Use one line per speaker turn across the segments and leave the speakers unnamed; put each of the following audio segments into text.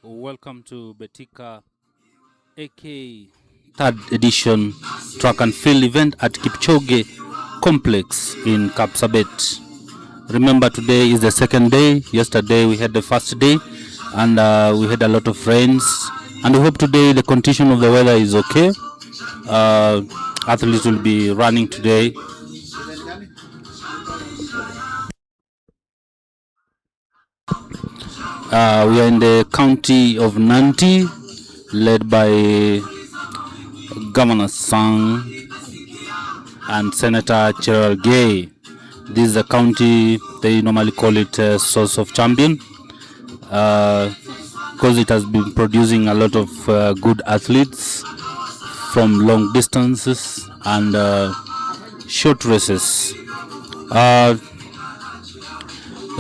Welcome to BETIKA AK third edition track and field event at Kipchoge complex in KAPSABET. Remember, today is the second day. Yesterday we had the first day and we had a lot of rains, and we hope today the condition of the weather is okay. Athletes will be running today. We are in the county of Nandi, led by Governor Sang and Senator Gerald Gay. This is a county, they normally call it Source of Champion, because it has been producing a lot of good athletes from long distances and short races.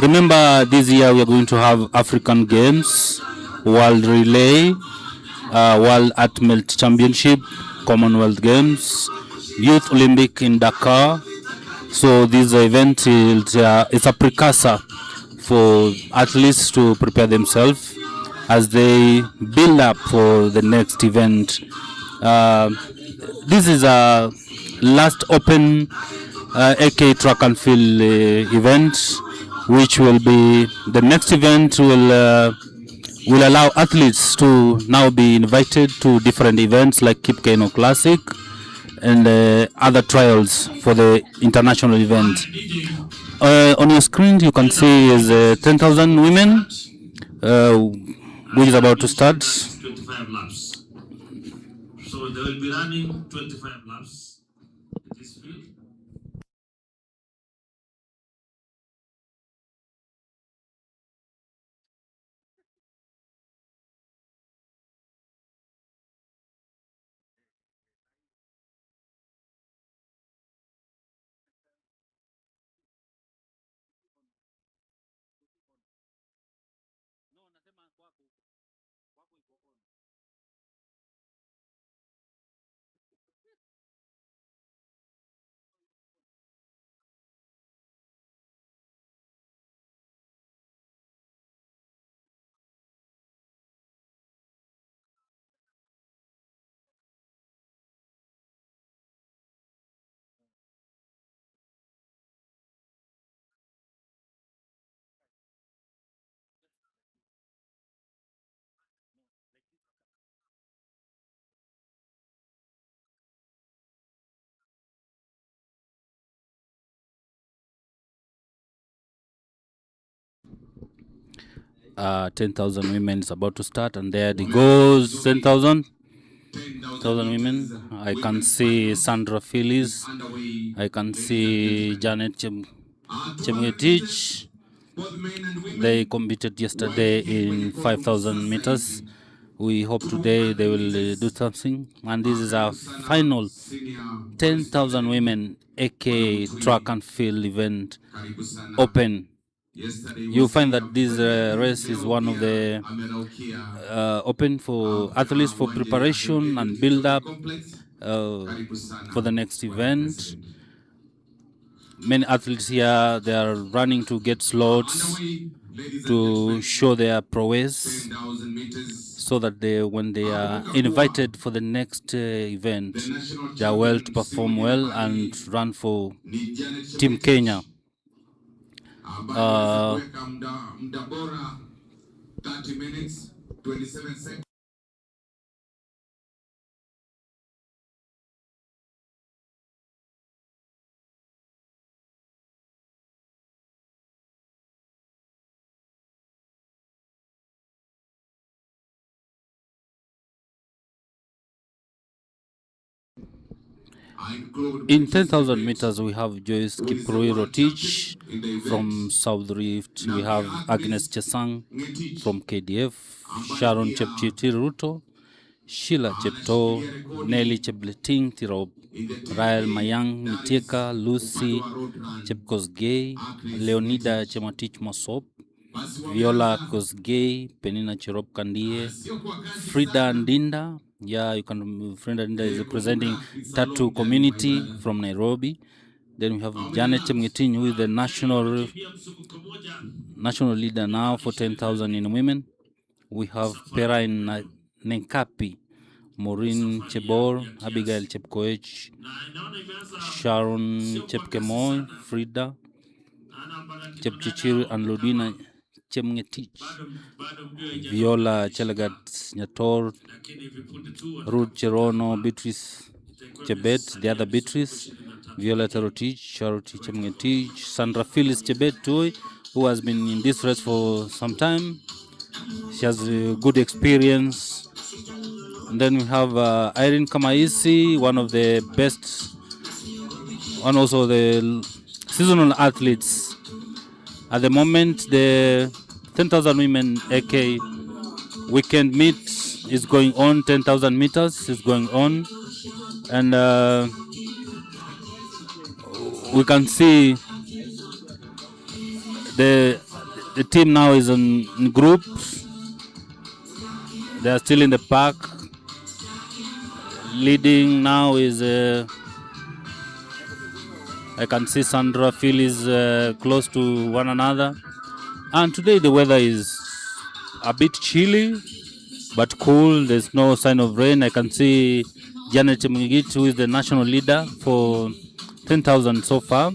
Remember, this year we are going to have African Games, World Relay, World Ultimate Championship, Commonwealth Games, Youth Olympic in Dakar. So this event is it's a precursor for athletes to prepare themselves as they build up for the next event. This is a last open AK track and field event, which will be the next event will allow athletes to now be invited to different events like Kipkeno Classic and other trials for the international event. On your screen you can see is 10,000 women, which is about to start.
25 laps. So they will be running 25 laps in this field.
10,000 women is about to start, and there it goes. 10,000 women. I can see Sandra Phillips, I can see Janet Chemgetich. They competed yesterday in 5,000 meters. We hope today they will do something, and this is our final 10,000 women AK track and field event open. You find that this race is one of the open for athletes for preparation and build up for the next event. Many athletes here, they are running to get slots to show their prowess, so that when they are invited for the next event, they are well to perform well and run for Team Kenya.
Muda bora 30 minutes 27 seconds.
In 10,000 meters, we have Joyce Kiproi Rotich from South Rift. We have Agnes Chesang from KDF, Sharon Chepchiti Ruto, Sheila Chepto, Nelly Chebleting Tirop, Rael Mayang Miteka, Lucy Chepkosgei, Leonida Chematich Mosop, Viola Kosgei, Penina Cherop Kandie, Frida Ndinda. Yeah, you can. Frida Ndinda is representing Tattoo community from Nairobi. Then we have Janet Chemgetiny, who is the national leader now for 10,000 in women. We have Perain Nenkapi, Maureen Chebor, Abigail Chepkoech, Sharon Chepkemoy, Frida Chepchichir, and Lodina Chemngetich, Viola Chelagat Nyator, Ruth Cherono, Beatrice Chebet, the other Beatrice, Viola Tarotich, Charity Chemngetich, Sandra Phyllis Chebet Toy, who has been in this race for some time. She has a good experience. And then we have Irene Kamaisi, one of the best, and also the seasonal athletes. At the moment, the 10,000 women AK weekend meet is going on. 10,000 meters is going on, and we can see the team now is in groups. They are still in the park. Leading now is I can see Sandra Phyllis close to one another. And today the weather is a bit chilly but cool. There's no sign of rain. I can see Janet Chemgit, who is the national leader for 10,000 so far.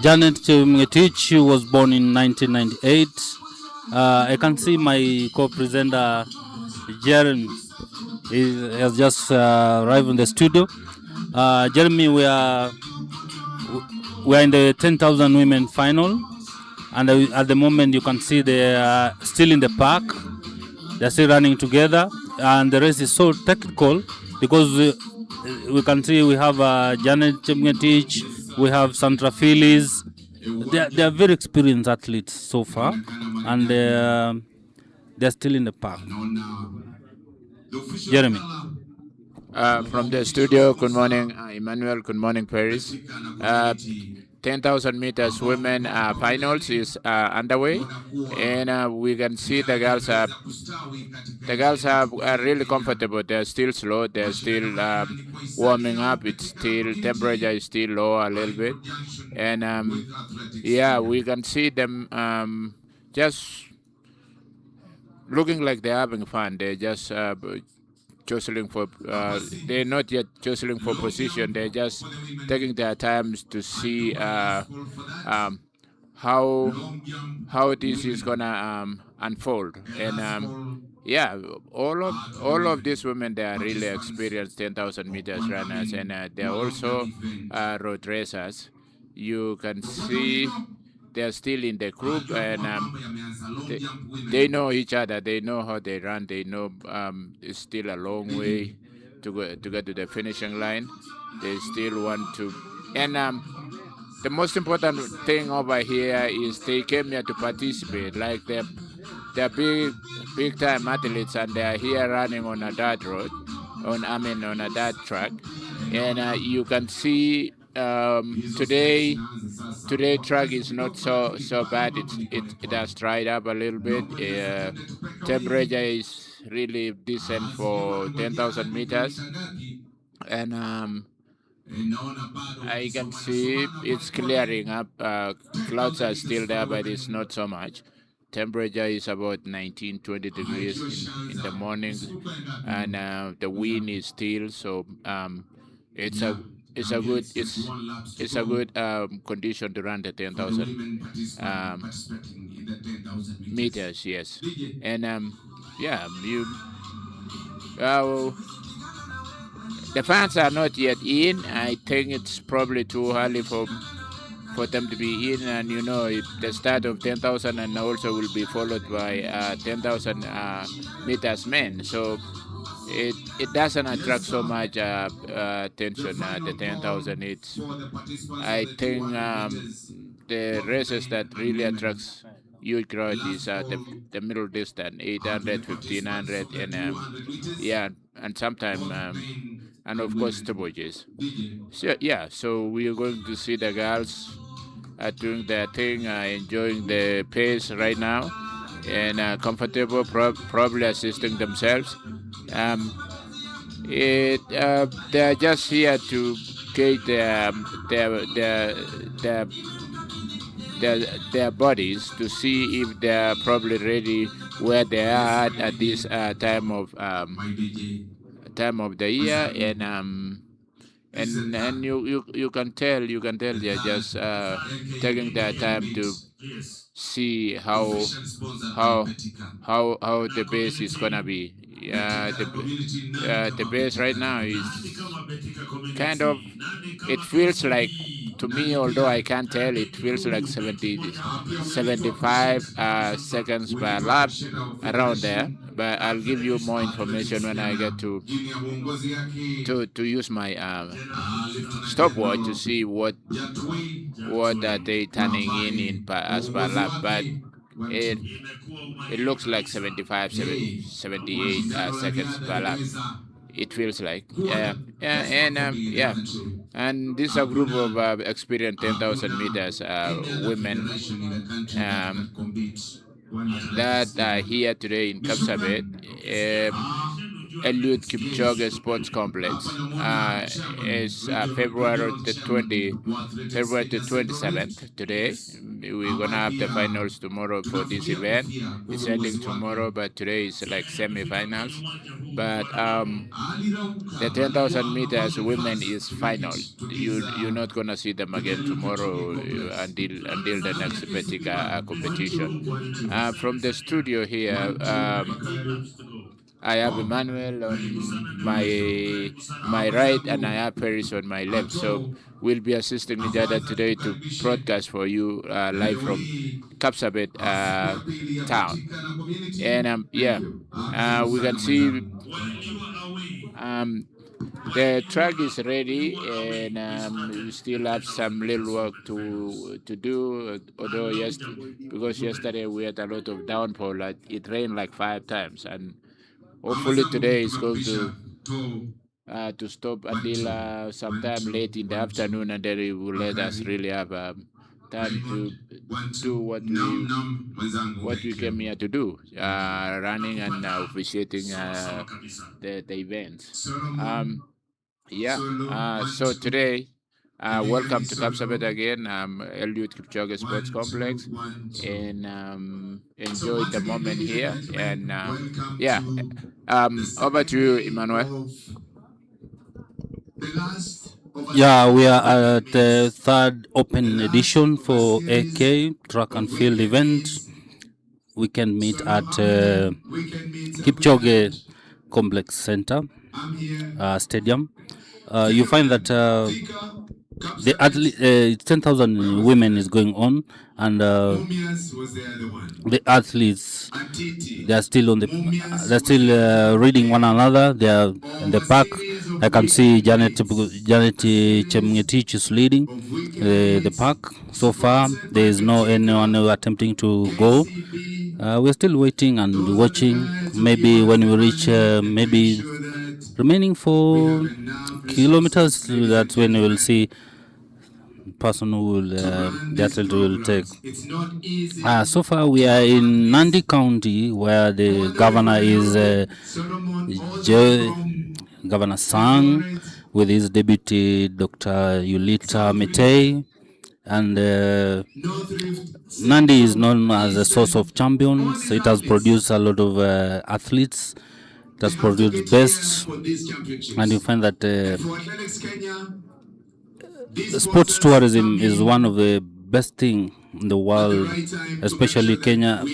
Janet Chemgetich was born in 1998. I can see my co-presenter Jeremy has just arrived in the studio. Jeremy, we are in the 10,000 women final, and at the moment you can see they are still in the park. They're still running together, and the race is so technical because we can see we have Janet Chemgetich, we have Sandra Phyllis. They are very experienced athletes so far, and they're still in the park. Jeremy.
From the studio, good morning, Emmanuel. Good morning, Paris. 10,000 meters women finals is underway, and we can see the girls are really comfortable. They're still slow. They're still warming up. It's still temperature is still low a little bit, and yeah, we can see them just looking like they're having fun. They're just jostling for they're not yet jostling for position. They're just taking their times to see how this is gonna unfold. And yeah, all of these women, they are really experienced 10,000 meters runners, and they're also road racers. You can see they're still in the group, and they know each other. They know how they run. They know it's still a long way to get to the finishing line. They still want to, and the most important thing over here is they came here to participate. Like they're big time athletes, and they're here running on a dirt road, on a dirt track, and you can see today track is not so bad. It has dried up a little bit. Temperature is really decent for 10,000 meters, and I can see it's clearing up. Clouds are still there, but it's not so much. Temperature is about 19-20 degrees in the morning, and the wind is still, so it's a good condition to run the 10,000 meters. Yes, and yeah, the fans are not yet in. I think it's probably too early for for them to be in, and the start of 10,000 and also will be followed by 10,000 meters men. So it doesn't attract so much attention. The 10,000, I think the races that really attracts huge crowd is the middle distance, 800, 1500, and yeah, and sometimes and of course stoppages. So yeah, so we are going to see the girls doing their thing, enjoying the pace right now, and comfortable, probably assisting themselves. They're just here to gauge their bodies to see if they're probably ready where they are at this time of the year, and you can tell they're just taking their time to see how the base is gonna be. The base right now is kind of, it feels like, to me, although I can't tell, it feels like 75 seconds per lap, around there. But I'll give you more information when I get to use my stopwatch to see what are they turning in as per lap. But it looks like 78 seconds per lap. It feels like, and this is a group of experienced 10,000 meters women that are here today in KAPSABET, Eliud Kipchoge Sports Complex. It's February the 27th today. We're gonna have the finals tomorrow for this event. It's ending tomorrow, but today is like semi-finals. But the 10,000 meters women is final. You're not gonna see them again tomorrow until the next BETIKA competition. From the studio here, I have Emmanuel on my right and I have Paris on my left. So we'll be assisting each other today to broadcast for you live from KAPSABET town. And we can see the track is ready, and we still have some little work to do. Although because yesterday we had a lot of downpour, like it rained like 5 times, and hopefully today is going to stop until sometime late in the afternoon, and then it will let us really have time to do what we came here to do, running and officiating the events. So today, welcome to KAPSABET again, Eliud Kipchoge Sports Complex, and enjoy the moment here. And over to you, Emmanuel.
Yeah, we are at the third open edition for AK track and field event. We can meet at Kipchoge Complex Center Stadium. You find that the 10,000 women is going on, and the athletes, they are still reading one another. They are in the park. I can see Janet Chemngetich is leading the park. So far, there is no anyone attempting to go. We're still waiting and watching. Maybe when we reach maybe remaining 4 kilometers, that's when we will see person who will the athlete will take. So far we are in Nandi County, where the governor is Governor Sang, with his deputy Dr. Yulita Mitei, and Nandi is known as a source of champions. It has produced a lot of athletes. It has produced best, and you find that sports tourism is one of the best thing in the world, especially Kenya.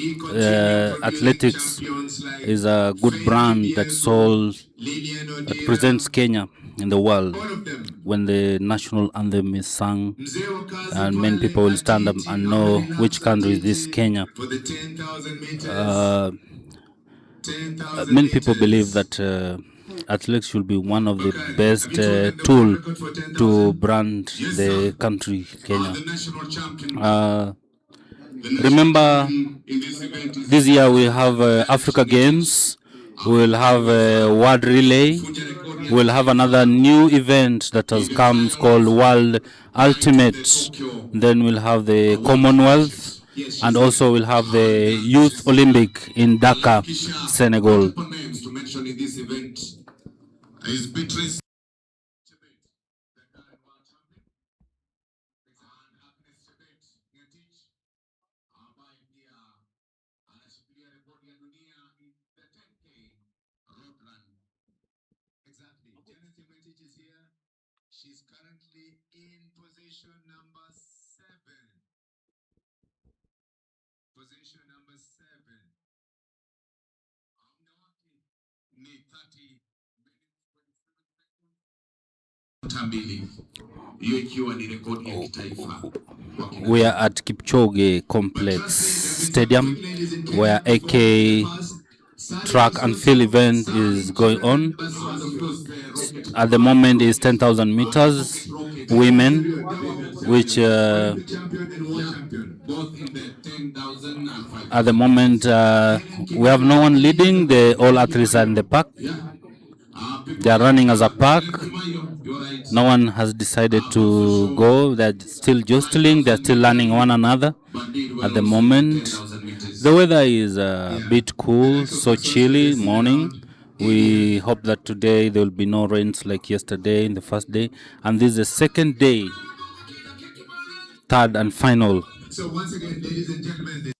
Athletics is a good brand that presents Kenya in the world
All of them.
when the national anthem is sung,
Mzee wa kazi
and many
Twale
people will stand up
Atiti,
and know
Abdullah
which country is this
Atiti
Kenya.
for the 10,000 meters. 10,000
Many people believe
meters.
that athletics should be one of the
Okay.
best
Have you chosen the
tool
world record for 10,000?
to brand
Yes,
the
sir.
country Kenya.
The national champion.
Uh,
The national
remember,
champion in this event is
this year we have Africa Games, we will have a World Relay, we will have another new event that has come, it's called World Ultimate, then we'll have the Commonwealth, and also we'll have the Youth Olympic in Dakar, Senegal.
multiple names to mention in this event is Beatrice, the current world champion, and Agnes Chebet Ngetich, ambaye pia anashikilia rekodi ya dunia in the 10K road run. Exactly. Genesis Ngetich is here. She's currently in position number 7. Position number 7. Muda wake ni 30 minutes 27 seconds. Hiyo ikiwa ni rekodi ya kitaifa.
We are at Kipchoge Complex Stadium, where AK track and field event is going on. At the moment is 10,000 meters women, which at the moment we have no one leading. All athletes are in the pack. They are running as a pack. No one has decided to go. They're still jostling. They're still learning one another at the moment. The weather is a bit cool, so chilly morning. We hope that today there will be no rains like yesterday in the first day. And this is the second day, third and final.
So once again, ladies and gentlemen,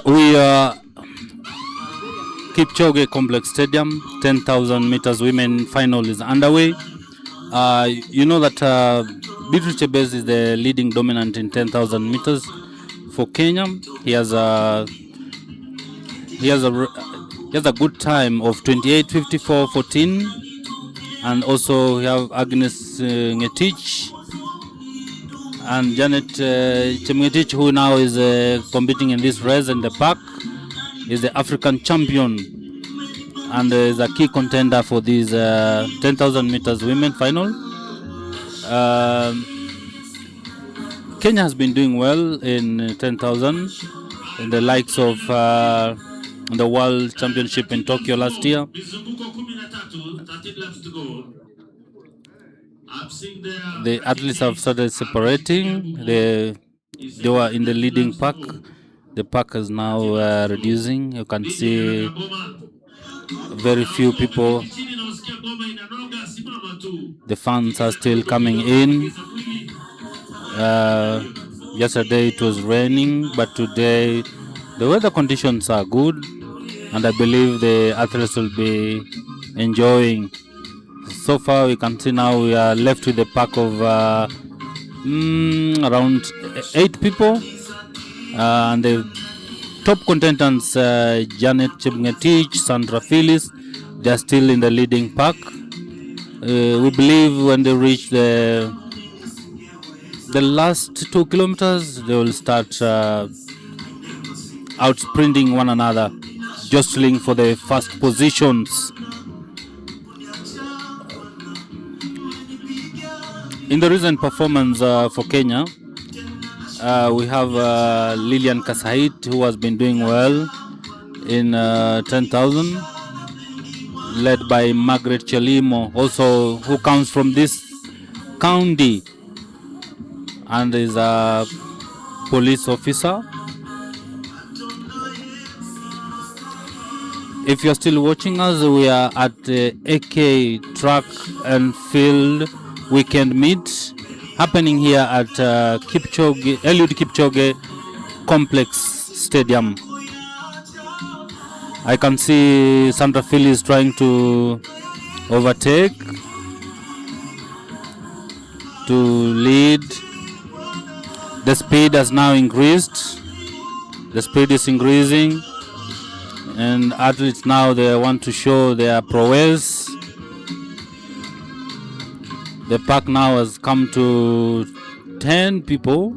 We Kipchoge Complex Stadium. 10,000 meters women final is underway. You know that Beatrice Chebet is the leading dominant in 10,000 meters for Kenya. He has a good time of 28:54:14, and also we have Agnes Ngetich and Janet Chemngetich, who now is competing in this race in the park, is the African champion and is a key contender for this 10,000 meters women final. Kenya has been doing well in 10,000 in the likes of the World Championship in Tokyo last year. The athletes have started separating. They were in the leading pack. The pack is now reducing. You can see very few people. The fans are still coming in. Yesterday it was raining, but today the weather conditions are good, and I believe the athletes will be enjoying. So far we can see now we are left with a pack of around 8 people, and the top contenders, Janet Chepngetich, Sandra Phyllis, they are still in the leading pack. We believe when they reach the last 2 kilometers, they will start out sprinting one another, jostling for the first positions. In the recent performance for Kenya, we have Lilian Kasait, who has been doing well in 10,000, led by Margaret Chelimo, also who comes from this county and is a police officer. If you're still watching us, we are at the AK Track and Field Weekend Meet happening here at Eliud Kipchoge Complex Stadium. I can see Sandra Phyllis trying to overtake, to lead. The speed has now increased. The speed is increasing, and athletes now they want to show their prowess. The pack now has come to 10 people.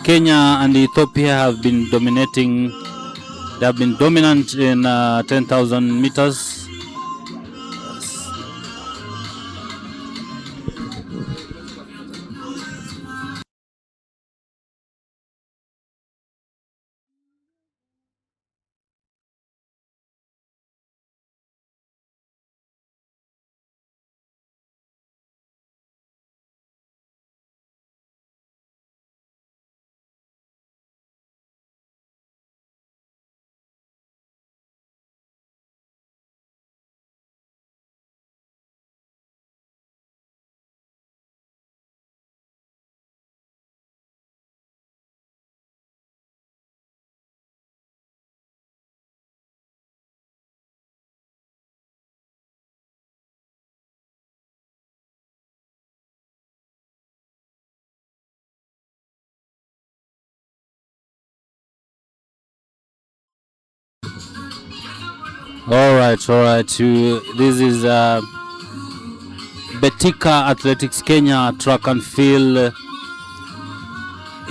Kenya and Ethiopia have been dominating. They have been dominant in 10,000 meters. All right. This is BETIKA Athletics Kenya Track and Field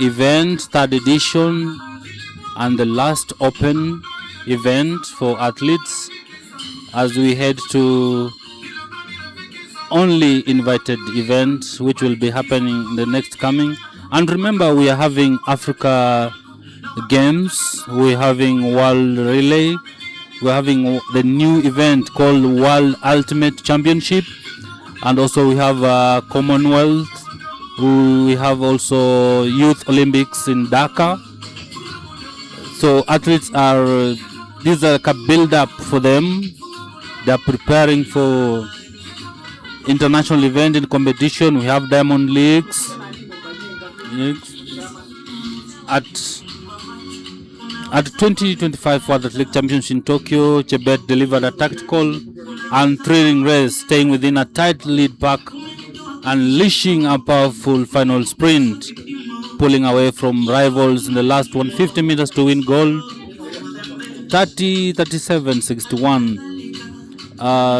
event, 3rd edition, and the last open event for athletes as we head to only invited event, which will be happening in the next coming. And remember, we are having Africa Games, we're having World Relay, we're having the new event called World Ultimate Championship, and also we have Commonwealth. We have also Youth Olympics in Dhaka. So athletes this is like a build-up for them. They are preparing for international event and competition. We have Diamond Leagues, At 2025 World Athletic Championships in Tokyo, Chebet delivered a tactical and thrilling race, staying within a tight lead pack, unleashing a powerful final sprint, pulling away from rivals in the last 150 meters to win gold. 30-37-61.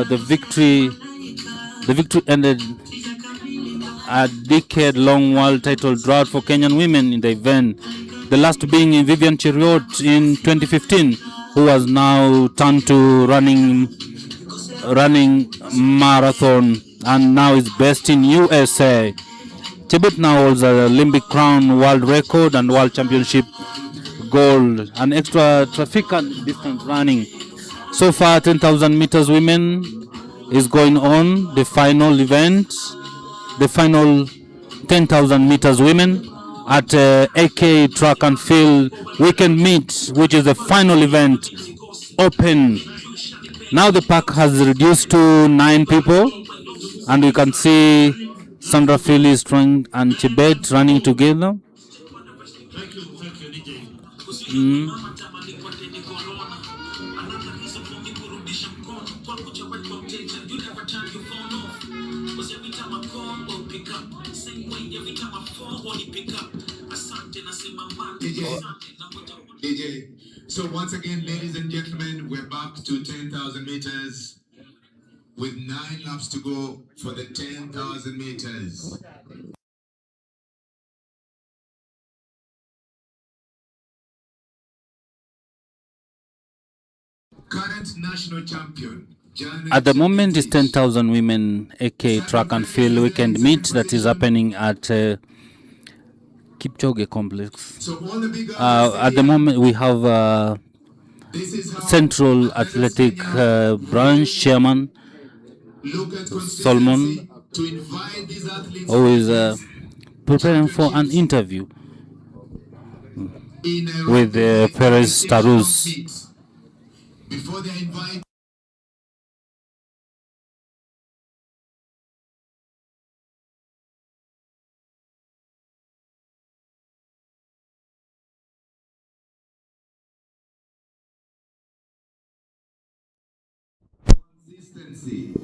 The victory ended a decade-long world title drought for Kenyan women in the event. The last being Vivian Cheruiyot in 2015, who has now turned to running marathon and now is based in USA. Chebet now holds an Olympic crown, world record and world championship gold, and extra trafficant distance running. So far, 10,000 meters women is going on, the final event, the final 10,000 meters women at AK Track and Field Weekend Meet, which is the final event, open. Now the pack has reduced to 9 people, and we can see Sandra Philly Strong and Chebet running together.
Thank you, DJ.
DJ. So once again, ladies and gentlemen, we're back to 10,000 meters with 9 laps to go for the 10,000 meters. Current national champion.
At the moment, it's 10,000 women AK Track and Field Weekend Meet that is happening at Kipchoge Complex. At the moment, we have Central Athletic Branch Chairman Solomon, who is preparing for an interview with Perez Tarus.
Before they invite consistency.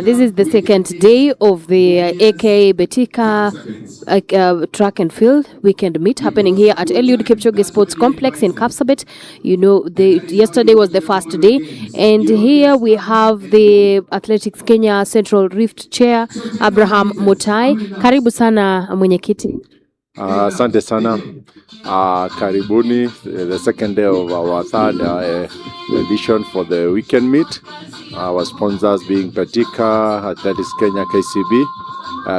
This is the second day of the AK BETIKA track and field weekend meet happening here at Eliud Kipchoge Sports Complex in KAPSABET. You know, yesterday was the first day, and here we have the Athletics Kenya Central Rift Chair Abraham Mutai. Karibu sana mwenyekiti.
Asante sana. Karibuni, the second day of our third edition for the weekend meet. Our sponsors being BETIKA, Athletics Kenya, KCB.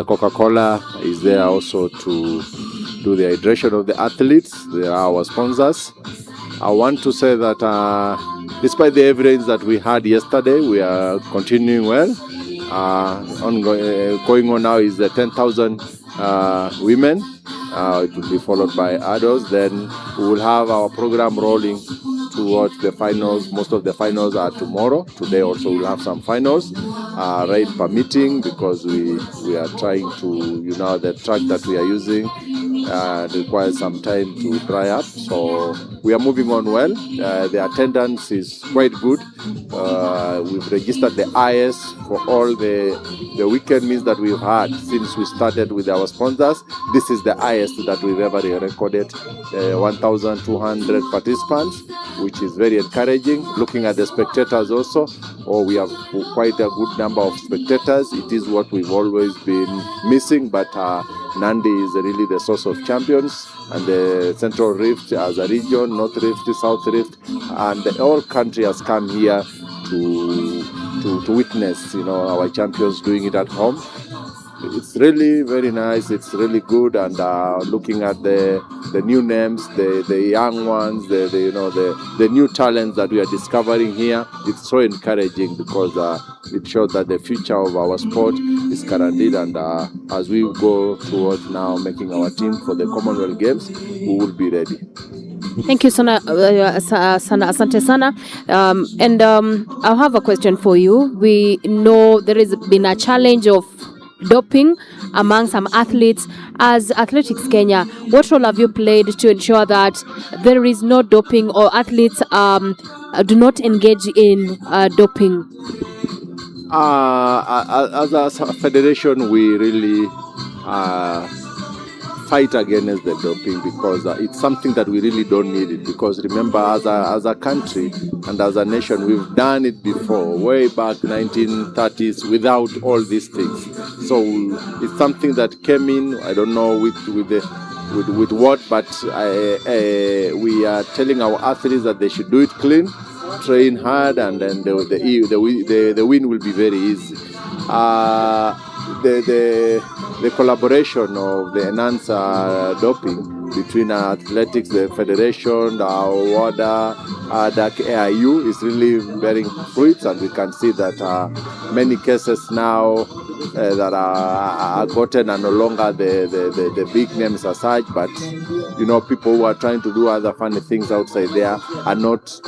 Coca-Cola is there also to do the hydration of the athletes. They are our sponsors. I want to say that despite the evidence that we had yesterday, we are continuing well. Going on now is the 10,000 women. It will be followed by adults. Then we will have our program rolling towards the finals. Most of the finals are tomorrow. Today also we'll have some finals, rain permitting, because we are trying to, the track that we are using requires some time to dry up. So we are moving on well. The attendance is quite good. We've registered the highest for all the weekend meets that we've had since we started with our sponsors. This is the highest that we've ever recorded, 1,200 participants, which is very encouraging. Looking at the spectators also, we have quite a good number of spectators. It is what we've always been missing, but Nandi is really the source of champions, and the Central Rift as a region, North Rift, South Rift, and the whole country has come here to witness, our champions doing it at home. It's really very nice. It's really good, and looking at the new names, the young ones, the new talents that we are discovering here, it's so encouraging, because it shows that the future of our sport is guaranteed. And as we go towards now making our team for the Commonwealth Games, we will be ready.
Thank you, Sana. Asante sana. And I'll have a question for you. We know there has been a challenge of doping among some athletes. As Athletics Kenya, what role have you played to ensure that there is no doping or athletes do not engage in doping?
As a federation, we really fight against the doping because it's something that we really don't need it. Because remember, as a country and as a nation, we've done it before, way back 1930s, without all these things. So it's something that came in. I don't know with what, but we are telling our athletes that they should do it clean, train hard, and then the win will be very easy. The collaboration of the enhanced doping between athletics, the federation, our WADA, the AIU is really bearing fruits, and we can see that many cases now that are gotten are no longer the big names as such, but people who are trying to do other funny things outside there are not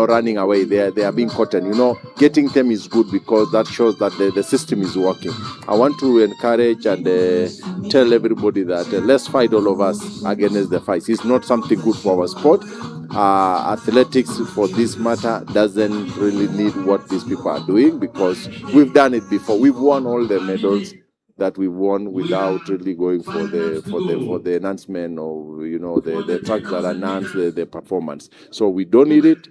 running away. They are being caught, and getting them is good because that shows that the system is working. I want to encourage and tell everybody that let's fight, all of us, against the fights. It's not something good for our sport. Athletics, for this matter, doesn't really need what these people are doing because we've done it before. We've won all the medals that we won without really going for the enhancement or the tracks that enhance the performance. So we don't need it.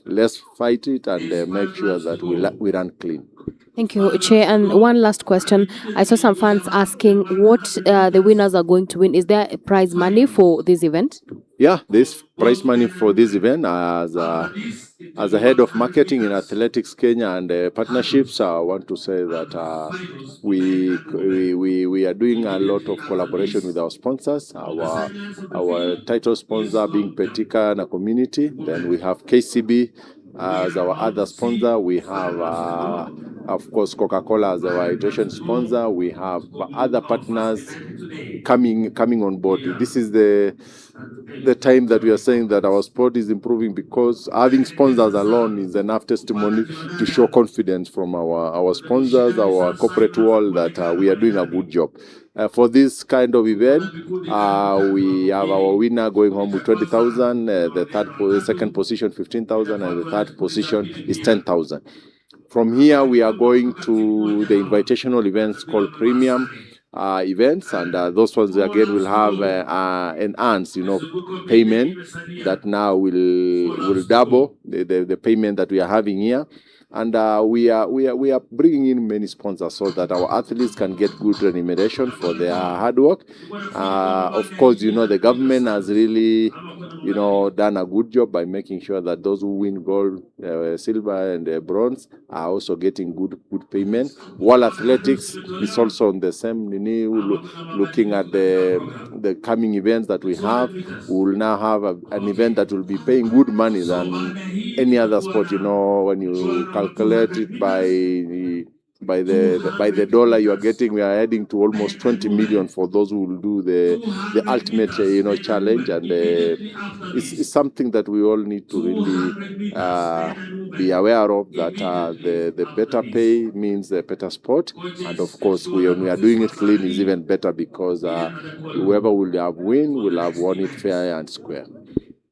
Let's fight it and make sure that we run clean.
Thank you, Chair. And one last question. I saw some fans asking what the winners are going to win. Is there a prize money for this event?
Yeah, there's prize money for this event. As a head of marketing in Athletics Kenya and partnerships, I want to say that we are doing a lot of collaboration with our sponsors. Our title sponsor being BETIKA and a community. Then we have KCB as our other sponsor. We have, of course, Coca-Cola as our hydration sponsor. We have other partners coming on board. This is the time that we are saying that our sport is improving because having sponsors alone is enough testimony to show confidence from our sponsors, our corporate world, that we are doing a good job. For this kind of event, we have our winner going home with 20,000, the second position 15,000, and the third position is 10,000. From here, we are going to the invitational events called premium events, and those ones again will have enhanced, payment that now will double the payment that we are having here. And we are bringing in many sponsors so that our athletes can get good remuneration for their hard work. Of course, the government has really, done a good job by making sure that those who win gold, silver, and bronze are also getting good payment. While athletics is also on the same. Looking at the coming events that we have, we will now have an event that will be paying good money than any other sport. When you calculate it by the dollar you are getting, we are heading to almost 20 million for those who will do the ultimate challenge, and it's something that we all need to really be aware of, that the better pay means the better sport, and of course when we are doing it clean is even better because whoever will have won it fair and square.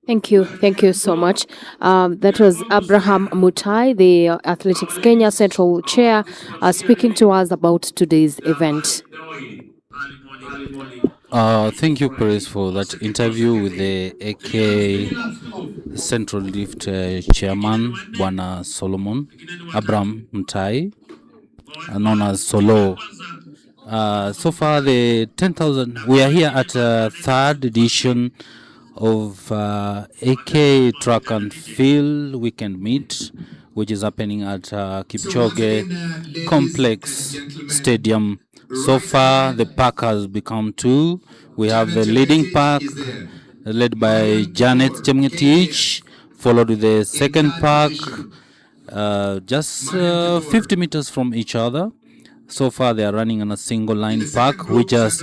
Thank you so much. That was Abraham Mutai, the Athletics Kenya Central Chair, speaking to us about today's event.
Thank you, Perez, for that interview with the AK Central Lift Chairman, Bwana Solomon Abraham Mutai, known as Solo. So far, the 10,000, we are here at third edition of AK Track and Field Weekend Meet, which is happening at Kipchoge Complex Stadium. So far, the pack has become two. We have the leading pack, led by Janet Chemgetich, followed with the second pack, just 50 meters from each other. So far, they are running on a single line pack, which is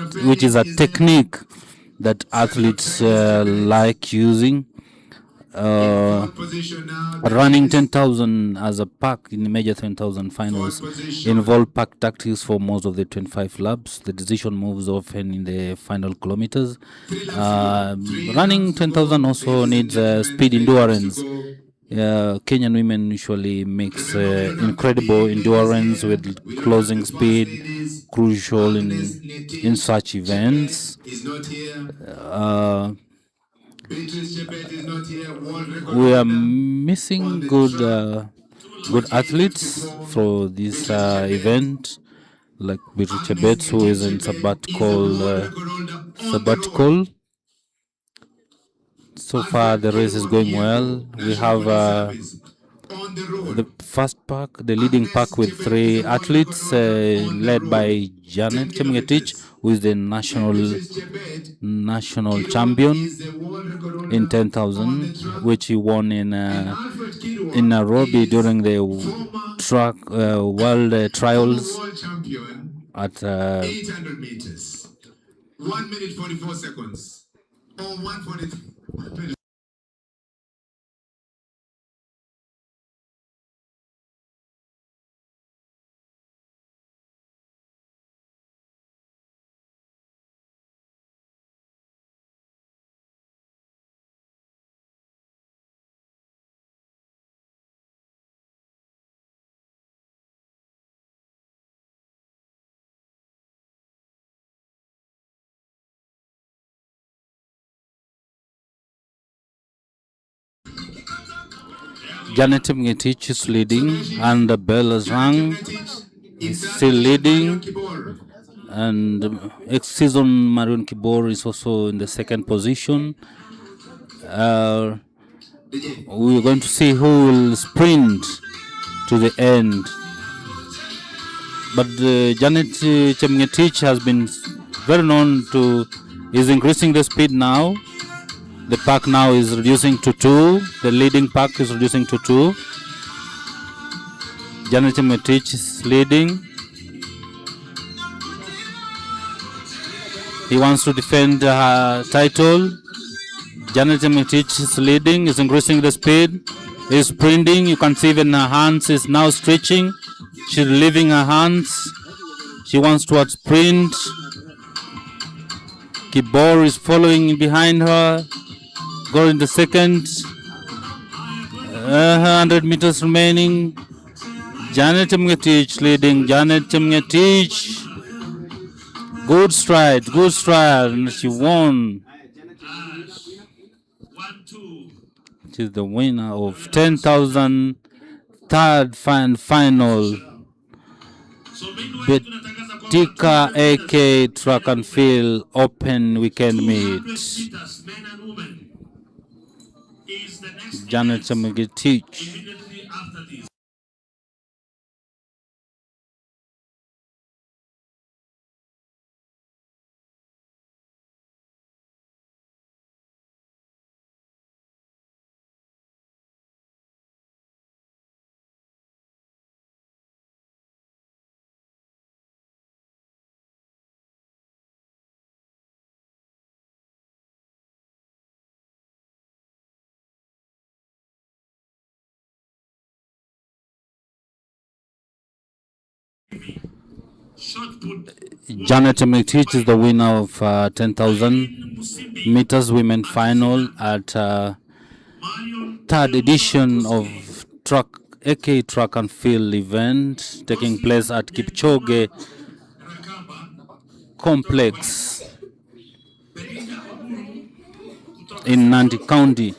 a technique that athletes like using. running 10,000 as a pack in the major 10,000 finals involve pack tactics for most of the 25 laps. The decision moves often in the final kilometers. Running 10,000 also needs speed endurance. Kenyan women usually makes incredible endurance with closing speed, crucial in such events. We are missing good athletes for this event, like BETIKA, who is in sabbatical. So far, the race is going well. We have the first pack, the leading pack with 3 athletes, led by Janet Chemgetich, who is the national champion in 10,000, which he won in Nairobi during the track world trials at
800 meters. 1 minute 44 seconds. Or 1:43.
Janet Chemgetich is leading, and Bella's Rang is still leading, and ex-season Marion Kibor is also in the second position. We're going to see who will sprint to the end. But Janet Chemgetich has been very known is increasing the speed now. The pack now is reducing to 2. The leading pack is reducing to 2. Janet Chemgetich is leading. He wants to defend her title. Janet Chemgetich is leading, is increasing the speed, is sprinting. You can see even her hands is now stretching. She's leaving her hands. She wants to sprint. Kibor is following behind her. Going the second. 100 meters remaining. Janet Chemgetich leading. Janet Chemgetich. Good stride. And she won. She's the winner of 10,000 third final. BETIKA AK Track and Field Open Weekend Meet. Janet Chemgetich. Janet Chemgetich is the winner of 10,000 meters women final at third edition of AK Track and Field event taking place at Kipchoge Complex in Nandi County.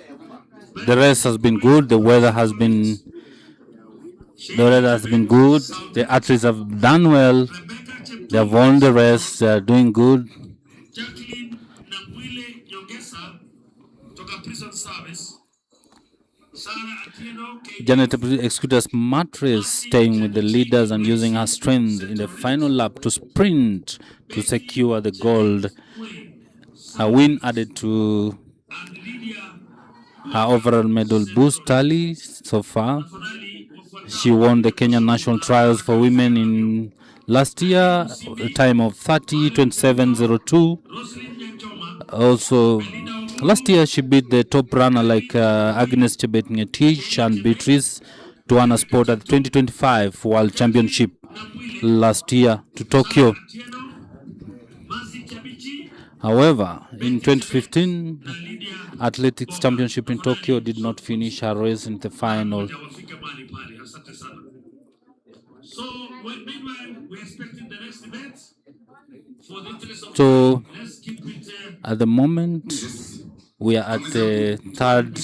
The race has been good. The weather has been good. The athletes have done well. They have won the race. They are doing good. Janet executed a smart race, staying with the leaders and using her strength in the final lap to sprint to secure the gold. Her win added to her overall medal boost tally so far. She won the Kenyan national trials for women in last year, a time of 30:27:02. Also, Last year, she beat the top runner like Agnes Chebet-Ngetich and Beatrice to earn a spot at the 2025 World Championship last year to Tokyo. However, in 2015, Athletics Championship in Tokyo did not finish her race in the final.
So, meanwhile, we're expecting the next event.
So, at the moment, we are at the third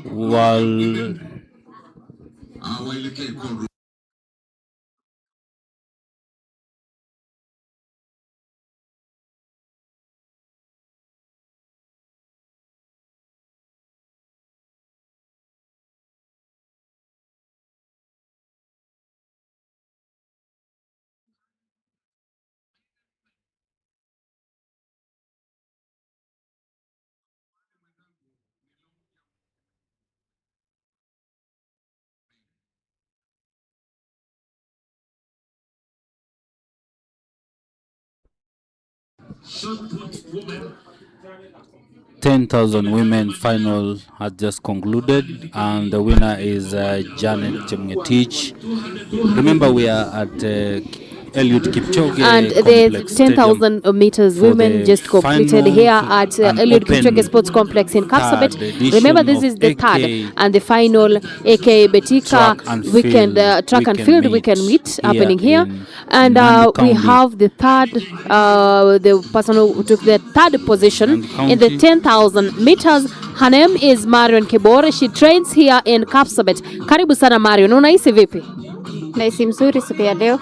world.
Short put woman.
10,000 women final has just concluded, and the winner is Janet Chemngetich. Remember, we are at Eliud Kipchoge
and the 10,000 meters women just completed here at Eliud Kipchoge Sports Complex in KAPSABET. Remember, this is the third and the final AK BETIKA weekend track and field weekend meet happening here, and we have the third the person who took the third position in the 10,000 meters. Her name is Marion Kibore. She trains here in KAPSABET. Karibu sana Marion, unahisi vipi?
Nahisi mzuri siku ya leo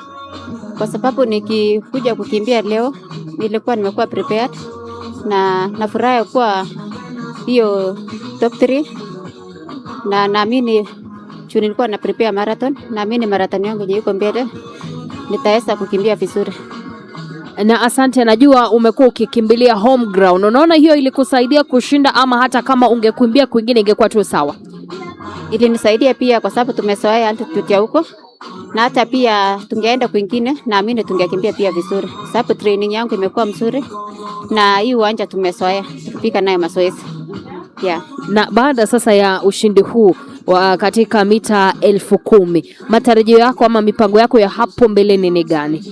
kwa sababu nikikuja kukimbia leo nilikuwa nimekuwa prepared na nafurahi kuwa hiyo top 3 na naamini nilikuwa na prepare marathon, naamini marathon yangu iko mbele nitaweza kukimbia vizuri.
Na asante, najua umekuwa ukikimbilia home ground. Unaona hiyo ilikusaidia kushinda ama hata kama ungekimbia kwingine ingekuwa tu sawa?
Ilinisaidia pia kwa sababu tumezoea altitude ya huko. Na hata pia tungeenda kwingine naamini tungekimbia pia vizuri. Sababu training yangu imekuwa mzuri na hii uwanja tumezoea kupika nayo mazoezi. Yeah.
Na baada sasa ya ushindi huu katika mita 10,000, matarajio yako ama mipango yako ya hapo mbeleni ni gani?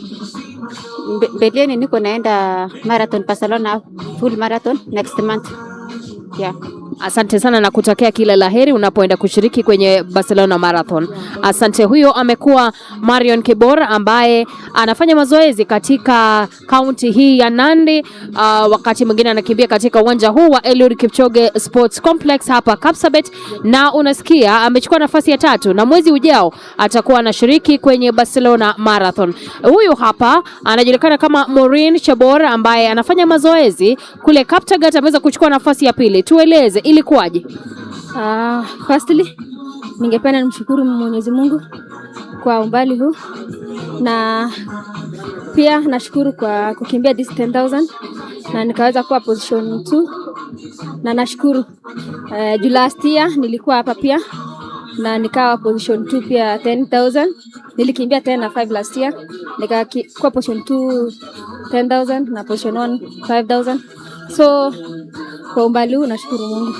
Mbeleni niko naenda marathon Barcelona, full marathon next month. Yeah.
Asante sana na kutakia kila laheri unapoenda kushiriki kwenye Barcelona Marathon. Asante. Huyo amekuwa Marion Kibore ambaye anafanya mazoezi katika kaunti hii ya Nandi. Wakati mwingine anakimbia katika uwanja huu wa Eliud Kipchoge Sports Complex hapa KAPSABET, na unasikia amechukua nafasi ya 3 na mwezi ujao atakuwa anashiriki kwenye Barcelona Marathon. Huyu hapa anajulikana kama Maureen Chabor ambaye anafanya mazoezi kule Kaptagat, ameweza kuchukua nafasi ya 2. Tueleze ilikuwaje?
Firstly, ningependa nimshukuru Mwenyezi Mungu kwa umbali huu, na pia nashukuru kwa kukimbia this 10,000 na nikaweza kuwa position 2, na nashukuru last year nilikuwa hapa pia na nikawa position 2 pia 10,000. Nilikimbia 10 na 5 last year, nikakuwa position 2 10,000 na position 1 5,000. So kwa umbali huu nashukuru Mungu,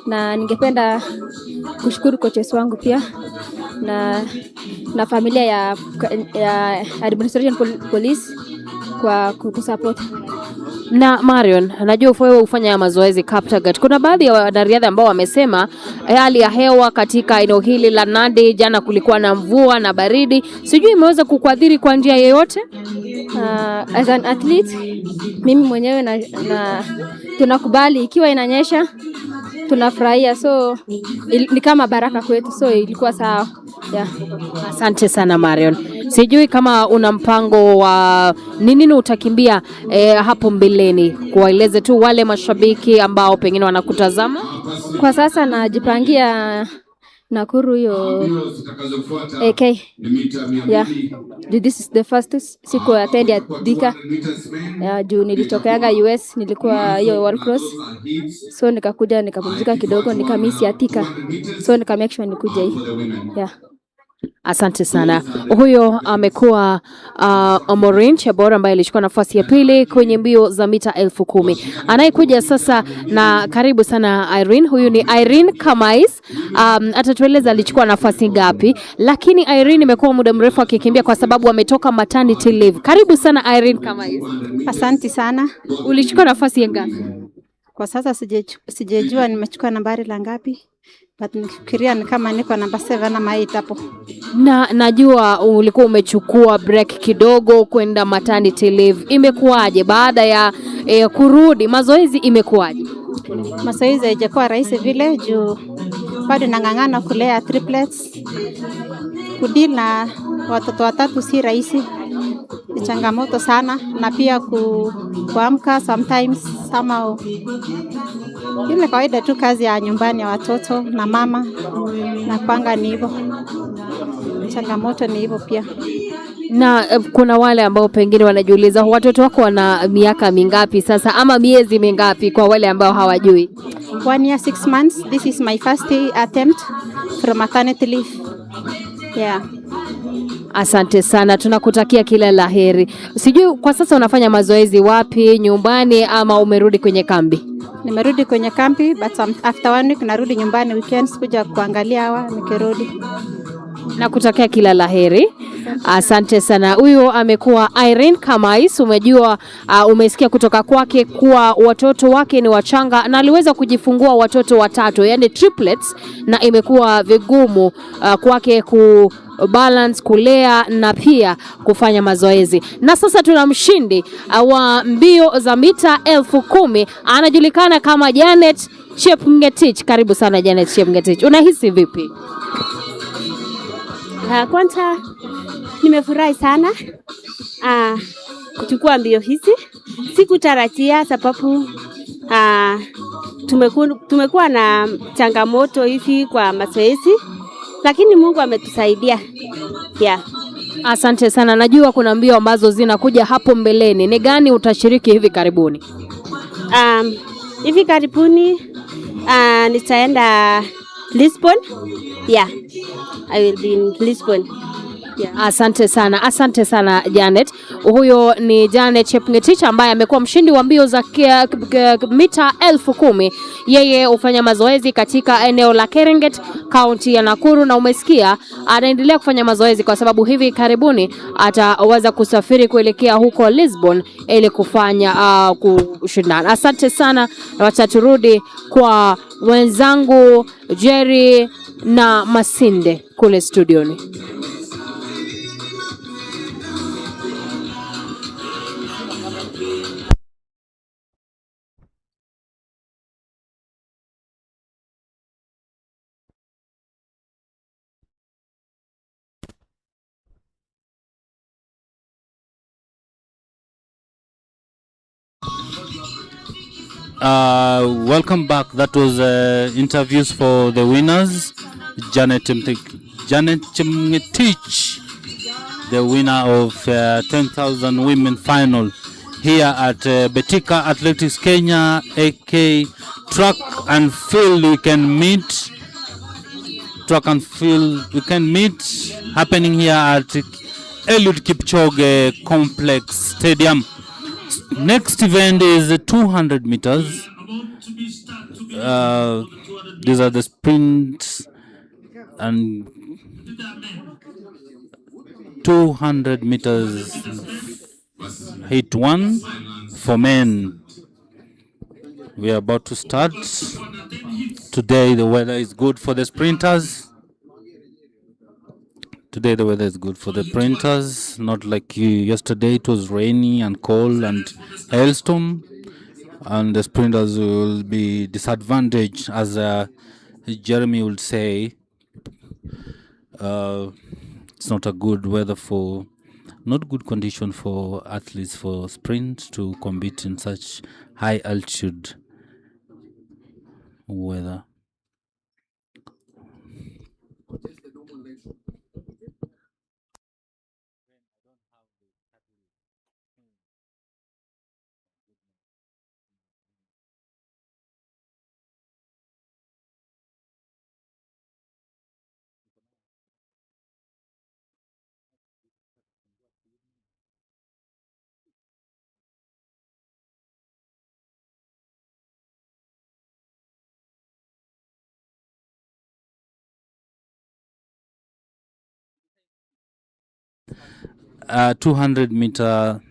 na ningependa kushukuru coaches wangu pia na familia ya administration police kwa kusupport.
Na Marion, najua wewe ufanya mazoezi Kaptagat. Kuna baadhi ya wanariadha ambao wamesema hali ya hewa katika eneo hili la Nandi, jana kulikuwa na mvua na baridi, sijui imeweza kukuadhiri kwa njia yoyote?
As an athlete, mimi mwenyewe na tunakubali ikiwa inanyesha tunafurahia, so ni kama baraka kwetu, so ilikuwa sawa. Yeah.
Asante sana Marion. Sijui kama una mpango wa nini utakimbia hapo mbeleni, kuwaeleze tu wale mashabiki ambao pengine wanakutazama.
Kwa sasa najipangia Nakuru hiyo AK. Yeah. This is the first siku attend ya Dika. Juu nilitokeanga US, nilikuwa hiyo World Cross. So nikakuja nikapumzika kidogo, nikamisi ya Tika. So nika make sure nikuja hii. Yeah.
Asante sana. Huyo amekuwa Maureen Chebor ambaye alichukua nafasi ya pili kwenye mbio za mita 10,000. Anayekuja sasa, na karibu sana Irene. Huyu ni Irene Kamais. Atatueleza alichukua nafasi ngapi, lakini Irene imekuwa muda mrefu akikimbia kwa sababu ametoka maternity leave. Karibu sana Irene Kamais.
Asante sana.
Ulichukua nafasi ya ngapi?
Kwa sasa sijejua nimechukua nambari la ngapi, but nikifikiria ni kama niko namba 7 ama 8 hapo.
Na najua ulikuwa umechukua break kidogo kwenda maternity leave. Imekuwaje baada ya kurudi? Mazoezi imekuwaje?
Mazoezi haijakuwa rahisi vile juu bado nang'ang'ana kulea triplets. Kudili na watoto watatu si rahisi. Ni changamoto sana, na pia kuamka sometimes somehow. Ile kawaida tu kazi ya nyumbani ya watoto na mama na panga ni hivyo. Changamoto ni hivyo pia.
Na kuna wale ambao pengine wanajiuliza watoto wako wana miaka mingapi sasa ama miezi mingapi, kwa wale ambao hawajui?
1 year 6 months. This is my first attempt from maternity leave. Yeah.
Asante sana, tunakutakia kila laheri. Sijui kwa sasa unafanya mazoezi wapi, nyumbani ama umerudi kwenye kambi?
Nimerudi kwenye kambi, but after 1 week narudi nyumbani weekends kuja kuangalia hawa nikirudi.
Nakutakia kila laheri. Asante sana. Huyo amekuwa Irene Kamais. Umejua, umesikia kutoka kwake kuwa watoto wake ni wachanga na aliweza kujifungua watoto watatu, yani triplets, na imekuwa vigumu kwake balance, kulea na pia kufanya mazoezi. Na sasa tuna mshindi wa mbio za mita 10,000, anajulikana kama Janet Chepngetich. Karibu sana Janet Chepngetich. Unahisi vipi?
Kwanza nimefurahi sana kuchukua mbio hizi. Sikutarajia sababu tumekuwa na changamoto hivi kwa mazoezi, lakini Mungu ametusaidia. Yeah.
Asante sana. Najua kuna mbio ambazo zinakuja hapo mbeleni. Ni gani utashiriki hivi karibuni?
Hivi karibuni nitaenda Lisbon. Yeah. I will be in Lisbon. Yeah.
Asante sana Janet. Huyo ni Janet Chepngetich ambaye amekuwa mshindi wa mbio za mita 10,000. Yeye hufanya mazoezi katika eneo la Keringet, kaunti ya Nakuru, na umesikia anaendelea kufanya mazoezi kwa sababu hivi karibuni ataweza kusafiri kuelekea huko Lisbon ili kufanya kushindana. Asante sana, na wacha turudi kwa wenzangu Jerry na Masinde kule studioni.
Welcome back. That was interviews for the winners. Janet Chepngetich, the winner of 10,000 women final here at BETIKA Athletics Kenya, AK Track and Field. We can meet happening here at Eliud Kipchoge Complex Stadium. Next event is 200 meters. These are the sprints, and 200 meters hit one for men. We are about to start. Today the weather is good for the sprinters. Not like yesterday. It was rainy and cold and hailstorm, and the sprinters will be disadvantaged, as Jeremy would say. It's not a good weather not good condition for athletes for sprint to compete in such high altitude weather. 200-meter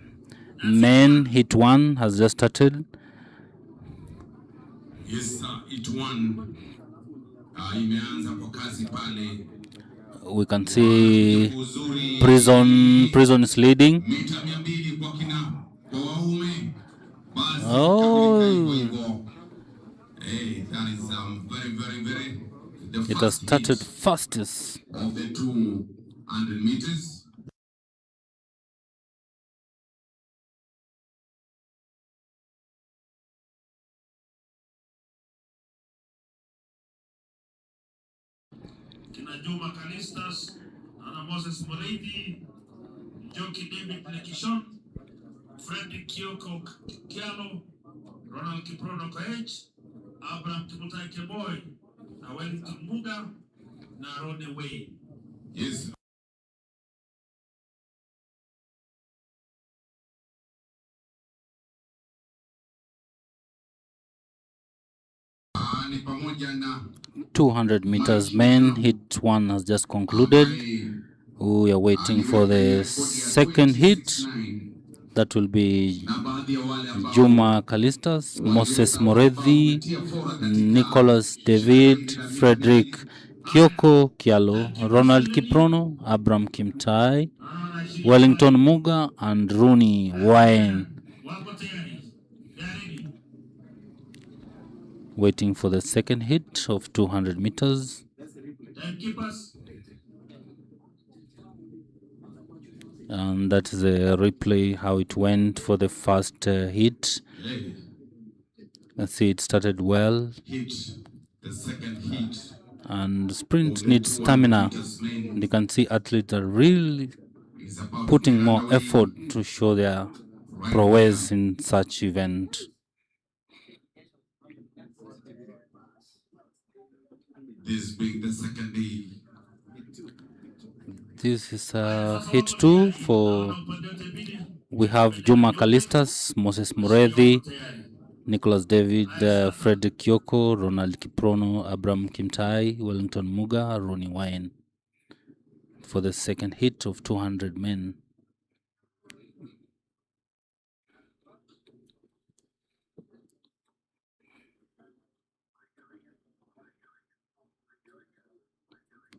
men hit one has just started.
Yes, hit one. Imeanza kwa kazi pale.
We can see prison is leading.
Mita 200 kwa kina kwa waume. Basi
Oh,
hey, that is very the
it has
first
started
hit
fastest.
of the 200 meters.
Kina Juma Kalistas, Ana Moses Moreidi, Joki David Lekishon, Frederick Kioko Kialo, Ronald Kiprono Koech, Abraham Kimutai Keboy, na Wellington Muga, na Rone Way.
Yes. Ni pamoja na
200 meters men hit one has just concluded. We are waiting for the second hit. That will be Juma Kalistas, Moses Morethi, Nicholas David, Frederick Kioko Kialo, Ronald Kiprono, Abram Kimtai, Wellington Muga, and Rooney Wine. Waiting for the second hit of 200 meters. And that is a replay how it went for the first hit. Let's see, it started well.
Hit, the second hit.
And sprint needs stamina. You can see athletes are really putting more effort to show their prowess in such event.
This being the second day.
This is hit 2 for, we have Juma Kalistas, Moses Murethi, Nicholas David, Frederick Kyoko, Ronald Kiprono, Abram Kimtai, Wellington Muga, Ronnie Wine for the second hit of 200 men.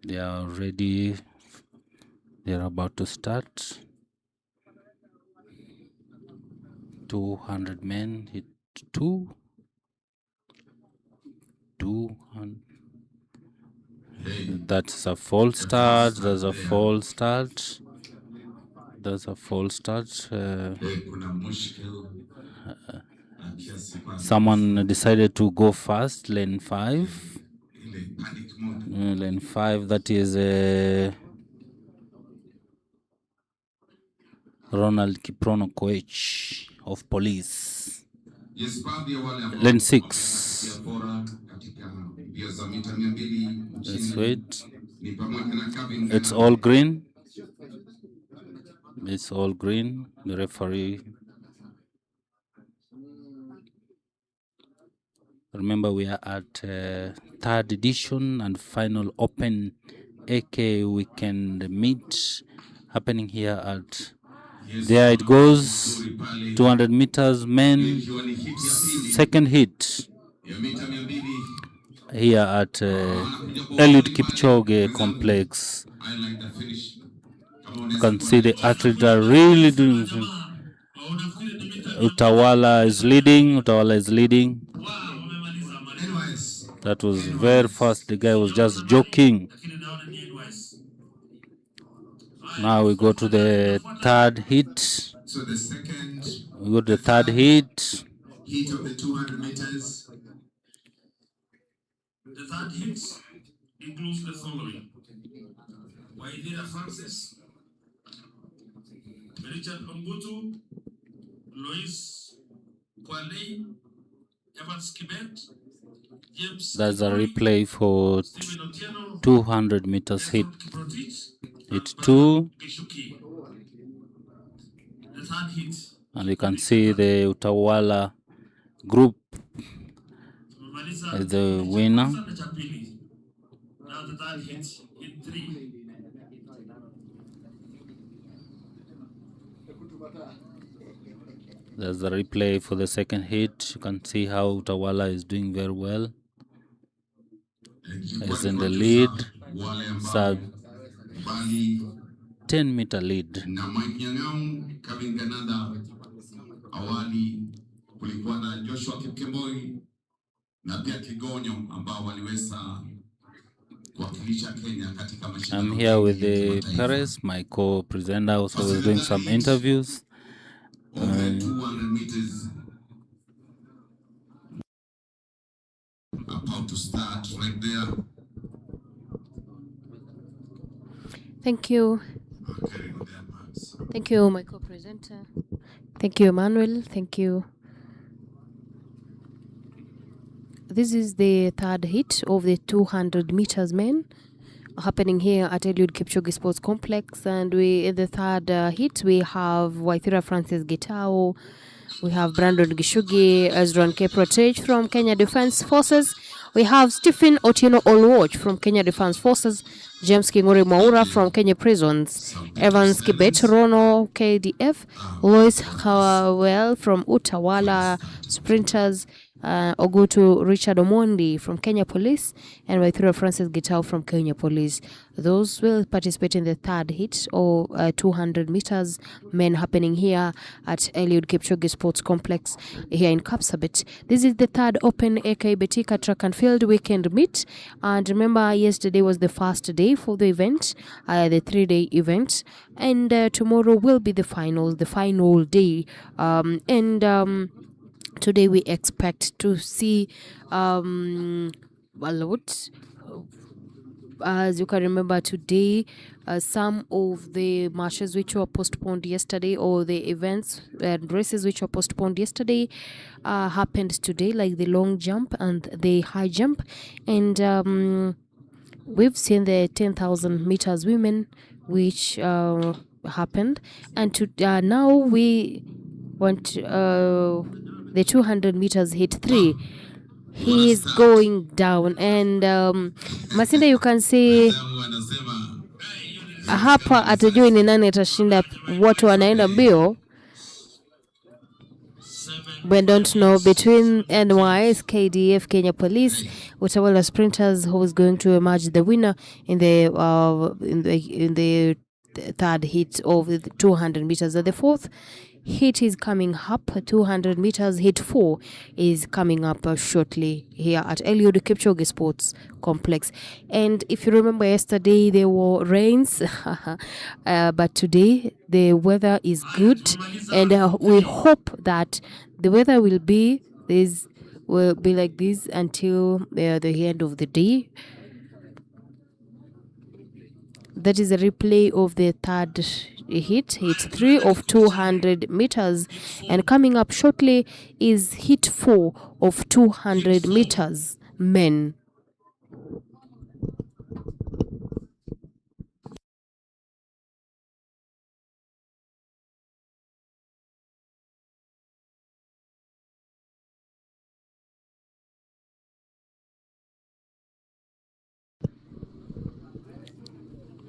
They are ready. They are about to start. 200 men hit 2. 200. That's a false start. There's a false start. There's a false start. Someone decided to go fast. Lane 5. Lane 5. That is Ronald Kiprono Koech of police. Lane 6. Let's wait. It's all green. It's all green. The referee. Remember, we are at third edition and final Open AK weekend meet happening here at. There it goes. 200 meters men. Second hit. Here at Eliud Kipchoge complex. You can see the athletes are really doing. Utawala is leading. That was very fast. The guy was just joking. Now we go to the third hit.
So the second.
We go to the third hit.
Hit of the 200 meters.
The third hit includes the following: Waidira Francis, Richard Ombutu, Lois Kwalei, Evans Kibet, James.
That's a replay for 200 meters hit. Hit 2.
The third hit.
And you can see the Utawala group as the winner.
Now the third hit, hit 3.
There's the replay for the second hit. You can see how Utawala is doing very well. Is in the lead. Sub 10-meter lead.
Na Mike Nyang'au Kavinganada. Awali kulikuwa na Joshua Kipkemboi na pia Kigonyo ambao waliweza kuwakilisha Kenya katika mashindano.
I'm here with the Perez, my co-presenter, also was doing some interviews.
Over 200 meters about to start right there.
Thank you. Thank you, my co-presenter. Thank you, Emmanuel. Thank you. This is the third hit of the 200 meters men happening here at Eliud Kipchoge Sports Complex. And in the third hit, we have Waithira Francis Gitao, we have Brandon Gishugi, Ezran Keprotich from Kenya Defence Forces. We have Stephen Otieno Olwoch from Kenya Defence Forces, James Kingori Maura from Kenya Prisons, Evans Kibet Rono, KDF, Lois Hawell from Utawala Sprinters, Ogutu Richard Omondi from Kenya Police, and Waithira Francis Gitao from Kenya Police. Those will participate in the third hit of 200 meters men happening here at Eliud Kipchoge Sports Complex here in KAPSABET. This is the third Open AK BETIKA Track and Field weekend meet. And remember, yesterday was the first day for the event, the 3-day event, and tomorrow will be the final day. Today we expect to see a lot. As you can remember, today some of the marches which were postponed yesterday, or the events and races which were postponed yesterday, happened today, like the long jump and the high jump. And we've seen the 10,000 meters women which happened, and now we want the 200 meters hit 3. He is going down, and Masinda, you can see hapa atajua ni nani atashinda. Watu wanaenda mbio. We don't know between NYS, KDF, Kenya Police, Utawala Sprinters, who is going to emerge the winner in the third hit of the 200 meters. The fourth hit is coming up, 200 meters hit 4 is coming up shortly here at Eliud Kipchoge Sports Complex. And if you remember, yesterday there were rains, but today the weather is good, and we hope that the weather will be like this until the end of the day. That is a replay of the third hit 3 of 200 meters, and coming up shortly is hit 4 of 200 meters men.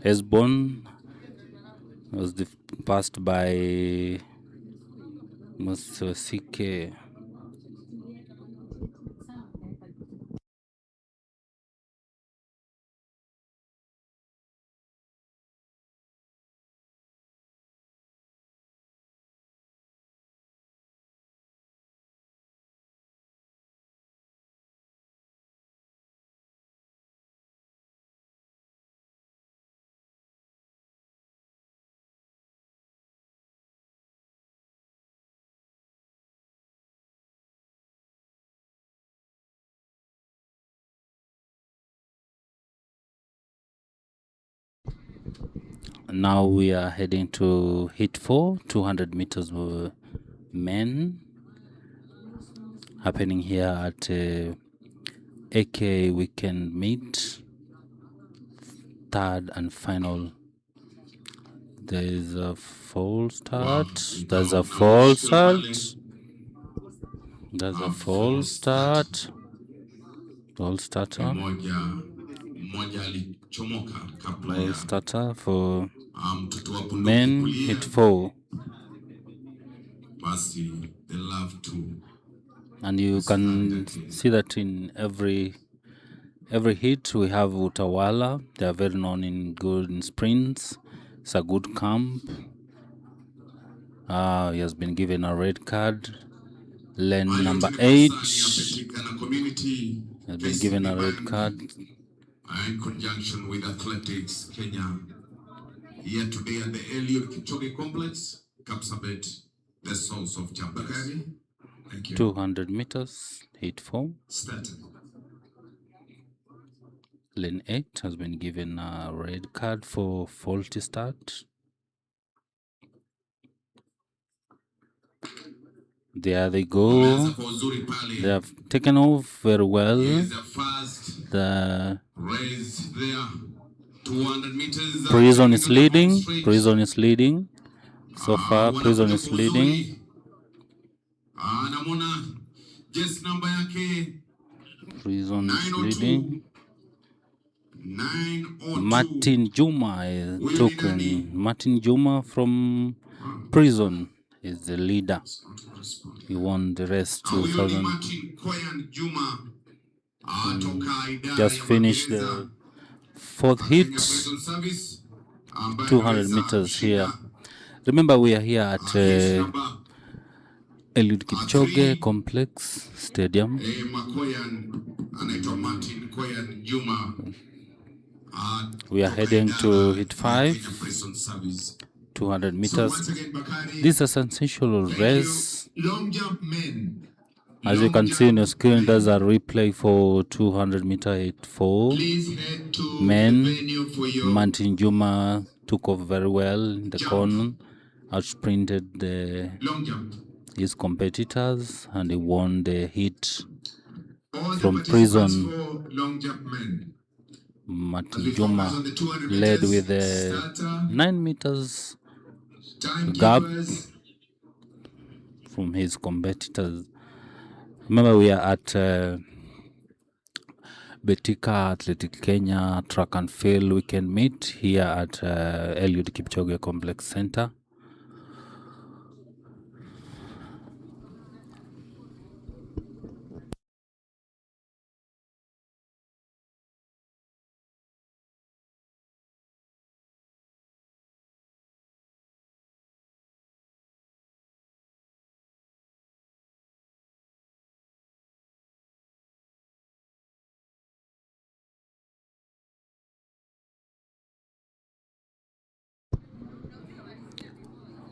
Hesbon was passed by Musosike. Now we are heading to hit 4, 200 meters men, happening here at AK weekend meet, third and final. There is a false start. There's a false start. There's a false start. False starter. False starter for men hit 4.
Basi, they love to.
And you can see that in every heat we have Utawala. They are very known in good in sprints. It's a good camp. He has been given a red card. Lane number 8 has been given a red card.
In conjunction with Athletics Kenya, here today at the Eliud Kipchoge Complex, KAPSABET, the source of champions. Thank you.
200 meters, heat 4.
Started.
Lane 8 has been given a red card for faulty start. There they go. They have taken off very well. The Prison is leading. Prison is leading. So far, Prison is leading. Prison is leading. Martin Juma Martin Juma from Prison is the leader. He won the race 2000. Just finished the 4th hit. 200 meters here. Remember, we are here at Eliud Kipchoge Complex Stadium. We are heading to hit 5, 200 meters. This is a sensational race. As you can see on your screen, there's a replay for 200 meter hit 4. Men, Martin Juma took off very well in the corner, outsprinted his competitors, and he won the hit from Prison. Martin Juma led with 9 meters gap from his competitors. Remember, we are at BETIKA Athletic Kenya Track and Field Weekend Meet here at Eliud Kipchoge Complex Center.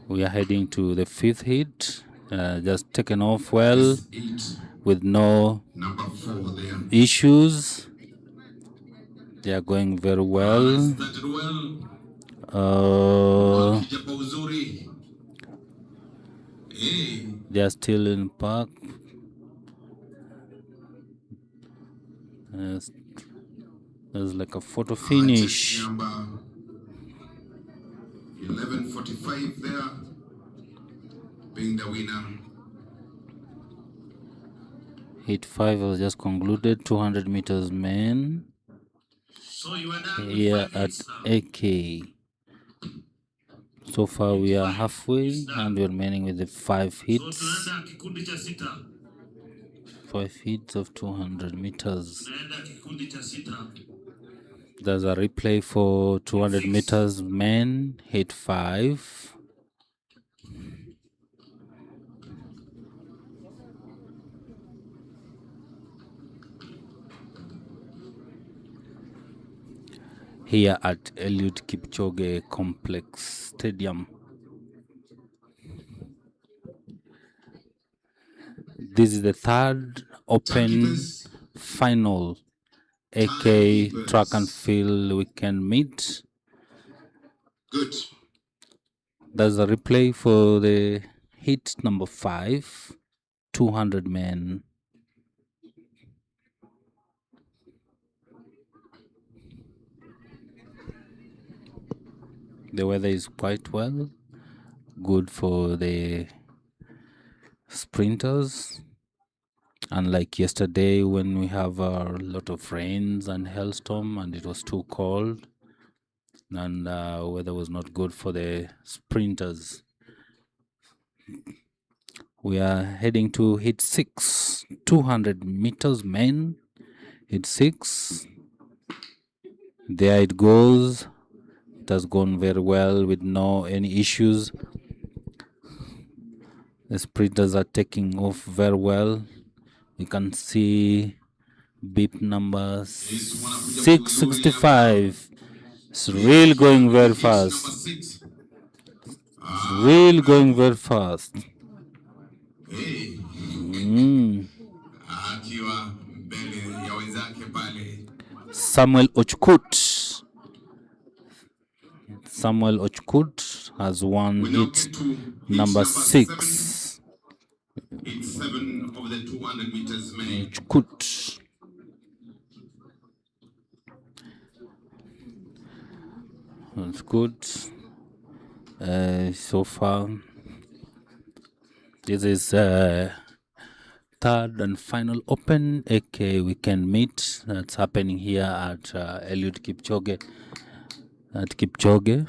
We are heading to the 5th hit, just taken off well with no issues. They are going very well. They are still in park. There's like a photo finish.
11:45 there, being the winner.
Hit 5 was just concluded, 200 meters men.
So you are done
Here
with 5
at
hits now.
AK. So far we are halfway and we're remaining with the 5
So
hits.
tunaenda kikundi cha sita.
5 hits of 200 meters.
Tunaenda kikundi cha sita.
There's a replay for 200 meters men, hit 5. Here at Eliud Kipchoge Complex Stadium. This is the 3rd open final AK Track and Field Weekend Meet.
Good.
There's a replay for the hit number 5, 200 men. The weather is quite well, good for the sprinters. Unlike yesterday when we have a lot of rains and hailstorm and it was too cold and weather was not good for the sprinters. We are heading to hit 6, 200 meters men. Hit 6. There it goes. It has gone very well with no any issues. The sprinters are taking off very well. You can see beep number 665. It's really going very fast. It's really going very fast. Samuel Ochkut has won hit number 6.
It's 7 of the 200 meters men.
Ochkut. That's good. So far, this is third and final open AK weekend meet that's happening here at Eliud Kipchoge at Kipchoge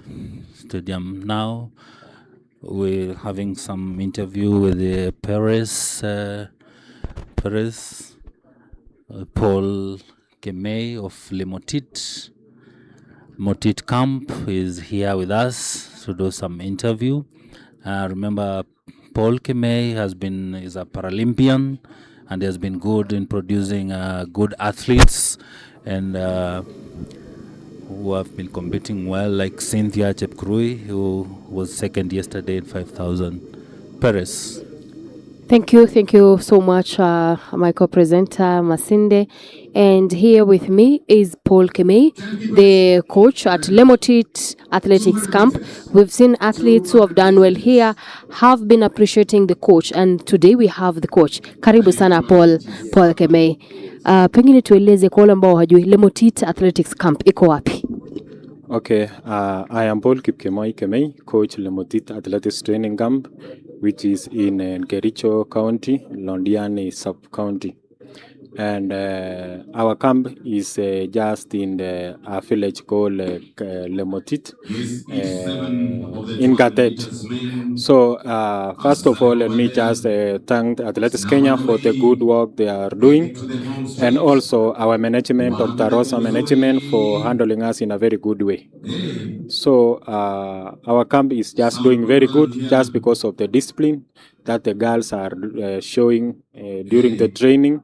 Stadium. Now we're having some interview with the Paul Kemei of Lemotit. Motit Camp is here with us to do some interview. Remember, Paul Kemei is a Paralympian and has been good in producing good athletes and who have been competing well, like Cynthia Chepkurui, who was second yesterday in 5,000 Paris.
Thank you so much, my co-presenter Masinde. And here with me is Paul Kemei, the coach at Lemotit Athletics Camp. We've seen athletes who have done well here, have been appreciating the coach, and today we have the coach. Karibu sana Paul Kemei. Pengine tueleze kwa wale ambao hajui Lemotit Athletics Camp iko wapi?
Okay, I am Paul Kemei, coach Lemotit Athletics Training Camp, which is in Kericho County, Londiani Sub-County. And our camp is just in a village called Lemotit in Gatet. So first of all, let me just thank Athletics Kenya for the good work they are doing, and also our management, Dr. Rosa management, for handling us in a very good way. So our camp is just doing very good just because of the discipline that the girls are showing during the training,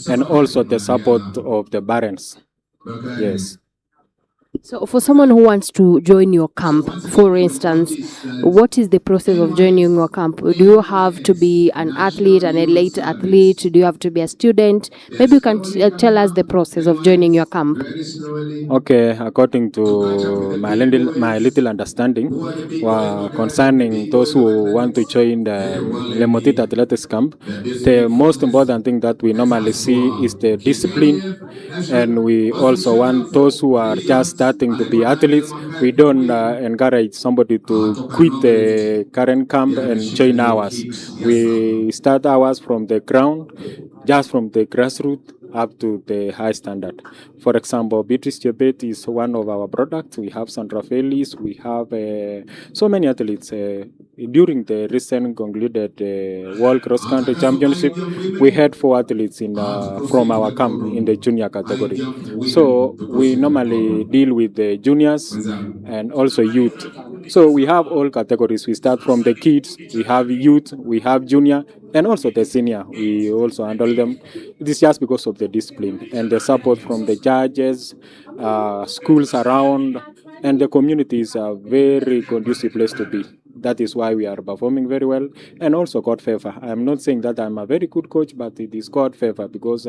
and also the support of the parents. Yes.
So for someone who wants to join your camp, for instance, what is the process of joining your camp? Do you have to be an athlete, an elite athlete? Do you have to be a student? Maybe you can tell us the process of joining your camp.
Okay, according to my little understanding, concerning those who want to join the Lemotit Athletics Camp, the most important thing that we normally see is the discipline, and we also want those who are just starting to be athletes. We don't encourage somebody to quit the current camp and join ours. We start ours from the ground, just from the grassroots up to the high standard. For example, Beatrice Chebet is one of our products. We have Sandra Felix. We have so many athletes. During the recent concluded World Cross Country Championship, we had 4 athletes from our camp in the junior category. So we normally deal with the juniors and also youth. So we have all categories. We start from the kids, we have youth, we have junior, and also the senior. We also handle them. It is just because of the discipline and the support from the judges, schools around, and the community is a very conducive place to be. That is why we are performing very well, and also God favor. I am not saying that I'm a very good coach, but it is God favor, because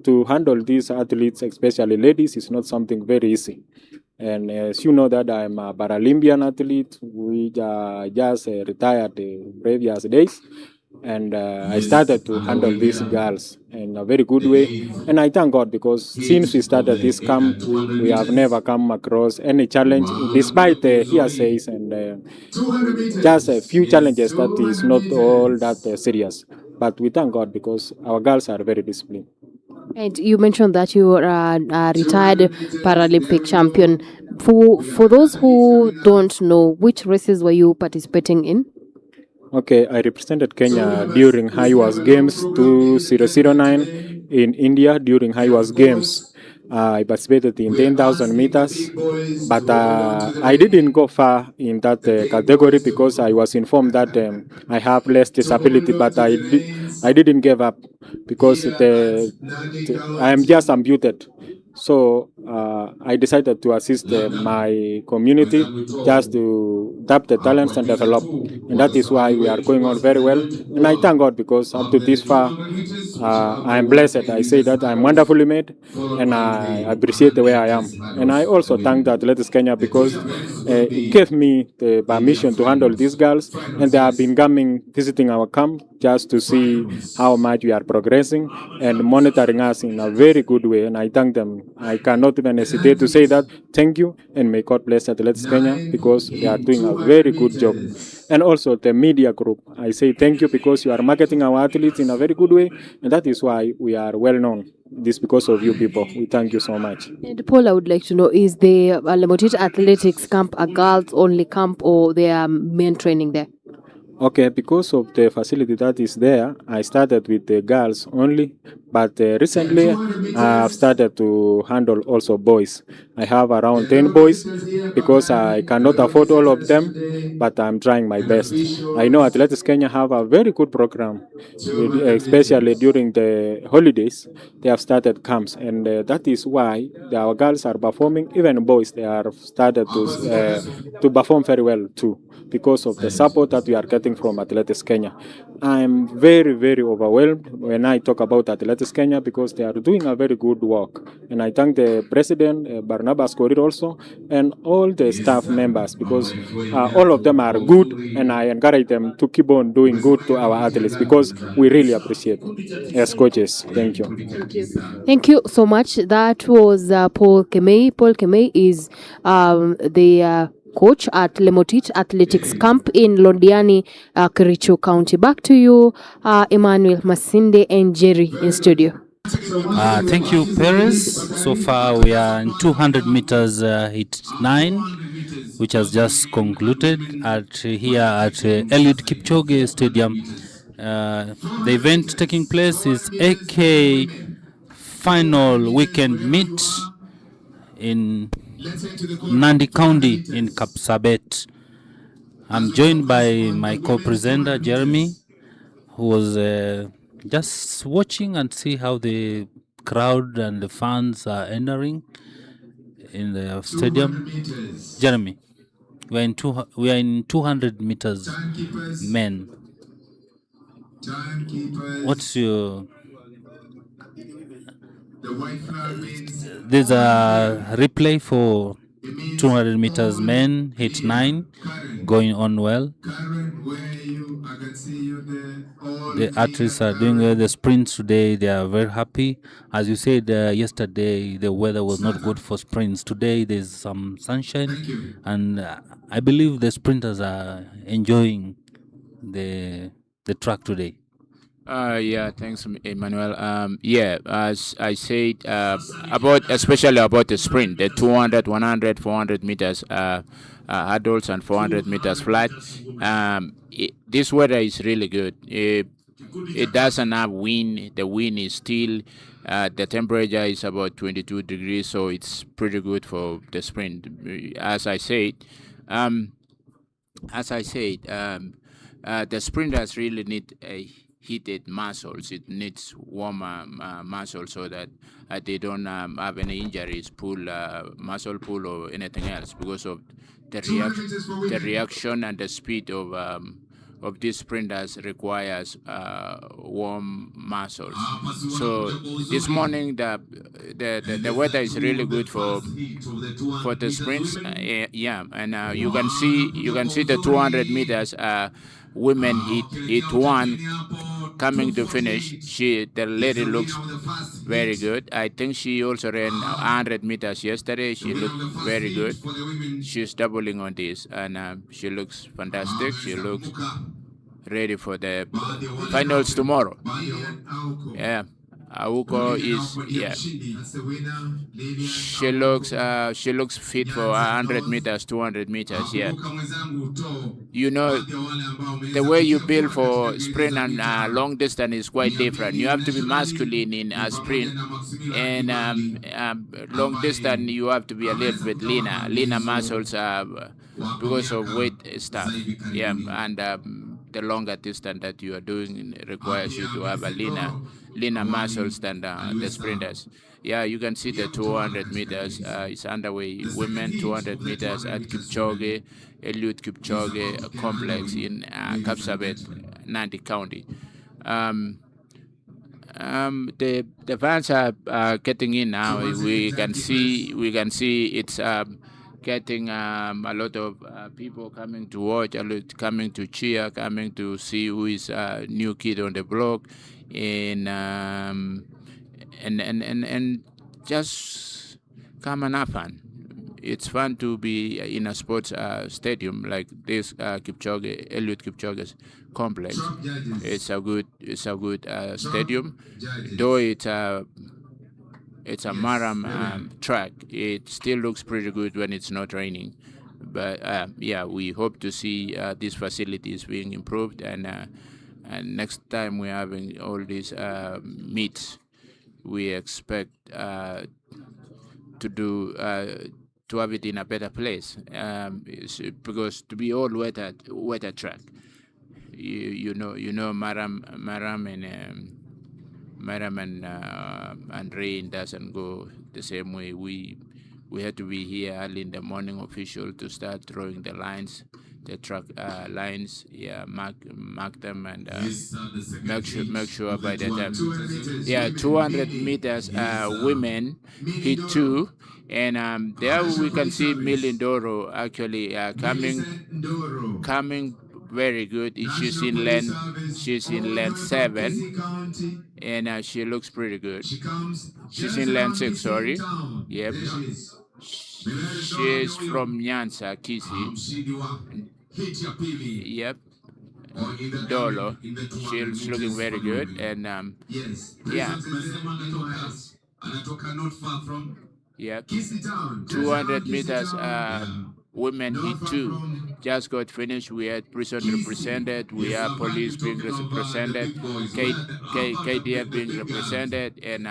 to handle these athletes, especially ladies, is not something very easy. And as you know that I'm a Paralympian athlete, which just retired the previous days. And I started to handle these girls in a very good way. And I thank God, because since we started this camp, we have never come across any challenge, despite the hearsays and just a few challenges that is not all that serious. But we thank God, because our girls are very disciplined.
And you mentioned that you are a retired Paralympic champion. For those who don't know, which races were you participating in?
Okay, I represented Kenya during Highwas Games 2009 in India during Highwas Games. I participated in 10,000 meters, but I didn't go far in that category because I was informed that I have less disability, but I didn't give up because I am just amputated. So I decided to assist my community just to tap the talents and develop. And that is why we are going on very well. And I thank God because up to this far, I am blessed. I say that I'm wonderfully made and I appreciate the way I am. And I also thank the Athletics Kenya because it gave me the permission to handle these girls. And they have been coming, visiting our camp just to see how much we are progressing and monitoring us in a very good way. And I thank them. I cannot even hesitate to say that thank you and may God bless Athletics Kenya because they are doing a very good job. And also the media group, I say thank you because you are marketing our athletes in a very good way, and that is why we are well known. This because of you people. We thank you so much.
And Paul, I would like to know, is the Lemotit Athletics camp a girls only camp or there are men training there?
Okay, because of the facility that is there, I started with the girls only, but recently I've started to handle also boys. I have around 10 boys because I cannot afford all of them, but I'm trying my best. I know Athletics Kenya have a very good program, especially during the holidays. They have started camps, and that is why our girls are performing. Even boys, they are started to perform very well too, because of the support that we are getting from Athletics Kenya. I'm very, very overwhelmed when I talk about Athletics Kenya because they are doing a very good work. And I thank the president, Barnabas Korir also, and all the staff members because all of them are good, and I encourage them to keep on doing good to our athletes because we really appreciate as coaches. Thank you.
Thank you so much. That was Paul Kemei. Paul Kemei is the coach at Lemotit Athletics Camp in Londiani, Kericho County. Back to you, Emmanuel Masinde and Jerry in studio.
Thank you, Perez. So far, we are in 200 meters hit 9, which has just concluded here at Eliud Kipchoge Stadium. The event taking place is AK final weekend meet in Nandi County in KAPSABET. I'm joined by my co-presenter Jeremy, who was just watching and see how the crowd and the fans are entering in the stadium. Jeremy, we are in 200 meters men. What's your? There's a replay for 200 meters men hit 9 going on well. The athletes are doing well. The sprints today, they are very happy. As you said yesterday, the weather was not good for sprints. Today there's some sunshine, and I believe the sprinters are enjoying the track today.
Yeah, thanks, Emmanuel. Yeah, as I said, especially about the sprint, the 200, 100, 400 meters, adults and 400 meters flat. This weather is really good. It doesn't have wind. The wind is still, the temperature is about 22 degrees, so it's pretty good for the sprint. As I said, the sprinters really need heated muscles. It needs warmer muscles so that they don't have any injuries, muscle pull or anything else because of the reaction and the speed of these sprinters requires warm muscles. So this morning the weather is really good for the sprints. Yeah, and you can see the 200 meters women hit 1 coming to finish. The lady looks very good. I think she also ran 100 meters yesterday. She looked very good. She's doubling on this, and she looks fantastic. She looks ready for the finals tomorrow. Yeah, Auko is she looks fit for 100 meters, 200 meters. Yeah, you know, the way you build for sprint and long distance is quite different. You have to be masculine in a sprint, and long distance you have to be a little bit leaner muscles because of weight stuff. Yeah, and the longer distance that you are doing requires you to have a leaner muscles than the sprinters. Yeah, you can see the 200 meters is underway. Women 200 meters at Kipchoge, Eliud Kipchoge complex in KAPSABET, Nandi County. The fans are getting in now. We can see it's getting a lot of people coming to watch, coming to cheer, coming to see who is a new kid on the block, and just come and have fun. It's fun to be in a sports stadium like this Eliud Kipchoge's complex. It's a good stadium, though it's a marathon track. It still looks pretty good when it's not raining. But yeah, we hope to see these facilities being improved, and next time we're having all these meets, we expect to have it in a better place, because to be all weather track, you know, Maram and rain doesn't go the same way. We had to be here early in the morning official to start drawing the lines, the track lines. Yeah, mark them and make sure by the time. Yeah, 200 meters women hit 2, and there we can see Milindoro actually coming very good. She's in lane 7, and she looks pretty good. She's in lane 6, sorry. Yep. She's from Nyanza, Kisi. Yep. Dolo. She's looking very good, and yeah. Yep. 200 meters women hit 2 just got finished. We had prison represented, we have police being represented, KDF being represented, and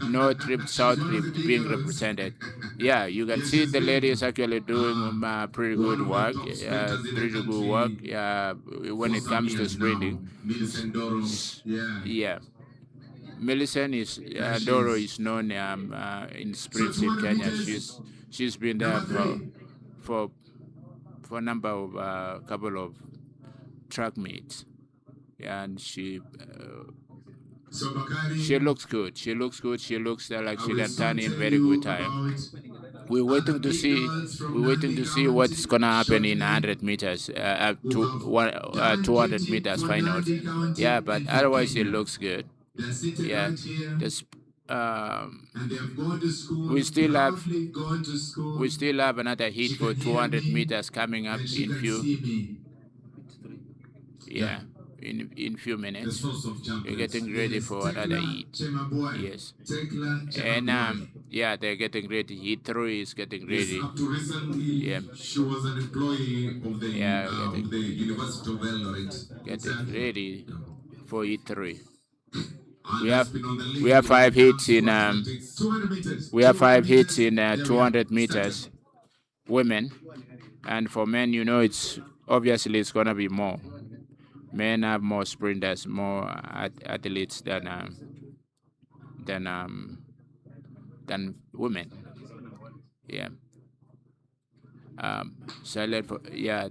North Rift, South Rift being represented. Yeah, you can see the ladies actually doing pretty good work, when it comes to sprinting. Yeah. Millicent is Doro is known in sprints in Kenya. She's been there for a number of couple of track meets, and she looks good. She looks good. She looks like she can turn in very good time. We're waiting to see what's gonna happen in 100 meters, 200 meters finals. Yeah, but otherwise it looks good. Yeah, we still have another heat for 200 meters coming up in few minutes. We're getting ready for another heat. Yes, and yeah, they're getting ready. Heat 3 is getting ready. Yeah,
she was an employee of the University of Eldoret.
Getting ready for Heat 3. We have 5 hits in 200 meters women, and for men, it's obviously it's gonna be more. Men have more sprinters, more athletes than women. Yeah.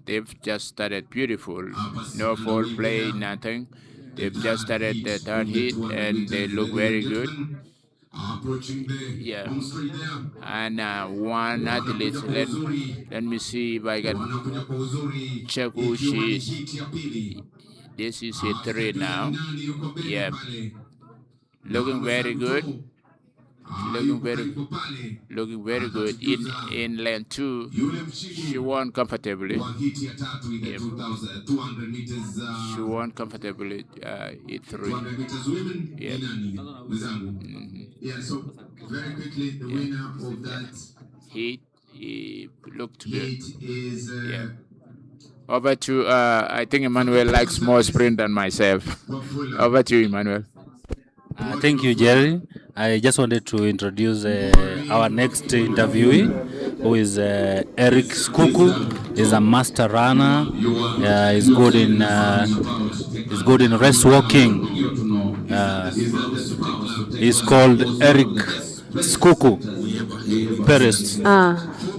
They've just started beautiful. No foul play, nothing. They've just started the third hit, and they look very good. Yeah. And one athlete, let me see if I can check who she is. This is hit 3 now. Yeah. Looking very good. looking very good. In lane 2, she won comfortably. Yep. She won comfortably in 3. Yep.
Yeah, so very quickly, the winner of that
he looked good.
is
Over to I think Emmanuel likes more sprint than myself. Over to you, Emmanuel.
Thank you, Jerry. I just wanted to introduce our next interviewee, who is Eric Sukuku. He's a master runner. He's good in race walking. He's called Eric Sukuku. Paris.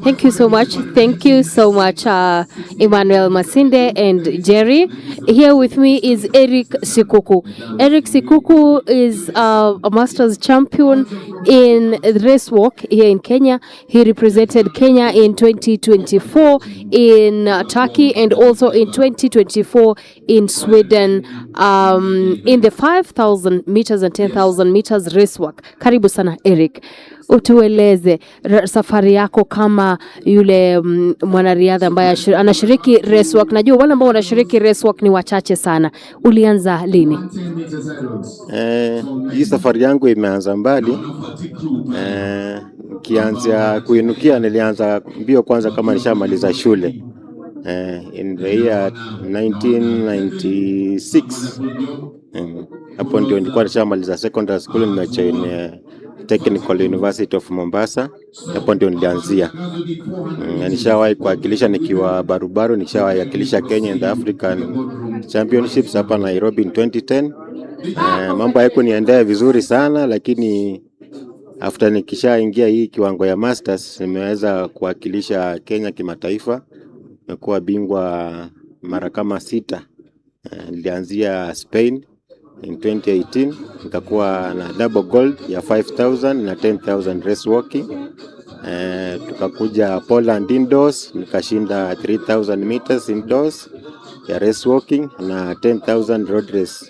Thank you so much. Thank you so much, Emmanuel Masinde and Jerry. Here with me is Eric Sukuku. Eric Sukuku is a Masters champion in race walk here in Kenya. He represented Kenya in 2024 in Turkey and also in 2024 in Sweden in the 5,000 meters and 10,000 meters race walk. Karibu sana Eric. Utueleze safari yako kama yule mwanariadha ambaye anashiriki race walk. Najua wale ambao wanashiriki race walk ni wachache sana. Ulianza lini?
Hii safari yangu imeanza mbali. Kianza kuinukia nilianza mbio kwanza kama nishamaliza shule. In the year 1996. Hapo ndio nilikuwa nishamaliza secondary school, nimejoin Technical University of Mombasa. Hapo ndio nilianzia. Nishawahi kuwakilisha nikiwa barubaru, nishawahi kuwakilisha Kenya in the African Championships hapa Nairobi in 2010. Mambo hayakuniendea vizuri sana, lakini after nikishaingia hii kiwango ya Masters nimeweza kuwakilisha Kenya kimataifa. Nimekuwa bingwa mara kama 6. Nilianzia Spain in 2018, nikakuwa na double gold ya 5,000 na 10,000 race walking. Tukakuja Poland indoors, nikashinda 3,000 meters indoors ya race walking na 10,000 road race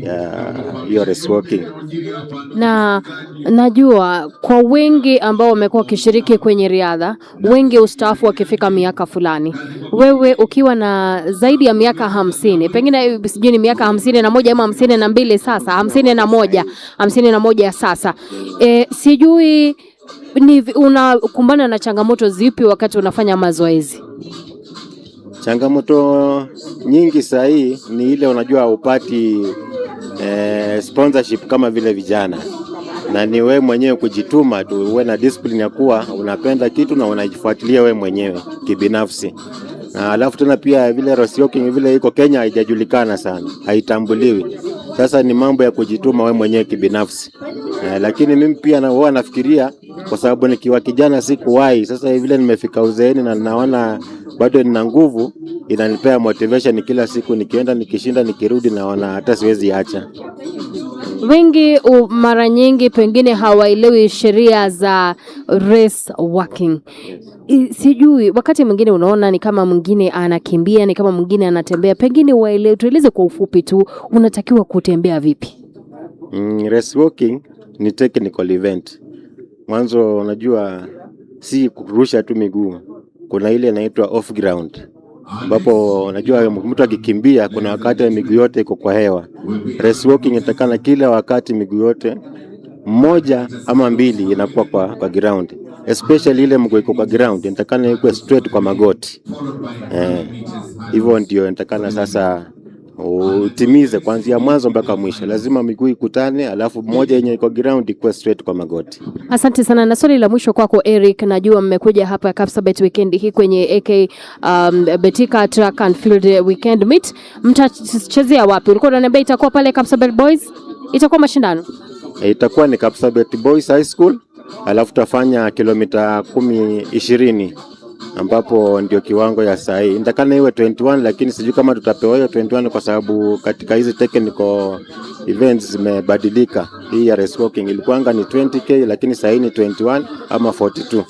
ya hiyo race walking.
Na najua kwa wengi ambao wamekuwa wakishiriki kwenye riadha, wengi ustaafu wakifika miaka fulani. Wewe ukiwa na zaidi ya miaka 50, pengine sijui ni miaka 51 ama 52 sasa, 51 sasa. Sijui ni unakumbana na changamoto zipi wakati unafanya mazoezi?
Changamoto nyingi sahi ni ile unajua upati sponsorship kama vile vijana. Na ni wewe mwenyewe kujituma tu, uwe na discipline ya kuwa unapenda kitu na unajifuatilia wewe mwenyewe kibinafsi. Na alafu tena pia vile race walking vile iko Kenya haijajulikana sana, haitambuliwi. Sasa ni mambo ya kujituma wewe mwenyewe kibinafsi. Lakini mimi pia huwa nafikiria kwa sababu nikiwa kijana sikuwahi, sasa vile nimefika uzeeni na naona bado nina nguvu, inanipea motivation kila siku, nikienda nikishinda nikirudi naona hata siwezi acha.
Wengi mara nyingi pengine hawaelewi sheria za race walking. Sijui wakati mwingine unaona ni kama mwingine anakimbia, ni kama mwingine anatembea, pengine waelewe, tueleze kwa ufupi tu unatakiwa kutembea vipi?
Race walking ni technical event. Mwanzo unajua si kurusha tu miguu. Kuna ile inaitwa off ground, ambapo unajua mtu akikimbia kuna wakati miguu yote iko kwa hewa. Race walking inatakana kila wakati miguu yote moja ama mbili inakuwa kwa ground, especially ile mguu iko kwa ground inatakana iko straight kwa magoti. Hivyo ndio inatakana sasa utimize kuanzia mwanzo mpaka mwisho. Lazima miguu ikutane, alafu moja yenye iko ground iko straight kwa magoti.
Asante sana. Na swali la mwisho kwako Eric, najua mmekuja hapa KAPSABET weekend hii kwenye BETIKA Track and Field Weekend Meet. Mtachezea wapi? Ulikuwa unaniambia itakuwa pale KAPSABET Boys? Itakuwa mashindano?
Itakuwa ni KAPSABET Boys High School, alafu tutafanya kilomita 10-20 ambapo ndio kiwango ya saa hii. Nitakana iwe 21, lakini sijui kama tutapewa hiyo 21 kwa sababu katika hizi technical events zimebadilika. Hii ya race walking ilikuanga ni 20k, lakini saa hii ni 21 ama 42.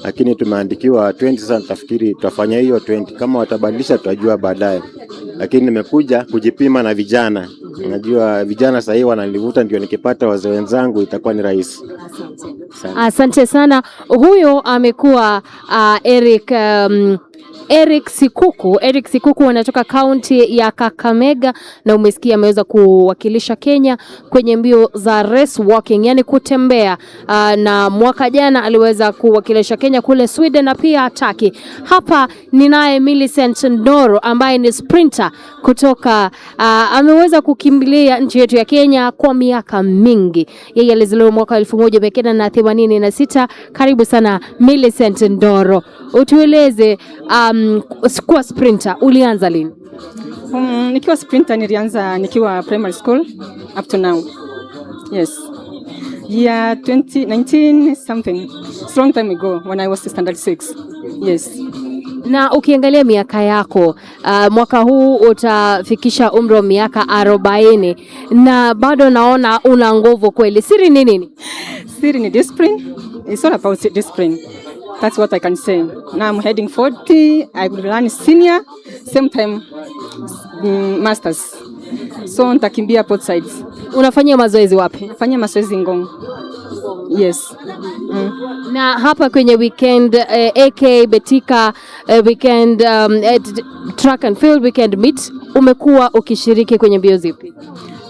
Lakini tumeandikiwa 20, sasa nitafikiri tutafanya hiyo 20. Kama watabadilisha tutajua baadaye. Lakini nimekuja kujipima na vijana Najua vijana sasa hivi wananivuta, ndio nikipata wazee wenzangu itakuwa ni rahisi.
Asante sana. Huyo amekuwa Eric Sukuku. Eric Sukuku anatoka kaunti ya Kakamega, na umesikia ameweza kuwakilisha Kenya kwenye mbio za race walking, yani kutembea, na mwaka jana aliweza kuwakilisha Kenya kule Sweden na pia Turkey. Hapa ninaye Millicent Ndoro ambaye ni sprinter kutoka ameweza kukimbilia nchi yetu ya Kenya kwa miaka mingi. Yeye alizaliwa mwaka 1986. Karibu sana Millicent Ndoro. Utueleze kuwa sprinter ulianza lini?
Nikiwa sprinter nilianza nikiwa primary school up to now. Yes. Yeah, 2019 something. It's long time ago when I was standard 6. Yes.
Na ukiangalia miaka yako, mwaka huu utafikisha umri wa miaka 40 na bado naona una nguvu kweli. Siri ni nini?
Siri ni discipline. It's all about discipline. That's what I can say. Now I'm heading 40. I will run senior, same time masters. So nitakimbia both sides.
Unafanyia mazoezi wapi?
Nafanyia mazoezi Ngong. Yes.
Na hapa kwenye weekend AK BETIKA weekend track and field weekend meet, umekuwa ukishiriki kwenye mbio zipi?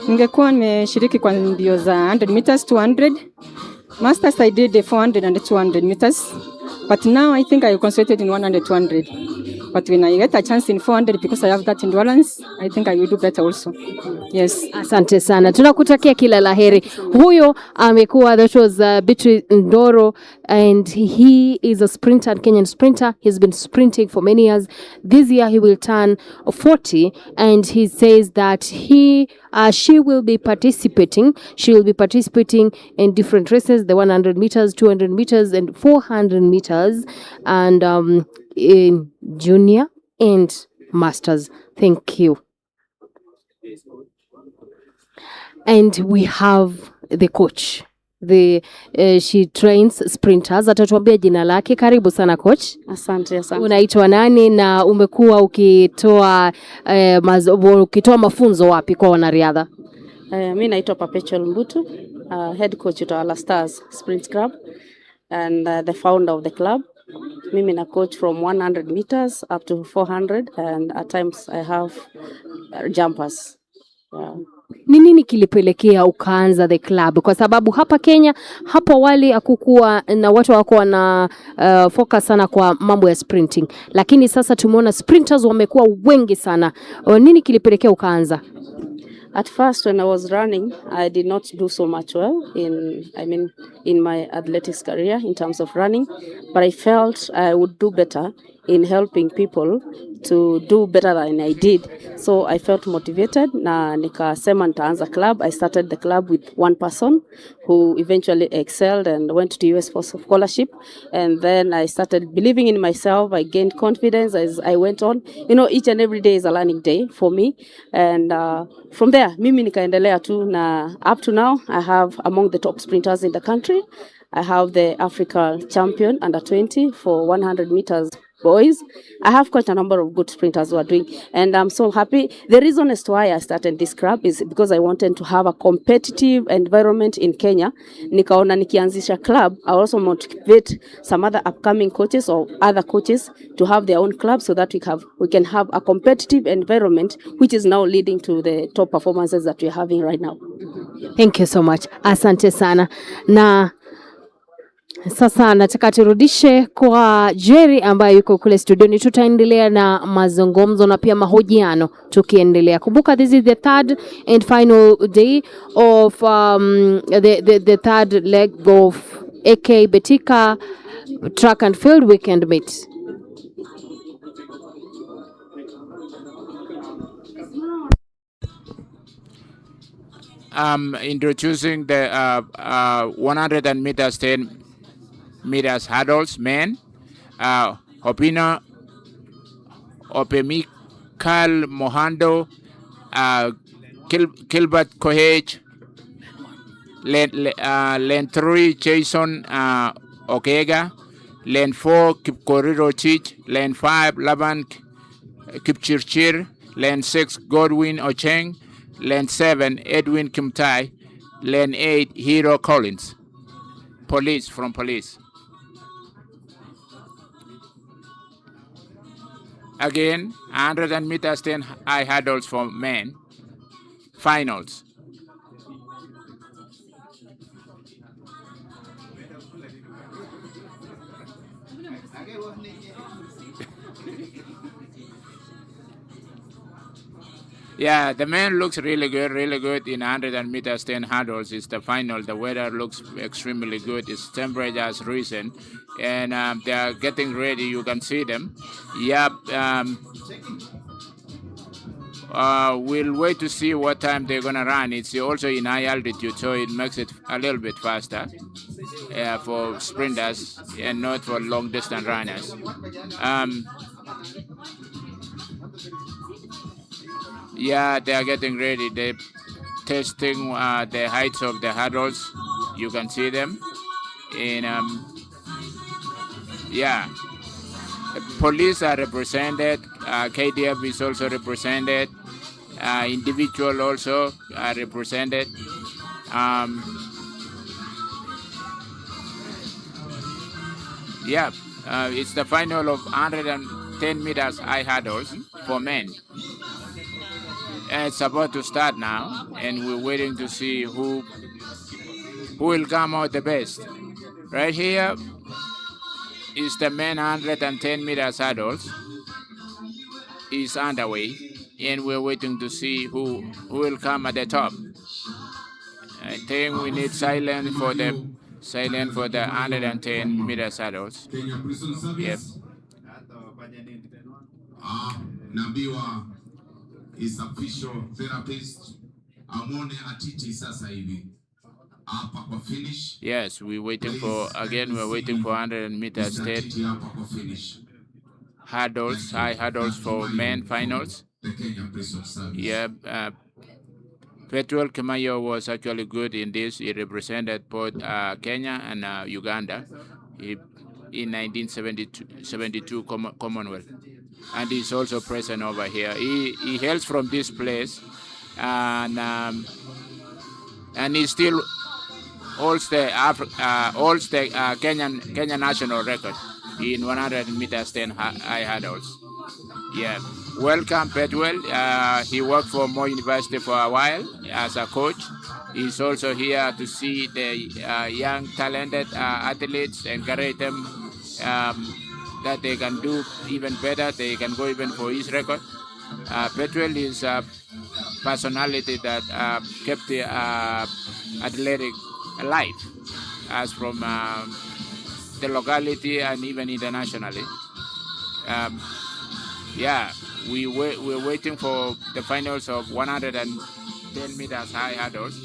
Ningekuwa nimeshiriki kwa mbio za 100 meters, 200. Masters I did 400 and 200 meters. But now I think I concentrated in 100, 200. But when I get a chance in 400 because I have that endurance, I think I will do better also. Yes.
Asante sana. Tunakutakia kila laheri. Huyo amekuwa, that was Beatrice Ndoro, and he is a sprinter, a Kenyan sprinter. He's been sprinting for many years. This year he will turn 40, and he says that she will be participating. She will be participating in different races, the 100 meters, 200 meters, and 400 meters, and in junior and masters. Thank you. And we have the coach. She trains sprinters. Atatuambia jina lake. Karibu sana coach.
Asante.
Unaitwa nani na umekuwa ukitoa mafunzo wapi kwa wanariadha?
Mimi naitwa Perpetual Mbutu, head coach at All Stars Sprint Club and the founder of the club. Mimi na coach from 100 meters up to 400, and at times I have jumpers.
Ni nini kilipelekea ukaanza the club? Kwa sababu hapa Kenya hapo awali hakukuwa na watu wako wana focus sana kwa mambo ya sprinting, lakini sasa tumeona sprinters wamekuwa wengi sana. Nini kilipelekea ukaanza?
At first, when I was running, I did not do so much well in my athletics career in terms of running, but I felt I would do better in helping people to do better than I did. So I felt motivated na nikasema nitaanza club. I started the club with one person who eventually excelled and went to US for scholarship. And then I started believing in myself. I gained confidence as I went on. You know, each and every day is a learning day for me. And from there, mimi nikaendelea tu, na up to now, I have among the top sprinters in the country. I have the Africa champion under 20 for 100 meters boys. I have quite a number of good sprinters who are doing, and I'm so happy. The reason as to why I started this club is because I wanted to have a competitive environment in Kenya. Nikaona nikianzisha club, I also motivate some other upcoming coaches or other coaches to have their own club so that we can have a competitive environment, which is now leading to the top performances that we're having right now.
Thank you so much. Asante sana. Na sasa nataka turudishe kwa Jerry ambaye yuko kule studioni. Tutaendelea na mazungumzo na pia mahojiano tukiendelea. Kumbuka, this is the third and final day of the third leg of AK BETIKA track and field weekend meet.
Introducing the 100 meters 10 meters hurdles men. Hopina Opemikal Mohando, Gilbert Kohage, Len 3 Jason Okega, Len 4 Kipkoriro Chich, Len 5 Laban Kipchirchir, Len 6 Godwin Ocheng, Lane 7, Edwin Kimtai. Lane 8, Hero Collins. Police from police. Again, 100 meters 10 high hurdles for men. Finals. Yeah, the man looks really good in 100 meters 10 hurdles. It's the final. The weather looks extremely good. Its temperature has risen, and they are getting ready. You can see them. Yep. We'll wait to see what time they're gonna run. It's also in high altitude, so it makes it a little bit faster for sprinters and not for long distance runners. Yeah, they are getting ready. They're testing the heights of the hurdles. You can see them. And yeah, the police are represented. KDF is also represented. Individual also are represented. Yeah, it's the final of 110 meters high hurdles for men. It's about to start now, and we're waiting to see who will come out the best. Right here is the men 110 meters hurdles. Is underway, and we're waiting to see who will come at the top. I think we need silence for the 110 meters hurdles. Yep.
Nabiwa is official therapist. Amone Atiti sasa hivi. Hapa kwa finish.
Yes, we're waiting for 100 meters 10 hurdles, high hurdles for men finals. Yeah, Petuel Kemayo was actually good in this. He represented both Kenya and Uganda in 1972 Commonwealth, and he's also present over here. He hails from this place, and he still holds the Kenyan national record in 100 meters 10 high hurdles. Yeah, welcome Petwell. He worked for Moy University for a while as a coach. He's also here to see the young talented athletes, encourage them that they can do even better. They can go even for his record. Petwell is a personality that kept the athletic alive, as from the locality and even internationally. Yeah, we're waiting for the finals of 110 meters high hurdles.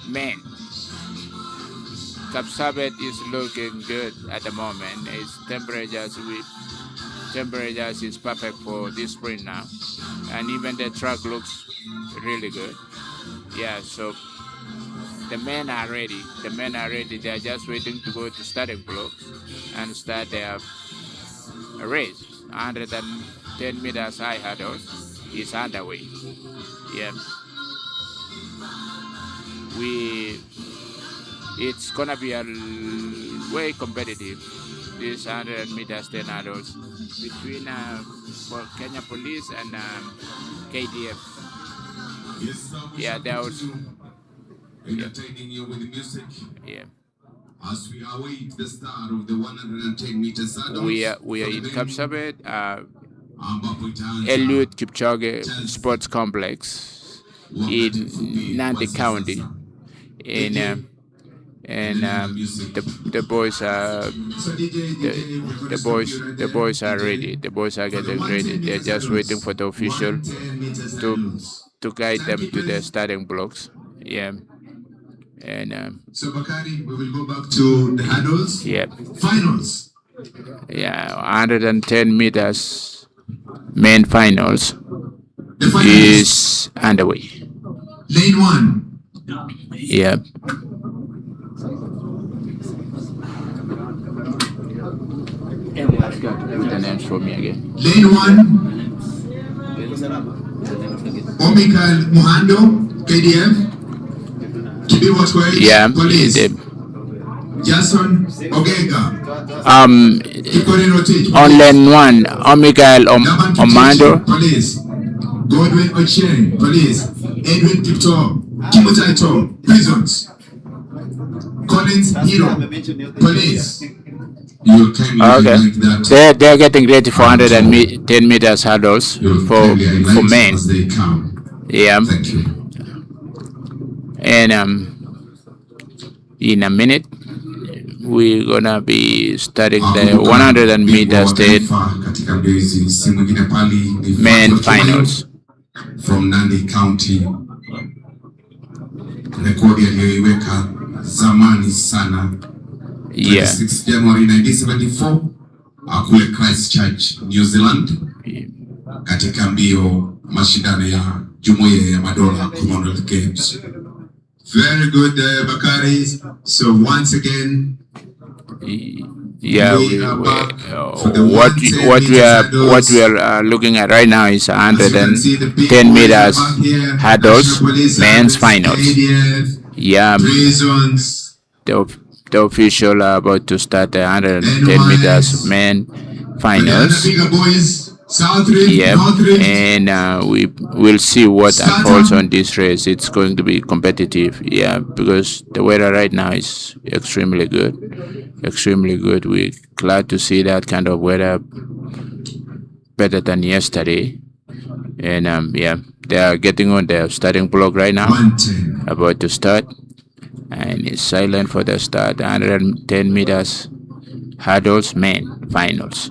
Men. KAPSABET is looking good at the moment. Its temperatures is perfect for this sprint now, and even the track looks really good. Yeah, so the men are ready. They are just waiting to go to starting blocks and start their race. 110 meters high hurdles is underway. Yeah. It's gonna be a way competitive, this 100 meters 10 hurdles between Kenya Police and KDF. Yeah, they also
entertaining you with music.
Yeah.
As we await the start of the 110 meters hurdles.
We are in KAPSABET, Eliud Kipchoge Sports Complex in Nandi County, and the boys are the boys are ready. The boys are getting ready. They're just waiting for the official to guide them to the starting blocks. Yeah. And
so Bakari, we will go back to the hurdles.
Yeah.
Finals.
Yeah, 110 meters main finals is underway.
Lane 1.
Yeah. Put the names for me again.
Lane 1. Omika Muhando, KDF. Kibiwa Square,
Yeah.
police. Jason Ogega.
On lane 1, Omika Omando.
Police. Godwin Ochieng, police. Edwin Kipto, Kimutaito, prisons. Collins Hero, police. You can
Okay.
like that.
They're getting ready for 110 meters hurdles for men. Yeah.
Thank you.
And in a minute, we're gonna be starting the 100 meters state men finals.
From Nandi County. Rekodi aliyoiweka zamani sana.
Yeah.
6 January 1974 kule Christchurch, New Zealand, katika mbio mashindano ya Jumuiya ya Madola Commonwealth Games. Very good, Bakari. So once again,
yeah, what we are looking at right now is 110 meters hurdles men's finals. Yeah, the official are about to start the 110 meters men finals. Yep, and we will see what unfolds on this race. It's going to be competitive, yeah, because the weather right now is extremely good. We're glad to see that kind of weather, better than yesterday. And yeah, they are getting on their starting block right now, about to start, and it's silent for the start. 110 meters hurdles men finals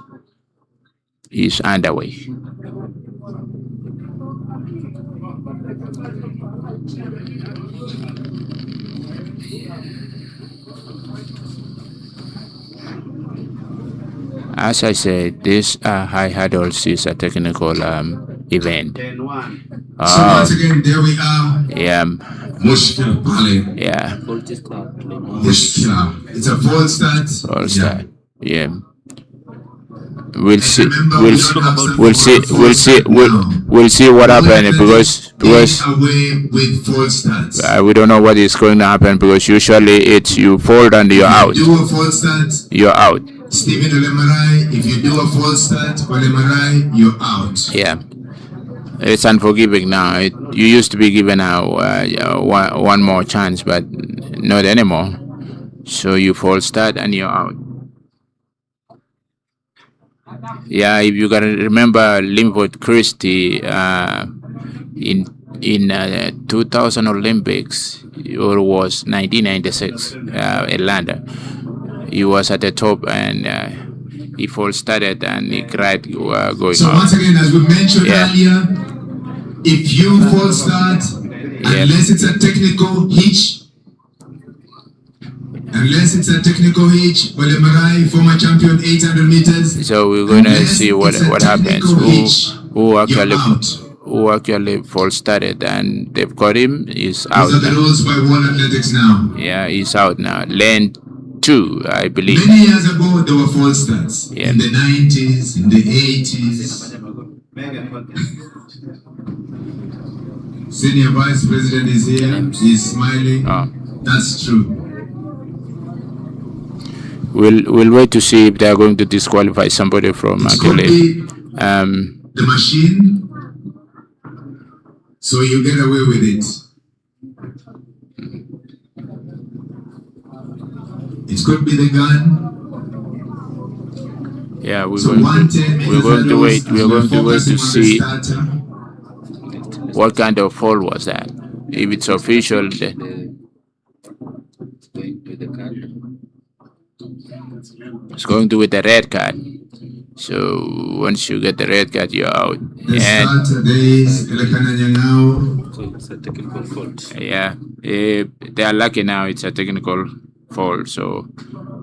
is underway. As I said, this high hurdles is a technical event.
so once again, there we are.
Yeah.
Mushkila Pale.
Yeah.
Mushkila. It's a false start.
False start. Yeah. We'll see what happens because
away with false starts.
we don't know what is going to happen, because usually it's you fold and you're out.
You do a false start.
You're out.
Stephen Olemarai, if you do a false start, Olemarai, you're out.
Yeah. It's unforgiving now. You used to be given one more chance, but not anymore. So you false start and you're out. Yeah, if you gotta remember Limford Christie in 2000 Olympics, or was 1996 Atlanta. He was at the top and he false started and he cried going
so
on.
Once again, as we mentioned earlier, if you false start, unless it's a technical hitch, Olemarai, former champion 800 meters.
So we're gonna see what happens. Who actually false started, and they've got him. He's out.
These are the rules by World Athletics now.
Yeah, he's out now. Lane 2, I believe.
Many years ago, there were false starts. Yeah. In the 90s, in the 80s. Senior Vice President is here. He's smiling.
Oh.
That's true.
We'll wait to see if they are going to disqualify somebody from actually
the machine, so you get away with it. It could be the gun.
Yeah, we're going to wait. We're going to wait to see what kind of fall was that. If it's official, it's going to be the red card. So once you get the red card, you're out.
It's a technical fault.
Yeah, they are lucky now. It's a technical fault, so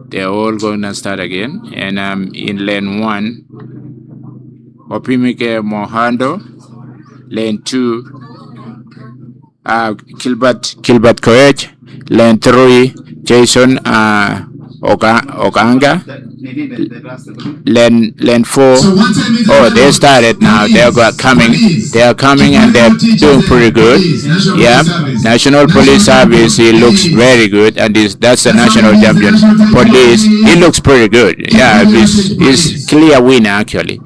they're all going to start again. And in lane 1, Opimike Mohando. Lane 2, Gilbert Koech. Lane 3, Jason Oganga. lane 4. Oh, they started now. They are coming and they're doing pretty good. Yeah, National Police Service, he looks very good, and that's the national champion. Police, he looks pretty good. Yeah, he's clear winner actually.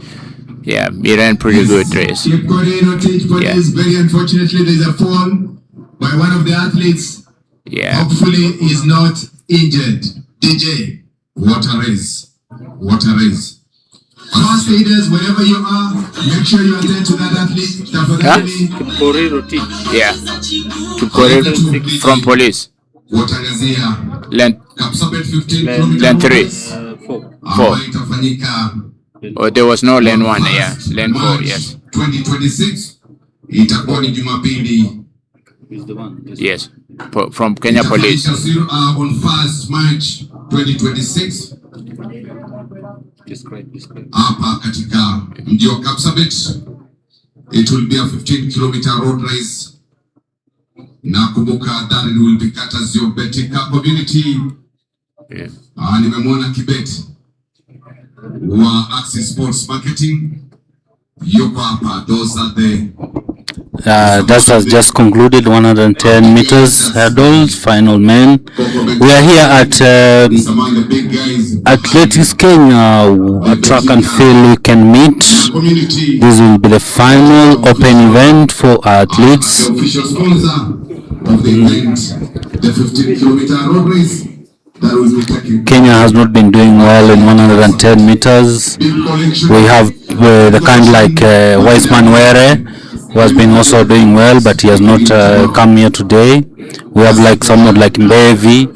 Yeah, he ran pretty good race.
Yeah. Very unfortunately, there's a fall by one of the athletes.
Yeah.
Hopefully, he's not injured. DJ, what a race. First aiders, wherever you are, make sure you attend to that athlete.
Yeah. From police. Lane 3. 4. Oh, there was no lane 1, yeah. Lane 4, yes.
2026, itakuwa ni Jumapili.
Yes, from Kenya Police.
On 1st March 2026. Hapa katika mji wa Kapsabet. It will be a 15-kilometer road race. Na kumbuka that it will be cut as your BETIKA community.
Yeah.
Nimemwona Kibet wa Access Sports Marketing. Yuko hapa. Those are the
that has just concluded 110 meters hurdles, final men. We are here at Athletics Kenya, a track and field we can meet. This will be the final open event for athletes.
The official sponsor of the event, the 15-kilometer road race.
Kenya has not been doing well in 110 meters. We have the kind like Wiseman Were, who has been also doing well, but he has not come here today. We have like someone like Mbevi.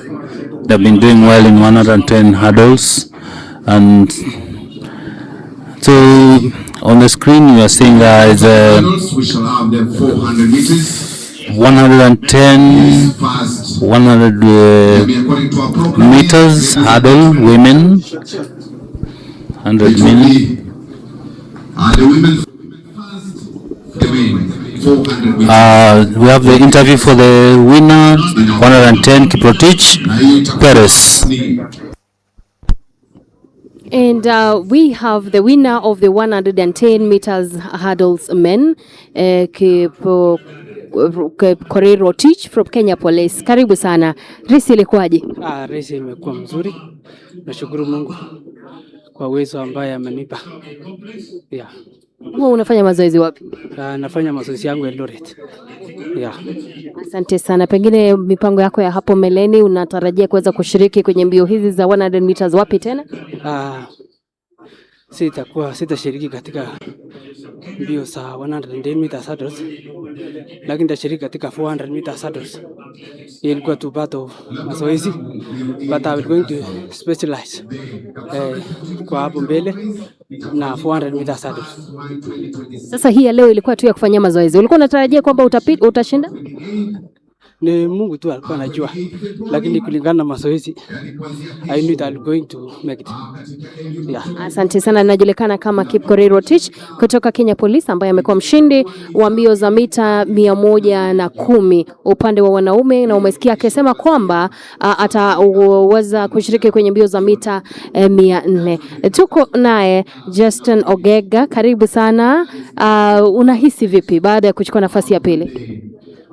They've been doing well in 110 hurdles. And so on the screen you are seeing is
we shall have the 400 meters.
110, 100 meters hurdle, women, 100 men.
The women first,
we have the interview for the winner, 110, Kiprotich Perez.
And we have the winner of the 110 meters hurdles men, Kiprotich from Kenya Police. Karibu sana. Race ilikuwaje?
Race imekuwa mzuri. Nashukuru Mungu kwa uwezo ambaye amenipa. Yeah.
Wewe unafanya mazoezi wapi?
Nafanya mazoezi yangu Eldoret. Yeah.
Asante sana. Pengine mipango yako ya hapo mbeleni, unatarajia kuweza kushiriki kwenye mbio hizi za 100 meters wapi tena?
Sitashiriki katika mbio za 110 meters hurdles, lakini nitashiriki katika 400 meters hurdles. Ilikuwa tu part of mazoezi, but I will going to specialize kwa hapo mbele na 400 meters hurdles.
Sasa hii ya leo ilikuwa tu ya kufanyia mazoezi. Ulikuwa unatarajia kwamba utashinda?
Ni Mungu tu alikuwa anajua, lakini kulingana na mazoezi I knew that I'm going to make it. Yeah.
Asante sana. Najulikana kama Kiprotich kutoka Kenya Police, ambaye amekuwa mshindi wa mbio za mita 110 upande wa wanaume, na umesikia akisema kwamba ataweza kushiriki kwenye mbio za mita 400. Tuko naye Justin Ogega. Karibu sana. Unahisi vipi baada ya kuchukua nafasi ya pili?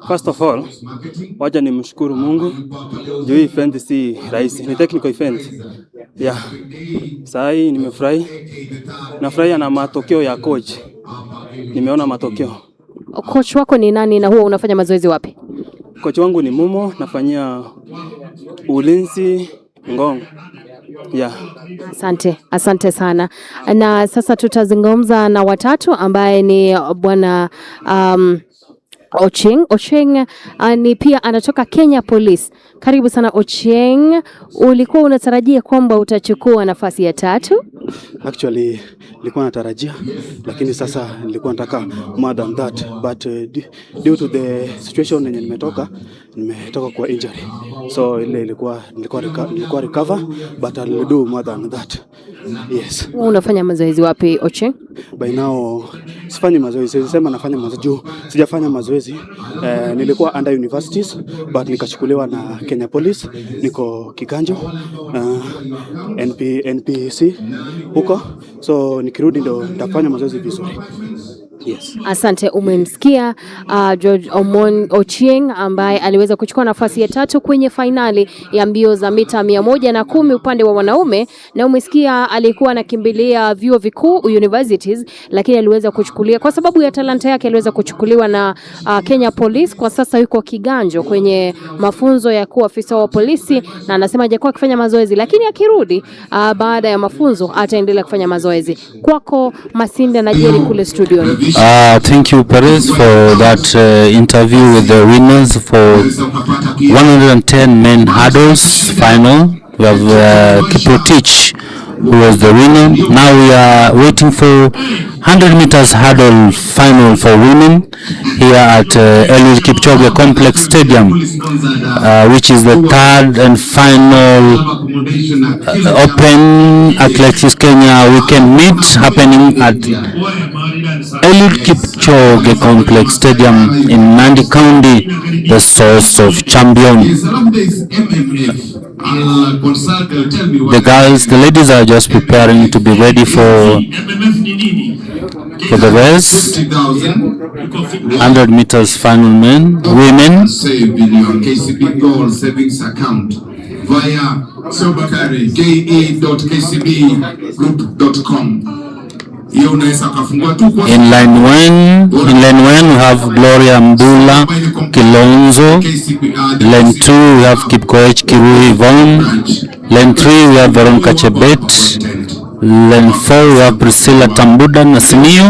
First of all, wacha nimshukuru Mungu. Juu hii event si rahisi, ni technical event. Yeah. Sasa hii nimefurahi. Nafurahi na matokeo ya coach. Nimeona matokeo.
Coach wako ni nani na huwa unafanya mazoezi wapi?
Coach wangu ni Mumo, nafanyia ulinzi Ngong. Yeah.
Asante sana. Na sasa tutazungumza na watatu ambaye ni bwana Ocheng ni pia anatoka Kenya Police. Karibu sana Ocheng. Ulikuwa unatarajia kwamba utachukua nafasi ya 3?
Actually nilikuwa natarajia, lakini sasa nilikuwa nataka more than that, but due to the situation yenye nimetoka kwa injury, so ile nilikuwa recover, but I'll do more than that. Yes.
Unafanya mazoezi wapi Ochieng?
By now sifanyi mazoezi, sema nafanya mazoezi. Sijafanya mazoezi. Nilikuwa under universities, but nikachukuliwa na Kenya Police, niko Kiganjo, NPC huko, so nikirudi ndo nitafanya mazoezi vizuri. Yes.
Asante. Umemsikia George Ochieng ambaye aliweza kuchukua nafasi ya 3 kwenye fainali ya mbio za mita 110 upande wa wanaume, na umesikia alikuwa anakimbilia vyuo vikuu universities, lakini aliweza kuchukulia kwa sababu ya talanta yake, aliweza kuchukuliwa na Kenya Police. Kwa sasa yuko Kiganjo kwenye mafunzo ya kuwa afisa wa polisi, na anasema hajakuwa akifanya mazoezi, lakini akirudi baada ya mafunzo ataendelea kufanya mazoezi. Kwako Masinde na Jerry kule studio.
Thank you, Perez, for that interview with the winners for 110 men hurdles final. We have Kiprotich, who was the winner. Now we are waiting for 100 meters hurdle final for women here at Eliud Kipchoge Complex Stadium, which is the 3rd and final Open Athletics Kenya weekend meet happening at Eliud Kipchoge Complex Stadium in Nandi County, the source of champion. The ladies are just preparing to be ready for the race. 100 meters final women.
Save in your KCB goal savings account via ke.kcbgroup.com.
In line 1 we have Gloria Mbula Kilonzo. Lane 2 we have Kipkoech Kirui Yvonne. Lane 3 we have Veronica Chebet. Lane 4 we have Priscilla Tambuda Nasimio.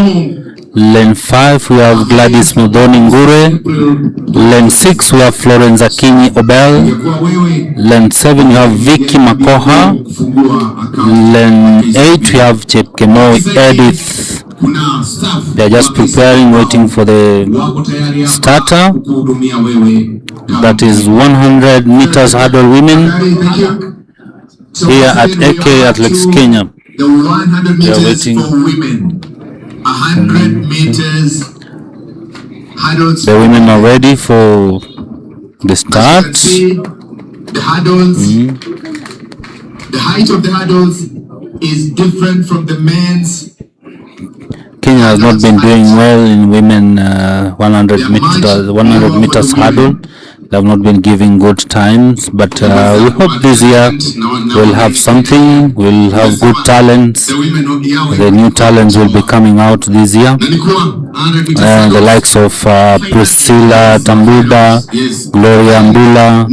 Lane 5 we have Gladys Modoni Ngure. Lane 6 we have Florence Akinyi Obel. Lane 7 we have Vicky Makoha. Lane 8 we have Chepkemoi Edith. They are just preparing, waiting for the starter. That is 100 meters hurdle women here at AK Athletics Kenya.
The 100 meters for women. 100 meters hurdles.
The women are ready for the start.
The hurdles. The height of the hurdles is different from the men's.
Kenya has not been doing well in women 100 meters hurdle. They have not been giving good times, but we hope this year we'll have something. We'll have good talents. The new talents will be coming out this year. The likes of Priscilla Tambuda, Gloria Mbula,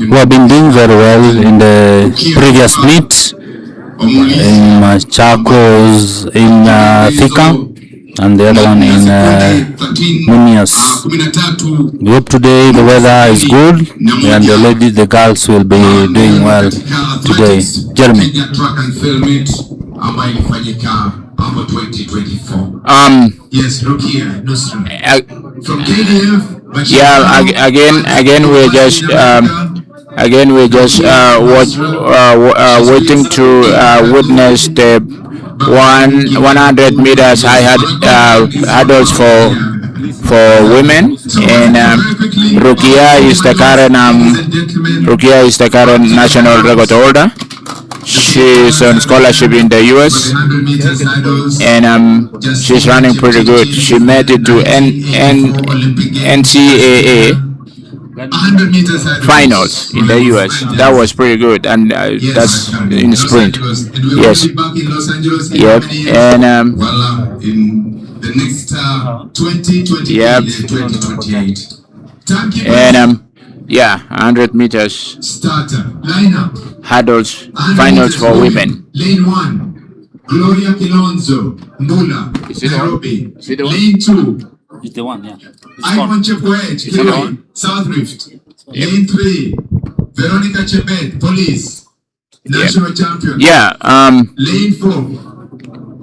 who have been doing very well in the previous meet in Machakos, in Thika, and the other one in Mumias. We hope today the weather is good and the girls will be doing well today. Jeremy.
Yes, look here, from
KDF. Yeah, again we're just waiting to witness the 100 meters high hurdles for women, and Rukia is the current national record holder. She's on scholarship in the US, and she's running pretty good. She made it to NCAA finals in the US. That was pretty good, and that's in sprint. Yes. Yep. And
in the next 2028.
Yep. And 100 meters
starter lineup
hurdles finals for women.
Lane 1, Gloria Kilonzo Mbula, Nairobi. Lane 2,
it's the one, yeah.
Ivan Chepkoech Kirui, South Rift. Lane 3, Veronica Chebet, Police. national champion.
Yeah.
Lane 4.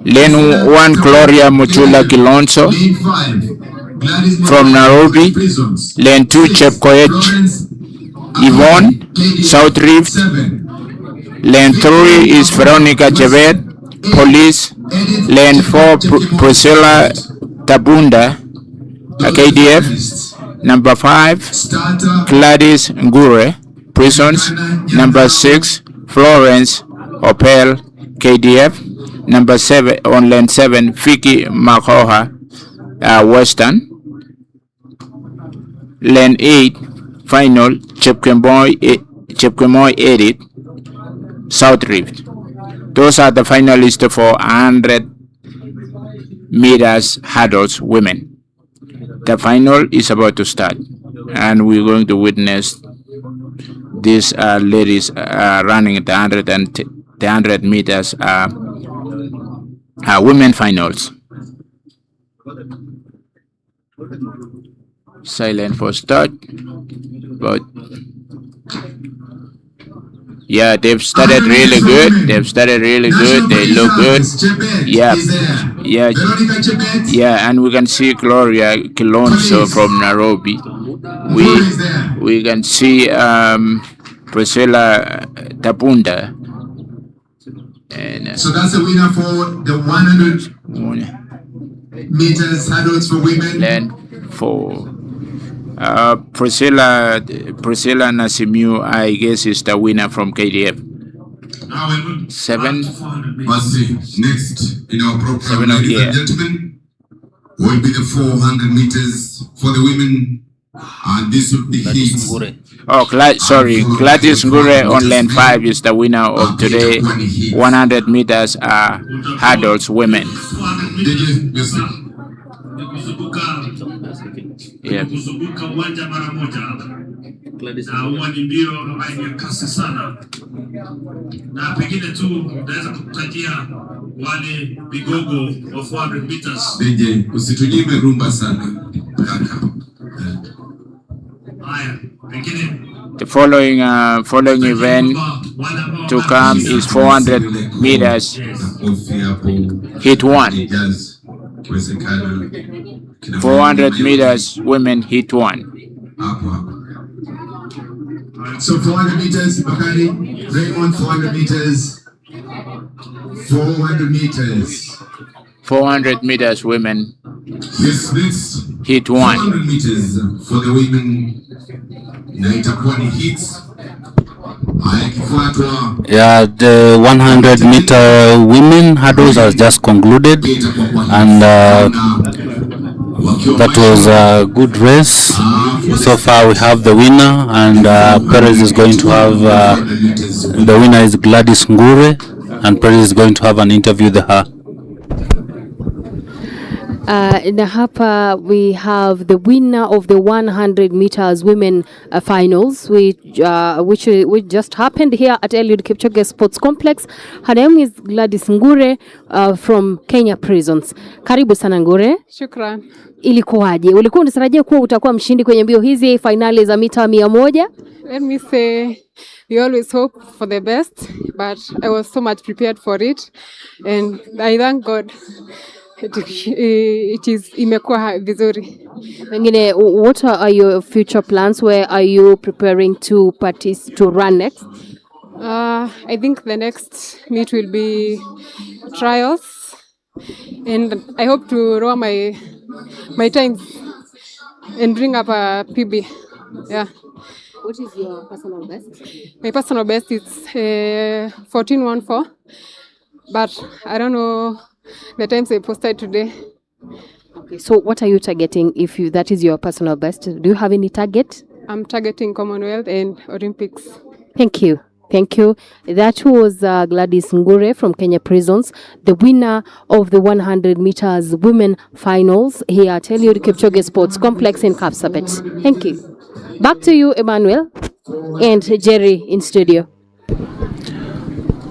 Lane 1, Gloria Muchula Kilonso
Lane 5. Gladys
from Nairobi.
Prisons.
Lane 2,
6.
Chepkoech
Florence
Yvonne,
KDF.
South Rift.
7.
Lane 3 is Veronica Chebet, Police. Lane 4, Priscilla Tabunda, KDF. Number 5, Gladys Ngure, Prisons. Number 6, Florence Opel, KDF. Number 7, on lane 7, Vicky Makoha, Western. Lane 8, final, Chepkemoy Edit, South Rift. Those are the finalists for 100 meters hurdles women. The final is about to start, and we're going to witness these ladies running the 100 meters women finals. Silent for start, but yeah, they've started really good. They look good. Yeah, and we can see Gloria Kilonso from Nairobi. We can see Priscilla Tabunda. And
so that's the winner for the 100 meters hurdles for women.
Then for Priscilla Nasimiu, I guess, is the winner from KDF. 7.
Next in our program, ladies and gentlemen, will be the 400 meters for the women. And this will be heat.
Gladys Ngure on lane 5 is the winner of today 100 meters hurdles women. Yeah.
Kuzunguka uwanja mara moja na huwa ni mbio ambayo ni kasi sana, na pengine tu naweza kukutajia wale vigogo of 400 meters.
DJ, usitunyime rumba sana.
Haya, pengine
the following event to come is 400 meters heat 1. 400 meters women heat 1.
So 400 meters, Bakari, Raymond, 400 meters. 400 meters.
400 meters women
This
heat 1.
400 meters for the women. Na itakuwa ni hits.
Yeah, the 100 meter women hurdles has just concluded, and that was a good race. So far we have the winner, and Perez is going to have the winner is Gladys Ngure, and Perez is going to have an interview with her.
Na hapa we have the winner of the 100 meters women finals, which just happened here at Eliud Kipchoge Sports Complex. Her name is Gladys Ngure from Kenya Prisons. Karibu sana Ngure.
Shukran.
Ilikuwaje? Ulikuwa unatarajia kuwa utakuwa mshindi kwenye mbio hizi finali za mita 100?
Let me say, we always hope for the best, but I was so much prepared for it, and I thank God. It is imekuwa vizuri.
Pengine, what are your future plans? Where are you preparing to run next?
I think the next meet will be trials, and I hope to row my times and bring up a PB. Yeah.
What is your personal best?
My personal best is 14:14, but I don't know the times I posted today.
Okay, so what are you targeting if that is your personal best? Do you have any target?
I'm targeting Commonwealth and Olympics.
Thank you. That was Gladys Ngure from Kenya Prisons, the winner of the 100 meters women finals here at Eliud Kipchoge Sports Complex in KAPSABET. Thank you. Back to you, Emmanuel and Jerry in studio.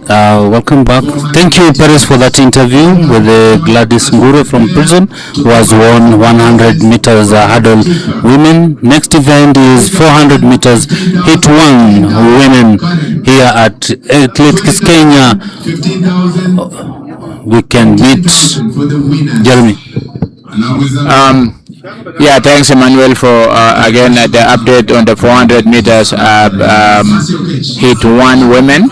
Welcome back. Thank you, Paris, for that interview with Gladys Ngure from prison, who has won 100 meters hurdle women. Next event is 400 meters hit one women here at Athletics Kenya. We can meet Jeremy.
Yeah, thanks, Emmanuel, for again the update on the 400 meters hit one women.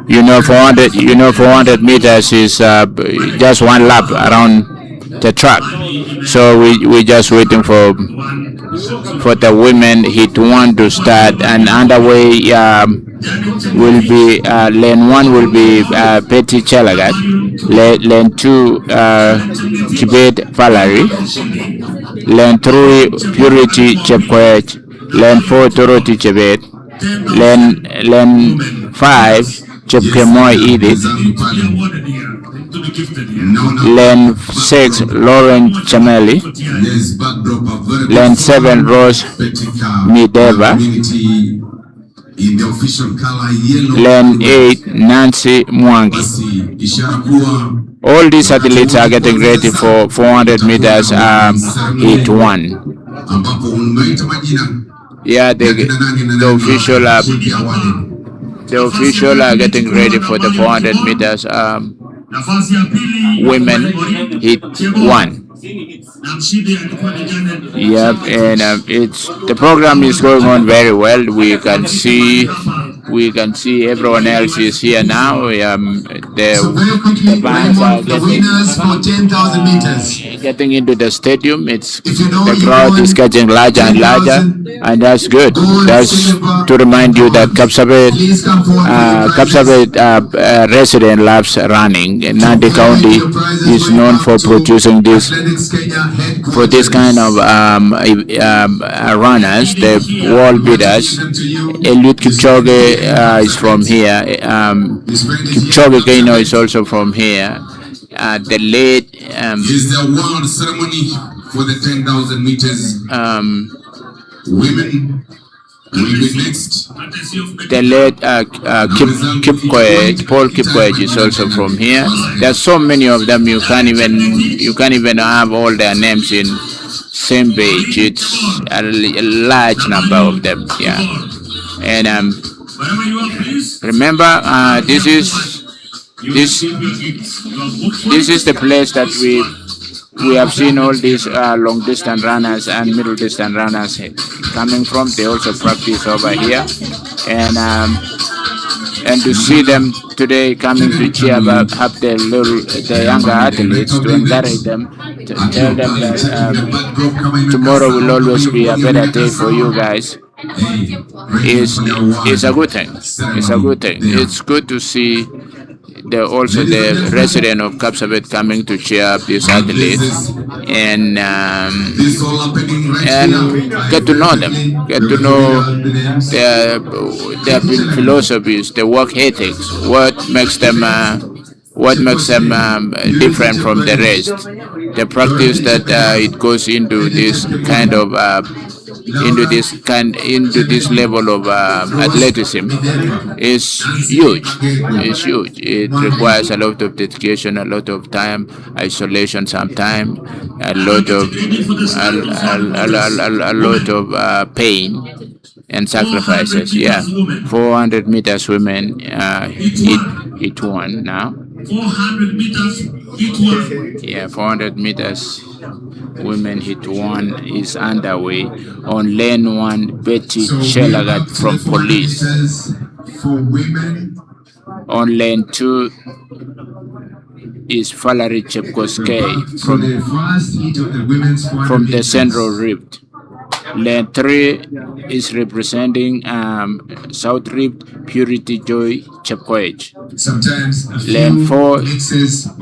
400 meters is just one lap around the track. So we just waiting for the women hit one to start, and underway will be lane one will be Betty Chelagat, lane two Kibet Valerie, lane 3 Purity Chepkoech, lane 4 Dorothy Chebet, lane 5 Chepkemoy Edith, lane 6 Lauren Chameli, lane 7 Rose Mideva, lane 8 Nancy Mwangi. All these athletes are getting ready for 400 meters hit one. Yeah, the official are getting ready for the 400 meters women hit one. Yep, and it's the program is going on very well. We can see everyone else is here now. The bands are getting into the stadium. The crowd is getting larger and larger, and that's good. That's to remind you that KAPSABET resident loves running. Nandi County is known for producing this kind of runners, the world beaters. Eliud Kipchoge is from here. Kipchoge Keino is also from here. The late
is the world ceremony for the 10,000 meters women will be next.
The late Paul Kipkoech is also from here. There's so many of them you can't even have all their names in same page. It's a large number of them. Yeah, and remember this is the place that we have seen all these long distance runners and middle distance runners coming from. They also practice over here, and to see them today coming to cheer about, have the younger athletes, to encourage them, to tell them that tomorrow will always be a better day for you guys. Is a good thing. It's a good thing. It's good to see the resident of KAPSABET coming to cheer up these athletes and get to know them, get to know their philosophies, their work ethics, what makes them different from the rest. The practice that it goes into this kind of into this level of athleticism is huge. It's huge. It requires a lot of dedication, a lot of time, isolation, sometimes a lot of pain and sacrifices. Yeah, 400 meters women hit one now.
400 meters hit one.
Yeah, 400 meters women hit one is underway. On lane 1, Betty Chelagat from police.
For women.
On lane 2 is Valerie Chepkoskei from the Central Rift. Lane 3 is representing South Rift, Purity Joy Chepkoech. Lane 4,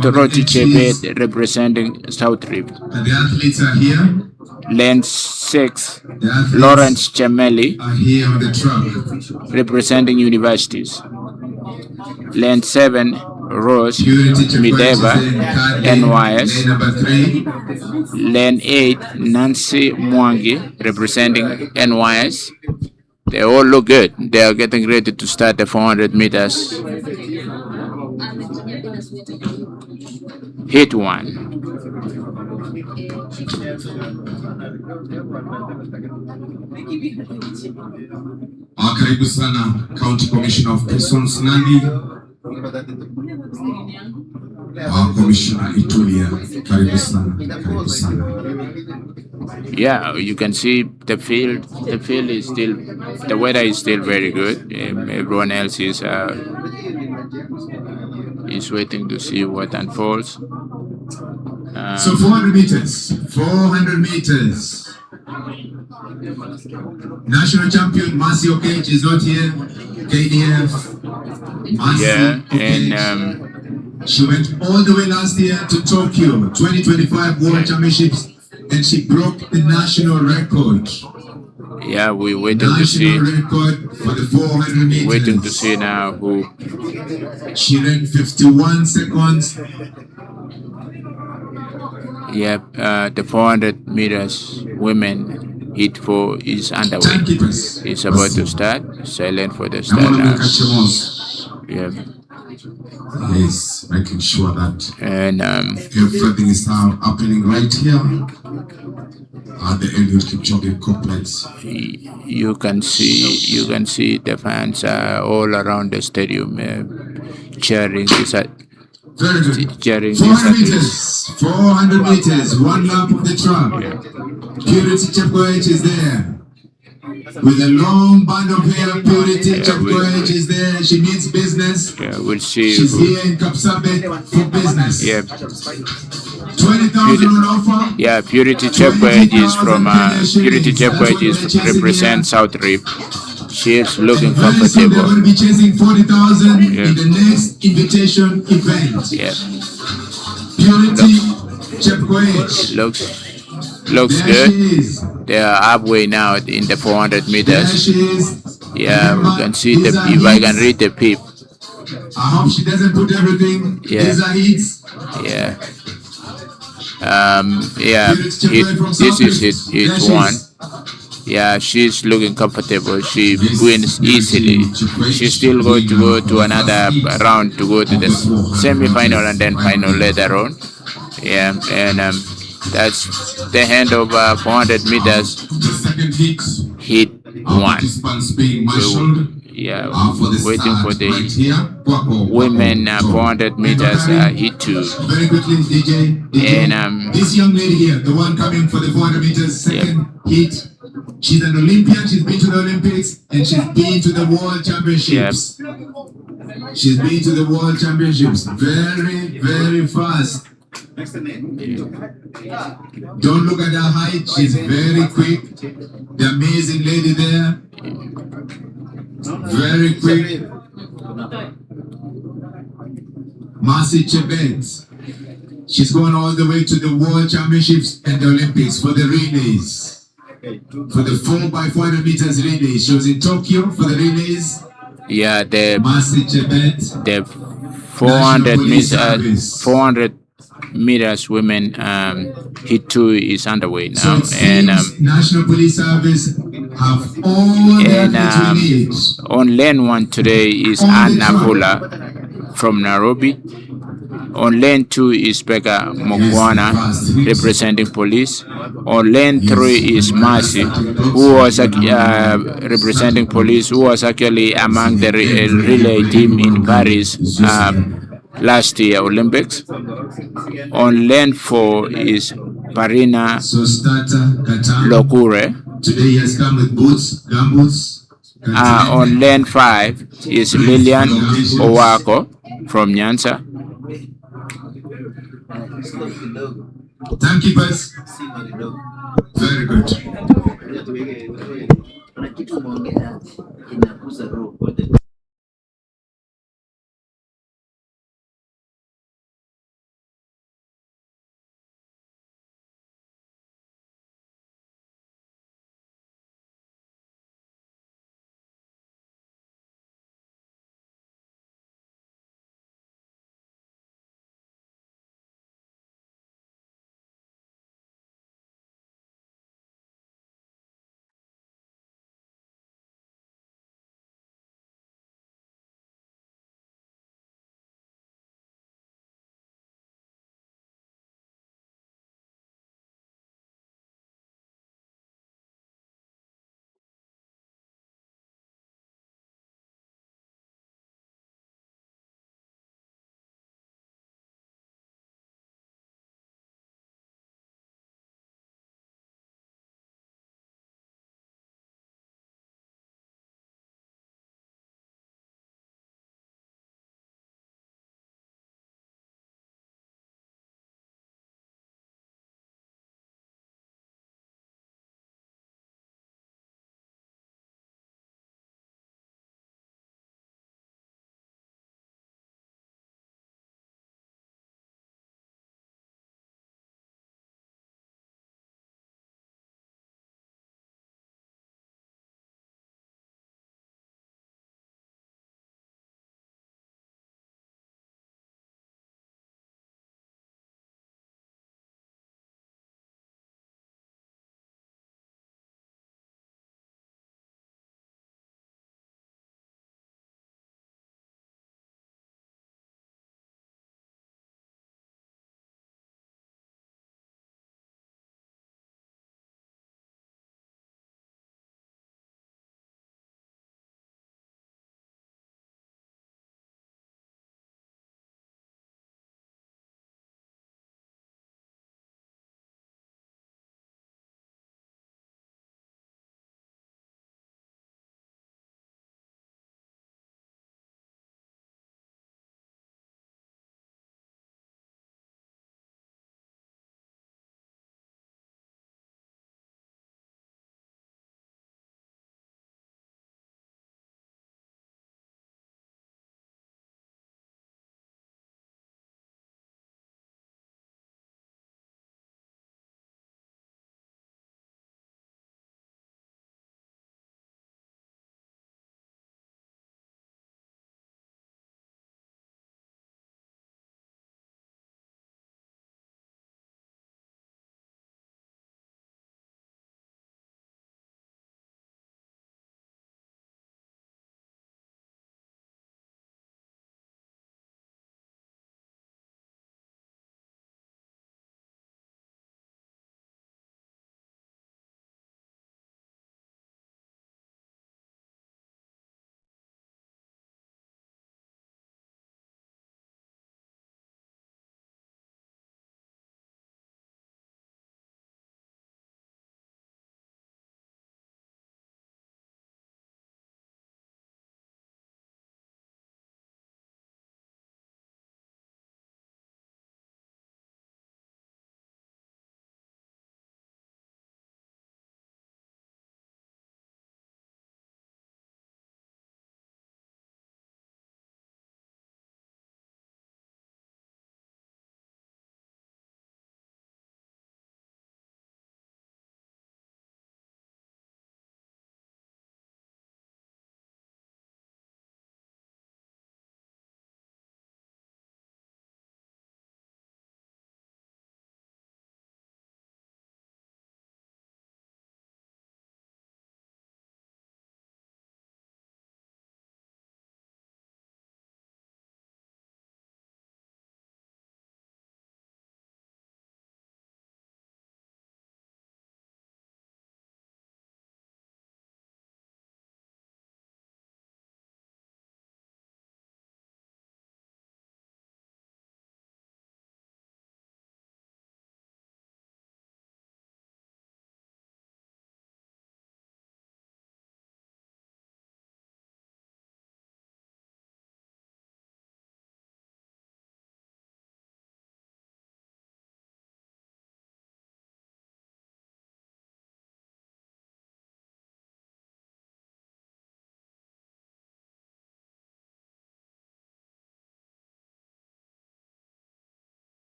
Dorothy Chebet representing South Rift.
The athletes are here.
Lane 6, Lawrence Chameli
are here on the track.
representing universities. Lane 7, Rose Mideva, NYS. Lane 8, Nancy Mwangi, representing NYS. They all look good. They are getting ready to start the 400 meters hit 1.
Karibu sana County Commissioner of Prisons Nandi. Commissioner Itulia. Karibu sana. Karibu sana.
Yeah, you can see the field. The field is still, the weather is still very good. Everyone else is waiting to see what unfolds.
So 400 meters. 400 meters. National champion Mercy Okech is not here. KDF. Mercy
and
she went all the way last year to Tokyo 2025 World Championships, and she broke the national record.
Yeah, we're waiting to see.
Record for the 400 meters.
Waiting to see now who.
She ran 51 seconds.
Yep, the 400 meters women hit 4 is underway. It's about to start. Silent for the start now. Yep.
Yes, making sure that
and
everything is now happening right here at the Eliud Kipchoge complex.
You can see the fans all around the stadium cheering this at.
Very good. 400 meters. 400 meters. One lap of the track.
Yeah.
Purity Chepkoech is there. With a long band of hair, Purity Chepkoech is there. She means business.
Yeah, we'll see.
She's here in KAPSABET for business.
Yeah.
20,000 on offer.
Yeah, Purity Chepkoech is from Purity Chepkoech represents South Rip. She is looking comfortable.
They're going to be chasing 40,000 in the next invitation event.
Yeah.
Purity Chepkoech.
Looks good. They are halfway now in the 400 meters. Yeah, we can see the if I can read the peep.
I hope she doesn't put everything.
Yeah.
These are hits.
Yeah. This is hit 1. Yeah, she's looking comfortable. She wins easily. She's still going to go to another round to go to the semi-final and then final later on. Yeah, and that's the end of 400 meters. Hit 1. So, yeah, waiting for the women 400 meters hit 2.
Very quickly, DJ.
And
this young lady here, the one coming for the 400 meters second hit. She's an Olympian. She's been to the Olympics and she's been to the World Championships.
Yep.
She's been to the World Championships. Very, very fast. Don't look at her height. She's very quick. The amazing lady there. Very quick. Mercy Chebet. She's going all the way to the World Championships and the Olympics for the relays. For the 4x400 meters relays. She was in Tokyo for the relays.
Yeah, the
Mercy Chebet.
The 400 meters women hit 2 is underway now.
So and National Police Service have all that we need.
On lane 1 today is Anna Vula from Nairobi. On lane 2 is Becca Mokwana representing police. On lane 3 is Mercy, who was representing police, who was actually among the relay team in Paris last year Olympics. On lane 4 is Parina Lokure.
Today he has come with boots, gumboots.
On lane 5 is Lilian Owako from Nyanza.
Timekeepers. Very good.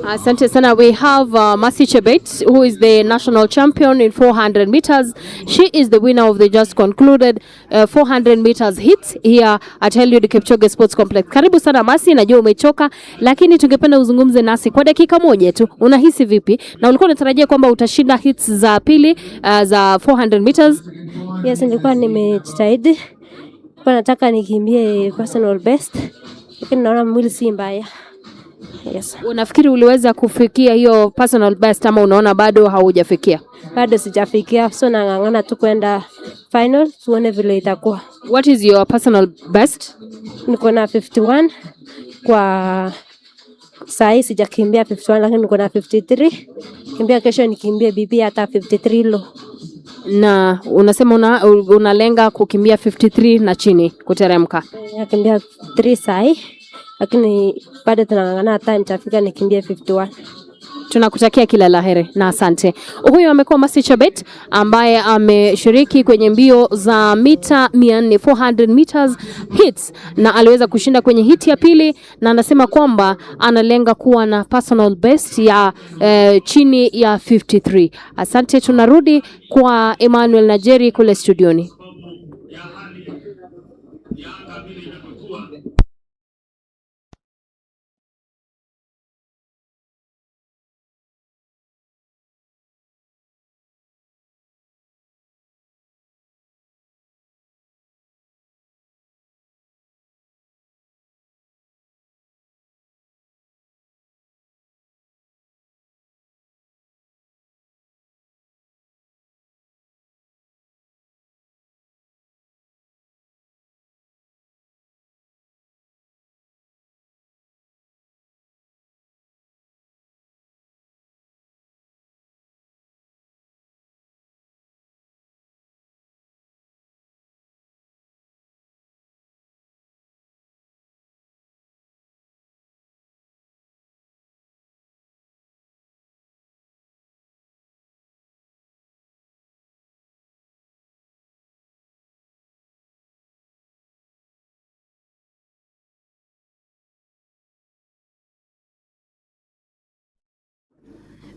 Asante sana. We have Mercy Chebet, who is the national champion in 400 meters. She is the winner of the just concluded 400 meters hit here at Eliud Kipchoge Sports Complex. Karibu sana Mercy, najua umechoka, lakini tungependa uzungumze nasi kwa dakika moja tu. Unahisi vipi? Na ulikuwa unatarajia kwamba utashinda hits za pili za 400 meters?
Yes, nilikuwa nimejitahidi. Kwa nataka nikimbie personal best, lakini naona mwili si mbaya. Yes.
Unafikiri uliweza kufikia hiyo personal best ama unaona bado haujafikia?
Bado sijafikia, so nang'ang'ana tu kwenda final tuone vile itakuwa.
What is your personal best?
Niko na 51 kwa saa hii sijakimbia 51, lakini niko na 53. Kimbia kesho nikimbie bibi hata 53 lo.
Na unasema unalenga kukimbia 53 na chini kuteremka?
Nakimbia 3 saa hii, lakini bado tunang'ang'ana time tafika nikimbie 51.
Tunakutakia kila laheri na asante. Huyo amekuwa Mercy Chebet ambaye ameshiriki kwenye mbio za mita 400 400 meters hits na aliweza kushinda kwenye hit ya pili, na anasema kwamba analenga kuwa na personal best ya chini ya 53. Asante. Tunarudi kwa Emmanuel Najeri kule studioni.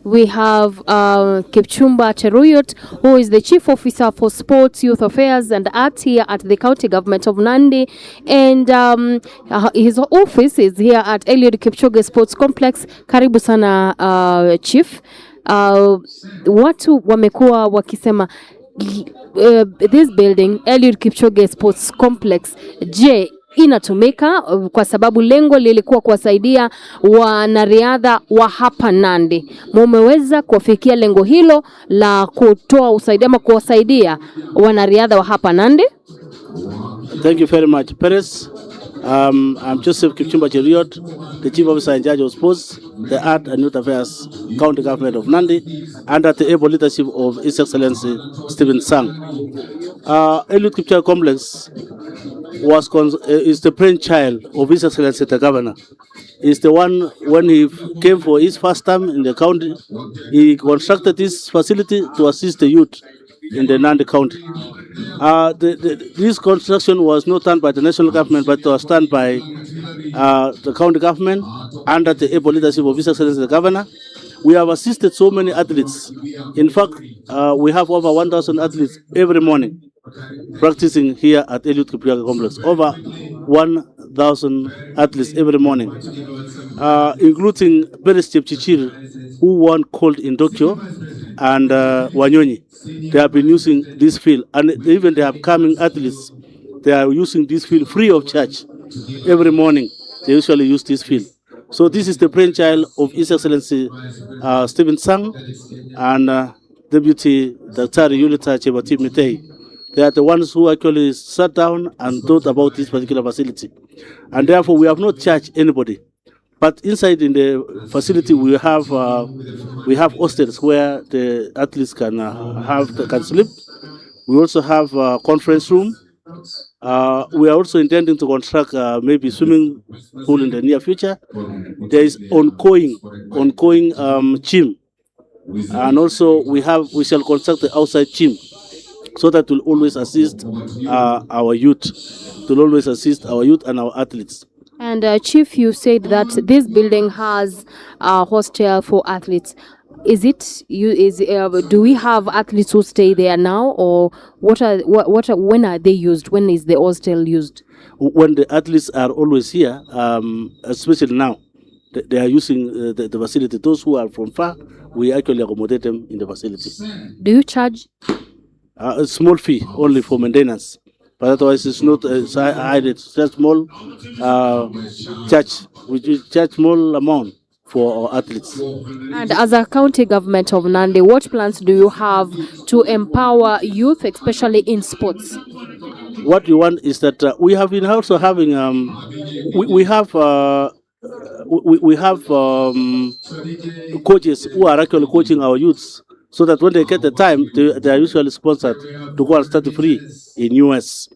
We have Kipchumba Cheruyot, who is the Chief Officer for Sports, Youth Affairs and Arts here at the County Government of Nandi. And his office is here at Eliud Kipchoge Sports Complex. Karibu sana Chief. Watu wamekuwa wakisema this building, Eliud Kipchoge Sports Complex, je, inatumika kwa sababu lengo lilikuwa kuwasaidia wanariadha wa hapa Nandi. Mumeweza kufikia lengo hilo la kutoa usaidizi ama kuwasaidia wanariadha wa hapa Nandi?
Thank you very much, Perez. I'm Joseph Kipchumba Cheruyot, the Chief Officer in charge of Sports, the Art and Youth Affairs, County Government of Nandi, under the able leadership of His Excellency Stephen Sang. Eliud Kipchoge Complex is the brainchild of His Excellency the Governor. He's the one, when he came for his first time in the county, he constructed this facility to assist the youth in the Nandi County. This construction was not done by the national government, but was done by the county government under the able leadership of His Excellency the Governor. We have assisted so many athletes. In fact, we have over 1,000 athletes every morning practicing here at Eliud Kipchoge Complex. Over 1,000 athletes every morning, including Beres Chepchichir, who won gold in Tokyo, and Wanyonyi. They have been using this field, and even the upcoming athletes, they are using this field free of charge. Every morning, they usually use this field. So this is the brainchild of His Excellency Stephen Sang and Deputy Dr. Yulita Chebati Mitei. They are the ones who actually sat down and thought about this particular facility. And therefore, we have not charged anybody. But inside in the facility, we have hostels where the athletes can sleep. We also have a conference room. We are also intending to construct maybe swimming pool in the near future. There is ongoing gym, and also we shall construct the outside gym, so that will always assist our youth, and our athletes.
And Chief, you said that this building has a hostel for athletes. Is it do we have athletes who stay there now, or when are they used? When is the hostel used?
When the athletes are always here, especially now, they are using the facility. Those who are from far, we actually accommodate them in the facility.
Do you charge?
A small fee only for maintenance, but otherwise it's not high. It's just small charge. We charge small amount for our athletes.
And as a county government of Nandi, what plans do you have to empower youth, especially in sports?
What we want is that we have been also having we have coaches who are actually coaching our youths, so that when they get the time, they are usually sponsored to go and study free in US.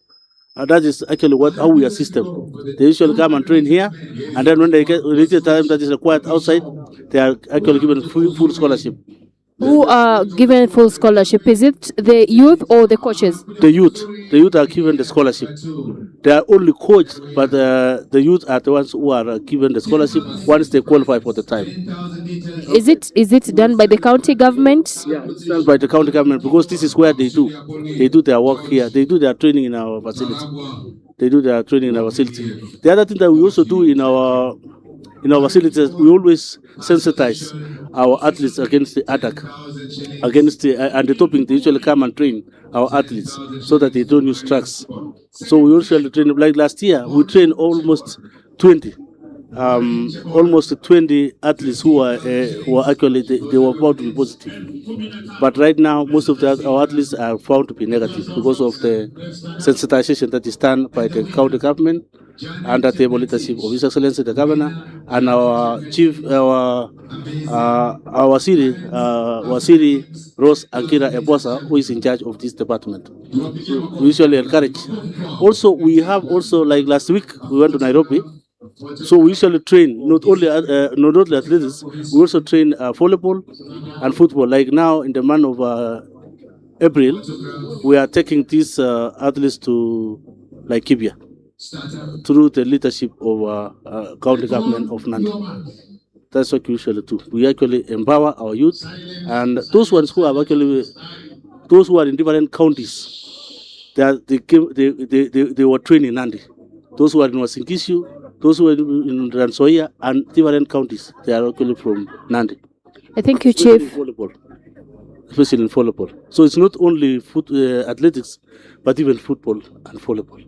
That is actually how we assist them. They usually come and train here, and then when they reach the time that is required outside, they are actually given full scholarship.
Who are given full scholarship? Is it the youth or the coaches?
The youth. The youth are given the scholarship. They are only coached, but the youth are the ones who are given the scholarship once they qualify for the time.
Is it done by the county government?
Yeah, it's done by the county government, because this is where they do their work here. They do their training in our facility. The other thing that we also do in our facilities, we always sensitize our athletes against the attack, and the doping. They usually come and train our athletes so that they don't use drugs. So we usually train, like last year, we trained almost 20 athletes who were actually, they were found to be positive. But right now, most of our athletes are found to be negative because of the sensitization that is done by the county government under the leadership of His Excellency the Governor and our chief, our Wasiri Rose Ankira Ebosa, who is in charge of this department. We usually encourage. Also, we have like last week, we went to Nairobi. So we usually train not only athletics, we also train volleyball and football. Like now in the month of April, we are taking these athletes to Laikipia through the leadership of county government of Nandi. That's what we usually do. We actually empower our youth, and those ones who are in different counties, they were trained in Nandi. Those who are in Wasinkishu, those who are in Ransoia and different counties, they are actually from Nandi.
Thank you, Chief.
Especially in volleyball. So it's not only athletics, but even football and volleyball.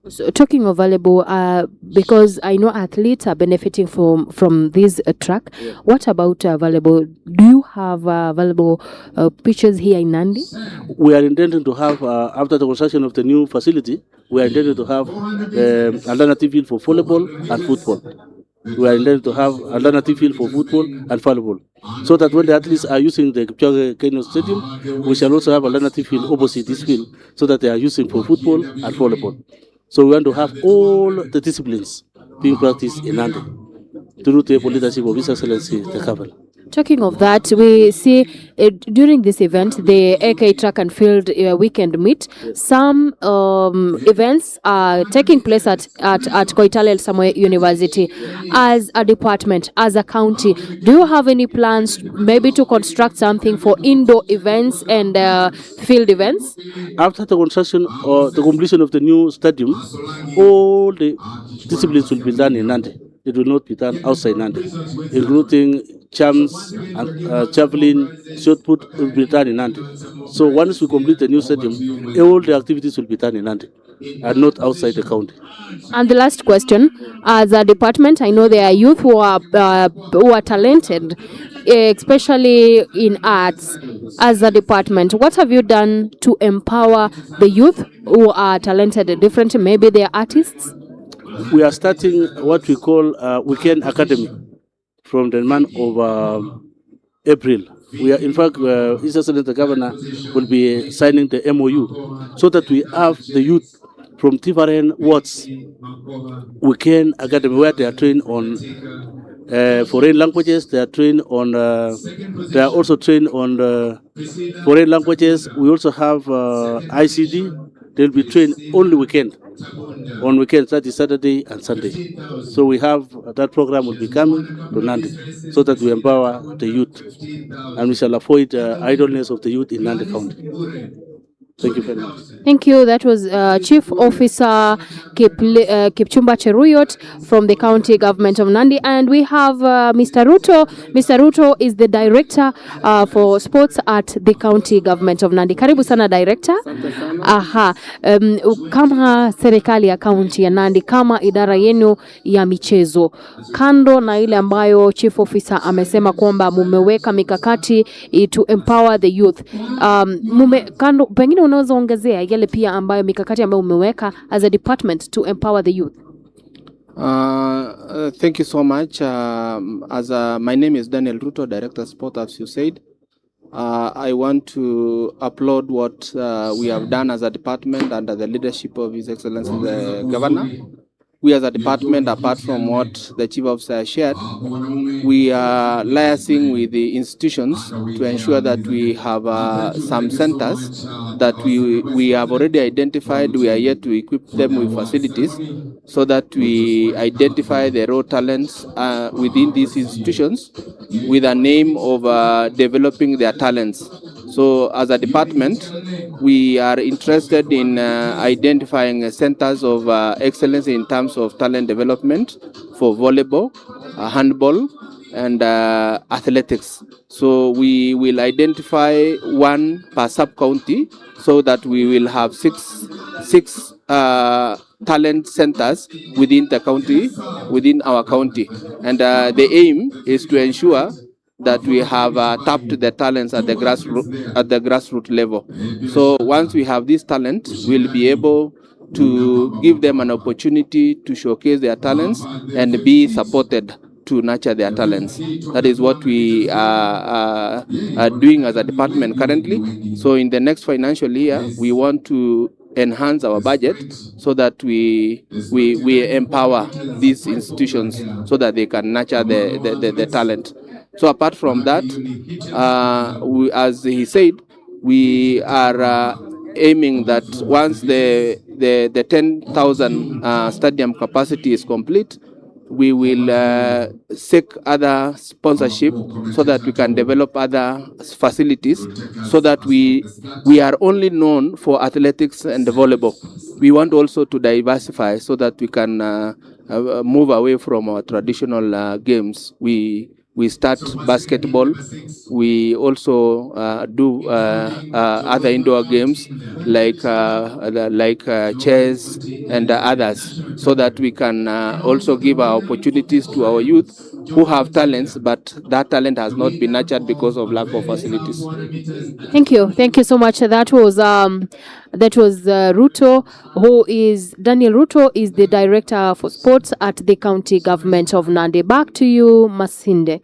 So talking of volleyball, because I know athletes are benefiting from this track. Yeah. What about volleyball? Do you have volleyball pitches here in Nandi?
We are intending to have, after the construction of the new facility, we are intending to have alternative field for volleyball and football. We are intending to have alternative field for football and volleyball, so that when the athletes are using the Kipchoge Stadium, we shall also have alternative field opposite this field, so that they are using for football and volleyball. So we want to have all the disciplines being practiced in Nandi through the leadership of His Excellency the Governor.
Talking of that, we see during this event, the AK Track and Field Weekend Meet, some events are taking place at Koitalel Samoei University. As a department, as a county, do you have any plans maybe to construct something for indoor events and field events?
After the construction or the completion of the new stadium, all the disciplines will be done in Nandi. It will not be done outside Nandi, including champs and javelin, shot put will be done in Nandi. So once we complete the new stadium, all the activities will be done in Nandi and not outside the county.
And the last question, as a department, I know there are youth who are talented, especially in arts. As a department, what have you done to empower the youth who are talented differently? Maybe they are artists?
We are starting what we call Weekend Academy from the month of April. We are, in fact, His Excellency the Governor will be signing the MOU so that we have the youth from different wards. Weekend Academy, where they are trained on foreign languages. They are trained on. They are also trained on foreign languages. We also have ICD. they'll be trained only weekend. On weekends, that is Saturday and Sunday. So we have that program will be coming to Nandi so that we empower the youth and we shall avoid idleness of the youth in Nandi County. Thank you very much.
Thank you. That was Chief Officer Kipchumba Cheruyot from the County Government of Nandi. And we have Mr. Ruto. Mr. Ruto is the Director for Sports at the County Government of Nandi. Karibu sana Director. Aha. Kama serikali ya County ya Nandi, kama idara yenu ya michezo, kando na ile ambayo Chief Officer amesema kwamba mumeweka mikakati to empower the youth, kando pengine unaweza ongezea yale pia ambayo mikakati ambayo umeweka as a department to empower the youth?
Thank you so much. My name is Daniel Ruto, Director of Sport, as you said. I want to applaud what we have done as a department under the leadership of His Excellency the Governor. We as a department, apart from what the Chief Officer shared, we are liaising with the institutions to ensure that we have some centers that we have already identified. We are yet to equip them with facilities so that we identify the raw talents within these institutions with a name of developing their talents. So as a department, we are interested in identifying centers of excellence in terms of talent development for volleyball, handball, and athletics. So we will identify one per sub-county so that we will have six talent centers within the county, within our county. And the aim is to ensure that we have tapped the talents at the grassroots level. So once we have this talent, we'll be able to give them an opportunity to showcase their talents and be supported to nurture their talents. That is what we are doing as a department currently. So in the next financial year, we want to enhance our budget so that we empower these institutions so that they can nurture the talent. So apart from that, as he said, we are aiming that once the 10,000 stadium capacity is complete, we will seek other sponsorship so that we can develop other facilities so that we are only known for athletics and volleyball. We want also to diversify so that we can move away from our traditional games. We start basketball. We also do other indoor games like chess and others, so that we can also give our opportunities to our youth who have talents, but that talent has not been nurtured because of lack of facilities.
Thank you so much. That was Ruto, Daniel Ruto is the Director for Sports at the County Government of Nandi. Back to you, Masinde.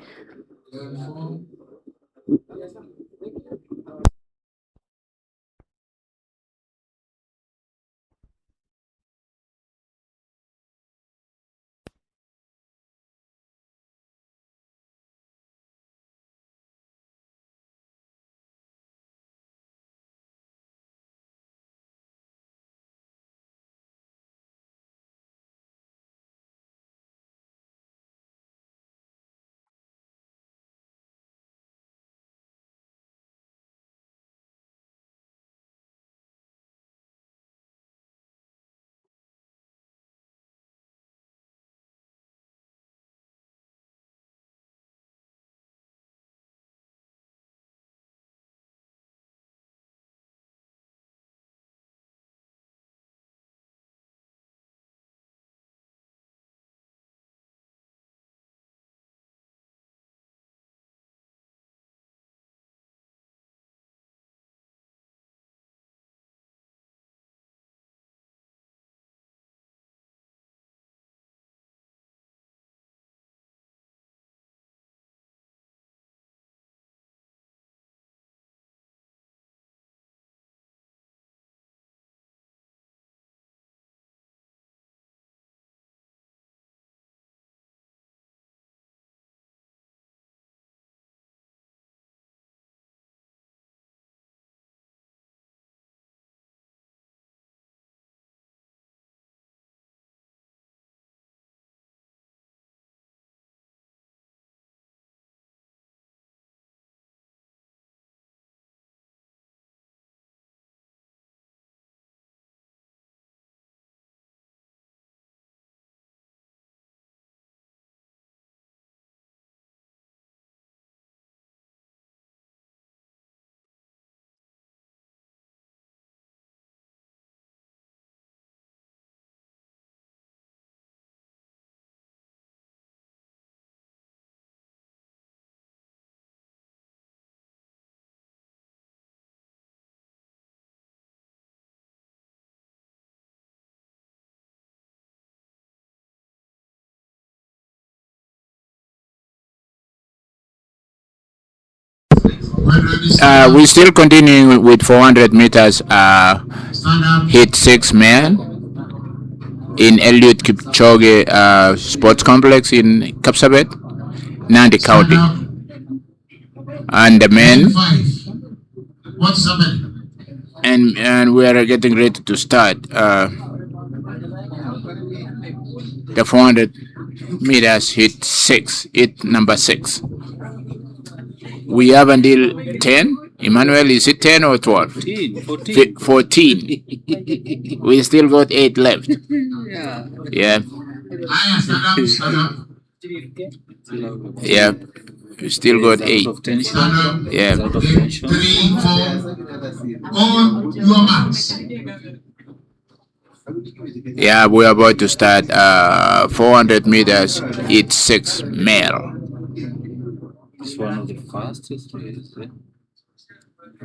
We're still continuing with 400 meters hit 6 man in Eliud Kipchoge Sports Complex in KAPSABET, Nandi County. And the men,
What's happening?
and we are getting ready to start the 400 meters hit number 6. We have until 10. Emmanuel, is it 10 or 12? 14. We still got 8 left. Yeah. Yeah. We still got 8. Yeah.
3, 4. On your marks.
Yeah, we're about to start 400 meters. It's 6 male.
It's one of the fastest races.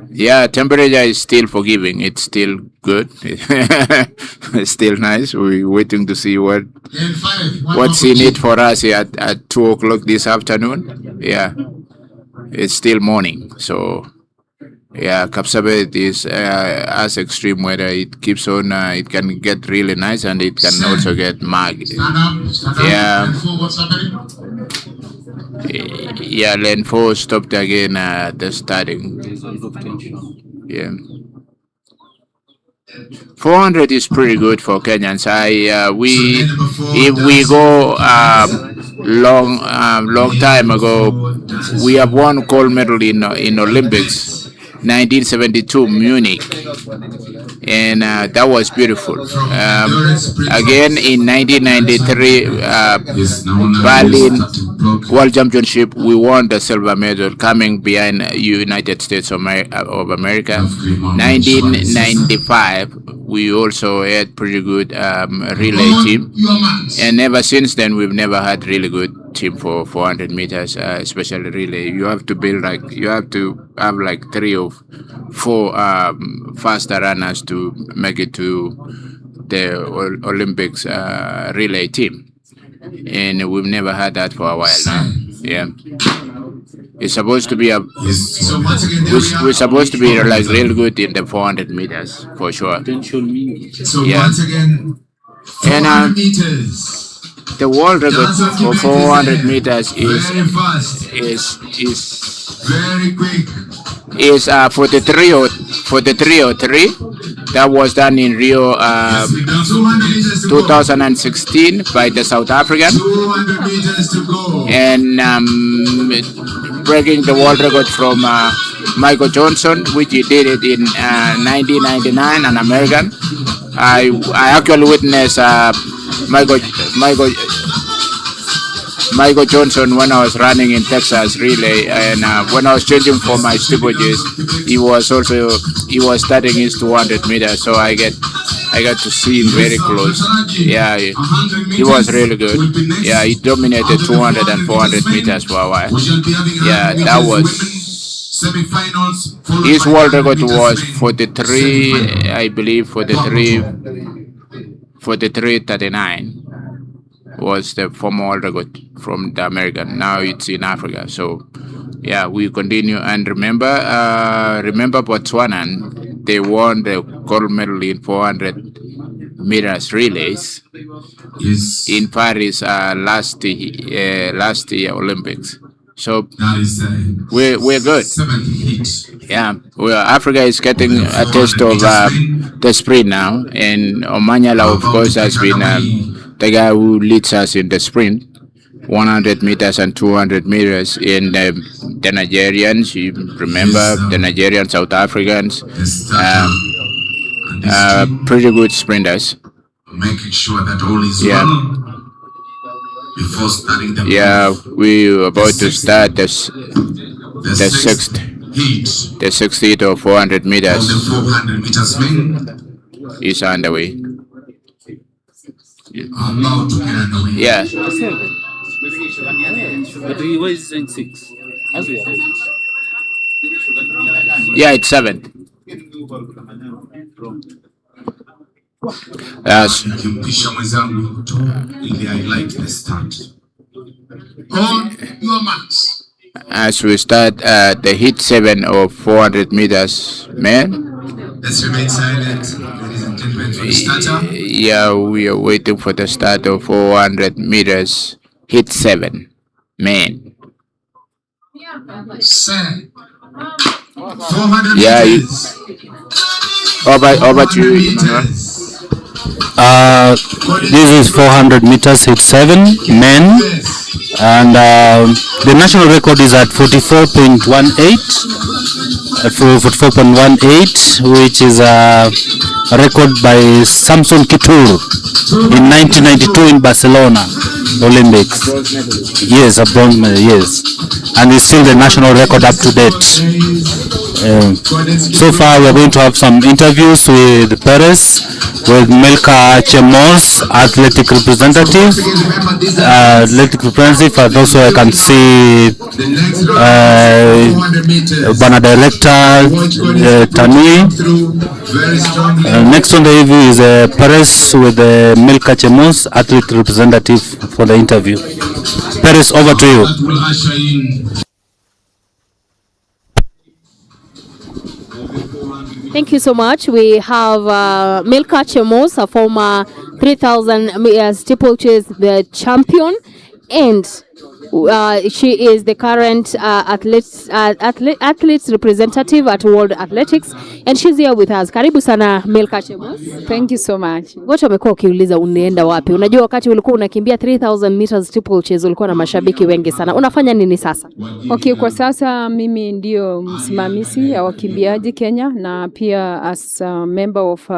Yeah, temperature is still forgiving. It's still good. It's still nice. We're waiting to see what's in it for us at 2 o'clock this afternoon. Yeah, it's still morning. So, yeah, KAPSABET is as extreme weather. It keeps on. It can get really nice, and it can also get muggy. Yeah. Yeah, lane 4 stopped again at the starting. Yeah. 400 is pretty good for Kenyans. If we go long time ago, we have won gold medal in Olympics, 1972 Munich, and that was beautiful. Again in 1993 Berlin World Championship, we won the silver medal, coming behind United States of America. 1995 we also had pretty good relay team, and ever since then we've never had really good team for 400 meters, especially relay. You have to have like 3 or 4 faster runners to make it to the Olympics relay team, and we've never had that for a while now. Yeah. It's supposed to be we're supposed to be like real good in the 400 meters for sure. Yeah. And the world record for 400 meters is
very quick.
Is 43:03. That was done in Rio 2016 by the South African, and breaking the world record from Michael Johnson, which he did it in 1999, an American. I actually witnessed Michael Johnson when I was running in Texas relay, and when I was changing for my steeplages, he was starting his 200 meters, so I got to see him very close. Yeah, he was really good. Yeah, he dominated 200 and 400 meters for a while. Yeah, that was his world record was 43, I believe 43:39 was the former world record from the American. Now it's in Africa. So yeah, we continue. And remember Botswana, they won the gold medal in 400 meters relays in Paris last year Olympics. So we're good. Yeah, Africa is getting a taste of the sprint now, and Omanyala, of course, has been the guy who leads us in the sprint, 100 meters and 200 meters. In the Nigerians, you remember the Nigerian South Africans, pretty good sprinters.
Making sure that all is well before starting the
we're about to start the sixth heat of 400 meters.
The 400 meters win
is underway.
About to get underway.
Yeah.
But he was in 6.
Yeah, it's 7th. Yes.
Kimpisha mwenzangu ili I like the start. On your marks.
as we start the heat 7 of 400 meters, men.
Let's remain silent, ladies and gentlemen, for the starter.
Yeah, we are waiting for the start of 400 meters, heat 7, men.
Set. 400
Yeah,
meters.
over to you, Emmanuel.
This is 400 meters, hit 7, men, and the national record is at 44.18, which is a record by Samson Kitur in 1992 in Barcelona Olympics. Yes, a bronze medal, yes, and it's still the national record up to date. So far, we are going to have some interviews with Perez, with Milka Chemos, athletic representative, and also I can see Bana Director Tanui. Next on the interview is Perez with Milka Chemos, athletic representative for the interview. Perez, over to you.
Thank you so much. We have Milka Chemos, a former 3,000 steeplechase champion, and she is the current athletes representative at World Athletics, and she's here with us. Karibu sana Milka Chemos.
Thank you so much.
Watu wamekuwa ukiuliza unaenda wapi? Unajua wakati ulikuwa unakimbia 3000 meters steeplechase ulikuwa na mashabiki wengi sana. Unafanya nini sasa?
Okay, kwa sasa mimi ndio msimamizi ya wakimbiaji Kenya na pia as a member of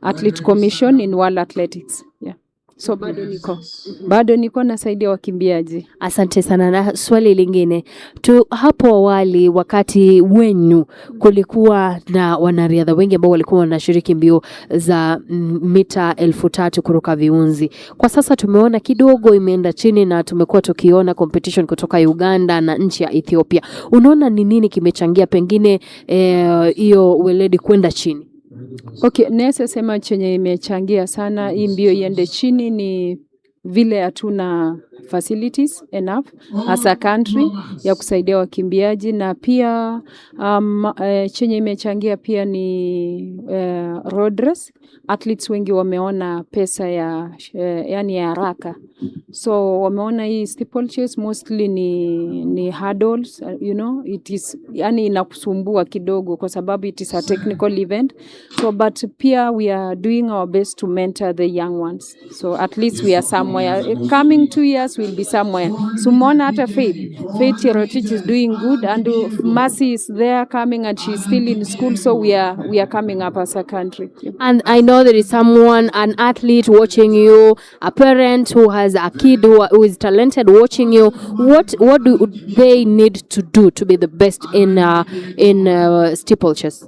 Athlete Commission in World Athletics. Yeah. So bado niko nasaidia wakimbiaji.
Asante sana. Na swali lingine tu, hapo awali wakati wenu kulikuwa na wanariadha wengi ambao walikuwa wanashiriki mbio za mita 1000 kuruka viunzi. Kwa sasa tumeona kidogo imeenda chini na tumekuwa tukiona competition kutoka Uganda na nchi ya Ethiopia. Unaona ni nini kimechangia pengine hiyo weledi kwenda chini?
Okay, naweza sema chenye imechangia sana hii mbio iende chini ni vile hatuna facilities enough as a country ya kusaidia wakimbiaji, na pia chenye imechangia pia ni road race. Athletes wengi wameona pesa ya yani ya haraka, so wameona hii steeplechase mostly ni hurdles, you know, it is yani inakusumbua kidogo kwa sababu it is a technical event. So but pia we are doing our best to mentor the young ones, so at least we are somewhere. Coming 2 years we'll be somewhere. So Mona hata Faith Cherotich is doing good, and Mercy is there coming and she's still in school, so we are coming up as a country.
And I know there is someone, an athlete watching you, a parent who has a kid who is talented watching you. What do they need to do to be the best in steeplechase?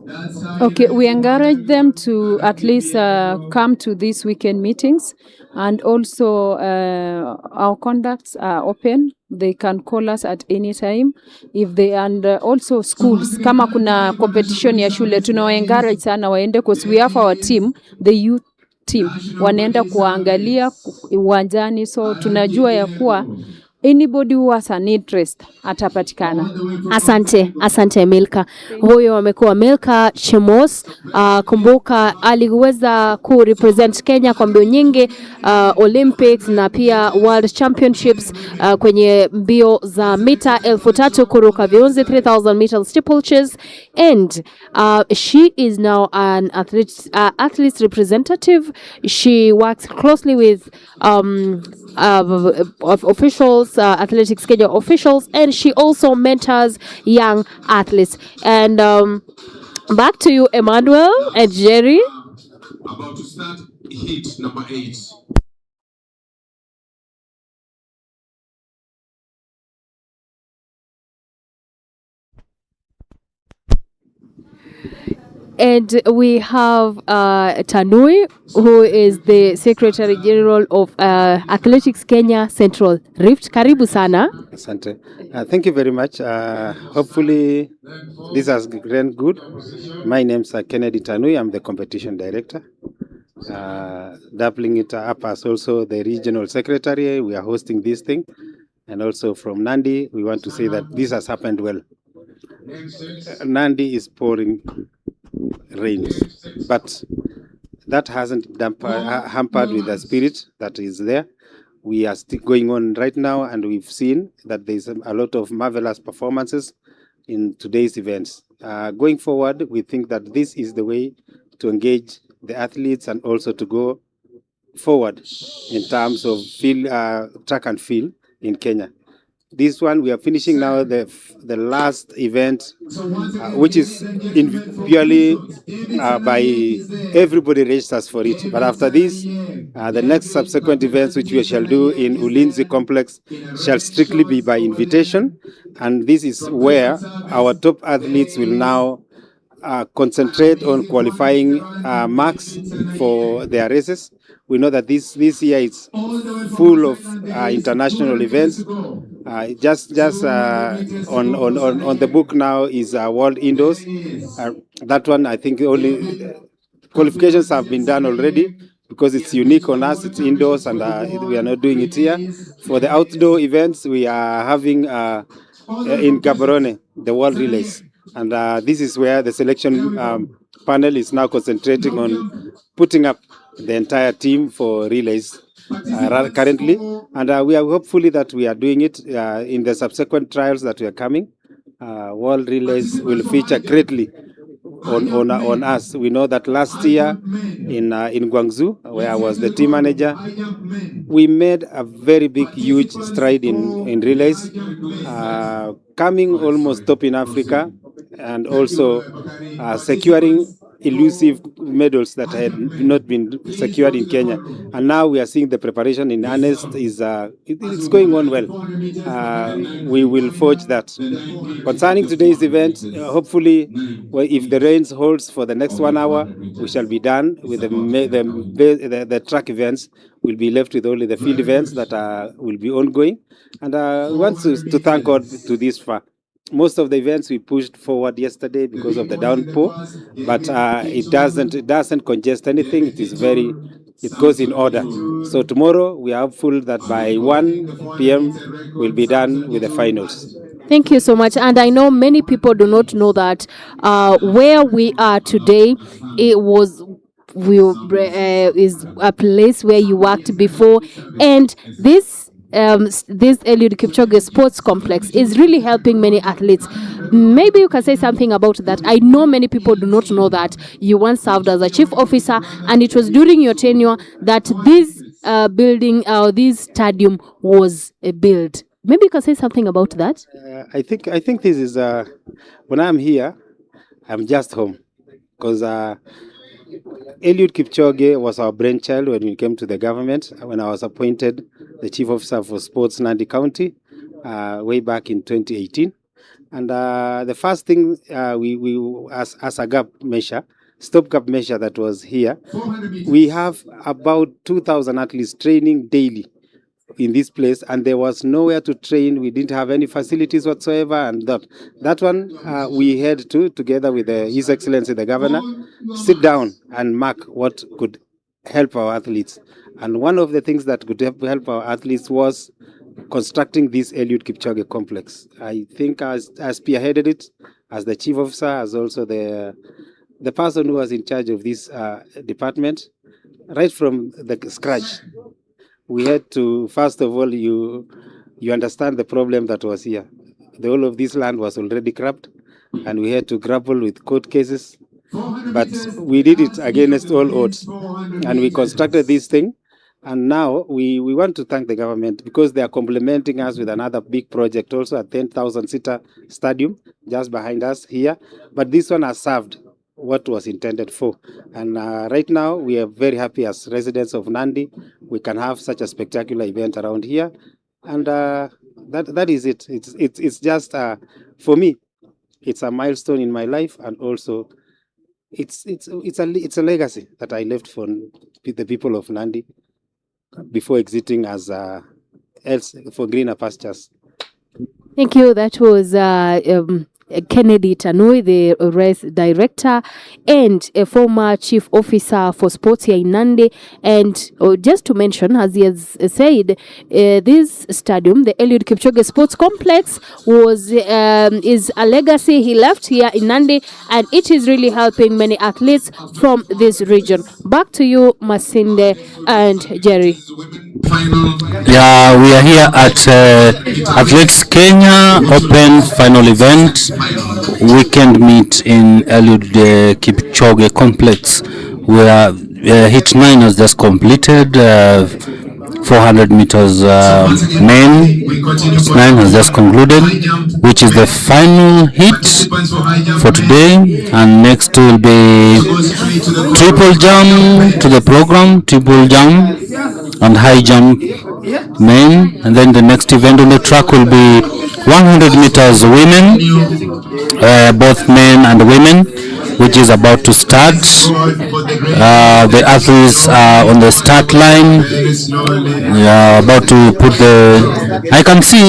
Okay, we encourage them to at least come to these weekend meetings, and also our contacts are open. They can call us at any time if they, and also schools, kama kuna competition ya shule tunawa encourage sana waende, because we have our team, the youth team, wanaenda kuangalia uwanjani, so tunajua ya kuwa anybody who has an interest atapatikana.
Asante Milka. Huyo amekuwa Milka Chemos. Kumbuka aliweza kurepresent Kenya kwa mbio nyingi, Olympics na pia World Championships kwenye mbio za mita 1000 kuruka viunzi, 3000 meters steeplechase, and she is now an athlete representative. She works closely with officials, athletics Kenya officials, and she also mentors young athletes. And back to you, Emmanuel and Jerry.
About to start heat number 8.
And we have Tanui, who is the Secretary General of Athletics Kenya Central Rift. Karibu sana.
Asante. Thank you very much. Hopefully this has gone good. My name is Kennedy Tanui. I'm the competition director. Doubling it up as also the regional secretary. We are hosting this thing. And also from Nandi, we want to say that this has happened well. Nandi is pouring rains, but that hasn't hampered with the spirit that is there. We are still going on right now, and we've seen that there's a lot of marvelous performances in today's events. Going forward, we think that this is the way to engage the athletes and also to go forward in terms of track and field in Kenya. This one, we are finishing now the last event, which is purely by everybody registers for it. But after this, the next subsequent events which we shall do in Ulinzi complex shall strictly be by invitation. And this is where our top athletes will now concentrate on qualifying marks for their races. We know that this year is full of international events. Just on the book now is World Indoors. That one, I think only qualifications have been done already because it's unique on us. It's indoors, and we are not doing it here. For the outdoor events, we are having in Gaborone the World Relays, and this is where the selection panel is now concentrating on putting up the entire team for relays currently, and we are hopefully that we are doing it in the subsequent trials that we are coming. World Relays will feature greatly on us. We know that last year in Guangzhou, where I was the team manager, we made a very big, huge stride in relays, coming almost top in Africa, and also securing elusive medals that had not been secured in Kenya. And now we are seeing the preparation in earnest it's going on well. We will forge that. Concerning today's event, hopefully, if the rains holds for the next 1 hour, we shall be done with the track events. We'll be left with only the field events that will be ongoing. And we want to thank God to this far. Most of the events we pushed forward yesterday because of the downpour, but it doesn't congest anything. It goes in order. So tomorrow we are hopeful that by 1 p.m. we'll be done with the finals.
Thank you so much. And I know many people do not know that where we are today, it was is a place where you worked before, and this Eliud Kipchoge Sports Complex is really helping many athletes. Maybe you can say something about that. I know many people do not know that you once served as a chief officer, and it was during your tenure that this building, this stadium was built. Maybe you can say something about that.
I think this is when I'm here, I'm just home, because Eliud Kipchoge was our brainchild when we came to the government, when I was appointed the Chief Officer for Sports Nandi County way back in 2018. And the first thing we as a stopgap measure that was here, we have about 2,000 athletes training daily in this place, and there was nowhere to train. We didn't have any facilities whatsoever, and that one we had to, together with His Excellency the Governor, sit down and mark what could help our athletes. And one of the things that could help our athletes was constructing this Eliud Kipchoge complex. I think I spearheaded it as the chief officer, as also the person who was in charge of this department, right from the scratch. We had to, first of all, you understand the problem that was here. The whole of this land was already cramped, and we had to grapple with court cases. But we did it against all odds, and we constructed this thing. And now we want to thank the government, because they are complementing us with another big project, also a 10,000-seater stadium just behind us here. But this one has served what was intended for. And right now we are very happy as residents of Nandi. We can have such a spectacular event around here, and that is it. It's just for me, it's a milestone in my life, and also it's a legacy that I left for the people of Nandi before exiting as for greener pastures.
Thank you. That was Kennedy Tanui, the race director, and a former chief officer for sports here in Nandi. And just to mention, as he has said, this stadium, the Eliud Kipchoge Sports Complex, is a legacy he left here in Nandi, and it is really helping many athletes from this region. Back to you, Masinde and Jerry.
Yeah, we are here at Athletics Kenya Open final event, weekend meet in Eliud Kipchoge Complex, where hit 9 has just completed. 400 meters men, 9 has just concluded, which is the final hit for today. And next will be triple jump to the program, triple jump and high jump men. And then the next event on the track will be 100 meters women, both men and women, which is about to start. The athletes are on the start line, about to put I can see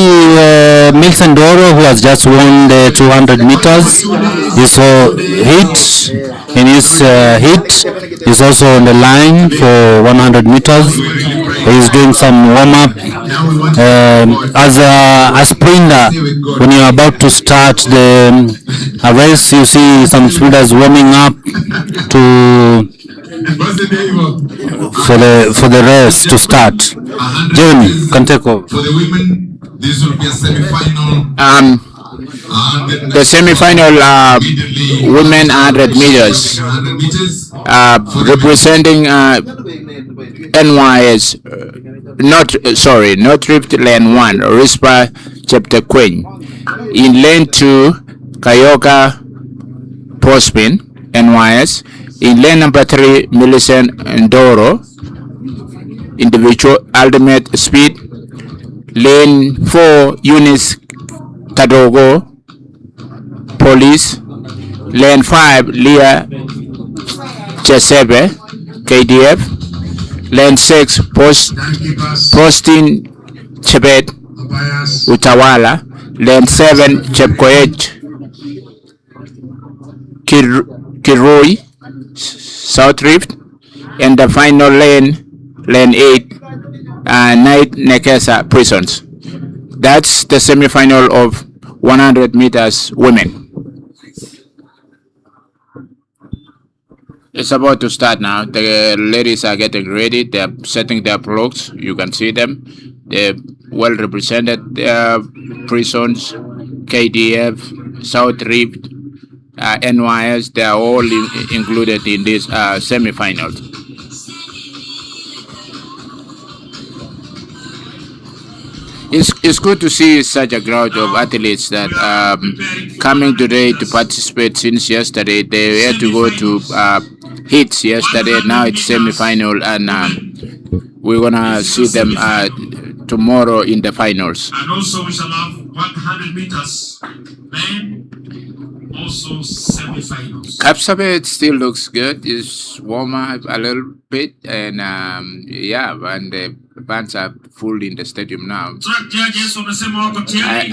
Milson Doro, who has just won the 200 meters. He's hit in his hit. He's also on the line for 100 meters. He's doing some warm-up. As a sprinter, when you're about to start the race, you see some sprinters warming up for the race to start. Jeremy, can take over.
For the women, this will be a semi-final.
The semi-final women 100 meters representing NYS, not Rift Lane 1, Rispa Cheptegei. In Lane 2, Kayoka Prospin, NYS. In Lane number 3, Millicent Ndoro, individual ultimate speed. Lane 4, Eunice Kadogo, police. Lane 5, Leah Chesebe, KDF. Lane 6, Postin Chebet, Utawala. Lane 7, Chepkoech Kirui, South Rift. And the final lane, Lane 8, Night Nekesa Prisons. That's the semi-final of 100 meters women. It's about to start now. The ladies are getting ready. They're setting their blocks. You can see them. They're well represented. Prisons, KDF, South Rift, NYS. They are all included in this semi-finals. It's good to see such a crowd of athletes that coming today to participate. Since yesterday they had to go to hits yesterday. Now it's semi-final, and we're gonna see them tomorrow in the finals.
And also we shall have 100 meters men, also semi-finals.
KAPSABET still looks good. It's warm up a little bit, and and the fans are full in the stadium now.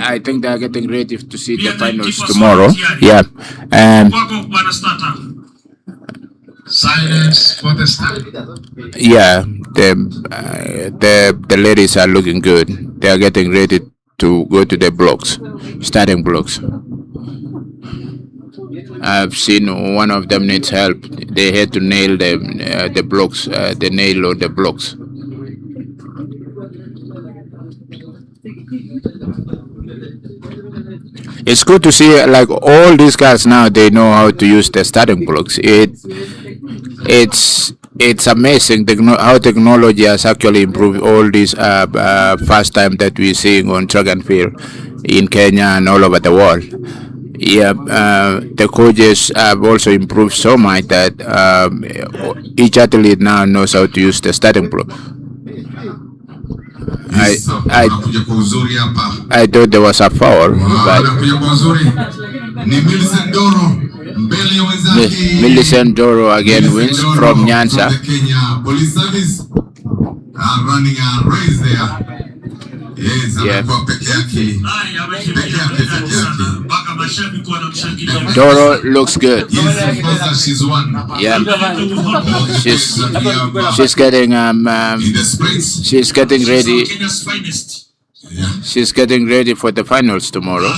I think they are getting ready to see the finals tomorrow. Yeah, and
silence for the start.
Yeah, the ladies are looking good. They are getting ready to go to the blocks, starting blocks. I've seen one of them needs help. They had to nail the blocks, the nail on the blocks. It's good to see like all these guys now. They know how to use the starting blocks. It's amazing how technology has actually improved all this first time that we're seeing on track and field in Kenya and all over the world. Yeah, the coaches have also improved so much that each athlete now knows how to use the starting block. I thought there was a foul, but Millicent Doro again wins from Nyanza.
Police service are running a race there. Yes,
yeah. Doro looks good.
Yes, of course, that she's won.
Yeah, she's getting she's getting ready. She's getting ready for the finals tomorrow.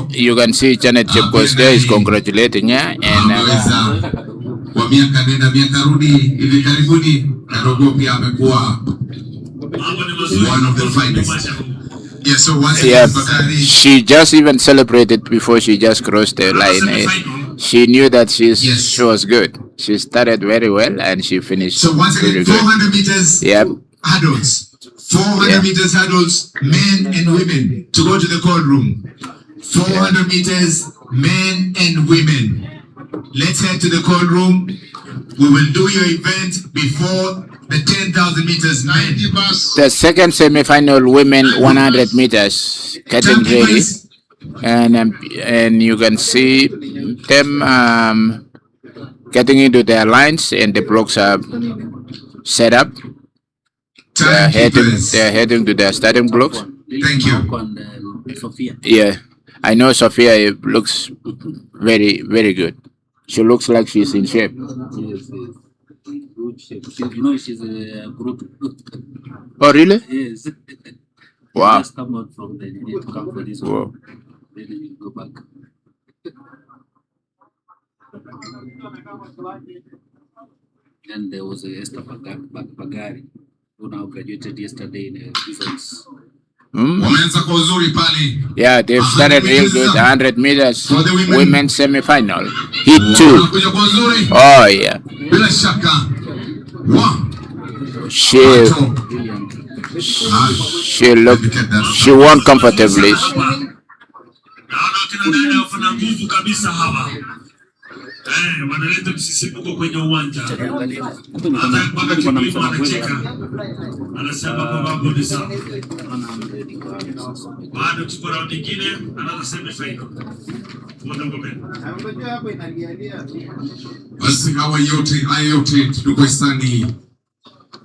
You can see Janet Chepkos there is congratulating her, and
kwa miaka nenda miaka rudi hivi karibuni Kadogo pia amekuwa one of the finalists. Yeah, so once
she just even celebrated before she just crossed the line. She knew that she was good. She started very well and she finished.
So once again, 400 meters hurdles. 400 meters hurdles, men and women, to go to the cold room. 400 meters, men and women. Let's head to the cold room. We will do your event before the 10,000 meters men.
The second semi-final women 100 meters getting ready, and you can see them getting into their lines, and the blocks are set up. They're heading to their starting blocks.
Thank you.
Yeah, I know Sophia looks very, very good. She looks like she's in shape.
She's a group.
Oh, really?
Yes.
Wow.
Just come out from the need to come for this
Wow.
one. Then you go back. Then there was Esther Bagari, who now graduated yesterday in physics.
Yeah, they've started real good. 100 meters women's semi-final. Hit 2. Oh, yeah. She won comfortably.
Wanaleta msisimuko kwenye uwanja. Mpaka kiplima anacheka. Anasema kwamba bodi sawa. Bado tuko round nyingine, another semi-final.
Basi hawa yote tuko stani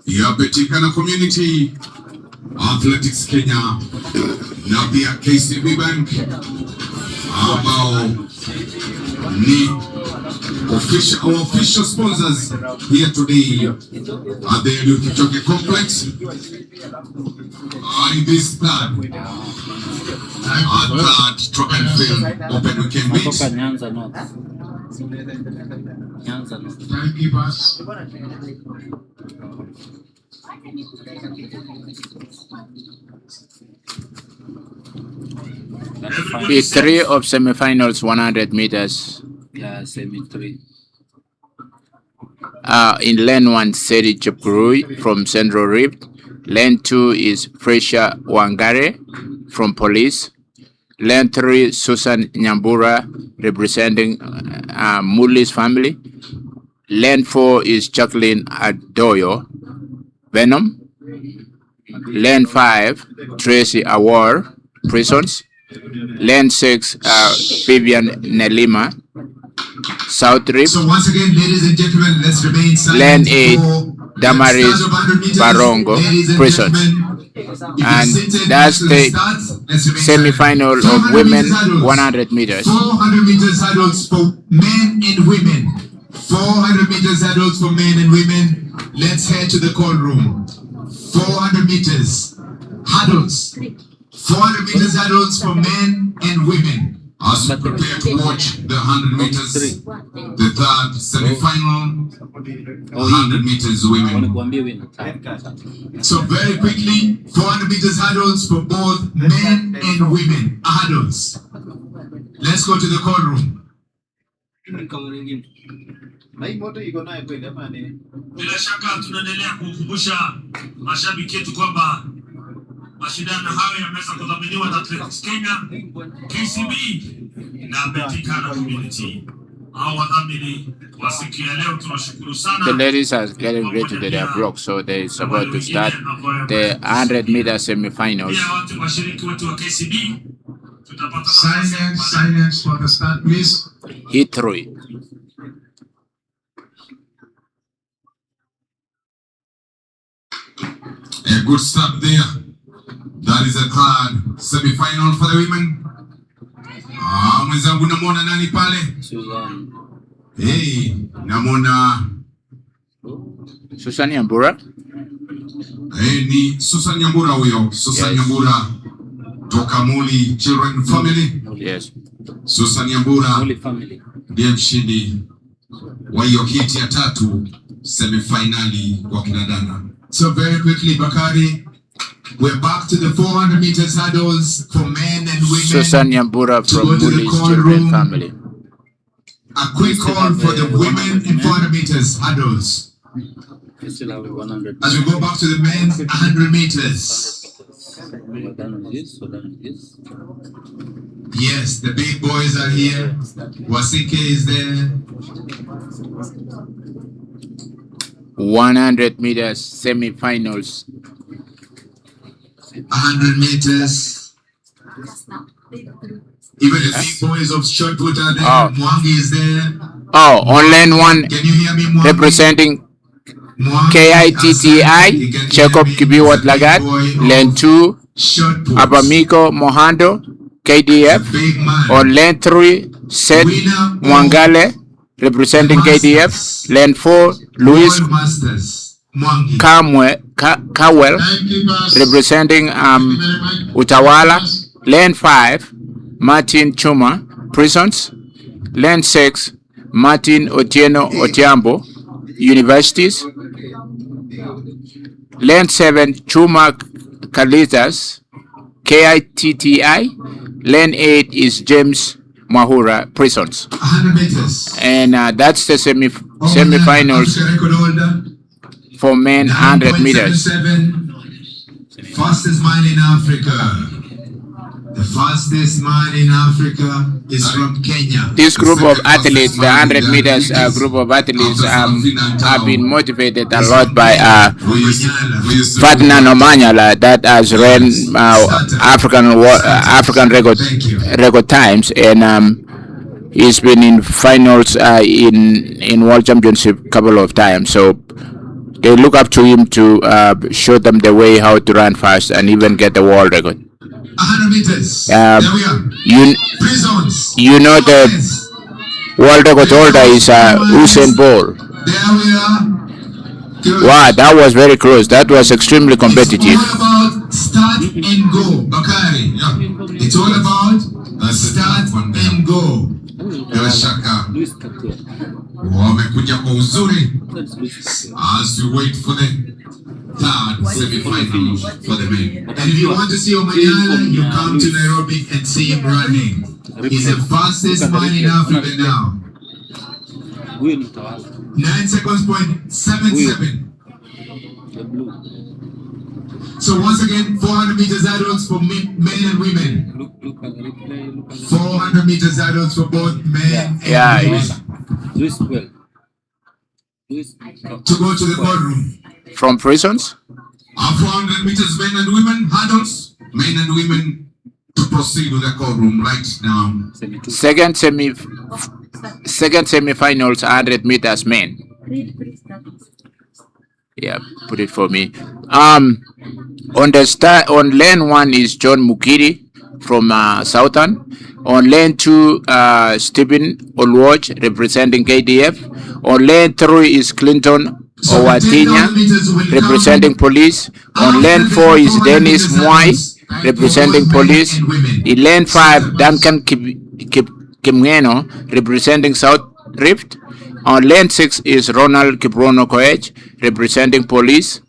ya Betika na Community Athletics Kenya na pia KCB Bank ambao ni our official sponsors here today at the Eliud Kipchoge Complex. In this third track and field open weekend meet. Timekeepers.
The 3 of semifinals 100 meters.
Yeah, semi-3.
In lane 1, Seri Chepkurui from Central Rift. Lane 2 is Fresha Wangare from Police. Lane 3, Susan Nyambura representing Muli's family. Lane 4 is Jacqueline Adoyo, Venom. Lane 5, Tracy Awar, Prisons. Lane 6, Vivian Nelima, South Rift.
So once again, ladies and gentlemen, let's remain silent.
Lane 8, Damaris Barongo, Prisons. And that's the semi-final of women 100 meters.
400 meters hurdles for men and women. 400 meters hurdles for men and women. Let's head to the call room. 400 meters hurdles. 400 meters hurdles for men and women. As we prepare to watch the 100 meters, the third semi-final, 100 meters women. So very quickly, 400 meters hurdles for both men and women. Hurdles. Let's go to the call room.
Bila shaka tunaendelea kukumbusha mashabiki yetu kwamba mashindano hayo yameweza kudhaminiwa na Athletics Kenya, KCB na BETIKA na Community. Hao wadhamini wa siku ya leo tunashukuru sana.
The ladies are getting ready to their block, so they is about to start the 100 meter semi-finals.
Pia watu washiriki wetu wa KCB tutapata
Silence for the start, please.
Hit 3.
A good start there. That is a third semi-final for the women. Mwenzangu namwona nani pale? Hey, namwona
Susan Nyambura.
Ni Susan Nyambura huyo. Susan Nyambura toka Muli Children Family.
Yes.
Susan Nyambura ndiye mshindi wa hiyo hit ya 3 semi-finali kwa kinadada. So very quickly, Bakari, we're back to the 400 meters hurdles for men and women.
Susan Nyambura from Muli Children Family.
A quick call for the women in 400 meters hurdles. As we go back to the men's 100 meters. Yes, the big boys are here. Wasike is there.
100 meters semi-finals.
100 meters. Even the big boys of shot put are there.
Oh.
Mwangi is there.
Oh, on lane 1,
Can you hear me, Mwangi?
representing
Mwangi
KITTI, Jacob Kibiwat Lagat. Lane 2,
shot put.
Abamiko Mohando, KDF. On lane 3, Seth Mwangale, representing KDF. Lane 4, Luis
Masters. Mwangi.
Kawel, representing Utawala. Lane 5, Martin Chuma, Prisons. Lane 6, Martin Otieno Otiambo, Universities. Lane 7, Chuma Kalitas, KITTI. Lane 8 is James Mahura, Prisons.
100 meters.
And that's the semi-finals for men 100 meters.
9.77. Fastest man in Africa. The fastest man in Africa is from Kenya.
This group of athletes, the 100 meters group of athletes, have been motivated a lot by Ferdinand Omanyala, that has ran African record times, and he's been in finals in World Championship a couple of times. So they look up to him to show them the way how to run fast and even get the world record.
100 meters. There we are. Prisons.
You know the world record holder is Usain Bolt.
There we are. Good.
Wow, that was very close. That was extremely competitive.
It's all about start and go, Bakari. Yeah. It's all about start and go. Bila shaka wamekuja kwa uzuri as we wait for the third semi-final for the men. And if you want to see Omanyala, you come to Nairobi and see him running. He's the fastest man in Africa now. 9 seconds point 77. So once again, 400 meters hurdles for men and women. 400 meters hurdles for both men and women. To go to the courtroom.
From Prisons?
400 meters men and women hurdles. Men and women to proceed with the courtroom right now.
Second semi-finals 100 meters men. Yeah, put it for me. On lane 1 is John Mukiri from Southern. On lane 2, Stephen Olwoj representing KDF. On lane 3 is Clinton Owatinya representing police. On lane 4 is Dennis Mwai representing police. In lane 5, Duncan Kimweno representing South Rift. On lane 6 is Ronald Kiprono Koech representing police.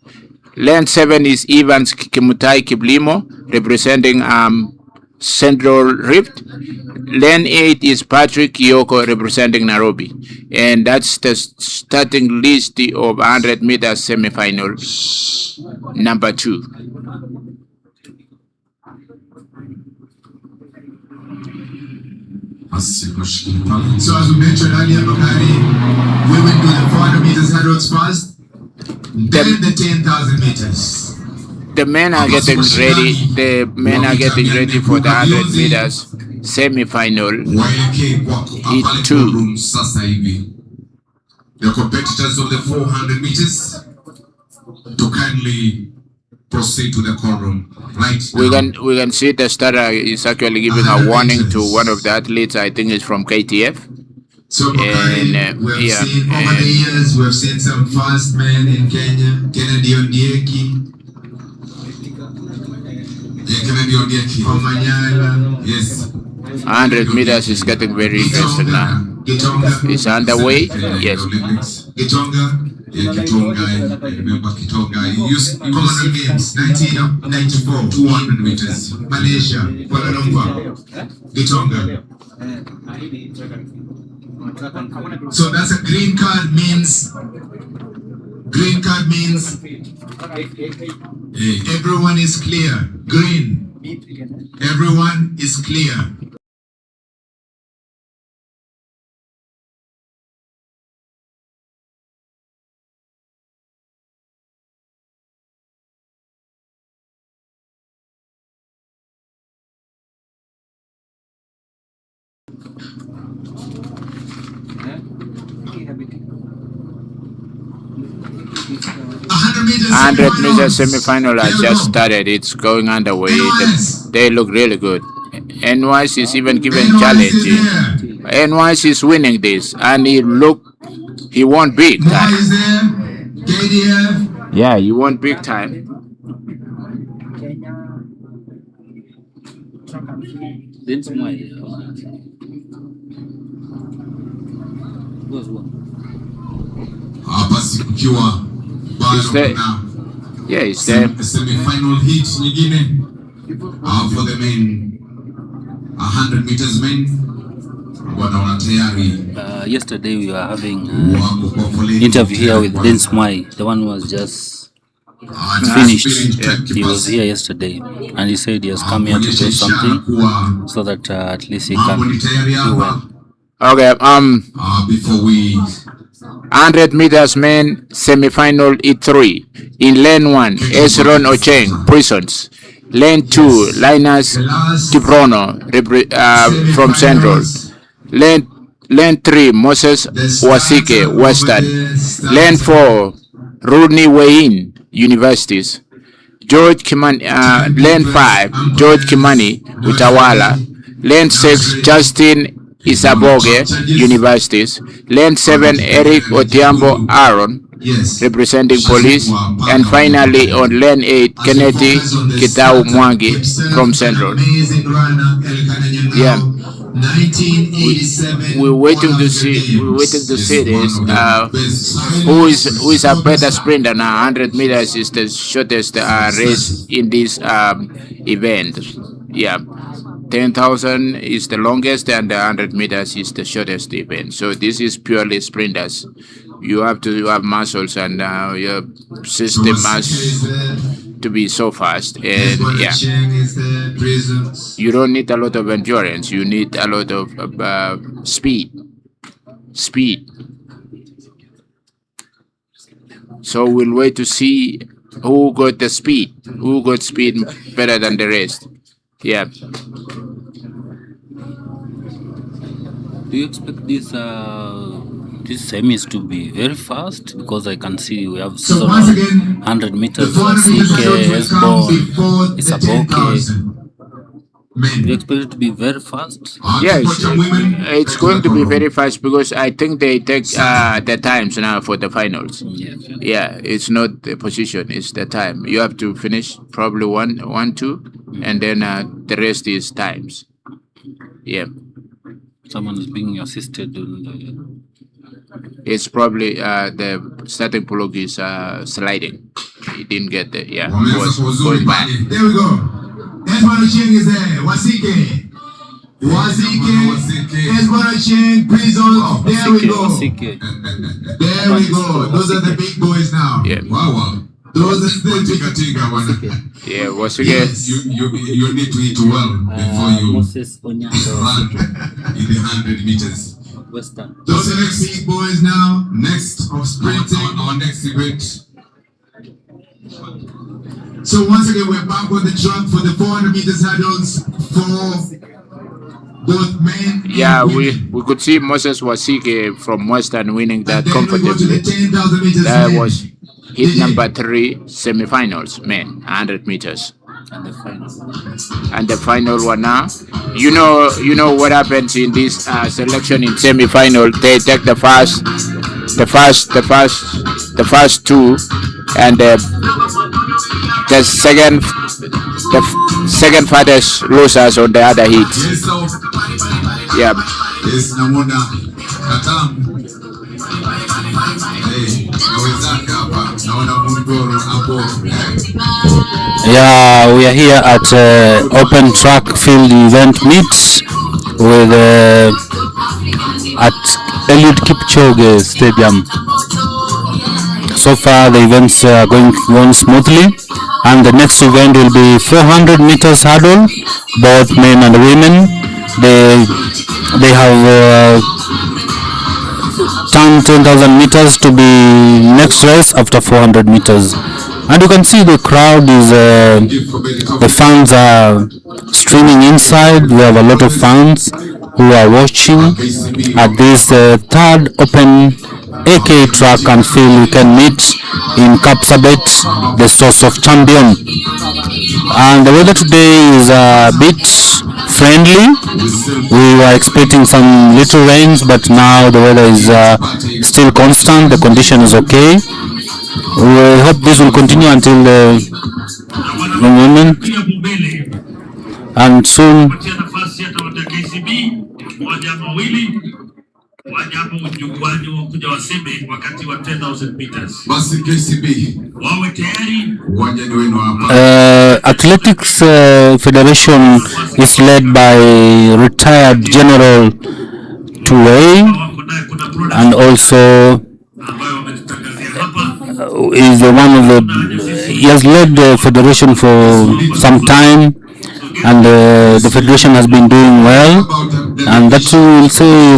Lane 7 is Evans Kimutai Kiblimo representing Central Rift. Lane 8 is Patrick Kioko representing Nairobi. And that's the starting list of 100 meters semi-final number 2.
So as we mentioned earlier, Bakari, women do the 400 meters hurdles first, then the 10,000 meters.
The men are getting ready. The men are getting ready for the 100 meters semi-final. It too.
The competitors of the 400 meters to kindly proceed to the courtroom right
We
now.
can see the starter is actually giving a warning to one of the athletes. I think it's from KTF.
So Makari, we have seen over the years, we have seen some fast men in Kenya. Kennedy Ondieki. Yeah, Kennedy Ondieki. Omanyala. Yes.
100 meters is getting very interesting now. It's underway. Yes.
Gitonga. Yeah, Gitonga. Remember Gitonga. He used Commonwealth Games 1994, 200 meters. Malaysia, Kuala Lumpur. Gitonga. So that's a green card means everyone is clear. Green. Everyone is clear.
Hundred meters semi-final has just started. It's going underway. They look really good. NYC is even given challenge. NYC is winning this, and he won big time. Yeah, he won big time. Is there? Yeah, is there?
Semi-final heat nyingine for the men 100 meters men wanaona tayari.
Yesterday we were having interview here with Vince Mwai, the one who was just finished. He was here yesterday and he said he has come here to do something so that at least he can do well.
Okay,
before we
100 meters men semi-final E3. In lane 1, Esron Ocheng, Prisons. Lane 2, Linus Tiprono from Central. Lane 3, Moses Wasike, Western. Lane 4, Rodney Wayne, Universities. George Kimani, Lane 5, George Kimani, Utawala. Lane 6, Justin Isaboge, Universities. Lane 7, Eric Otiambo Aaron, representing police. And finally on lane 8, Kennedy Kitau Mwangi from Central. Yeah. We're waiting to see this. Who is a better sprinter now? 100 meters is the shortest race in this event. Yeah. 10,000 is the longest and 100 meters is the shortest event. So this is purely sprinters. You have to have muscles and your system must to be so fast. And yeah, you don't need a lot of endurance. You need a lot of speed. So we'll wait to see who got the speed. Who got speed better than the rest. Yeah.
Do you expect these semis to be very fast? Because I can see we have 100 meters, Wasike, Esbon, Isaboke. Do you expect it to be very fast?
Yes, it's going to be very fast because I think they take the times now for the finals. Yeah, it's not the position, it's the time. You have to finish probably one, two, and then the rest is times. Yeah.
Someone is being assisted.
It's probably the starting plug is sliding. He didn't get the was going back.
There we go. Esbon Ocheng is there. Wasike, Esbon Ocheng, Prisons. There we go. There we go. Those are the big boys now.
Yeah.
Wow. Those are the Tiga one.
Yeah, Wasike.
Yes, you need to eat well before you run in the 100 meters.
Western.
Those are the big boys now. Next of sprinting, our next event. So once again, we're back on the track for the 400 meters hurdles for both men.
Yeah, we could see Moses Wasike from Western winning that comfortably. heat number 3 semi-finals, men, 100 meters. And the final one now. You know what happens in this selection in semi-final. They take the first two, and the second farthest losers on the other heat. Yeah.
Yeah, we are here at open track field event meets with at Eliud Kipchoge Stadium. So far the events are going smoothly, and the next event will be 400 meters hurdle, both men and women. They have turned 10,000 meters to be next race after 400 meters. And you can see the crowd is, the fans are streaming inside. We have a lot of fans who are watching at this third open AK track and field we can meet in KAPSABET, the source of champion. And the weather today is a bit friendly. We were expecting some little rains, but now the weather is still constant. The condition is okay. We hope this will continue until the moment, and soon. Athletics Federation is led by retired General Tuwei, and also is one of the, he has led the federation for some time, and the federation has been doing well, and that will say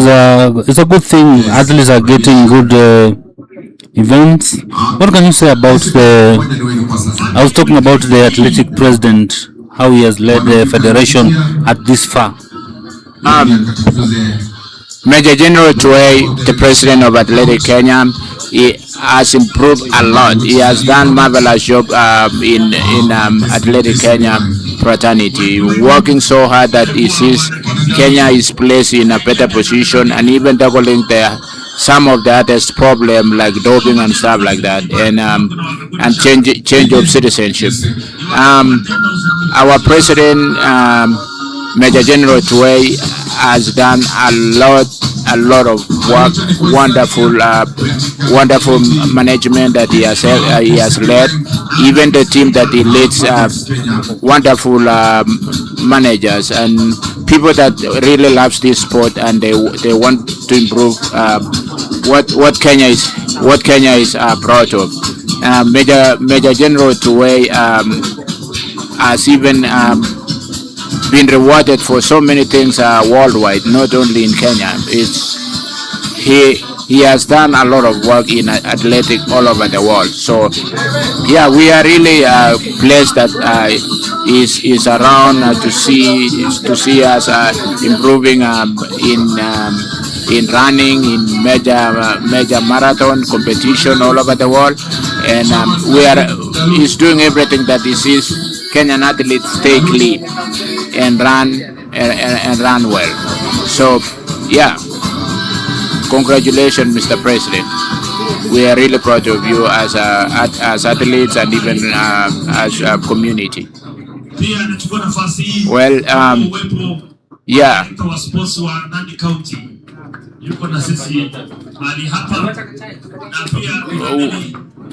is a good thing. Athletes are getting good events. What can you say about I was talking about the athletic president, how he has led the federation at this far.
Major General Tuwei, the president of Athletic Kenya, he has improved a lot. He has done marvelous job in Athletic Kenya fraternity, working so hard that he sees Kenya is placed in a better position, and even tackling some of the others problem like doping and stuff like that, and change of citizenship. Our president, Major General Tuwei, has done a lot of work, wonderful management that he has led. Even the team that he leads, wonderful managers and people that really loves this sport, and they want to improve what Kenya is proud of. Major General Tuwei has even been rewarded for so many things worldwide, not only in Kenya. He has done a lot of work in athletic all over the world. So yeah, we are really blessed that is around to see us improving in running, in major marathon competition all over the world, and he's doing everything that he sees Kenyan athletes stay clean and run well. So yeah, congratulations, Mr. President. We are really proud of you as athletes and even as a community. Well, yeah.
Yuko na sisi mahali hapa na pia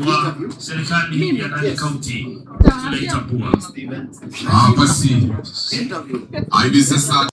wa serikali ya Nandi County tunaitambua.
Basi hivi sasa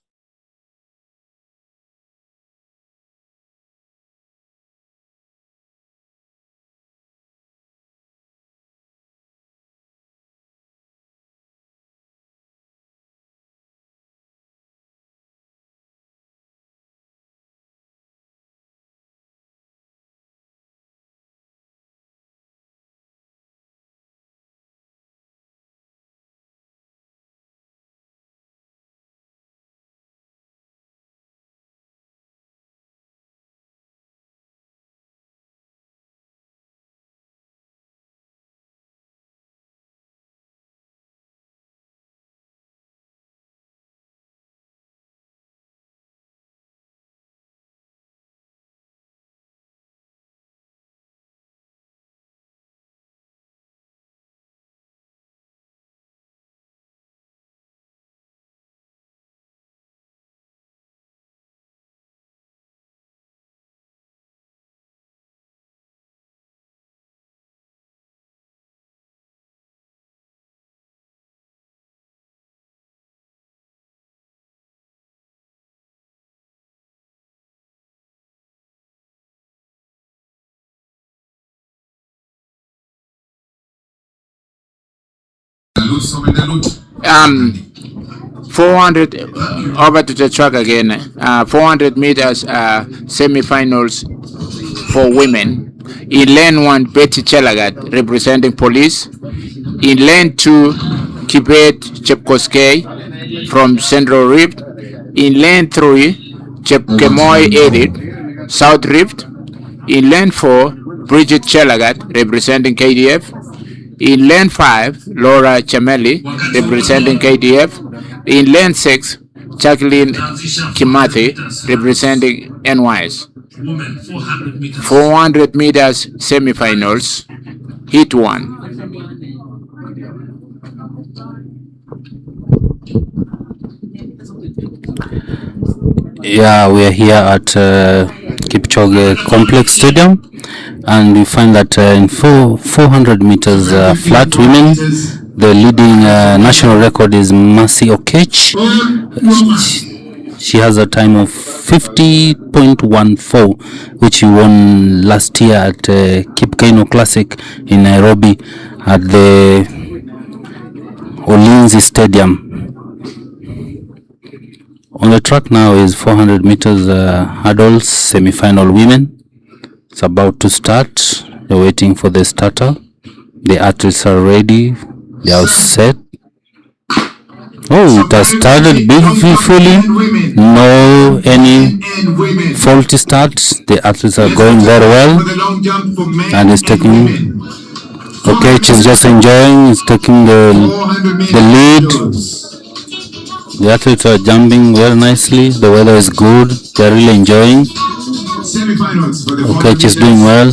400 over to the track again. 400 meters semi-finals for women. In lane 1, Betty Chelagat representing police. In lane 2, Kibet Chepkoskei from Central Rift. In lane 3, Chepkemoy Edith, South Rift. In lane 4, Bridget Chelagat representing KDF. In lane 5, Laura Chameli representing KDF. In lane 6, Jacqueline Kimathi representing NYS. 400 meters semi-finals, heat 1.
Yeah, we are here at Kipchoge Complex Stadium, and we find that in 400 meters flat women, the leading national record is Mercy Okech. She has a time of 50.14, which she won last year at Kipkeino Classic in Nairobi at the Ulinzi Stadium. On the track now is 400 meters hurdles semi-final women. It's about to start. They're waiting for the starter. The athletes are ready. They are set. Oh, it has started beautifully. No any faulty starts. The athletes are going very well, and it's taking. Okay, she's just enjoying. It's taking the lead. The athletes are jumping very nicely. The weather is good. They're really enjoying. Okay, she's doing well.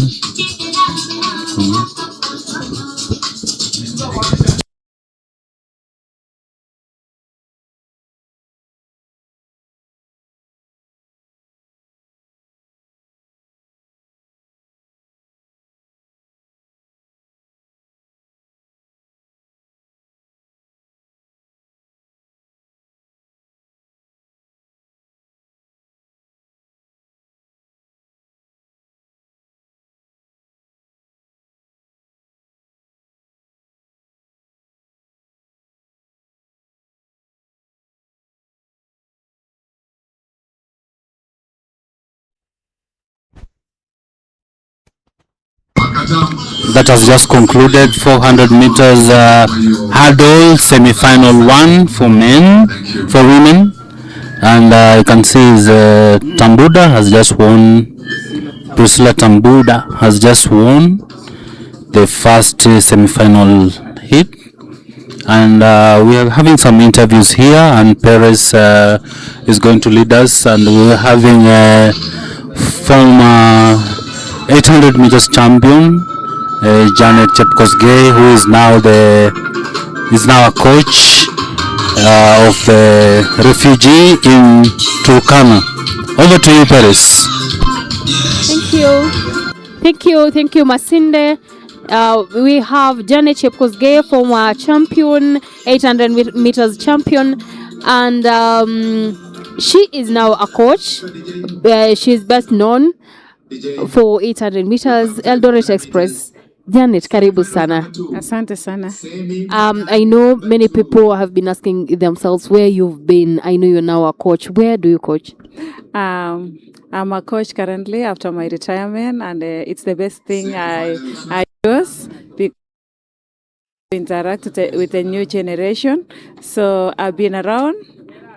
That has just concluded 400 meters hurdle semi-final 1 for women, and you can see Tambuda has just won. Priscilla Tambuda has just won the first semi-final hit, and we are having some interviews here, and Perez is going to lead us, and we're having a former 800 meters champion Janet Chepkosgei, who is now a coach of the refugee in Turkana. Over to you, Paris.
Thank you, Masinde. We have Janet Chepkosgei, former champion, 800 meters champion, and she is now a coach. She is best known for 800 meters Eldoret Express. Janet, karibu sana.
Asante sana.
I know many people have been asking themselves where you've been. I know you're now a coach. Where do you coach?
I'm a coach currently after my retirement, and it's the best thing I use because I interact with the new generation. So I've been around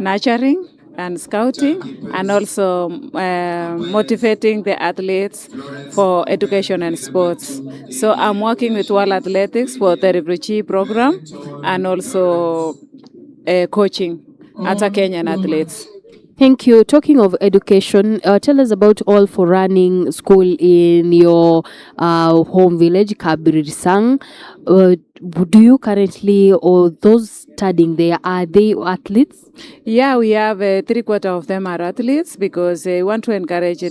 nurturing and scouting, and also motivating the athletes for education and sports. So I'm working with World Athletics for the refugee program, and also coaching other Kenyan athletes.
Thank you. Talking of education, tell us about All for Running School in your home village, Kabirisang. Do you currently, or those studying there, are they athletes?
Yeah, we have 3/4 of them are athletes, because we want to encourage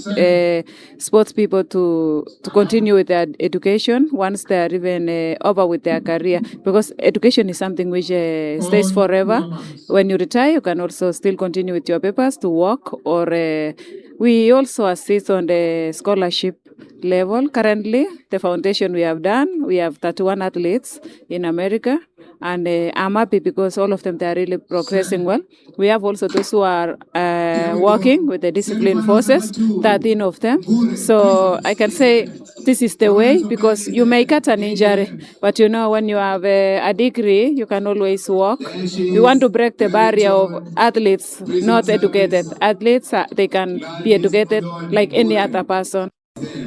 sports people to continue with their education once they are even over with their career, because education is something which stays forever. When you retire, you can also still continue with your papers to work, or we also assist on the scholarship level. Currently, the foundation we have 31 athletes in America,
And I'm happy because all of them, they are really progressing well. We have also those who are working with the discipline forces, 13 of them. So I can say this is the way, because you may get an injury, but when you have a degree, you can always work. We want to break the barrier of athletes not educated. Athletes, they can be educated like any other person.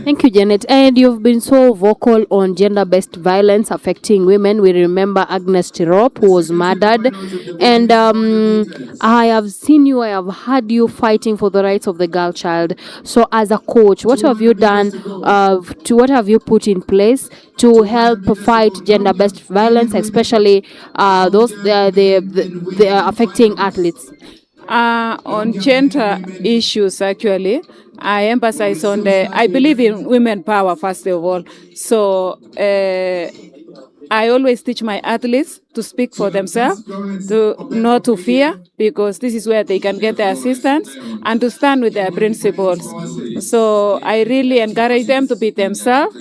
Thank you, Janet. And you've been so vocal on gender-based violence affecting women. We remember Agnes Tirop, who was murdered. And I have seen you, I have heard you fighting for the rights of the girl child. So as a coach, what have you done, what have you put in place to help fight gender-based violence, especially those the affecting athletes?
On gender issues, actually, I emphasize on I believe in women power, first of all. So I always teach my athletes to speak for themselves, not to fear, because this is where they can get the assistance, and to stand with their principles. So I really encourage them to be themselves,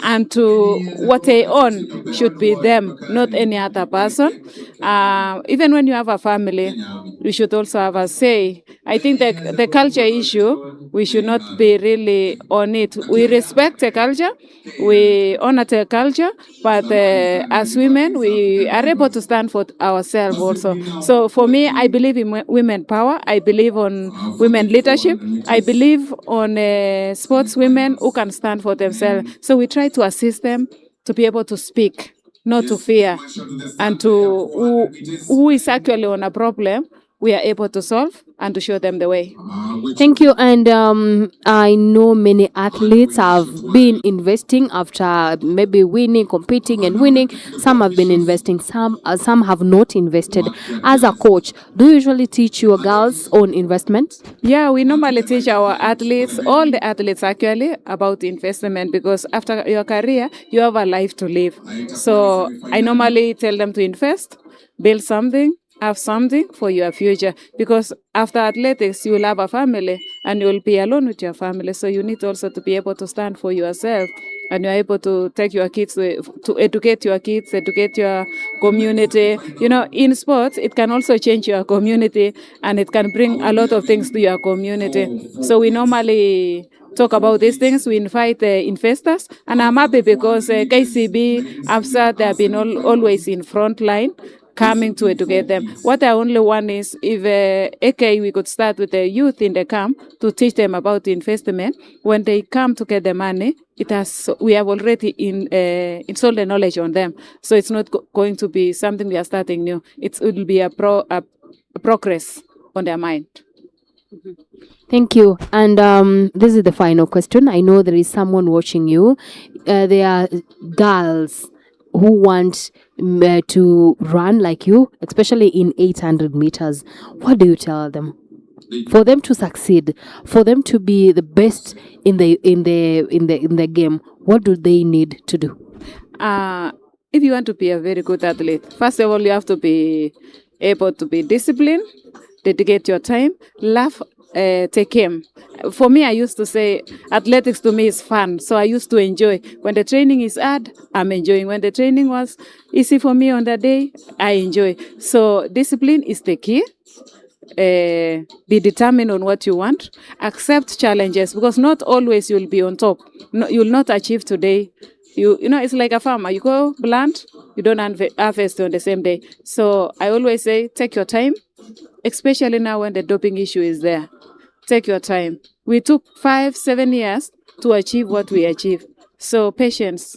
and to what they own should be them, not any other person. Even when you have a family, you should also have a say. I think the culture issue, we should not be really on it. We respect the culture, we honor the culture, but as women, we are able to stand for ourselves also. So for me, I believe in women power. I believe on women leadership. I believe on sports women who can stand for themselves. So we try to assist them to be able to speak, not to fear, and to who is actually on a problem, we are able to solve and to show them the way.
Thank you. And I know many athletes have been investing after maybe winning, competing and winning. Some have been investing, some have not invested. As a coach, do you usually teach your girls on investment?
Yeah, we normally teach our athletes, all the athletes actually, about investment, because after your career, you have a life to live. So I normally tell them to invest, build something, have something for your future, because after athletics you will have a family and you will be alone with your family. So you need also to be able to stand for yourself, and you're able to take your kids to educate your kids, educate your community. In sports it can also change your community, and it can bring a lot of things to your community. So we normally talk about these things. We invite investors, and I'm happy because KCB, APSA, they have been always in front line, coming to educate them. What I only want is, if AK, we could start with the youth in the camp to teach them about investment. When they come to get the money, we have already installed the knowledge on them. So it's not going to be something we are starting new. It will be a progress on their mind.
Thank you. And this is the final question. I know there is someone watching you. There are girls who want to run like you, especially in 800 meters. What do you tell them? For them to succeed, for them to be the best in the game, what do they need to do?
If you want to be a very good athlete, first of all, you have to be able to be disciplined, dedicate your time, laugh, take aim. For me, I used to say athletics to me is fun, so I used to enjoy. When the training is hard, I'm enjoying. When the training was easy for me on that day, I enjoy. So discipline is the key. Be determined on what you want. Accept challenges, because not always you'll be on top. No, you'll not achieve today. It's like a farmer. You go plant, you don't harvest on the same day. So I always say, take your time, especially now when the doping issue is there. Take your time. We took 5-7 years to achieve what we achieved. So patience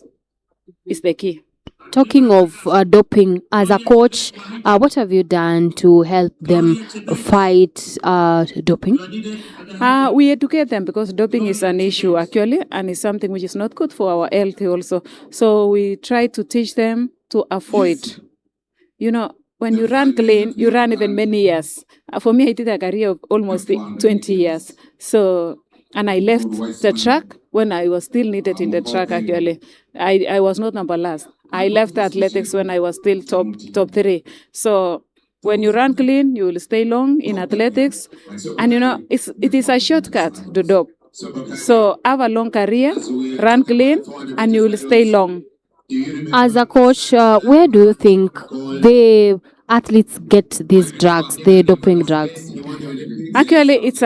is the key.
Talking of doping, as a coach, what have you done to help them fight doping?
We educate them, because doping is an issue actually, and it's something which is not good for our health also. So we try to teach them to avoid. When you run clean, you run even many years. For me, I did a career of almost 20 years. So, and I left the track when I was still needed in the track actually. I was not number last. I left athletics when I was still top 3. So when you run clean, you will stay long in athletics. And it is a shortcut to dope. So have a long career, run clean, and you will stay long.
As a coach, where do you think the athletes get these drugs, the doping drugs?
Actually, it's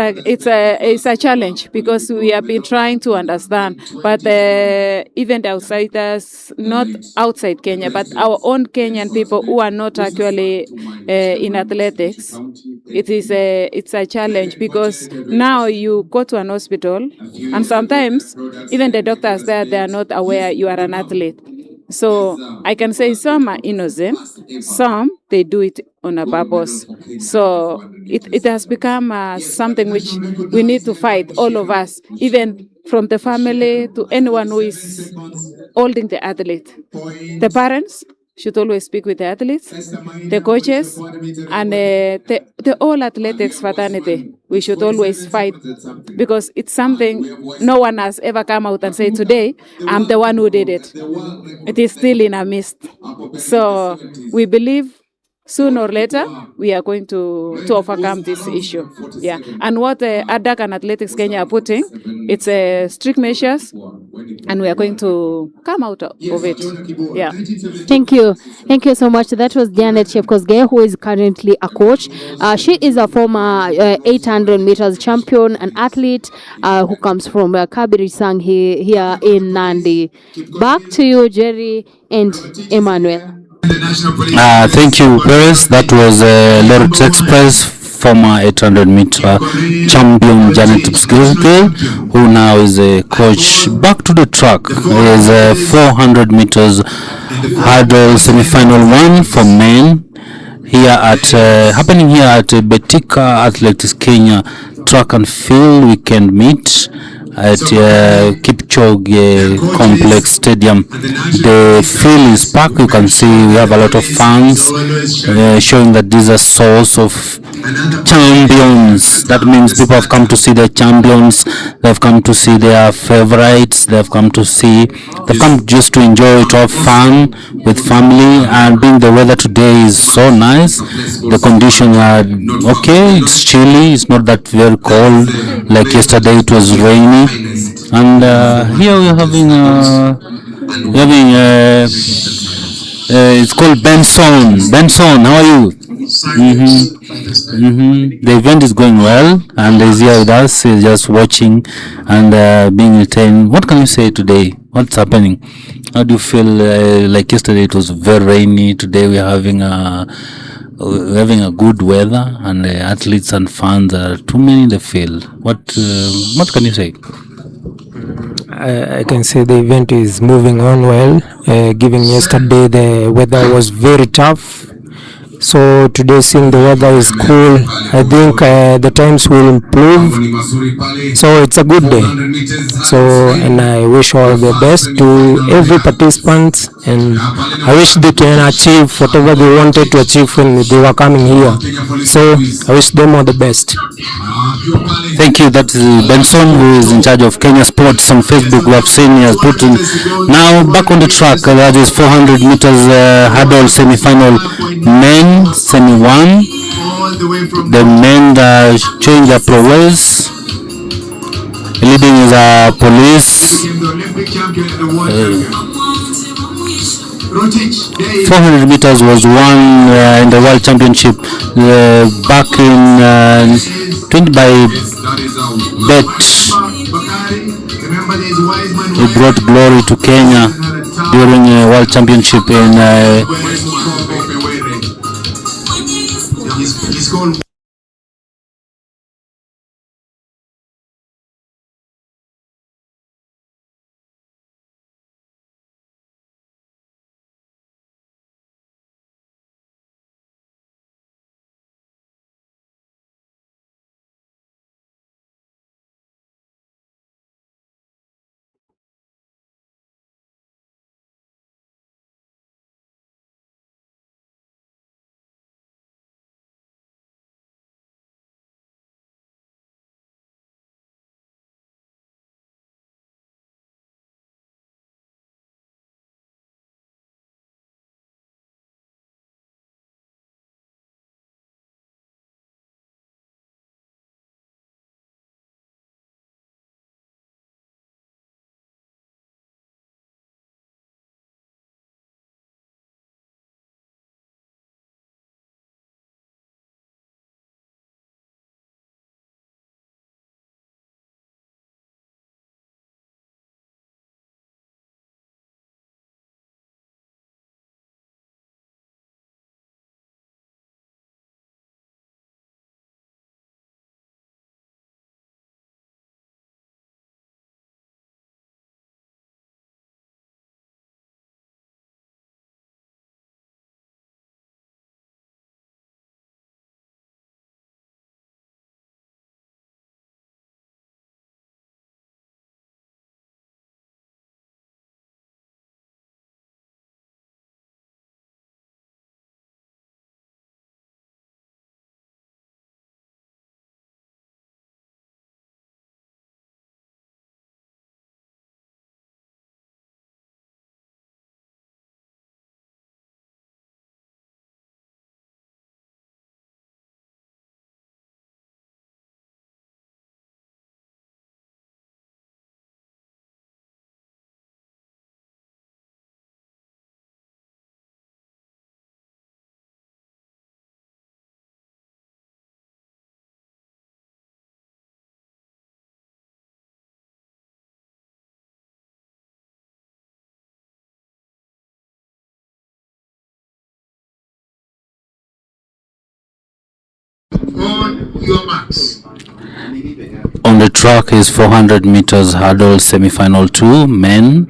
a challenge because we have been trying to understand, but even the outsiders, not outside Kenya, but our own Kenyan people who are not actually in athletics, it's a challenge because now you go to an hospital and sometimes even the doctors there, they are not aware you are an athlete. So I can say some are innocent, some they do it on a purpose. So it has become something which we need to fight, all of us, even from the family to anyone who is holding the athlete. The parents should always speak with the athletes, the coaches, and the whole athletics fraternity. We should always fight because it's something no one has ever come out and said, today, I'm the one who did it. It is still in our midst. So we believe sooner or later we are going to overcome this issue. Yeah. And what ADAC and Athletics Kenya are putting, it's strict measures, and we are going to come out of it. Yeah.
Thank you. Thank you so much. That was Janet Chepkosgei, who is currently a coach. She is a former 800 meters champion, an athlete who comes from Kabirisang here in Nandi. Back to you, Jerry and Emmanuel.
Thank you, Perez. That was Lords Express, former 800 meter champion Janet Chepkosgei, who now is a coach. Back to the track. It is a 400 meters hurdle semi-final one for men here at happening here at BETIKA Athletics Kenya Track and Field Weekend Meet at Kipchoge Complex Stadium. The field is packed. You can see we have a lot of fans showing that this is a source of champions. That means people have come to see their champions. They've come to see their favorites. They've come just to enjoy it, to have fun with family. And being the weather today is so nice, the conditions are okay. It's chilly. It's not that very cold like yesterday. It was rainy. And here we're having it's called Benson. Benson, how are you? The event is going well, and he's here with us. He's just watching and being entertained. What can you say today? What's happening? How do you feel? Like yesterday, it was very rainy. Today, we're having a good weather, and athletes and fans are too many in the field. What can you say?
I can say the event is moving on well. Given yesterday the weather was very tough, so today seeing the weather is cool, I think the times will improve, so it's a good day. So, and I wish all the best to every participant, and I wish they can achieve whatever they wanted to achieve when they were coming here. So I wish them all the best.
Thank you. That is Benson, who is in charge of Kenya Sports on Facebook. We have seen he has put in. Now back on the track. That is 400 meters hurdle semi-final men semi one. The men are showing their prowess. Leading is police. 400 meters was won in the World Championship back in 20 by Bet. He brought glory to Kenya during a World Championship in
your marks.
On the track is 400 meters hurdle semi-final 2 men,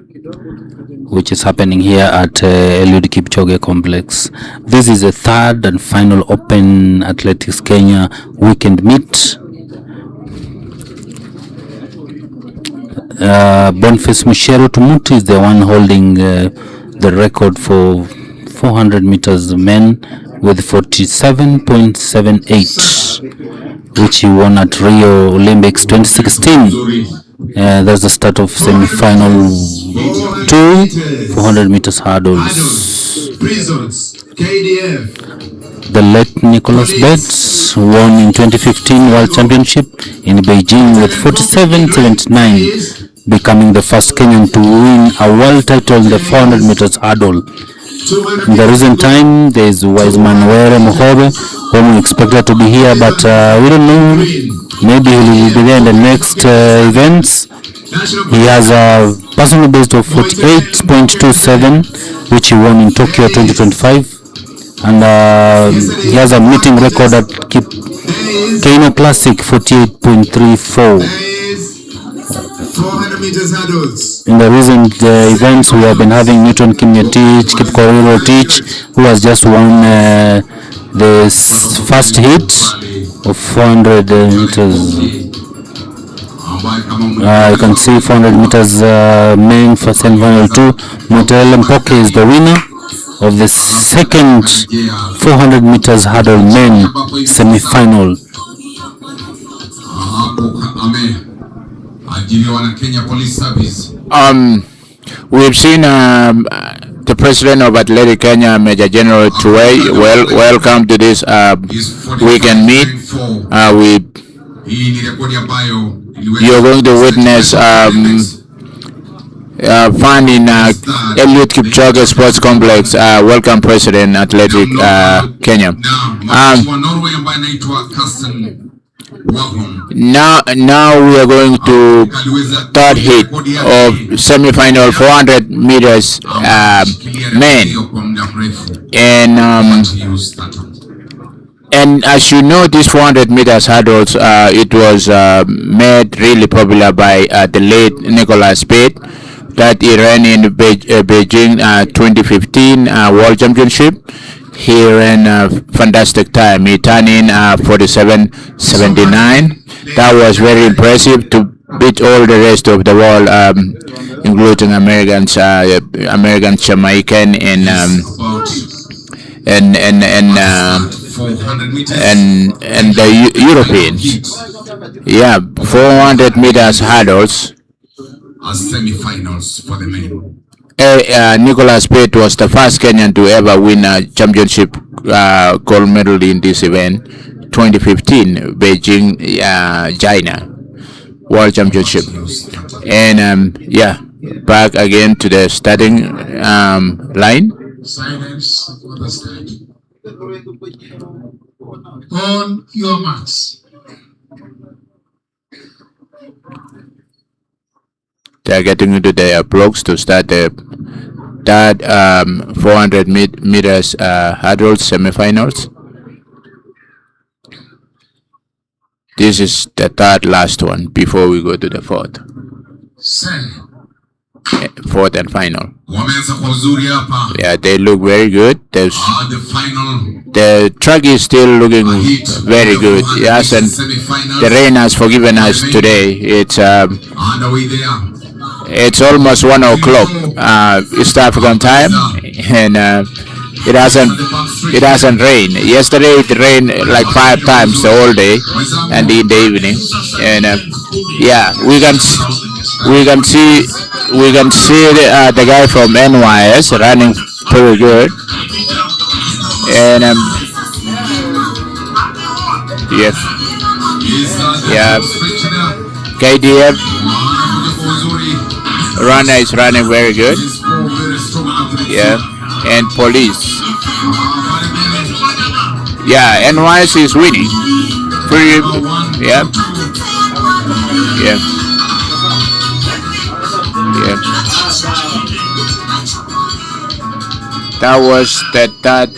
which is happening here at Eliud Kipchoge complex. This is the third and final Open Athletics Kenya weekend meet. Boniface Mushero Tumuti is the one holding the record for 400 meters men with 47.78, which he won at Rio Olympics 2016. That's the start of semi-final 2 400 meters hurdles. The late Nicholas Betts won in 2015 World Championship in Beijing with 47.79, becoming the first Kenyan to win a world title in the 400 meters hurdle. In the recent time, there is Wiseman Were Mohobe, whom we expected to be here, but we don't know. Maybe he will be there in the next events. He has a personal best of 48.27, which he won in Tokyo 2025. And he has a meeting record at Kano Classic 48.34.
400 meters hurdles.
In the recent events, we have been having Newton Kimyetich, Kipkoriro Tich, who has just won the first hit of 400 meters. You can see 400 meters men for semi-final 2. Motel Mpoke is the winner of the second 400 meters hurdle men semi-final.
We've seen the president of Athletic Kenya, Major General Tuwei. Welcome to this weekend meet. You're going to witness fun in Eliud Kipchoge Sports Complex. Welcome, President Athletic Kenya. Now we are going to third hit of semi-final 400 meters men, and as you know, this 400 meters hurdles, it was made really popular by the late Nicholas Betts, that he ran in Beijing 2015 World Championship. He ran a fantastic time. He turned in 47.79. That was very impressive to beat all the rest of the world, including Americans, Jamaican, and the Europeans. Yeah, 400 meters hurdles.
As semi-finals for the men.
Nicholas Betts was the first Kenyan to ever win a championship gold medal in this event, 2015 Beijing, China World Championship. And back again to the starting line.
Silence for the start. On your marks.
They are getting into their blocks to start the third 400 meters hurdles semifinals. This is the third last one before we go to the fourth. Fourth and final. Yeah, they look very good. The track is still looking very good. Yes, and the rain has forgiven us today. It's almost 1 o'clock East African time, and it hasn't rained. Yesterday it rained like 5 times the whole day and in the evening, and we can see the guy from NYS running pretty good, and KDF runner is running very good. Yeah, and police. Yeah, NYS is winning. Pretty. Yeah. That was the third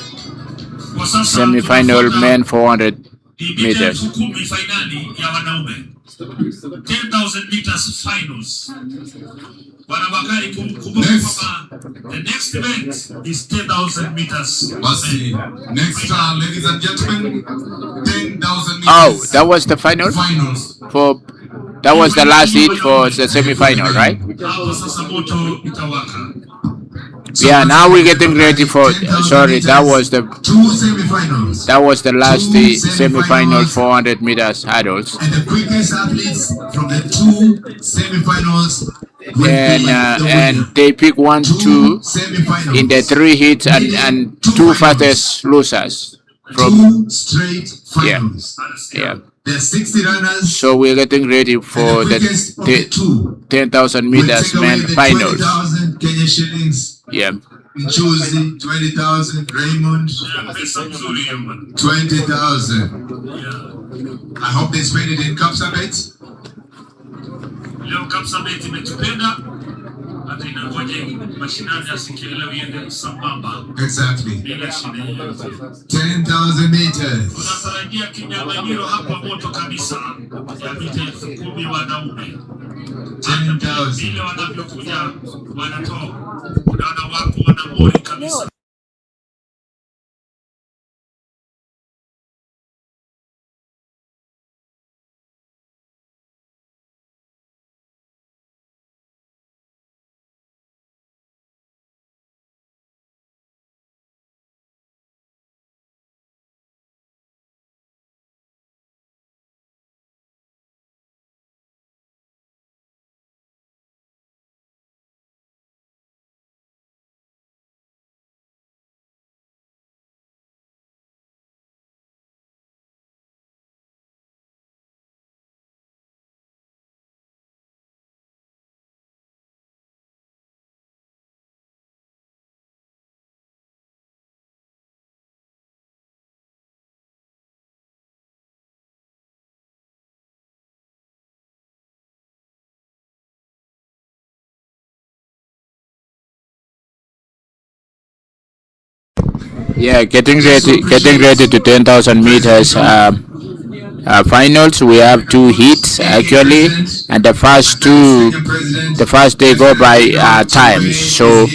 semi-final men 400 meters.
10,000 finali ya wanaume. 10,000 meters finals. Bwana Bakari, kumbuka kwamba the next event is 10,000 meters.
Basi, next, ladies and gentlemen, 10,000 meters.
Oh, that was the final?
Finals.
That was the last hit for the semi-final, right?
Hapo sasa moto itawaka.
Yeah, now we're getting ready for. Sorry, that was the
two semi-finals.
That was the last semi-final 400 meters hurdles.
And the quickest athletes from the two semi-finals.
And they pick 1, 2 in the 3 hits and 2 fastest losers from
2 straight finals.
Yeah.
There are 60 runners.
So we're getting ready for the 10,000 meters men finals.
20,000 Kenya shillings.
Yeah.
Nchuzi 20,000. Raymond 20,000. I hope they spend it in KAPSABET.
Leo KAPSABET imetupenda hata inangoje mashindano yasikielewe iende sambamba.
Exactly.
Bila shida yoyote.
10,000 meters.
Tunatarajia kinyang'anyiro hapa moto kabisa ya mita 10,000 wanaume.
10,000.
Vile wanavyokuja wanatoa. Unaona wako wanamori kabisa.
Yeah, getting ready to 10,000 meters finals. We have 2 heats actually, and the first they go by times. So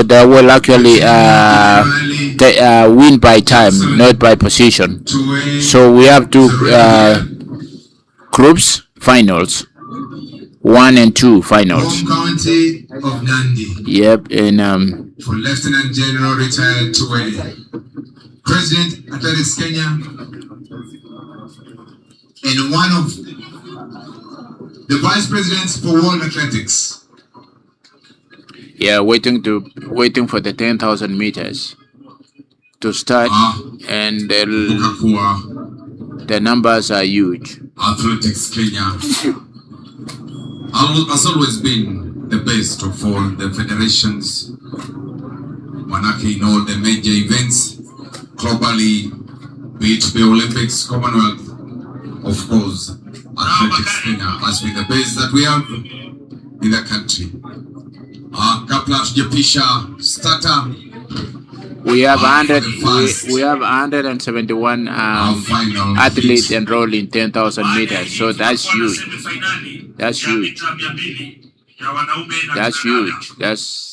they will actually win by time, not by position. So we have 2 groups finals. 1 and 2 finals.
Home county of Nandi.
Yep, and
for Lieutenant General retired to President Athletics Kenya, and one of the vice presidents for World Athletics.
Yeah, waiting for the 10,000 meters to start, and the numbers are huge.
Athletics Kenya has always been the best of all the federations. Manake in all the major events globally, be it the Olympics, Commonwealth, of course, Athletics Kenya has been the best that we have in the country. Kabla tujapisha starter,
we have 171 athletes enrolled in 10,000 meters, so that's huge. That's huge. That's huge. That's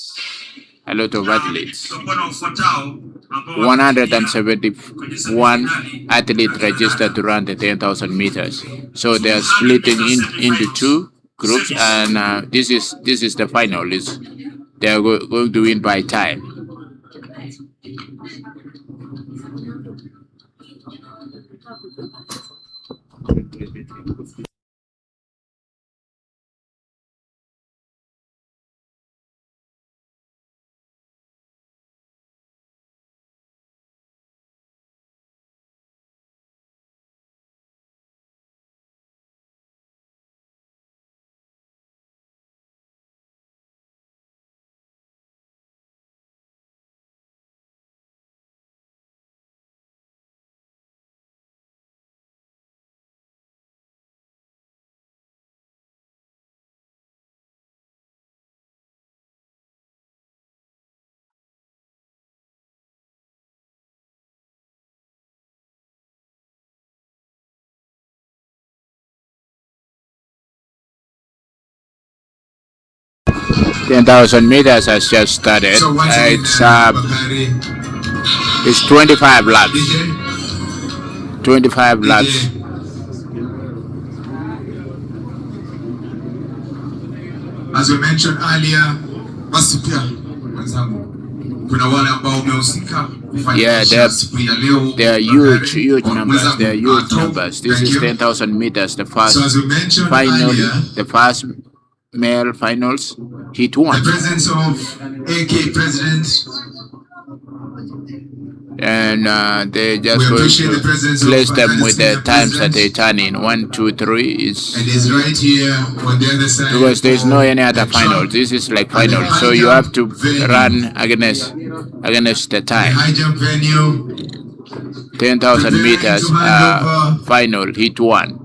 a lot of athletes. 171 athletes registered to run the 10,000 meters. So they are splitting into 2 groups, and this is the final. They are going to win by time. 10,000 meters has just started. It's 25 laps. 25 laps.
As we mentioned earlier, basi pia wenzangu, kuna wale ambao wamehusika
yeah, they're huge numbers. They're huge numbers. This is 10,000 meters. The first the first male finals hit one.
The presence of AK president.
And they just going to place them with the times that they turn in 1, 2, 3 is
and he's right here on the other side
because there's no any other final. This is like final, so you have to run against the time.
High jump venue.
10,000 meters final hit one.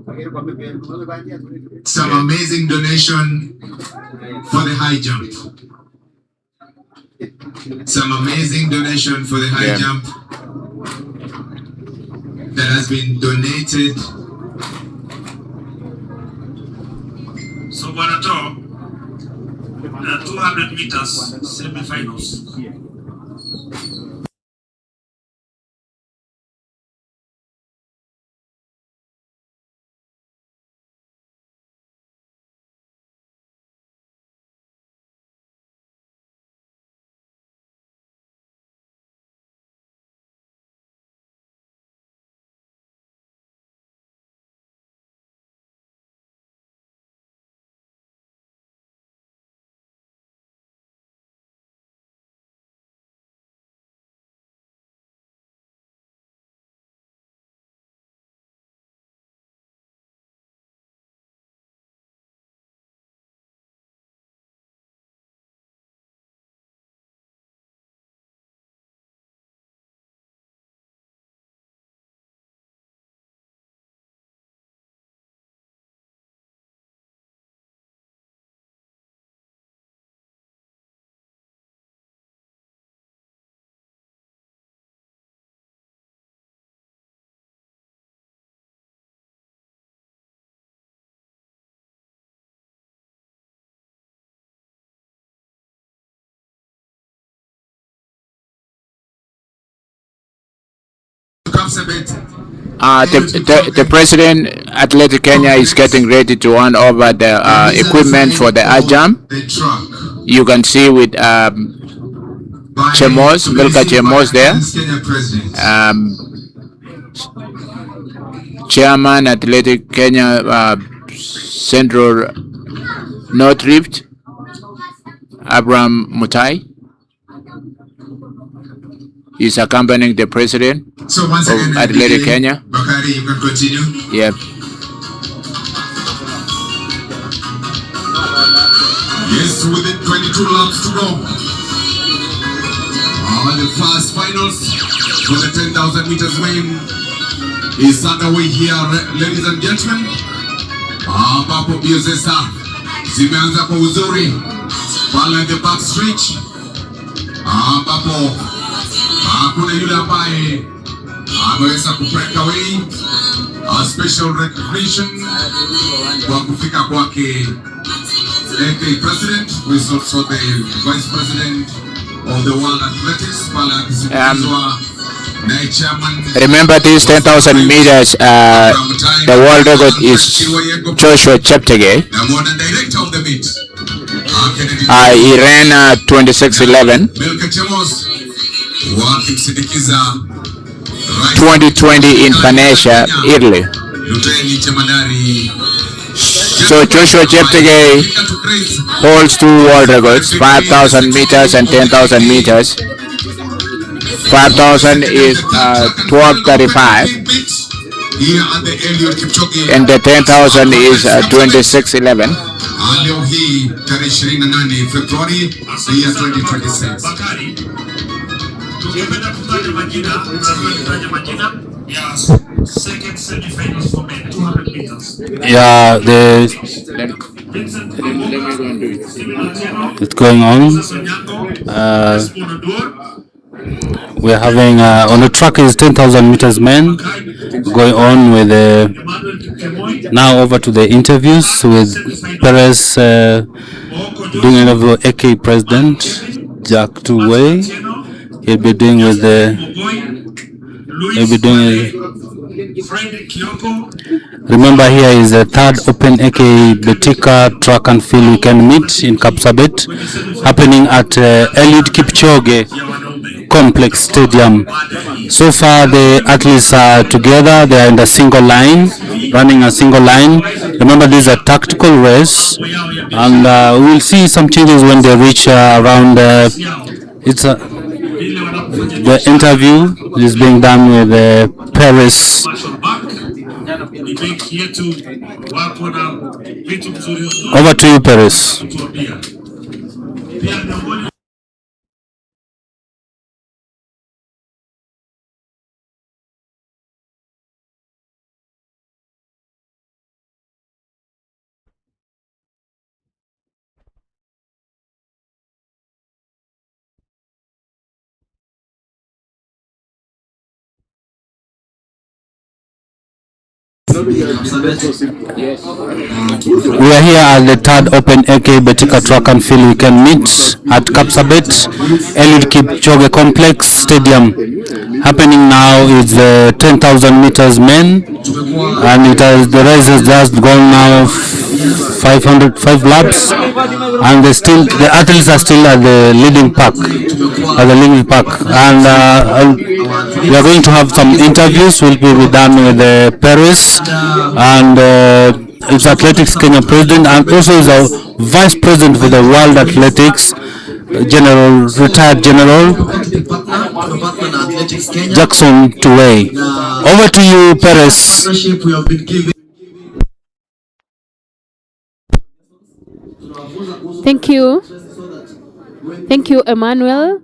Some amazing donation for the high jump. Some amazing donation for the high jump that has been donated.
So Banato, 200 meters semi-finals.
The president, Athletic Kenya, is getting ready to hand over the equipment for the jump. You can see with Chemos, Milka Chemos there. Chairman, Athletic Kenya Central North Rift, Abraham Mutai, is accompanying the president of Athletic Kenya.
Bakari, you can continue.
Yep.
Yes, within 22 laps to go. The first finals for the 10,000 meters main is underway here, ladies and gentlemen. Ambapo mbio sasa zimeanza kwa uzuri pale the back stretch, ambapo hakuna yule ambaye ameweza kubreak away. A special recognition kwa kufika kwake AK President, who is also the Vice President of the World Athletics.
Remember these 10,000 meters, the world record is Joshua Cheptegei. He ran 26:11. 2020 in Panesha, Italy. So Joshua Cheptegei holds two world records, 5,000 meters and 10,000 meters. 5,000 is 12:35, and the 10,000 is 26:11.
Leo hii tarehe 28 Februari ya 2026.
Tungependa kutaja majina ya second semi-finals for men, 200 meters.
Yeah, it's going on. We are having on the track is 10,000 meters men going on with now over to the interviews with Perez doing another AK president Jack Tuwei. He'll be doing with remember here is the third Open AK BETIKA track and field weekend meet in KAPSABET happening at Eliud Kipchoge Complex Stadium. So far the athletes are together, they are in the single line, running a single line. Remember this is a tactical race, and we will see some changes when they reach around the interview is being done with Paris. Over to you, Paris. We are here at the third Open AK BETIKA track and field weekend meet at KAPSABET Eliud Kipchoge Complex Stadium. Happening now is 10,000 meters men, and the race has just gone now 505 laps, and the athletes are still at the leading pack, and we are going to have some interviews. Will be done with Paris and it's Athletics Kenya president, and also is a vice president for the World Athletics retired general Jackson Tuwei. Over to you, Paris.
Thank you, Emmanuel.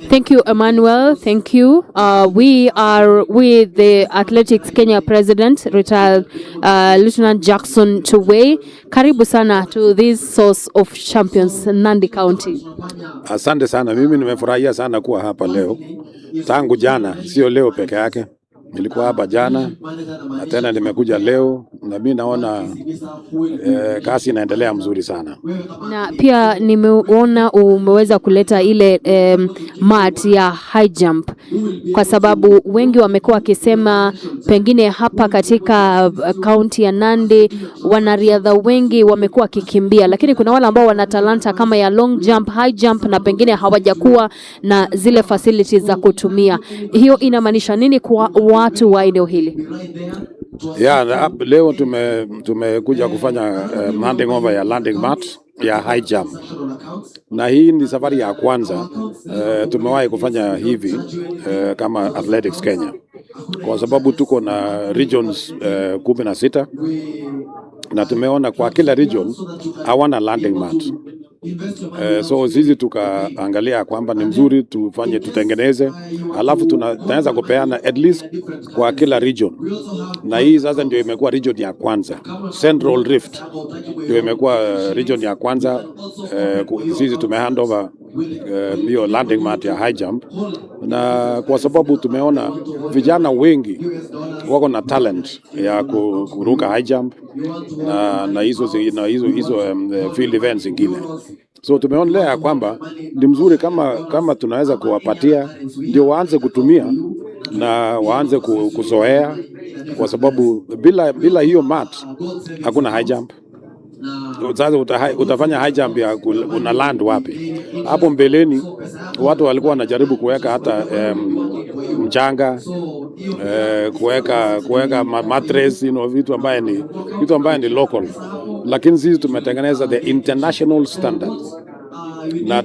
Thank you, Emmanuel. Thank you. We are with the Athletics Kenya president, retired Lieutenant Jackson Tuwei. Karibu sana to this source of champions, Nandi County.
Asante sana. Mimi nimefurahia sana kuwa hapa leo. Tangu jana, sio leo peke yake. Nilikuwa hapa jana na tena nimekuja leo, na mimi naona kasi inaendelea mzuri sana.
Na pia nimeona umeweza kuleta ile mat ya high jump, kwa sababu wengi wamekuwa wakisema pengine hapa katika kaunti ya Nandi wanariadha wengi wamekuwa kikimbia, lakini kuna wale ambao wana talanta kama ya long jump, high jump, na pengine hawajakuwa na zile facilities za kutumia. Hiyo inamaanisha nini kwa watu wa eneo hili?
Leo tumekuja kufanya handing over ya landing mat ya high jump, na hii ni safari ya kwanza tumewahi kufanya hivi kama Athletics Kenya, kwa sababu tuko na regions 16 na tumeona kwa kila region hawana landing mat. So sisi tukaangalia kwamba ni mzuri tutengeneze, alafu tunaweza kupeana at least kwa kila region, na hii sasa ndio imekuwa region ya kwanza. Central Rift ndio imekuwa region ya kwanza. Sisi hand over hiyo landing mat ya high jump, na kwa sababu tumeona vijana wengi wako na talent ya kuruka high jump na hizo field events zingine. So tumeonelea kwamba ni mzuri kama tunaweza kuwapatia ndio waanze kutumia na waanze kuzoea, kwa sababu bila hiyo mat hakuna high jump. Sasa utafanya high jump ya una land wapi? Hapo mbeleni watu walikuwa wanajaribu kuweka hata mchanga, kuweka mattress, vitu ambaye ni local, lakini sisi tumetengeneza the international standards, na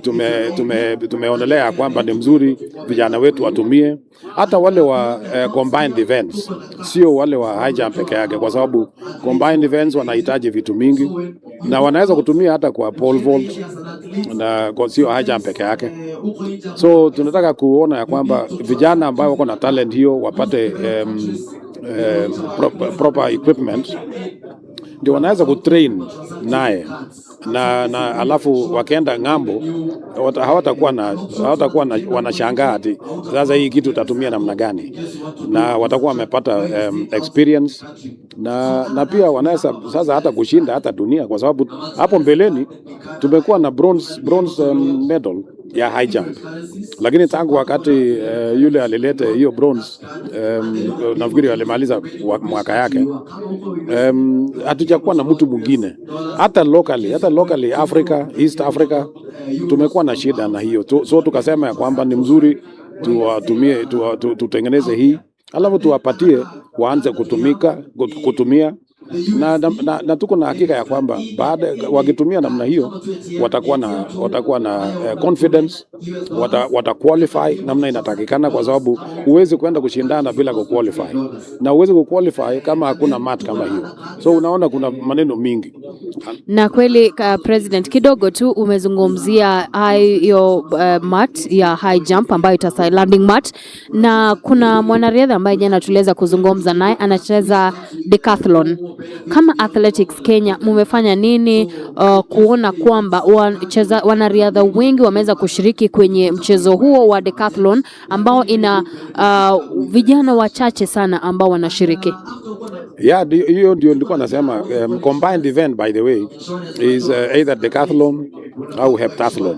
tumeonelea kwamba ni mzuri vijana wetu watumie, hata wale wa combined events, sio wale wa high jump peke yake, kwa sababu combined events wanahitaji vitu mingi na wanaweza kutumia hata kwa pole vault na sio high jump peke yake. So tunataka kuona ya kwamba vijana ambao wako na talent hiyo wapate proper equipment ndio wanaweza kutrain naye na alafu wakienda ng'ambo hawatakuwa wanashangaa ati sasa hii kitu utatumia namna gani, na watakuwa wamepata experience na pia wanaweza sasa hata kushinda hata dunia, kwa sababu hapo mbeleni tumekuwa na bronze medal ya high jump, lakini tangu wakati yule alilete hiyo bronze nafikiri alimaliza mwaka yake, hatujakuwa na mtu mwingine hata locally Africa, East Africa tumekuwa na shida na hiyo, so tukasema ya kwamba ni mzuri tutengeneze hii alafu tuwapatie waanze kutumia na tuko na hakika ya kwamba baada wakitumia namna hiyo watakuwa na confidence, qualify namna inatakikana, kwa sababu huwezi kwenda kushindana bila qualify, na huwezi qualify kama hakuna mat kama hiyo. So unaona kuna maneno mingi.
Na kweli President, kidogo tu umezungumzia hiyo mat ya high jump ambayo itasa landing mat, na kuna mwanariadha ambaye jana tuliweza kuzungumza naye anacheza decathlon. Kama Athletics Kenya mumefanya nini kuona kwamba wanariadha wengi wameweza kushiriki kwenye mchezo huo wa decathlon ambao ina vijana wachache sana ambao wanashiriki?
Yeah, hiyo ndio nilikuwa nasema, combined event by the way is either decathlon au heptathlon.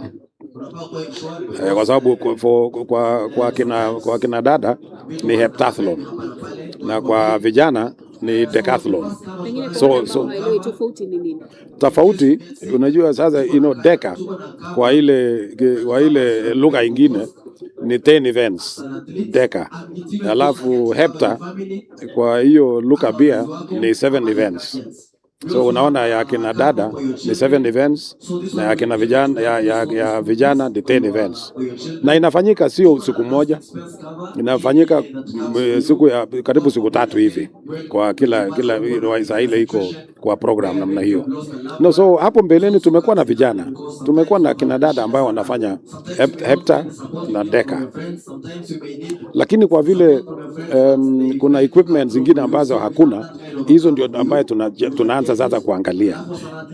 Kwa sababu kwa kina dada ni heptathlon na kwa vijana ni decathlon. So tofauti unajua sasa deka kwa ile lugha ingine ni 10 events deka, alafu hepta kwa hiyo lugha pia ni 7 events. So unaona ya kina dada ni 7 events na ya kina vijana ya vijana ni 10 events, na inafanyika sio siku moja, inafanyika karibu siku 3 hivi kwa kila saa ile iko kwa program namna hiyo. No, so hapo mbeleni tumekuwa na vijana, tumekuwa na kina dada ambao wanafanya hepta na deka, lakini kwa vile kuna equipment zingine ambazo hakuna, hizo ndio ambayo tunaanza sasa kuangalia,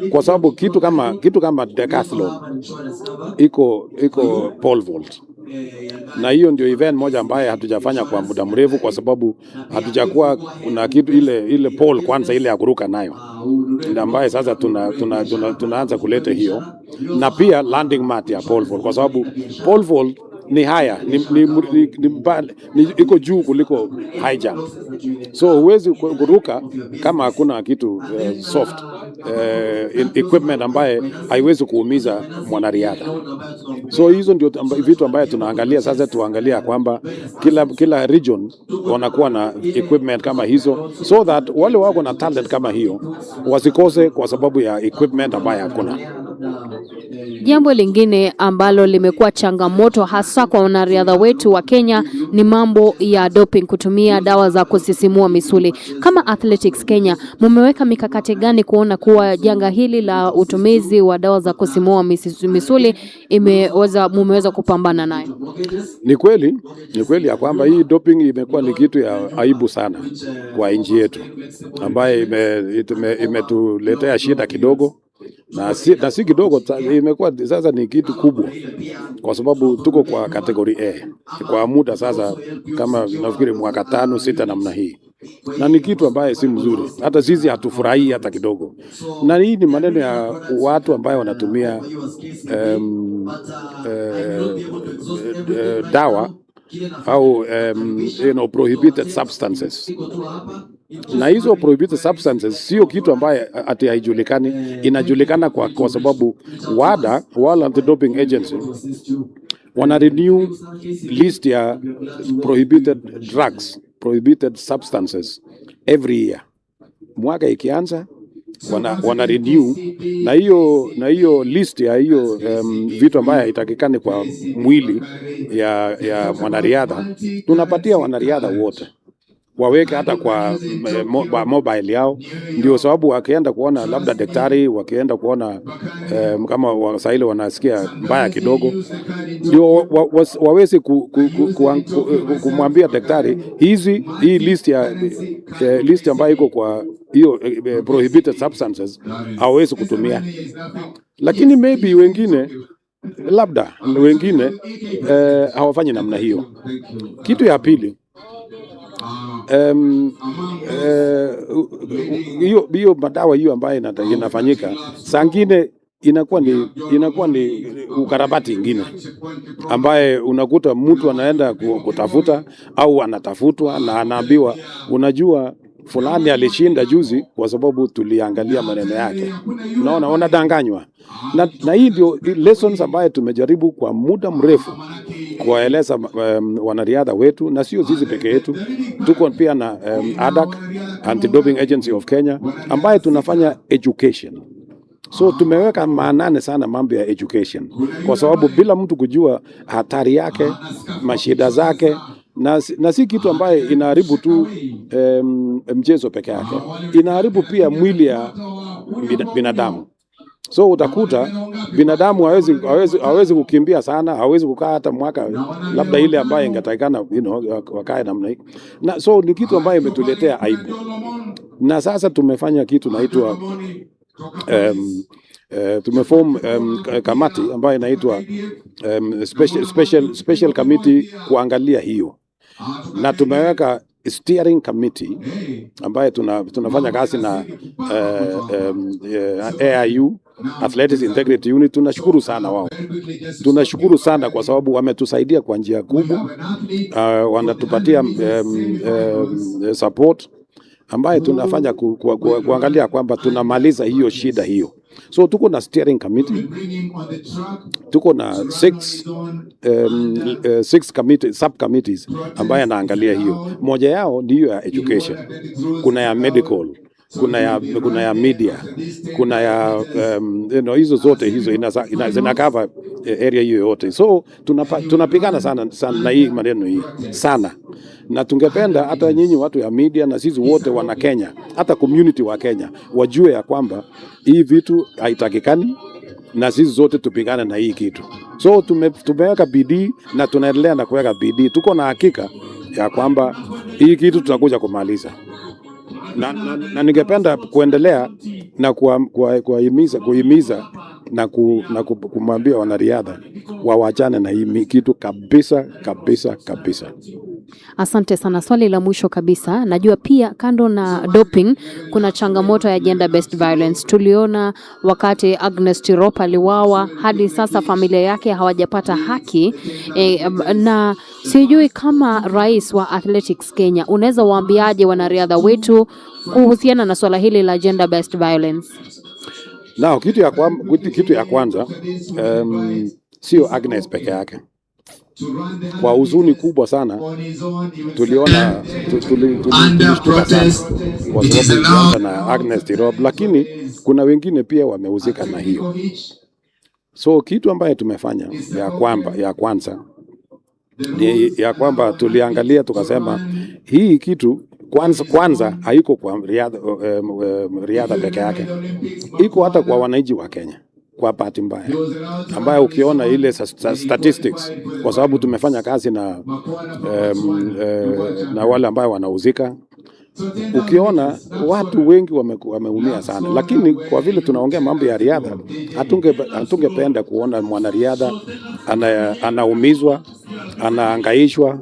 kwa sababu kitu kama decathlon iko pole vault, na hiyo ndio event moja ambaye hatujafanya kwa muda mrefu, kwa sababu hatujakuwa kuna kitu ile pole kwanza ile ya kuruka nayo, ndio ambaye sasa tunaanza kuleta hiyo, na pia landing mat ya pole vault, kwa sababu pole vault ni haya ni iko juu kuliko high jump, so huwezi kuruka kama hakuna kitu soft equipment ambaye haiwezi kuumiza mwanariadha. So hizo ndio vitu ambaye tunaangalia sasa, tuangalia kwamba kila region wanakuwa na equipment kama hizo, so that wale wako na talent kama hiyo wasikose kwa sababu ya equipment ambaye hakuna.
Jambo lingine ambalo limekuwa changamoto hasa kwa wanariadha wetu wa Kenya ni mambo ya doping, kutumia dawa za kusisimua misuli. Kama Athletics Kenya, mumeweka mikakati gani kuona kuwa janga hili la utumizi wa dawa za kusisimua misuli mumeweza kupambana nayo?
Ni kweli ya kwamba hii doping imekuwa ni kitu ya aibu sana kwa nchi yetu, ambaye imetuletea shida kidogo, na si kidogo, imekuwa sasa ni kitu kubwa, kwa sababu tuko kwa kategori A kwa muda sasa kama nafikiri mwaka 5-6 namna hii, na ni kitu ambaye si mzuri, hata sisi hatufurahii hata kidogo. Na hii ni maneno ya watu ambao wanatumia dawa au prohibited substances, na hizo prohibited substances sio kitu ambaye ati haijulikani, inajulikana kwa sababu WADA, World Anti-Doping Agency, wana renew list ya prohibited drugs, prohibited substances every year. Mwaka ikianza wana renew na hiyo list ya hiyo vitu ambaye haitakikani kwa mwili ya mwanariadha, tunapatia wanariadha wote waweke hata kwa mobile yao, ndio sababu wakienda kuona labda daktari, wakienda kuona kama wasaili wanasikia mbaya kidogo, ndio waweze kumwambia daktari hii list ambayo iko hiyo prohibited substances hawezi kutumia, lakini maybe wengine labda wengine hawafanyi namna hiyo. Kitu ya pili, hiyo madawa hiyo ambayo inafanyika sangine inakuwa ni ukarabati ingine ambaye unakuta mtu anaenda kutafuta au anatafutwa na anaambiwa, unajua fulani alishinda juzi kwa sababu tuliangalia maneno yake. Unaona, wanadanganywa. Na hii ndio lessons ambaye tumejaribu kwa muda mrefu kuwaeleza wanariadha wetu, na sio sisi peke yetu. Tuko pia na ADAK, Anti-Doping Agency of Kenya, ambaye tunafanya education. So tumeweka maanane sana mambo ya education, kwa sababu bila mtu kujua hatari yake, mashida zake, na si kitu ambaye inaharibu tu mchezo peke yake, inaharibu pia mwili ya binadamu. So utakuta binadamu hawezi kukimbia sana, hawezi kukaa hata mwaka labda ile ambaye ingetakikana wakae namna hii. Na so ni kitu ambaye imetuletea aibu. Na sasa tumefanya kitu naitwa tumeform kamati ambayo inaitwa special committee kuangalia hiyo, na tumeweka steering committee ambaye tunafanya kazi na AIU, Athletics Integrity Unit. Tunashukuru sana wao, tunashukuru sana kwa sababu wametusaidia kwa njia kubwa, wanatupatia support ambaye tunafanya kuangalia kwamba tunamaliza hiyo shida hiyo. So tuko na steering committee, tuko na 6 subcommittees ambaye anaangalia hiyo. Moja yao ndio ya education, kuna ya medical, kuna ya media, kuna ya hizo zote hizo ina cover area hiyo yote. So tunapigana sana na hii maneno hii sana, na tungependa hata nyinyi watu ya media na sisi wote wana Kenya, hata community wa Kenya wajue ya kwamba hii vitu haitakikani, na sisi zote tupigane na hii kitu. So tumeweka bidii na tunaendelea na kuweka bidii. Tuko na hakika ya kwamba hii kitu tutakuja kumaliza, na ningependa kuendelea na kuhimiza na kumwambia wanariadha wawachane na hii kitu kabisa kabisa kabisa.
Asante sana. Swali la mwisho kabisa, najua pia kando na doping kuna changamoto ya gender based violence. Tuliona wakati Agnes Tirop aliwawa, hadi sasa familia yake hawajapata haki na sijui kama rais wa Athletics Kenya unaweza waambiaje wanariadha wetu kuhusiana na swala hili la gender based violence?
Now, kitu ya kwanza sio Agnes peke yake. Kwa huzuni kubwa sana tuliona tulishtuka sana kwa sababu ilianza na Agnes Tirop, lakini kuna wengine pia wamehusika na hiyo. So kitu ambaye tumefanya ya kwanza ni ya kwamba tuliangalia tukasema hii kitu kwanza haiko kwa riadha peke yake, iko hata kwa wananchi wa Kenya. Kwa bahati mbaya ambayo ukiona ile statistics, kwa sababu tumefanya kazi na wale ambao wanahusika, ukiona watu wengi wameumia sana. Lakini kwa vile tunaongea mambo ya riadha, hatungependa kuona mwanariadha anaumizwa, anahangaishwa,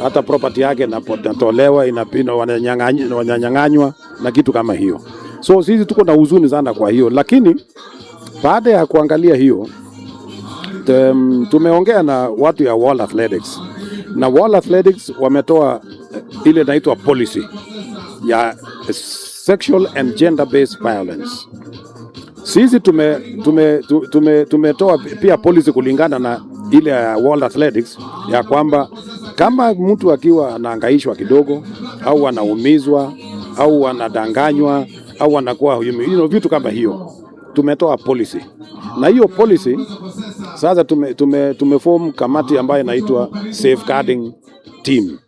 hata property yake inatolewa, wananyang'anywa na kitu kama hiyo. So sisi tuko na huzuni sana kwa hiyo, lakini baada ya kuangalia hiyo tumeongea na watu ya World Athletics, na World Athletics wametoa ile inaitwa policy ya sexual and gender based violence. Sisi tumetoa pia policy kulingana na ile ya World Athletics ya kwamba kama mtu akiwa anahangaishwa kidogo au anaumizwa au anadanganywa au anakuwa vitu kama hiyo, tumetoa policy. Na hiyo policy sasa tumeform kamati ambayo inaitwa safeguarding team,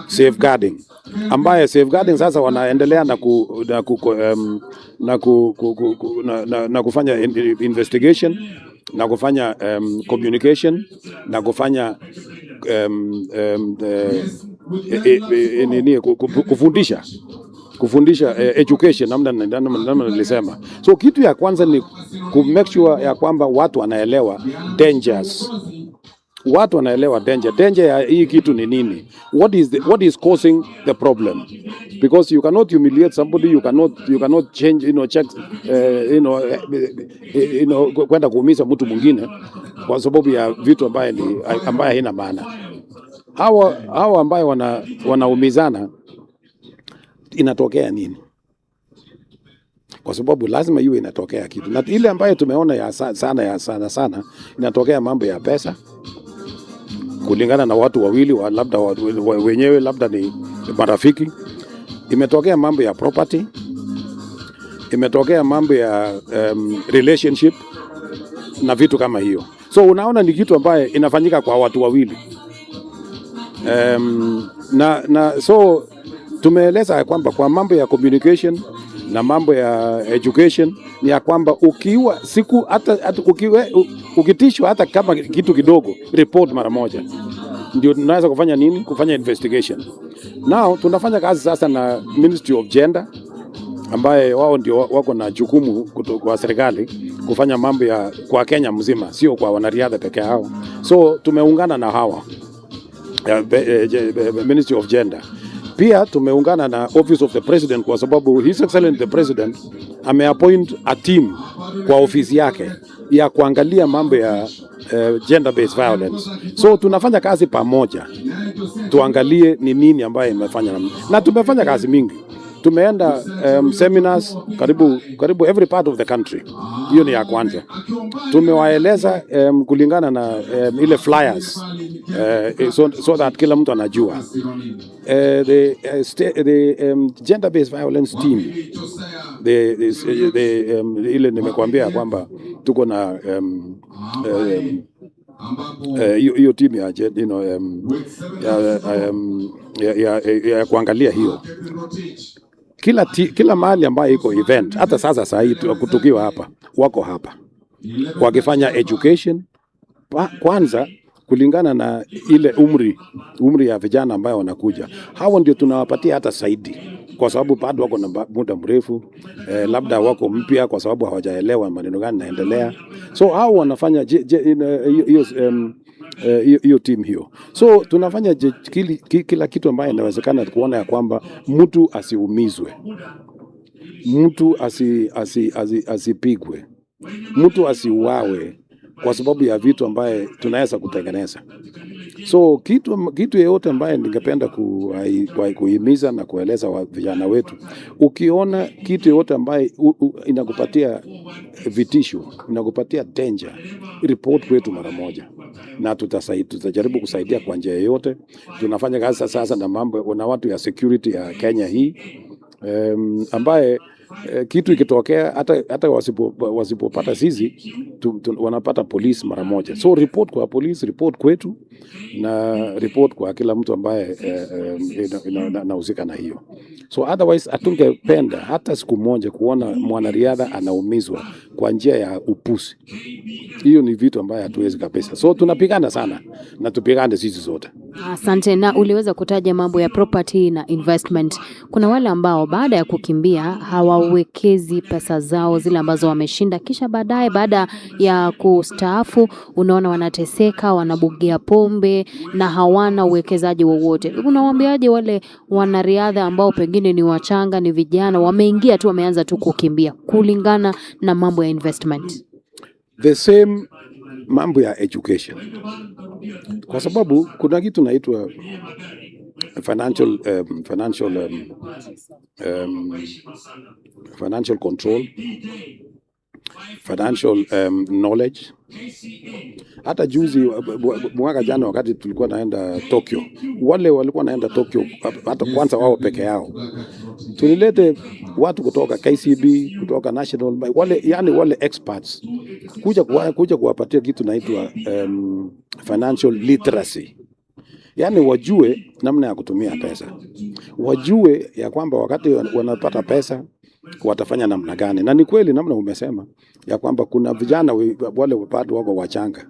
safeguarding ambaye safeguarding sasa wanaendelea na kufanya investigation na kufanya communication na kufanya kufundisha kufundisha education namna nilisema. So kitu ya kwanza ni ku make sure ya kwamba watu wanaelewa dangers. Watu wanaelewa danger ya hii kitu ni nini, what is causing the problem, because you cannot humiliate somebody, you cannot change, check, kwenda kuumiza mtu mwingine kwa sababu ya vitu ambaye haina maana. Hawa ambaye wanaumizana inatokea nini? Kwa sababu lazima iwe inatokea kitu, na ile ambayo tumeona sana inatokea mambo ya pesa, kulingana na watu wawili labda wenyewe labda ni marafiki. Imetokea mambo ya property, imetokea mambo ya relationship na vitu kama hiyo. So unaona ni kitu ambaye inafanyika kwa watu wawili. So tumeeleza kwamba kwa mambo ya communication na mambo ya education ni ya kwamba ukiwa siku hata ukitishwa hata kama kitu kidogo, report mara moja. Ndio tunaweza kufanya nini? Kufanya investigation. Now tunafanya kazi sasa na Ministry of Gender, ambaye wao ndio wako na jukumu kwa serikali kufanya mambo ya kwa Kenya mzima, sio kwa wanariadha peke yao. So tumeungana na hawa Ministry of Gender. Pia tumeungana na Office of the President, kwa sababu His Excellency the President ameappoint a team kwa ofisi yake ya kuangalia mambo ya gender based violence. So tunafanya kazi pamoja tuangalie ni nini ambayo imefanya, na tumefanya kazi mingi. Tumeenda seminars karibu every part of the country. Hiyo ni ya kwanza. Tumewaeleza kulingana na ile flyers so that kila mtu anajua. The gender based violence team, ile nimekuambia kwamba tuko na hiyo team ya kuangalia hiyo kila mahali ambayo iko event. Hata sasa hii tukiwa hapa, wako hapa wakifanya education kwanza kulingana na ile umri ya vijana ambayo wanakuja. Hao ndio tunawapatia hata zaidi, kwa sababu bado wako na muda mrefu, labda wako mpya kwa sababu hawajaelewa maneno gani naendelea. So hao wanafanya hiyo team hiyo. So tunafanya kila kitu ambayo inawezekana kuona ya kwamba mtu asiumizwe, mtu asipigwe, mtu asiuawe kwa sababu ya vitu ambaye tunaweza kutengeneza. So kitu yote ambaye ningependa kuhimiza na kueleza vijana wetu, ukiona kitu yote ambaye inakupatia vitisho, inakupatia danger, report kwetu mara moja, na tutajaribu kusaidia kwa njia yote. Tunafanya kazi sasa na mambo na watu ya security ya Kenya hii, ambaye kitu ikitokea hata wasipopata sisi wanapata polisi mara moja. So report kwa polisi, report kwetu, na report kwa kila mtu ambaye anahusika na hiyo. So otherwise hatungependa hata siku moja kuona mwanariadha anaumizwa kwa njia ya upuzi. Hiyo ni vitu ambaye hatuwezi kabisa. So tunapigana sana na tupigane sisi zote.
Asante. Na uliweza kutaja mambo ya property na investment. Kuna wale ambao baada ya kukimbia hawawekezi pesa zao zile ambazo wameshinda, kisha baada ya kustaafu unaona wanateseka, wanabugia pombe na hawana uwekezaji wowote. Unawaambiaje wale wanariadha ambao pengine ni wachanga, ni vijana, wameingia tu, wameanza tu kukimbia, kulingana na mambo ya investment?
The same mambo ya education, kwa sababu kuna kitu naitwa financial control, financial knowledge. Hata juzi mwaka jana wakati tulikuwa naenda Tokyo, wale walikuwa naenda Tokyo hata kwanza wao peke yao, tulilete watu kutoka KCB, kutoka National, wale experts kuja kuwapatia kitu naitwa financial literacy. Yani wajue namna ya kutumia pesa, wajue ya kwamba wakati wanapata pesa watafanya namna gani. Na ni kweli namna umesema ya kwamba kuna vijana wale bado wako wachanga,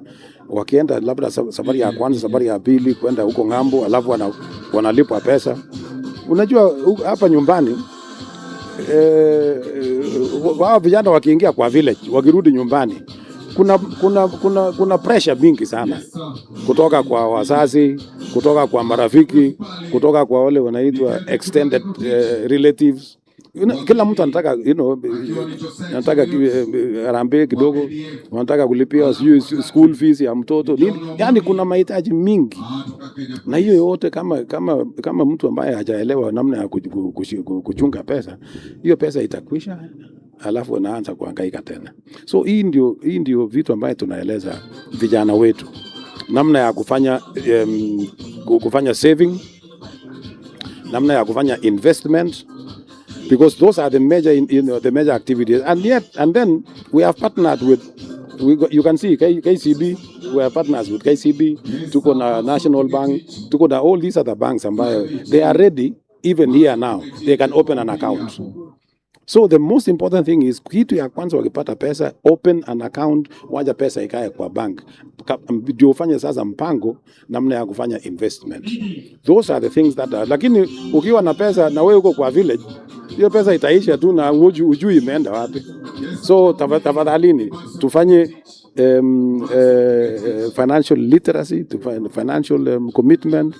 wakienda labda safari ya kwanza, safari ya pili kwenda huko ng'ambo, alafu wanalipwa pesa. Unajua hapa nyumbani wao vijana wakiingia kwa village, wakirudi nyumbani, kuna pressure mingi sana kutoka kwa wazazi, kutoka kwa marafiki, kutoka kwa wale wanaitwa extended relatives. Kila mtu anataka anataka harambee kidogo, wanataka kulipia school fees ya mtoto nini, yani kuna mahitaji mingi, na hiyo yote kama mtu ambaye hajaelewa namna ya kuchunga pesa, hiyo pesa itakwisha, alafu anaanza kuhangaika tena. So hii ndio vitu ambaye tunaeleza vijana wetu namna ya kufanya saving, namna ya kufanya investment, because those are the major the major activities. And then we have partnered with you can see KCB, we are partners with KCB, tuko na National Bank, tuko na all these other banks ambayo they are ready even here now, they can open an account. So the most important thing is kitu ya kwanza, wakipata pesa, open an account, waja pesa ikae kwa bank, ndio ufanye sasa mpango namna ya kufanya investment. Those are the things that are, lakini ukiwa na pesa na wewe uko kwa village, hiyo pesa itaisha tu na ujui imeenda wapi. So tafadhalini tufanye financial literacy, tufanye financial commitment,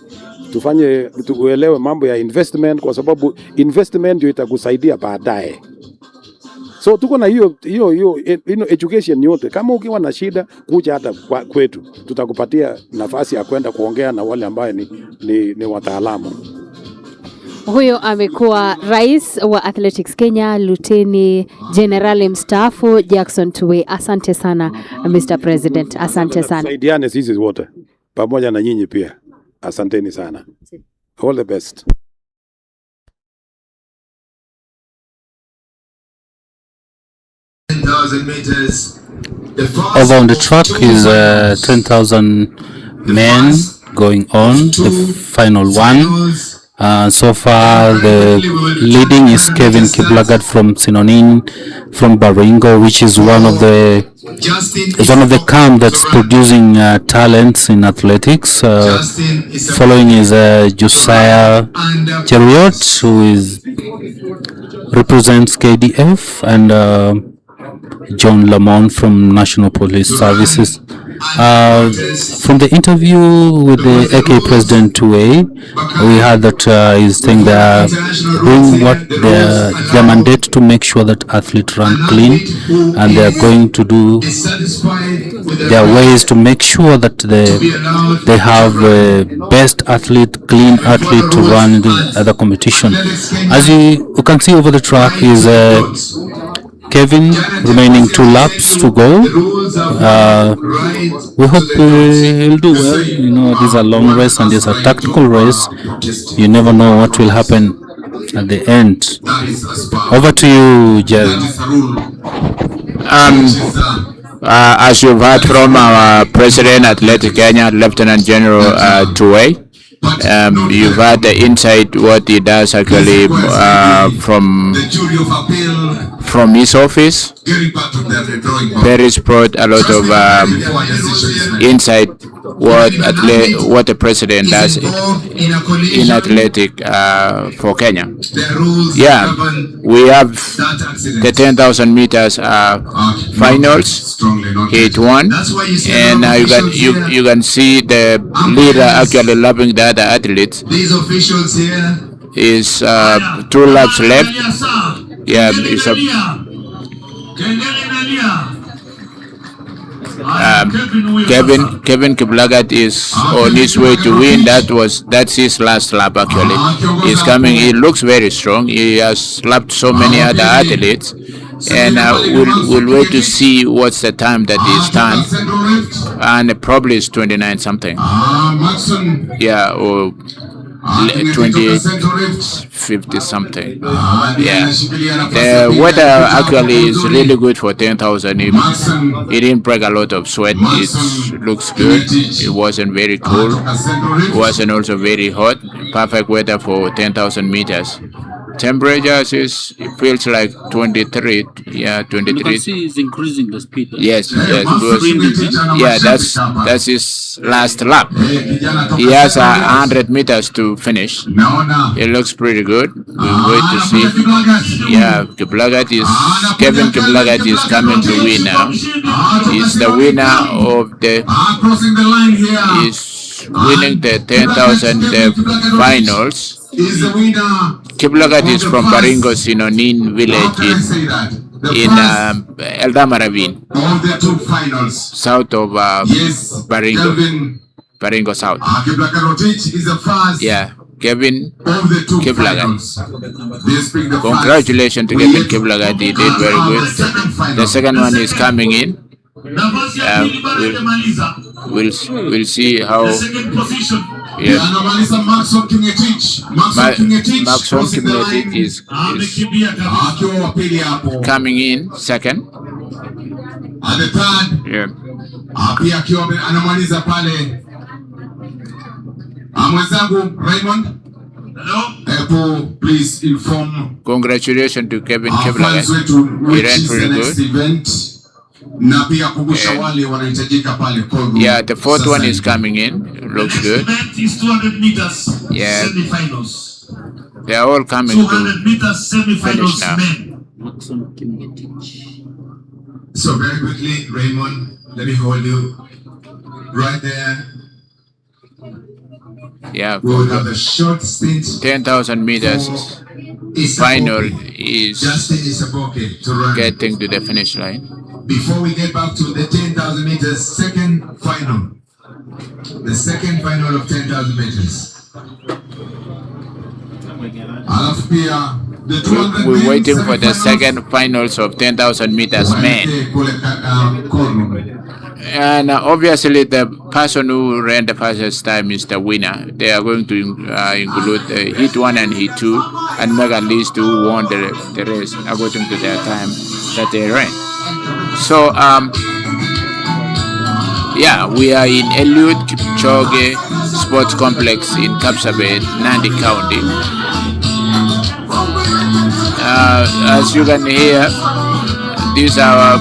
tuelewe mambo ya investment, kwa sababu investment ndio itakusaidia baadaye. So tuko na hiyo education yote. Kama ukiwa na shida, kuja hata kwetu, tutakupatia nafasi ya kwenda kuongea na wale ambao ni wataalamu.
Huyo amekuwa rais wa Athletics Kenya, Luteni General mstaafu Jackson Tuwei. Asante sana Mr. President, asante sana.
Saidiane sisi wote pamoja na nyinyi pia. Asanteni sana. All the best.
Over on the track is 10,000 men going on, the final one. So far, the leading is Kevin Kiplagat from Sinonin, from Baringo, which is one of the camp that's producing talents in athletics. Following is Josiah Cheriot, who represents KDF, and John Lamont from National Police Services. From the interview with the AK President Tuwei, we heard that he's saying they are doing what their mandate to make sure that athletes run clean, and they are going to do their ways to make sure that they have the best athlete, clean athlete to run in the competition. As you can see over the track is Kevin, remaining 2 laps to go. We hope he'll do well. You know, these are long race and these are tactical race. You never know what will happen at the end. Over to you, Jerry.
As you've heard from our President Athletic Kenya, Lieutenant General Tuwei, you've heard the insight what he does actually from his office. Paris brought a lot of insight what the president does in athletic for Kenya. Yeah, we have the 10,000 meters finals, heat 1, and you can see the leader actually lapping the other athletes. Is 2 laps left. Yeah, it's Kevin Kiplagat is on his way to win. That's his last lap actually. He's coming. He looks very strong. He has lapped so many other athletes, and we'll wait to see what's the time that he's done, and probably it's 29 something. Yeah, or 28, 50 something. Yeah, the weather actually is really good for 10,000. It didn't break a lot of sweat. It looks good. It wasn't very cool. It wasn't also very hot. Perfect weather for 10,000 meters. temperatures it feels like 23. Yeah,
And you
23.
can see he's increasing the speed.
Yes, because that's his last lap. He has 100 meters to finish. It looks pretty good. We'll wait to see. Yeah, Kevin Kiplagat is coming to win now. He's the winner of the. He's winning the 10,000 finals. Kiplagat is from Baringo Sinonin village in Eldama Ravine, south of Baringo South. Yeah, Kevin Kiplagat. Congratulations to Kevin Kiplagat. He did very good. The second one is coming in. We'll see how. Yes. Maxon Kimnetich is coming in second.
At the third,
Yeah.
pia akiwa anamaliza pale mwenzangu Raymond. Hello. Please inform.
Congratulations to Kevin Kiplagat. He ran pretty good. Yeah, the fourth one is coming in. It looks good. Yeah, they are all coming to finish now.
So very quickly, Raymond, let me hold you right there.
Yeah,
we'll have a short stint.
10,000 meters final is getting to the finish line.
Before we get back to the 10,000 meters second final, the second final of 10,000 meters.
We're waiting for the second finals of 10,000 meters men. And obviously the person who ran the fastest time is the winner. They are going to include Heat 1 and Heat 2 and make at least who won the race according to their time that they ran. So yeah, we are in Eliud Kipchoge Sports Complex in KAPSABET, Nandi County. As you can hear, these are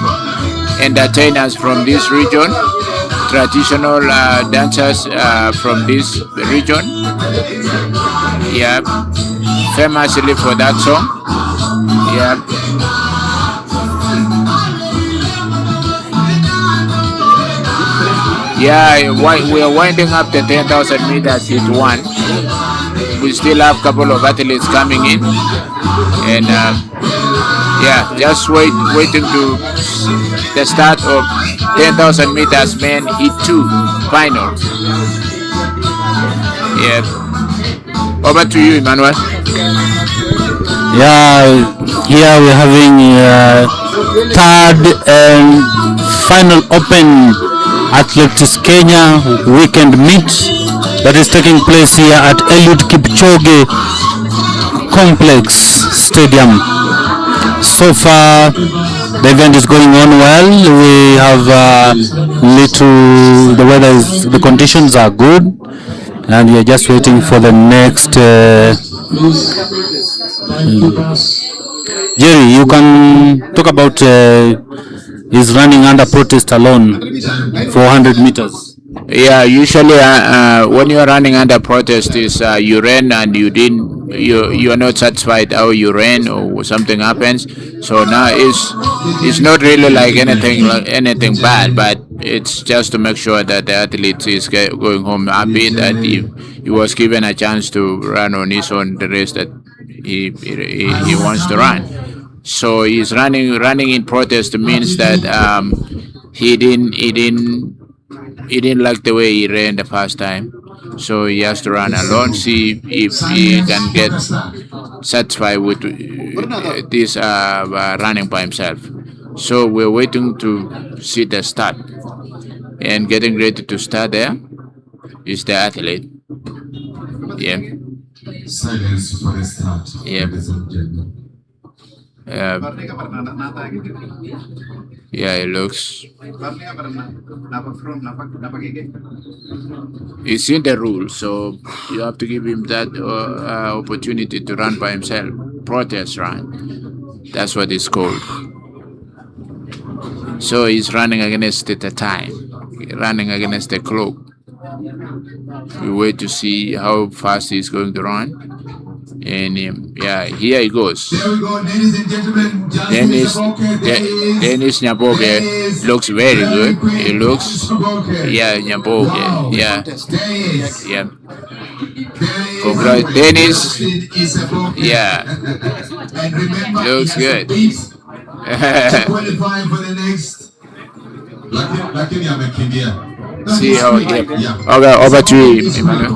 entertainers from this region, traditional dancers from this region. Yeah, famously for that song. Yeah. Yeah, we are winding up the 10,000 meters Heat 1. We still have a couple of athletes coming in, and yeah, just waiting to the start of 10,000 meters men Heat 2 finals. Yeah, over to you, Emmanuel.
Yeah, here we're having third and final Open Athletics Kenya weekend meet that is taking place here at Eliud Kipchoge Complex Stadium. So far, the event is going on well. We have the conditions are good, and we are just waiting for the next. Jerry, you can talk about is running under protest alone for 100 meters.
Yeah, usually when you're running under protest is you ran and you are not satisfied how you ran or something happens. So now it's not really like anything bad, but it's just to make sure that the athlete is going home happy that he was given a chance to run on his own the race that he wants to run. So he's running in protest means that he didn't like the way he ran the first time, so he has to run alone, see if he can get satisfied with this running by himself. So we're waiting to see the start, and getting ready to start there is the athlete. Yeah.
Silence for the start.
Yeah. Yeah, it looks. It's in the rules, so you have to give him that opportunity to run by himself. protest run. That's what it's called. So he's running against the time, running against the clock. We wait to see how fast he's going to run. And yeah, here he goes.
There we go, ladies and gentlemen.
Dennis Nyaboke looks very good. He looks, yeah, Nyaboke, yeah, yeah. Congrats, Dennis. Yeah, looks good.
Qualifying for the next. Lakini amekimbia.
See how it goes. Okay, over to you, Emmanuel.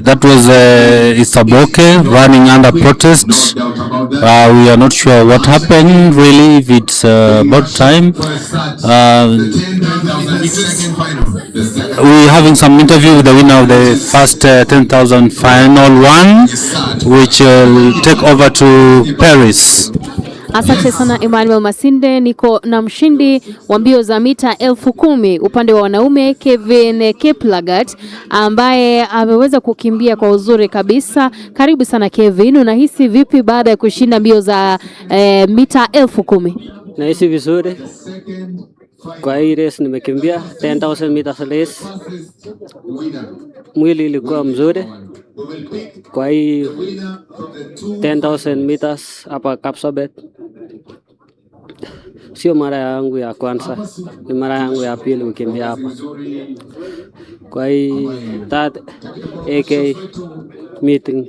That was Isaboke running under protest. We are not sure what happened, really, if it's about time. We're having some interview with the winner of the first 10,000 final one, which will take over to Paris.
Asante sana Emmanuel Masinde. Niko na mshindi wa mbio za mita 10,000 upande wa wanaume, Kevin Kiplagat, ambaye ameweza kukimbia kwa uzuri kabisa. Karibu sana Kevin, unahisi vipi baada ya kushinda mbio za mita 10,000?
Nahisi vizuri. Kwa hii race nimekimbia 10,000 meters race. Mwili ilikuwa mzuri. Kwa hii 10,000 meters hapa KAPSABET. Sio mara yangu ya kwanza, ni mara yangu ya pili kukimbia hapa. Kwa hii third AK meeting.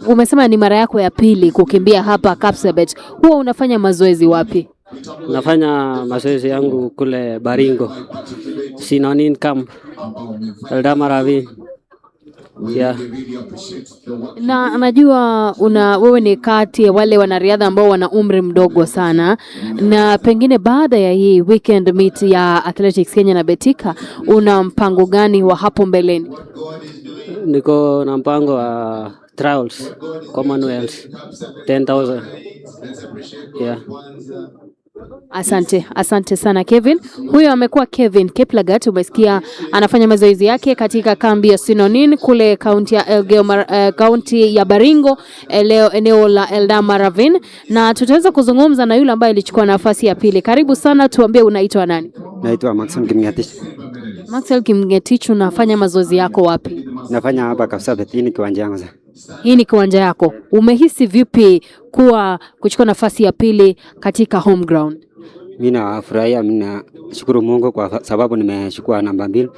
Umesema ni mara yako ya pili kukimbia hapa KAPSABET. Huwa unafanya mazoezi wapi?
Nafanya mazoezi yangu kule Baringo, Sinonin Camp, Eldama Ravine. Yeah.
Na najua wewe ni kati ya wale wanariadha ambao wana umri mdogo sana, na pengine baada ya hii weekend meet ya Athletics Kenya na BETIKA, una mpango gani wa hapo mbeleni?
Niko na mpango wa trials, Commonwealth 10,000. Yeah.
Asante sana Kevin. Huyo amekuwa Kevin Kiplagat, umesikia anafanya mazoezi yake katika kambi ya Sinonin kule kaunti ya Baringo, eneo la Eldama Ravine, na tutaweza kuzungumza na yule ambaye alichukua nafasi ya pili. Karibu sana, tuambie unaitwa nani?
Naitwa Maxwell Kimngetich.
Maxwell Kimngetich, unafanya mazoezi yako wapi?
Nafanya hapa KAPSABET, hii ni kiwanja yangu.
Hii ni kiwanja yako. Umehisi vipi kuchukua nafasi ya pili katika home ground?
Mimi nafurahia, mimi nashukuru Mungu kwa sababu nimechukua namba 2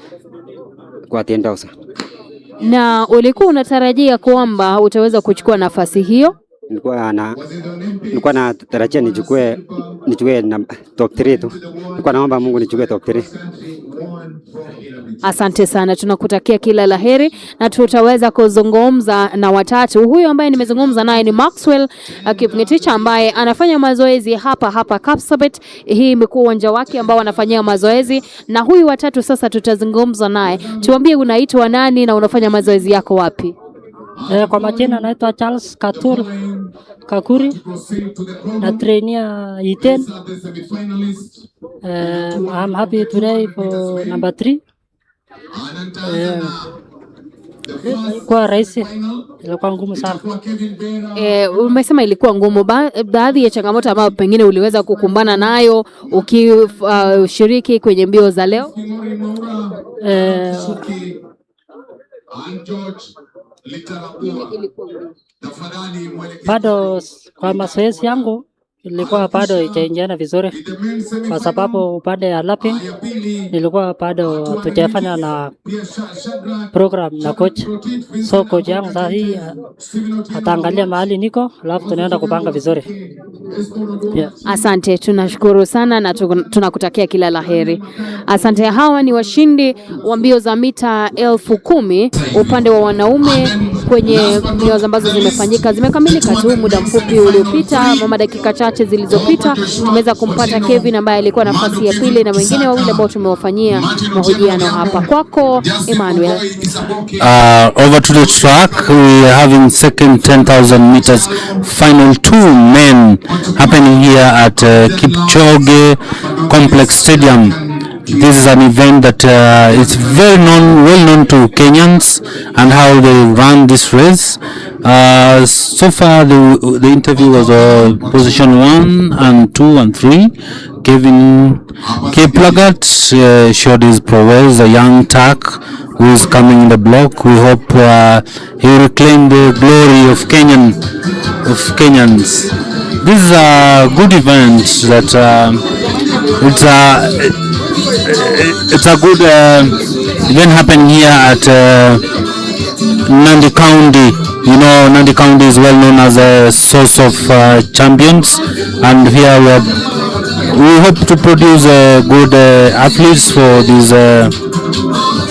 kwa 10,000.
Na ulikuwa unatarajia kwamba utaweza kuchukua nafasi hiyo?
Nilikuwa natarajia nichukue top 3 tu. Nilikuwa naomba Mungu nichukue top 3.
Asante sana, tunakutakia kila laheri na tutaweza kuzungumza na watatu. Huyu ambaye nimezungumza naye ni Maxwell Kimngetich, ambaye anafanya mazoezi hapa KAPSABET. Hii imekuwa uwanja wake ambao anafanyia mazoezi, na huyu watatu sasa tutazungumza naye. Tuambie unaitwa nani na unafanya mazoezi yako wapi?
Kwa majina naitwa Charles Kakuri, na trainia Iten. I'm happy today for number 3. Kwa rahisi, ilikuwa ngumu sana.
Umesema ilikuwa ngumu. Baadhi ya changamoto ambazo pengine uliweza kukumbana nayo ukishiriki kwenye mbio za leo?
Bado kwa mazoezi yangu ilikuwa bado haijaingiana vizuri, kwa sababu upande ya lapping nilikuwa bado tujafanya na program na coach. So coach yangu sasa hii ataangalia mahali niko, alafu tunaenda kupanga vizuri. Yeah.
Asante, tunashukuru sana na tunakutakia kila laheri. Asante. Hawa ni washindi wa mbio za mita 10,000 upande wa wanaume kwenye mbio ambazo zimekamilika tu muda mfupi uliopita, mama dakika chache zilizopita. Tumeweza kumpata Kevin ambaye alikuwa nafasi ya pili na wengine wawili ambao tumewafanyia mahojiano hapa. Kwako Emmanuel.
Over to the track, we are having second 10,000 meters final 2 men happening here at Kipchoge Complex Stadium. This is an event that is well known to Kenyans and how they run this race. So far, the interview was position 1 and 2 and 3. Kevin Kiplagat showed his prowess, a young tack who is coming in the block. We hope he will reclaim the glory of Kenyans. This is a good event that it's a good event happening here at Nandi County. You know, Nandi County is well known as a source of champions, and here we hope to produce good athletes for this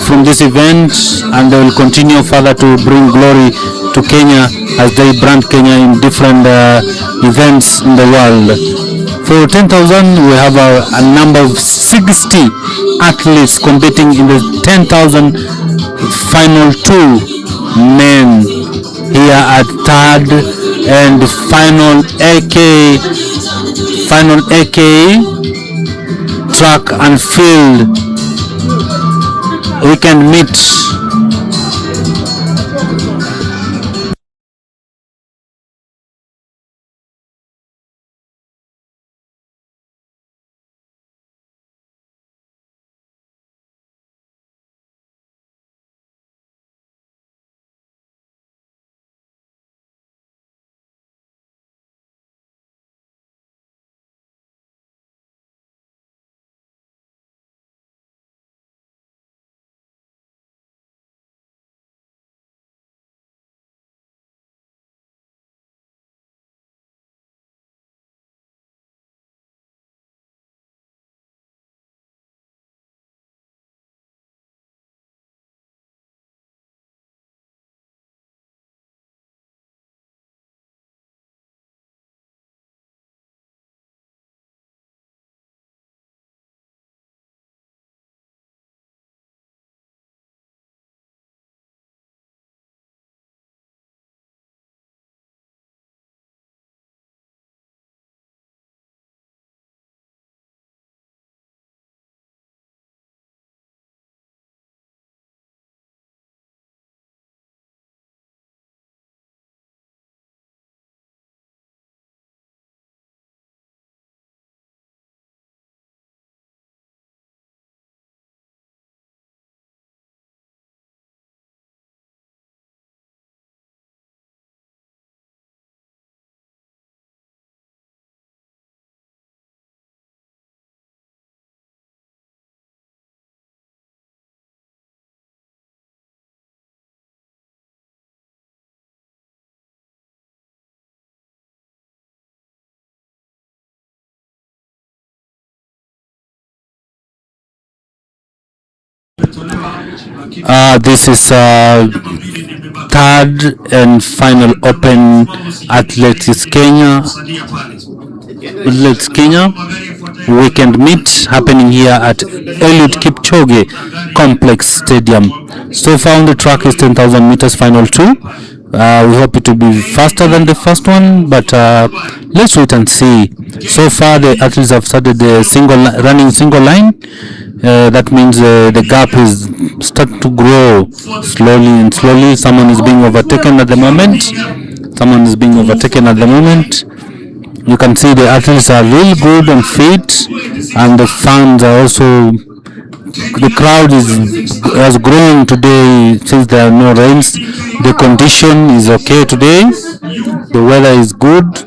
from this event, and they will continue further to bring glory to Kenya as they brand Kenya in different events in the world. For 10,000, we have a number of 60 athletes competing in the 10,000 final 2 men here at third and final AK track and field weekend meet. This is third and final Open Athletics Kenya weekend meet happening here at Eliud Kipchoge Complex Stadium. So far on the track is 10,000 meters final 2. We hope it will be faster than the first one, but let's wait and see. So far the athletes have started the running single line. That means the gap is start to grow slowly and slowly. Someone is being overtaken at the moment. You can see the athletes are really good and fit, and the fans are also. The crowd has grown today since there are no rains. The condition is okay today. The weather is good.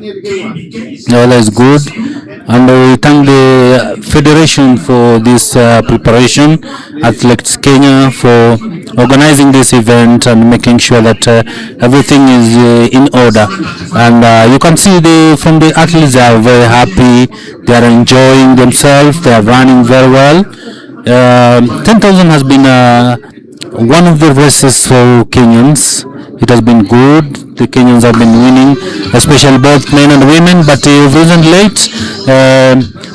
And we thank the Federation for this preparation, Athletics Kenya for organizing this event and making sure that everything is in order. And you can see from the athletes, they are very happy. They are enjoying themselves. They are running very well. 10,000 has been one of the races for Kenyans. It has been good. The Kenyans have been winning, especially both men and women. But recent late,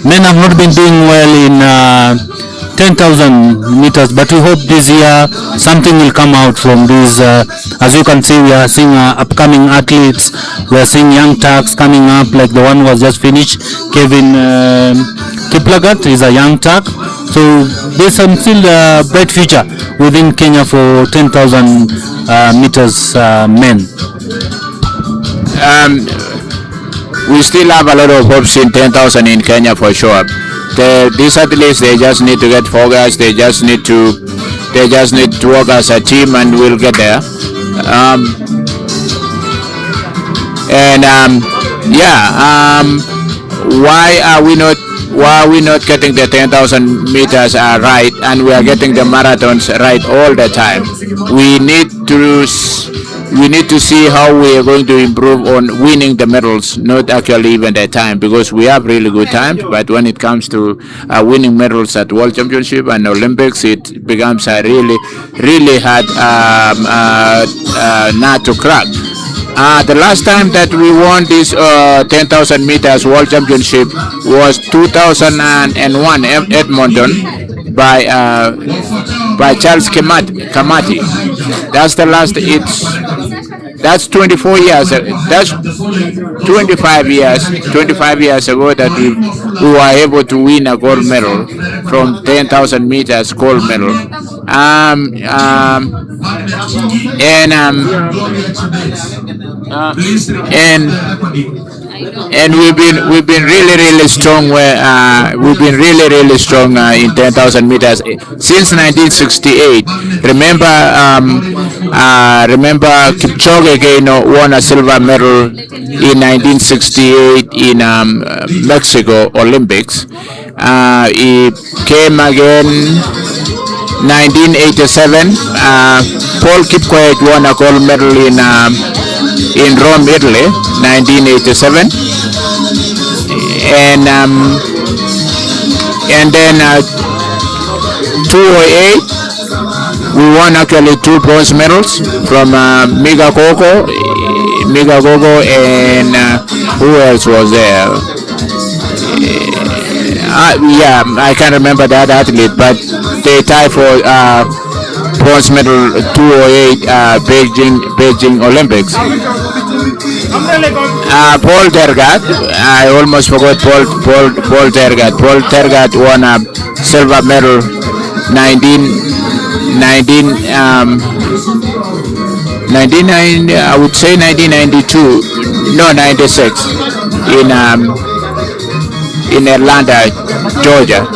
men have not been doing well in 10,000 meters, but we hope this year something will come out from this. As you can see, we are seeing upcoming athletes. We are seeing young Turks coming up, like the one who was just finished, Kevin Kiplagat is a young Turk. So there's some still bright future within Kenya for 10,000 meters men.
We still have a lot of hopes in 10,000 in Kenya for sure. These athletes, they just need to get focused. They just need to work as a team, and we'll get there. Why are we not getting the 10,000 meters right, and we are getting the marathons right all the time? We need to see how we are going to improve on winning the medals, not actually even the time, because we have really good times, but when it comes to winning medals at World Championship and Olympics, it becomes a really hard nut to crack. The last time that we won this 10,000 meters World Championship was 2001 Edmonton by Charles Kamati. That's the last. That's 24 years. That's 25 years ago that we were able to win a gold medal from 10,000 meters gold medal. And we've been really strong. We've been really strong in 10,000 meters since 1968. Remember Kipchoge Keino won a silver medal in 1968 in Mexico Olympics. He came again 1987. Paul Kipchoge won a gold medal in Rome, Italy, 1987, and then 208 we won actually 2 bronze medals from Miga Koko, and who else was there? I can't remember that athlete, but they tied for bronze medal 208 Beijing Olympics. Paul Tergat, I almost forgot Paul Tergat. Paul Tergat won a silver medal 1992, no 96 in Atlanta, Georgia.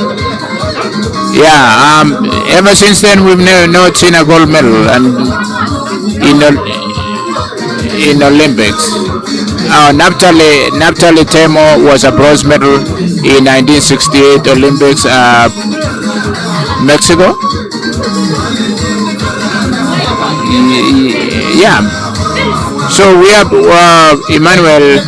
Ever since then we've not seen a gold medal and in Olympics. Naphtali Temo was a bronze medal in 1968 Olympics, Mexico. So we have Emmanuel.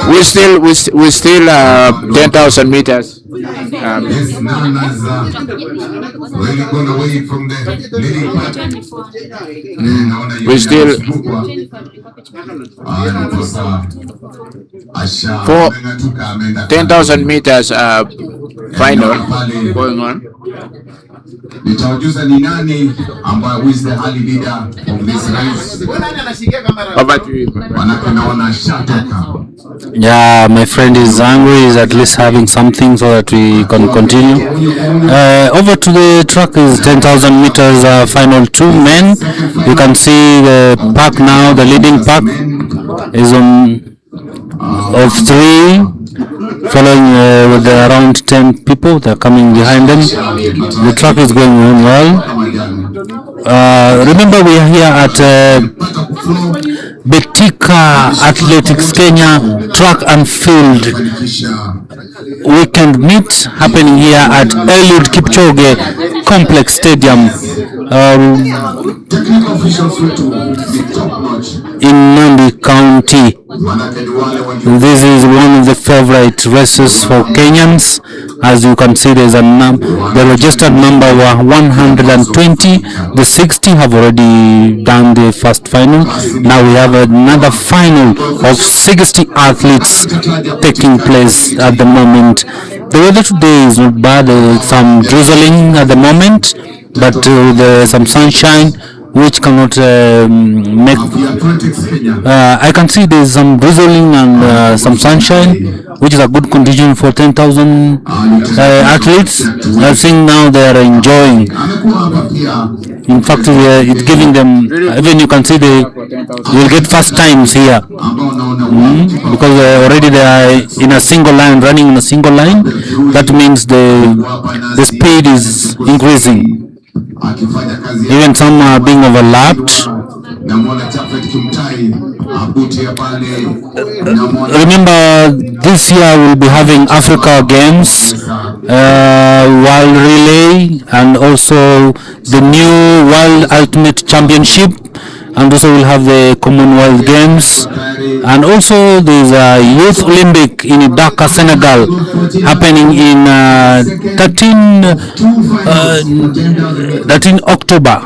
We still 10,000 meters.
Yes, known as really gone away from the leading
We still for 10,000 meters final going on.
Nitaujuza ni nani ambaye who is the early leader of this race. Wanaona shatoka.
Yeah, my friend is angry. Is at least having something so that we can continue. Over to the track is 10,000 meters final 2 men. You can see the pack now. The leading pack is on of 3. Following with around 10 people, they're coming behind them. The track is going on well. Remember, we are here at BETIKA Athletics Kenya Track and Field Weekend Meet happening here at Eliud Kipchoge Complex Stadium. in Nandi County. This is one of the favorite races for Kenyans. As you can see, there's the registered number were 120. The 60 have already done the first final. Now we have another final of 60 athletes taking place at the moment. The weather today is not bad. Some drizzling at the moment, but there's some sunshine which cannot make. I can see there's some drizzling and some sunshine, which is a good condition for 10,000 athletes. I think now they are enjoying. In fact, it's giving them, even you can see they will get first times here, because already they are in a single line, running in a single line. That means the speed is increasing. Even some are being overlapped. Remember, this year we'll be having Africa Games, World Relay, and also the new World Ultimate Championship, and also we'll have the Commonwealth Games, and also there's a Youth Olympic in Dakar, Senegal, happening in 13 October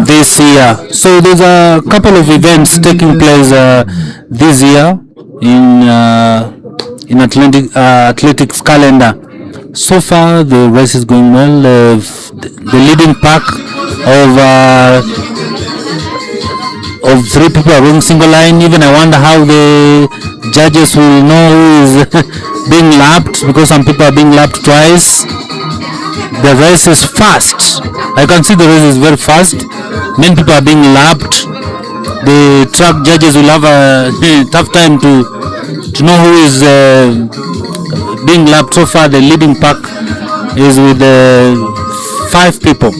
this year. So there's a couple of events taking place this year in athletics calendar. So far the race is going well. The leading pack of 3 people are running single line. Even I wonder how the judges will know who is being lapped, because some people are being lapped twice. The race is fast. I can see the race is very fast. Many people are being lapped. The track judges will have a tough time to know who is being lapped. So far the leading pack is with 5 people.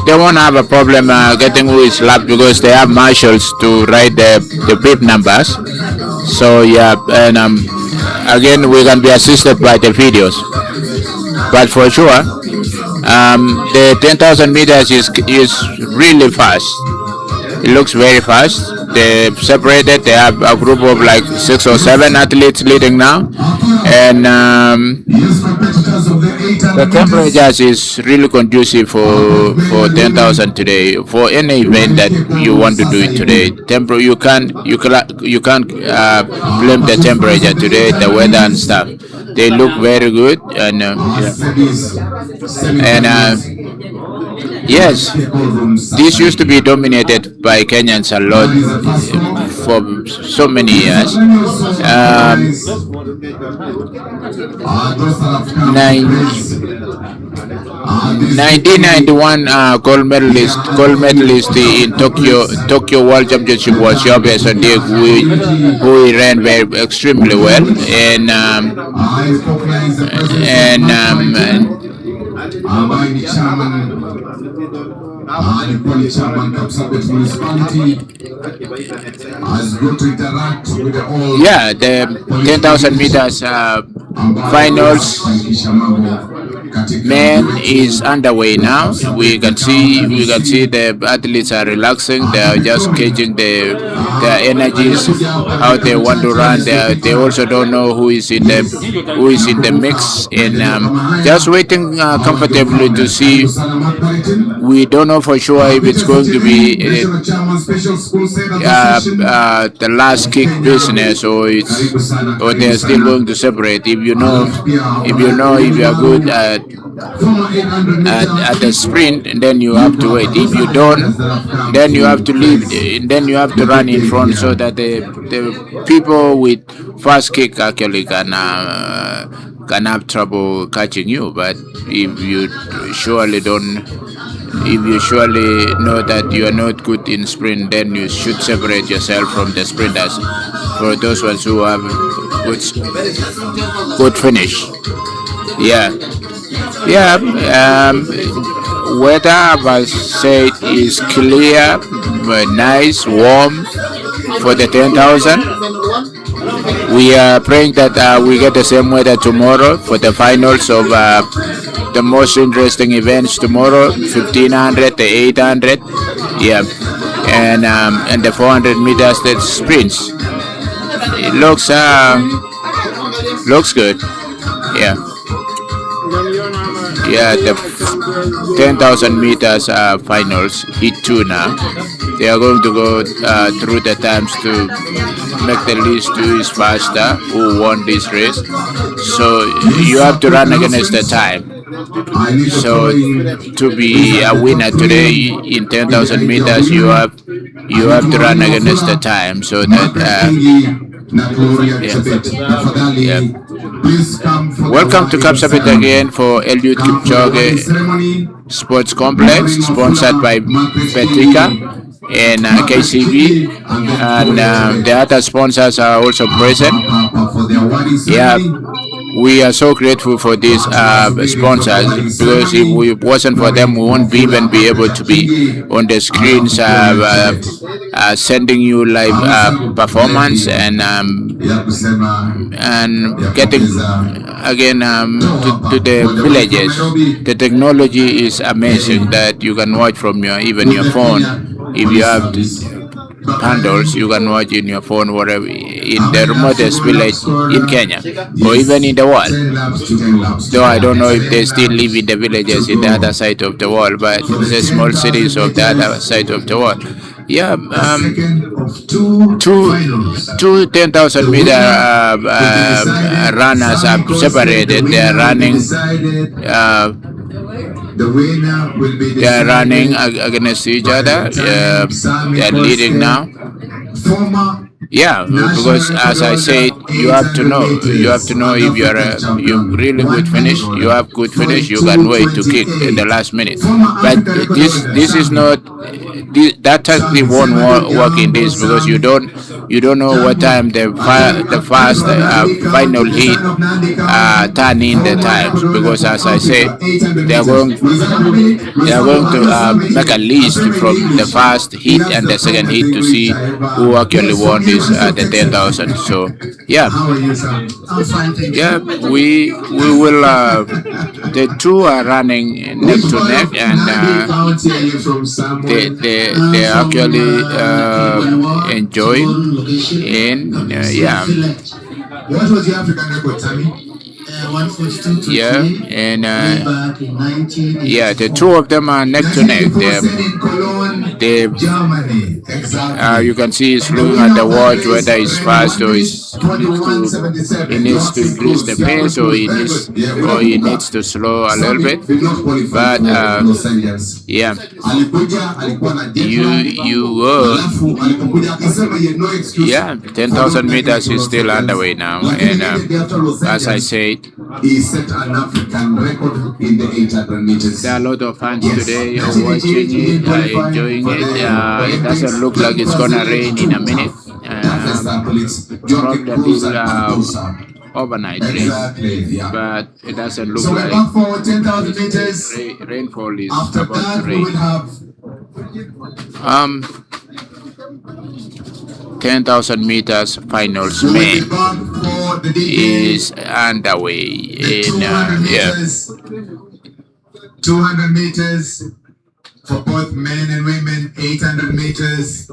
They won't have a problem getting who is lapped, because they have marshals to write the bib numbers. So yeah, and again we can be assisted by the videos. But for sure, the 10,000 meters is really fast. It looks very fast. They've separated. They have a group of like 6 or 7 athletes leading now, and the temperatures is really conducive for 10,000 today. For any event that you want to do it today, you can't blame the temperature today, the weather and stuff. They look very good, and yes, this used to be dominated by Kenyans a lot for so many years. 1991 gold medalist in Tokyo World Championship was Yobe Sandieg, who he ran extremely well, and
alikuwa ni chairman KAPSABET municipality, has got to interact with the all.
Yeah, the 10,000 meters finals men is underway now. We can see the athletes are relaxing. They are just gauging their energies, how they want to run. They also don't know who is in the mix, and just waiting comfortably to see. We don't know for sure if it's going to be the last kick business, or they're still going to separate. If you are good at the sprint, and then you have to wait. If you don't, then you have to leave, and then you have to run in front, so that the people with fast kick actually can have trouble catching you. But if you surely know that you are not good in sprint, then you should separate yourself from the sprinters. For those ones who have good finish. Weather, as I said, is clear, nice, warm for the 10,000. We are praying that we get the same weather tomorrow for the finals of the most interesting events tomorrow: 1500, the 800, yeah, and the 400 meters that sprints. It looks good, yeah. Yeah, the 10,000 meters finals hit two now. They are going to go through the times to make the list who is faster, who won this race. So you have to run against the time. So to be a winner today in 10,000 meters, you have to run against the time. So that yeah. Welcome to KAPSABET again for Eliud Kipchoge Sports Complex, sponsored by BETIKA and KCB, and the other sponsors are also present. Yeah, we are so grateful for these sponsors, because if we wasn't for them, we won't even be able to be on the screens sending you live performance and getting again to the villages. The technology is amazing that you can watch from even your phone. If you have handles, you can watch in your phone wherever in the remotest village in Kenya or even in the world. Though I don't know if they still live in the villages in the other side of the world, but the small cities of the other side of the world. Yeah, two 10,000 meter runners are separated. They are running. They are running against each other. They are leading now. Yeah, because as I said, you have to know. You have to know if you really good finish. You have good finish. You can wait to kick in the last minute. But this is not. That tactic won't work in this, because you don't know what time the fast final heat turn in the times, because as I said, they are going to make a list from the first heat and the second heat to see who actually won this the 10,000. So yeah, we will. The two are running neck to neck, and they actually enjoying. And yeah.
What was the African record, Tammy?
Yeah, and yeah, the two of them are neck to neck. You can see he's looking at the watch whether it's fast or he needs to increase the pace, or he needs to slow a little bit. But yeah, yeah, 10,000 meters is still underway now, and as I said,
he set an African record in the 800 meters.
There are a lot of fans today watching it, enjoying it. It doesn't look like it's gonna rain in a minute. Probably overnight rain, but it doesn't look like rainfall is about to rain. 10,000 meters finals main is underway in yeah.
200 meters for both men and women, 800 meters.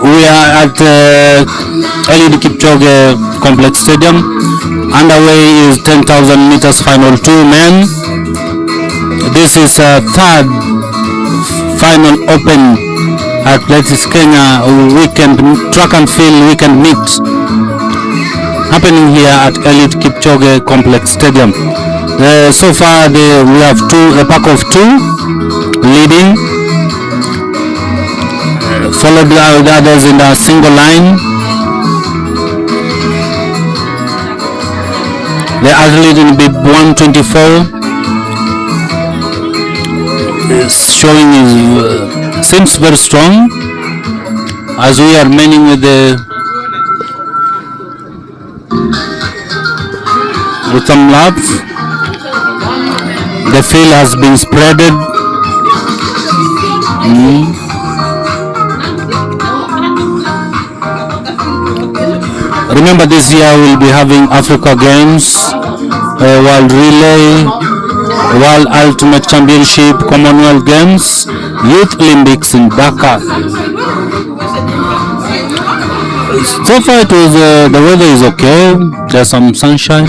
We are at Eliud Kipchoge Complex Stadium. Underway is 10,000 meters final 2 men. This is third final open athletics Kenya weekend track and field weekend meet happening here at Eliud Kipchoge Complex Stadium. So far we have a pack of 2 leading, followed by the others in a single line. The athlete in bib 124 is showing his seems very strong as we are manning with some laps. The field has been spreaded. Remember, this year we'll be having Africa Games, World Relay, World Ultimate Championship, Commonwealth Games, Youth Olympics in Dhaka. So far it was, the weather is okay. There's some sunshine.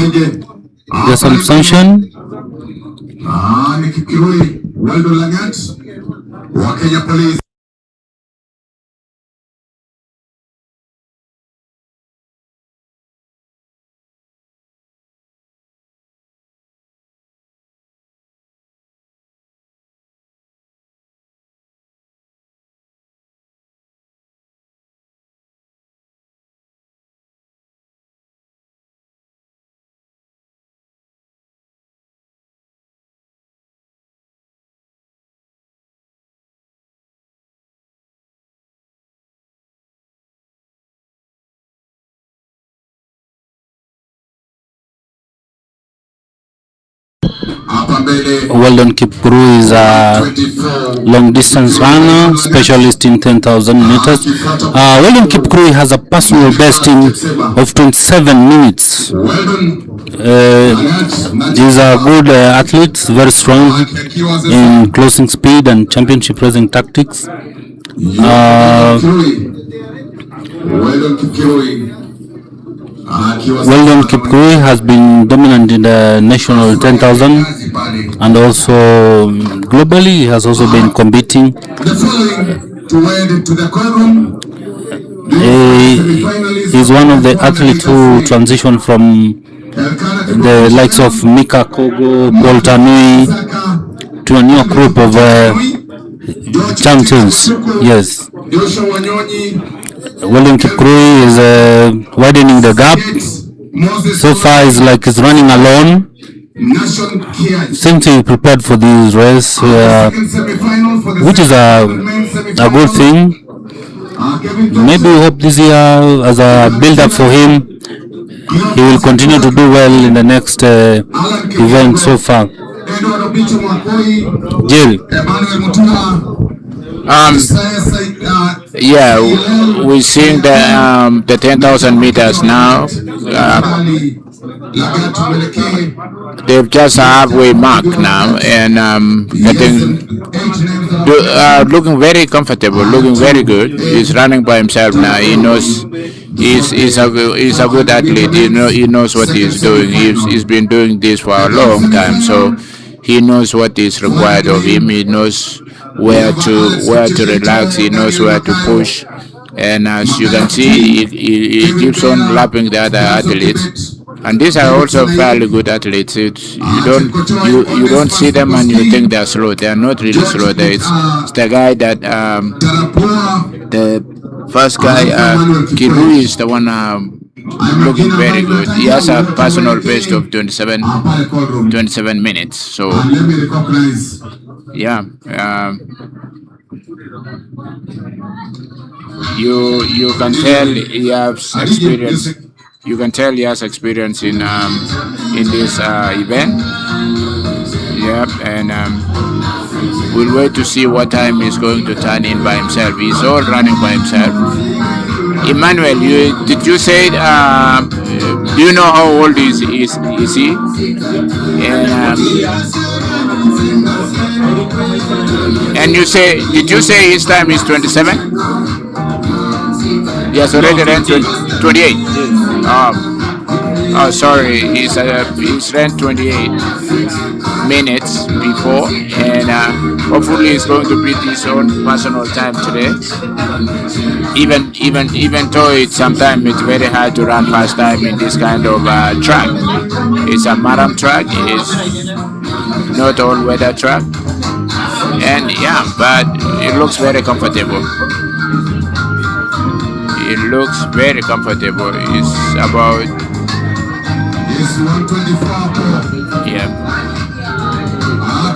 Weldon Kipkuru is a long distance runner, specialist in 10,000 meters. Weldon Kipkuru has a personal best of 27 minutes. He's a good athlete, very strong in closing speed and championship racing tactics. Weldon Kipkuru has been dominant in the national 10,000 and also globally. He has also been competing. He is one of the athletes who transitioned from the likes of Mika Kogo, Paul Tanui to a new group of champions. Yes. Weldon Kipkuru is widening the gap. So far he's running alone. Seems to be prepared for this race, which is a good thing. Maybe we hope this year as a build-up for him, he will continue to do well in the next event so far. Jill.
Yeah, we're seeing the 10,000 meters now. They've just halfway mark now, and looking very comfortable, looking very good. He's running by himself now. He knows he's a good athlete. He knows what he's doing. He's been doing this for a long time, so he knows what is required of him. He knows where to relax. He knows where to push, and as you can see, he keeps on lapping the other athletes. And these are also fairly good athletes. You don't see them and you think they're slow. They are not really slow. It's the guy that the first guy, Kiru, is the one looking very good. He has a personal best of 27 minutes. So yeah, you can tell he has experience. You can tell he has experience in this event. Yep, and we'll wait to see what time he's going to turn in by himself. He's all running by himself. Emmanuel, did you say? Do you know how old is he? And And did you say his time is 27? He has already ran 28. Oh, sorry, he's ran 28 minutes before, and hopefully he's going to beat his own personal time today. Even though sometimes it's very hard to run fast time in this kind of track. It's a marathon track. It's not all weather track, and yeah, but it looks very comfortable. It looks very comfortable. It's about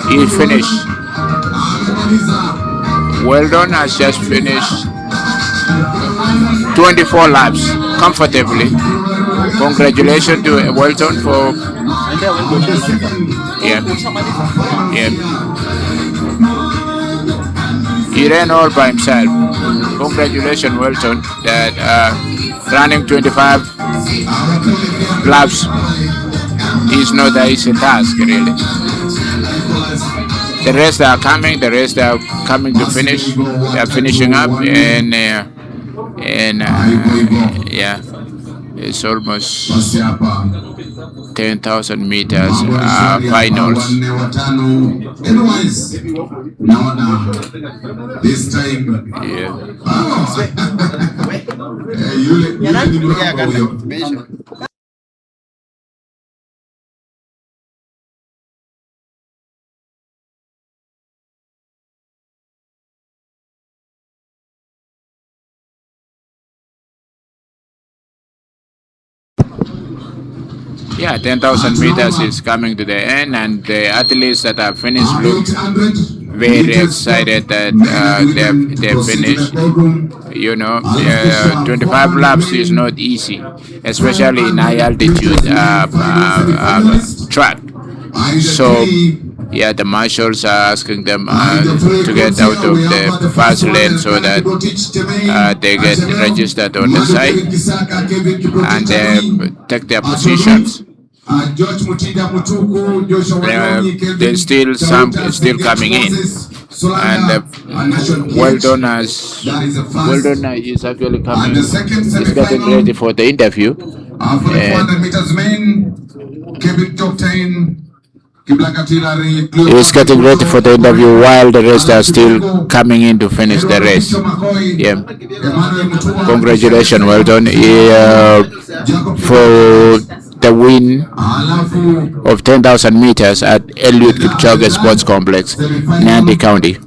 he finished. Weldon has just finished 24 laps comfortably. Congratulations to Weldon for he ran all by himself. Congratulations, Weldon, that running 25 laps is not an easy task, really. The rest are coming to finish. They are finishing up, and yeah, it's almost 10,000 meters finals.
This time,
yeah, 10,000 meters is coming to the end, and the athletes that have finished look very excited that they've finished. 25 laps is not easy, especially in high altitude track. So yeah, the marshals are asking them to get out of the fast lane so that they get registered on the side and they take their positions. There's still some coming in, and Weldon is actually coming. He's getting ready for the interview. He's getting ready for the interview while the rest are still coming in to finish the race. Yeah, congratulations, Weldon, for the win of 10,000 meters at Eliud Kipchoge Sports Complex, Nandi County.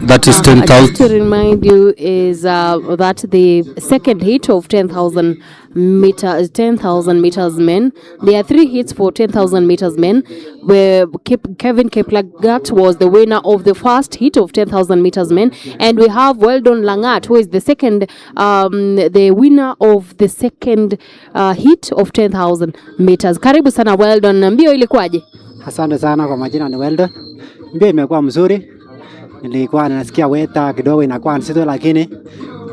That is 10,000.
Just to remind you is that the second heat of 10,000 meters men. There are 3 heats for 10,000 meters men, where Kevin Kiplagat was the winner of the first heat of 10,000 meters men, and we have Weldon Langat, who is the second, the winner of the second heat of 10,000 meters. Karibu sana Weldon, mbio ilikuwaje?
Asante sana, kwa majina ni Weldon. Mbio imekuwa mzuri. Nilikuwa nasikia weta kidogo inakuwa nzito, lakini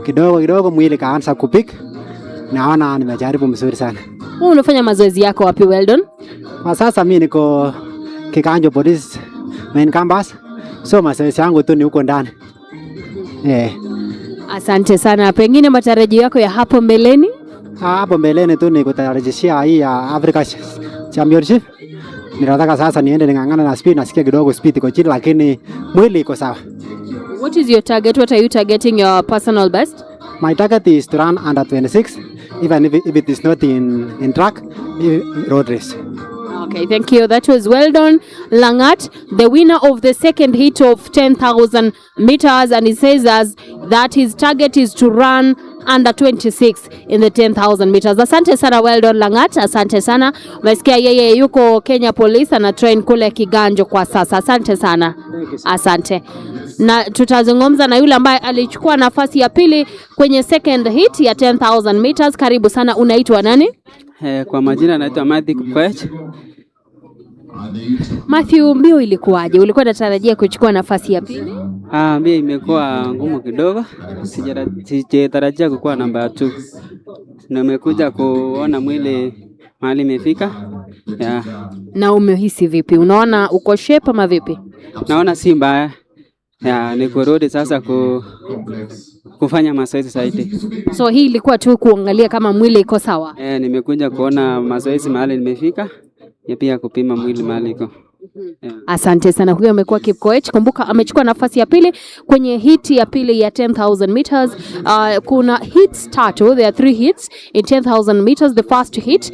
kidogo mwili kaanza kupik. Naona nimejaribu mzuri sana.
Wewe unafanya mazoezi yako wapi Weldon?
Kwa sasa mimi niko Kikanjo Police main campus. So mazoezi yangu tu ni huko ndani.
Asante sana. Pengine matarajio yako ya hapo mbeleni?
Hapo mbeleni tu ni kutarajishia hii ya Africa Championship. Ninataka sasa niende ningangana na speed, nasikia kidogo speed iko chini, lakini mwili iko sawa.
What is your target? What are you targeting your personal best?
My target is to run under 26, even if it is not in track, road race.
Okay, thank you. That was Weldon Langat, the winner of the second heat of 10,000 meters, and he says that his target is to run under 26 in the 10,000 meters. Asante sana Weldon Langat, asante sana. Umesikia yeye yuko Kenya Police, ana train kule Kiganjo kwa sasa. Asante sana. Asante. Na tutazungumza na yule ambaye alichukua nafasi ya pili kwenye second hit ya 10,000 meters. Karibu sana, unaitwa nani?
Kwa majina naitwa Matthew Koech.
Matthew, mbio ilikuwaje? Ulikuwa unatarajia kuchukua nafasi ya pili?
Mbio imekuwa ngumu kidogo, sijatarajia kukuwa namba 2. Nimekuja kuona mwili mahali imefika. Yeah.
Na umehisi vipi? Unaona uko shape ama vipi?
Naona si mbaya. Ni kurudi sasa kufanya mazoezi zaidi.
So hii ilikuwa tu kuangalia kama mwili iko sawa?
Nimekuja kuona mazoezi mahali nimefika, na pia kupima mwili mahali iko.
Asante sana. Huyo amekuwa Kipkoech. Kumbuka amechukua nafasi ya pili kwenye hiti ya pili ya 10,000 meters. Kuna hits tatu, there are 3 hits in 10,000 meters. The first hit,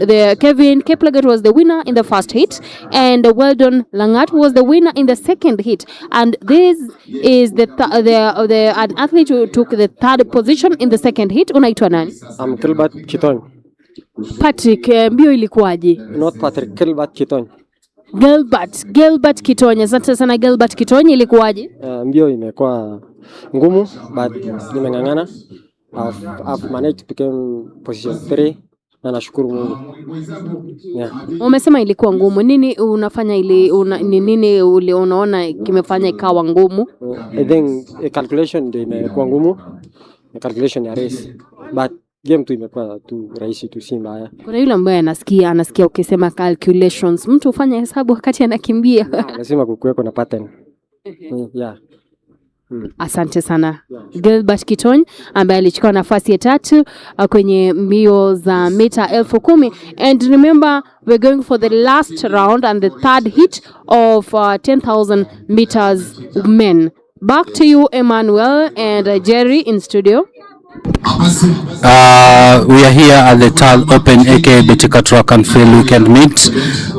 the Kevin Kiplagat was the winner in the first hit, and Weldon Langat was the winner in the second hit. And this is an athlete who took the third position in the second hit. Unaitwa nani?
I'm Gilbert Kitony.
Patrick, mbio ilikuwaje?
Not Patrick, Gilbert Kitony.
Gilbert Kitonye. Asante sana Gilbert Kitonye, ilikuwaje?
Mbio imekuwa ngumu but nimeng'ang'ana. I've managed to become position 3 na nashukuru Mungu.
Umesema ilikuwa ngumu. Nini unafanya nini unaona kimefanya ikawa ngumu?
I think a calculation ndio imekuwa ngumu. A calculation ya race. But game tu imekuwa tu rahisi tu, si mbaya.
Kuna yule ambaye anasikia ukisema calculations, mtu ufanya hesabu wakati anakimbia.
Lazima kukuweko na pattern.
Asante sana Gilbert Kitony ambaye alichukua nafasi ya 3 kwenye mbio za mita 10,000. And remember, we're going for the last round and the third hit of 10,000 meters men. Back to you, Emmanuel and Jerry in studio.
We are here at the Third Open AK BETIKA Track and Field Weekend Meet,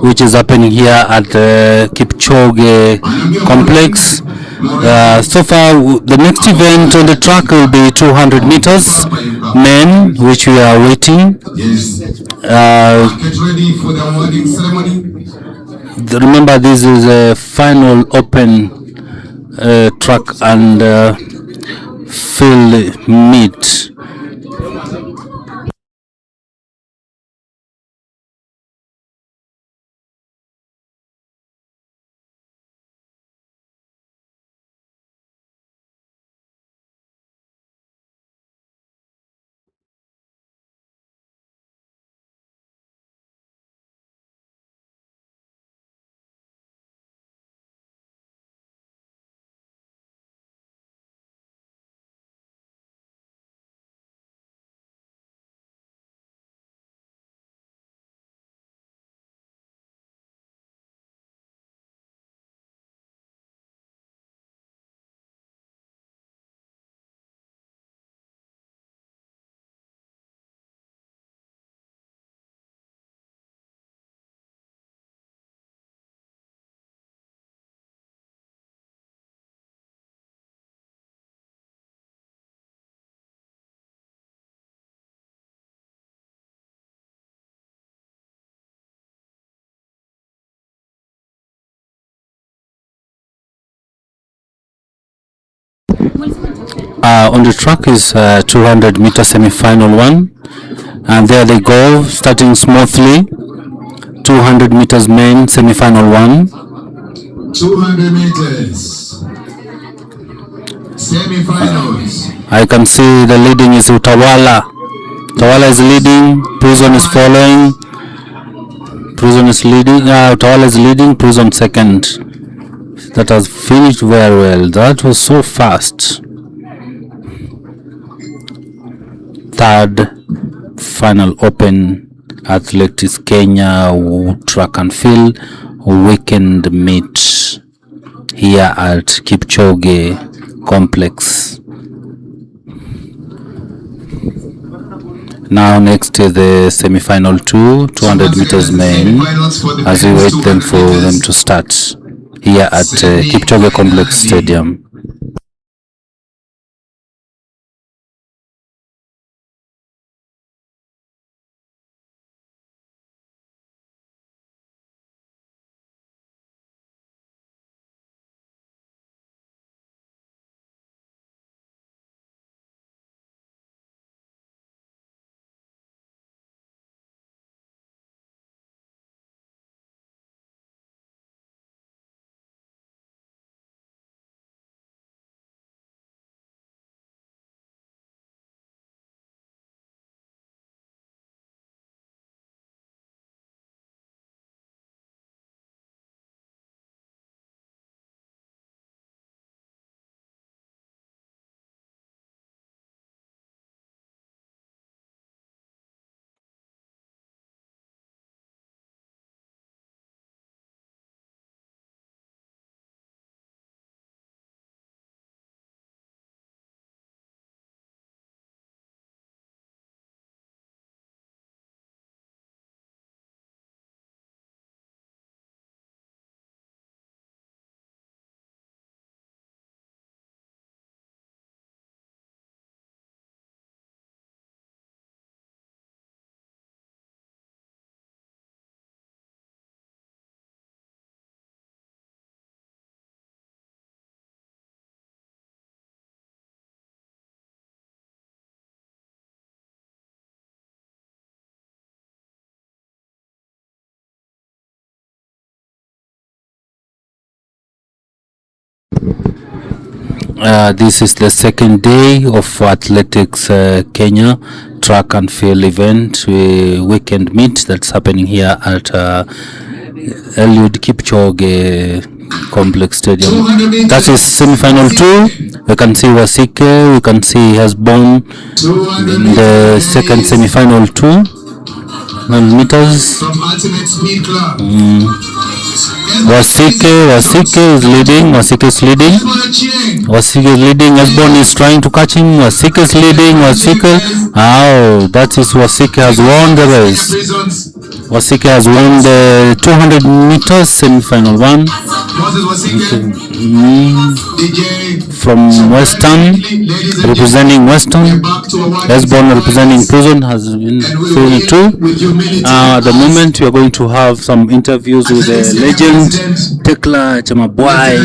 which is happening here at the Kipchoge Complex. So far, the next event on the track will be 200 meters men, which we are waiting.
Get ready for the awarding ceremony.
Remember, this is a final open track and field meet. On the track is 200 meter semi-final 1, and there they go, starting smoothly. 200 meters men semi-final 1.
200 meters semi-finals.
I can see the leading is Utawala. Utawala is leading, Prison is following. Prison is leading, Utawala is leading, Prison second. That has finished very well. That was so fast. Third final open athletics Kenya track and field weekend meet here at Kipchoge Complex. Now next is the semi-final 200 meters men, as we wait them for them to start here at Kipchoge Complex Stadium. This is the second day of Athletics Kenya track and field event weekend meet that's happening here at Eliud Kipchoge Complex Stadium. That is semi-final 2. We can see Wasike, we can see Hasbon in the second semi-final 2 meters. Wasike is leading. Wasike is leading. Hasbon is trying to catch him. Wasike is leading. That is Wasike has won the race. Wasike has won the 200 meters semi-final 1. From Western, representing Western. Hasbon representing Prison has been doing it too. At the moment, we are going to have some interviews with the legend Tekla Chemabwai,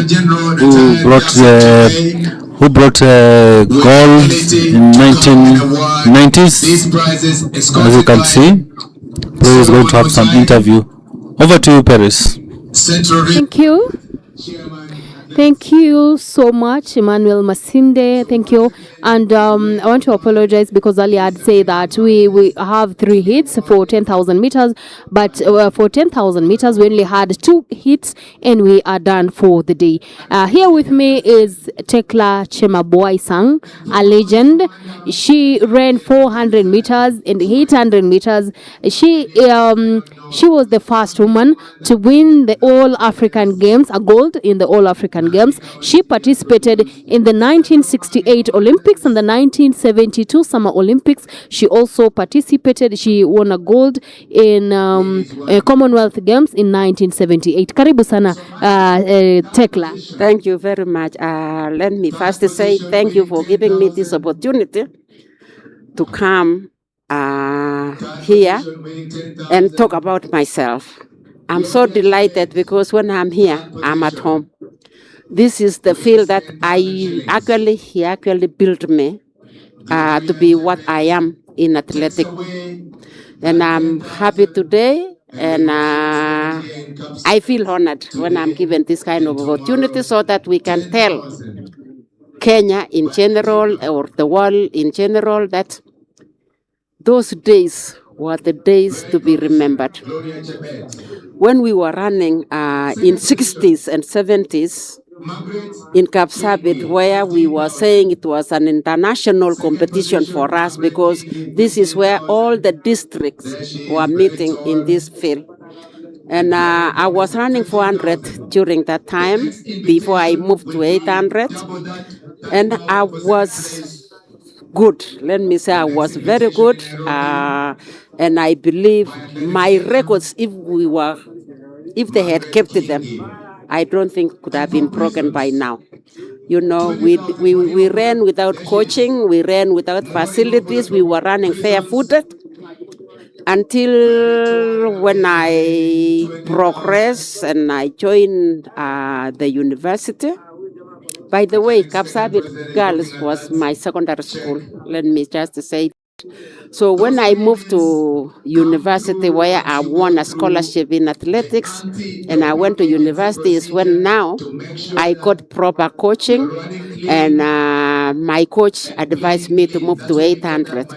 who brought gold in 1990s. As you can see, Paris is going to have some interview. Over to you, Paris.
Thank you. Thank you so much, Emmanuel Masinde. Thank you. And I want to apologize because earlier I'd say that we have 3 hits for 10,000 meters, but for 10,000 meters we only had 2 hits and we are done for the day. Here with me is Tekla Chemabwai Sang, a legend. She ran 400 meters and 800 meters. She was the first woman to win the All African Games, a gold in the All African Games. She participated in the 1968 Olympics and the 1972 Summer Olympics. She also participated. She won a gold in Commonwealth Games in 1978. Karibu sana, Tekla.
Thank you very much. Let me first say thank you for giving me this opportunity to come here and talk about myself. I'm so delighted because when I'm here, I'm at home. This is the field that he actually built me to be what I am in athletics. And I'm happy today, and I feel honored when I'm given this kind of opportunity so that we can tell Kenya in general or the world in general that those days were the days to be remembered. When we were running in 60s and 70s in KAPSABET, where we were saying it was an international competition for us because this is where all the districts were meeting in this field. And I was running 400 during that time before I moved to 800. And I was good. Let me say I was very good. And I believe my records, if they had kept them, I don't think could have been broken by now. You know, we ran without coaching, we ran without facilities, we were running barefooted until when I progressed and I joined the university. By the way, KAPSABET Girls was my secondary school, let me just say. So when I moved to university where I won a scholarship in athletics and I went to university is when now I got proper coaching and my coach advised me to move to 800.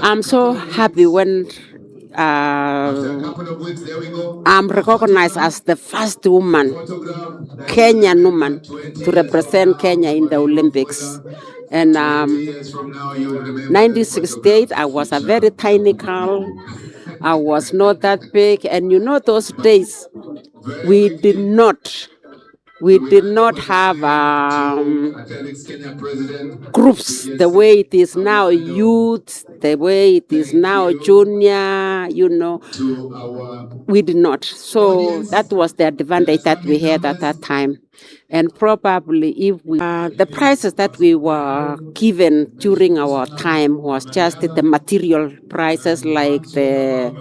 I'm so happy when I'm recognized as the first woman, Kenyan woman, to represent Kenya in the Olympics. And 1968, I was a very tiny girl. I was not that big. And you know, those days, we did not have groups the way it is now, youth, the way it is now, junior, you know. We did not. So that was the advantage that we had at that time. And probably if we, the prices that we were given during our time was just the material prices like the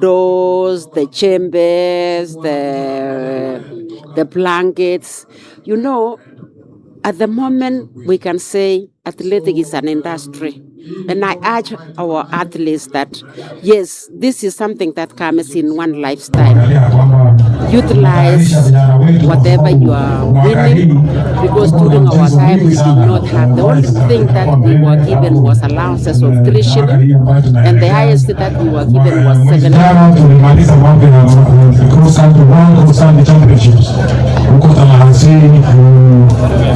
doors, the chambers, the blankets. You know, at the moment we can say athletics is an industry. And I urge our athletes that, yes, this is something that comes in one lifetime. utilize whatever you are winning, because during our time we did not have. The only thing that we were given was allowances of 3 shillings, and the highest that we were given was 7
tulimaliza mambo ya cross country championships huko Tallahassee,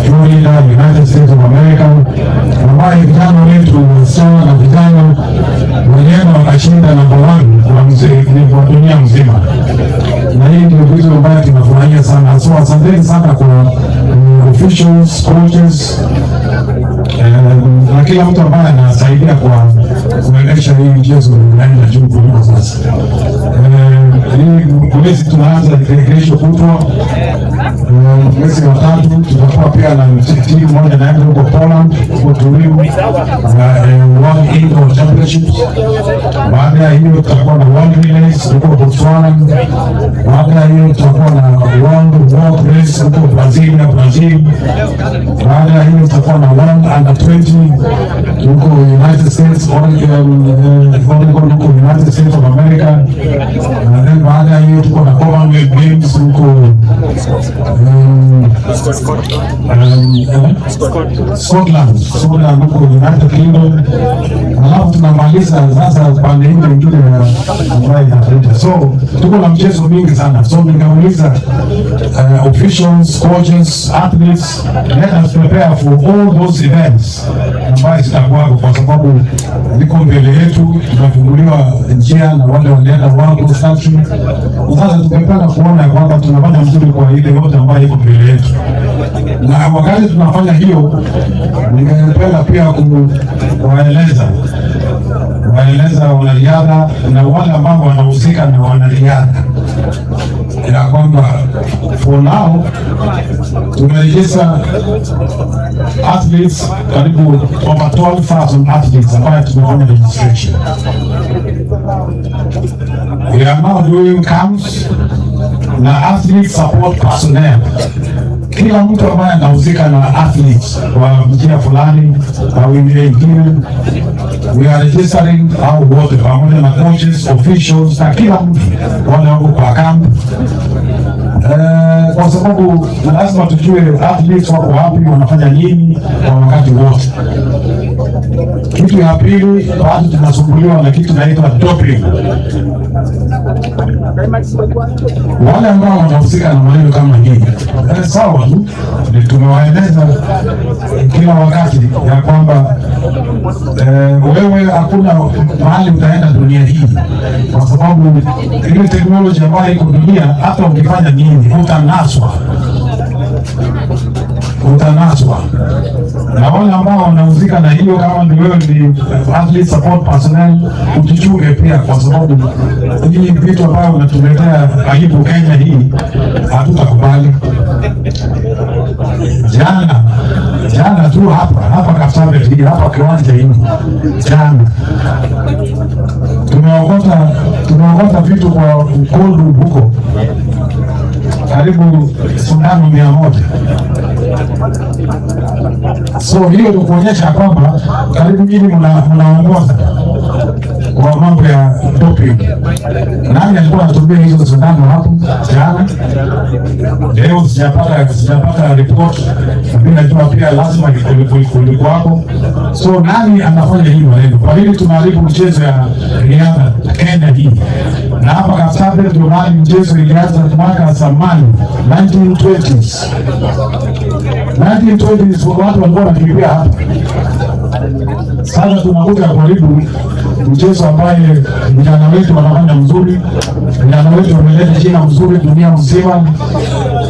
Florida, United States of America, ambayo vijana wetu wasichana na vijana wenyewe wakashinda namba 1 kwa dunia mzima, na hii ndio kitu ambayo tunafurahia sana. So asanteni sana kwa officials, coaches na kila mtu ambaye anasaidia kwa kuendesha hii mchezo unaenda juu kuliko sasa. Mwezi tunaanza kesho kutwa, mwezi wa 3 tutakuwa pia na timu moja naenda huko Poland, huko Turin, World Indoor Championships. Baada ya hiyo tutakuwa na World Relays huko Botswana. Baada ya hiyo tutakuwa na World Walk Race huko Brazil. Baada ya hiyo tutakuwa na World Under 20 huko United States, huko United States of America. Na then baada ya hiyo tuko na Commonwealth Games huko Scotland huko United Kingdom. Alafu tunamaliza sasa pande hii nyingine ambayo inafuata. So tuko na mchezo mingi sana. So nikauliza officials, coaches, athletes, let us prepare for all those events ambayo zitakuwa, kwa sababu ziko mbele yetu, tunafunguliwa njia na wale wanaenda wangu country. Sasa tumepanga kuona kwamba tunafanya mzuri kwa ile yote ambayo iko mbele yetu, na wakati tunafanya hiyo, ningependa pia kuwaeleza wanariadha na wale ambao wanahusika na wanariadha ya kwamba for now tumerejista athletes karibu over 12,000 athletes ambayo tumefanya registration. We are now doing camps na athlete support personnel. Kila mtu ambaye anahusika na athletes kwa njia fulani au ingine, we are registering au wote pamoja na coaches, officials na kila mtu wale wako kwa camp, kwa sababu lazima tujue athletes wako wapi, wanafanya nini kwa wakati wote. Kitu ya pili, bado tunasumbuliwa na kitu inaitwa doping. Wale ambao wanahusika na maneno kama hii, sawa tu, tumewaeleza kila wakati ya kwamba wewe hakuna mahali utaenda dunia hii, kwa sababu ile teknolojia ambayo iko dunia, hata ukifanya nini utanaswa. Na wale ambao wanahusika na hiyo, kama ni wewe ni athlete support personnel, ujichunge pia, kwa sababu hii vitu ambayo unatuletea aibu Kenya hii hatutakubali. Jana tu hapa KAPSABET hii, hapa kiwanja hii, jana tumeokota vitu kwa Koldu huko karibu sindano 100. So hiyo ni kuonyesha kwamba karibu nyinyi mnaongoza kwa mambo ya doping. Nani alikuwa anatumia hizo sindano hapo jana? Leo sijapata report, lakini najua pia lazima kulikuwa hapo. So nani anafanya hii maneno? Kwa hili tunaharibu mchezo ya riadha Kenya hii. Na hapa KAPSABET ndio mahali mchezo ilianza mwaka zamani 1920s. 1920s watu walikuwa wanakimbia hapa. Sasa tunakuja karibu mchezo ambaye vijana wetu wanafanya mzuri, vijana wetu wameleta jina mzuri dunia mzima,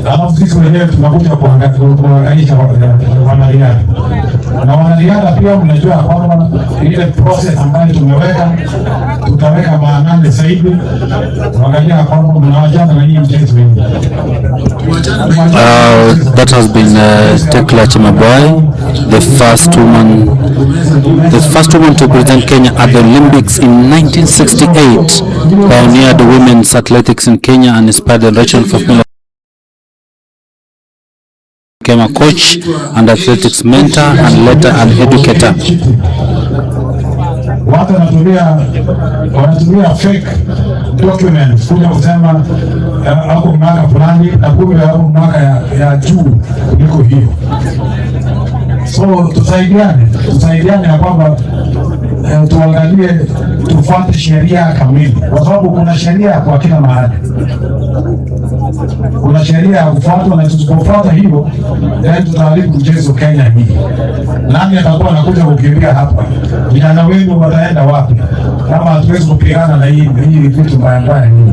alafu sisi wenyewe tunakuja kuangaisha wanariadha. Na wanariadha pia mnajua kwamba ile process ambayo tutaweka maanane zaidi, kuangalia kwamba mnawajana na hii mchezo hii.
That has been Tekla Chemaboy, the first woman to represent Kenya at the Olympics in 1968, pioneered women's athletics in Kenya and inspired the generation of female. Became a coach and athletics mentor and later an educator.
watu wanatumia fake documents kuja kusema hapo mnaka fulani na kumbe hapo mnaka ya juu kuliko hiyo. So tusaidiane ya kwamba tuangalie, tufuate sheria kamili, kwa sababu kuna sheria kwa kila mahali. Kuna sheria ya kufuatwa, na tusipofuata hiyo tutaharibu mchezo Kenya hii. Nani atakuwa anakuja kukimbia hapa? Vijana wenu wataenda wapi kama hatuwezi kupigana na hii vitu mbaya hii?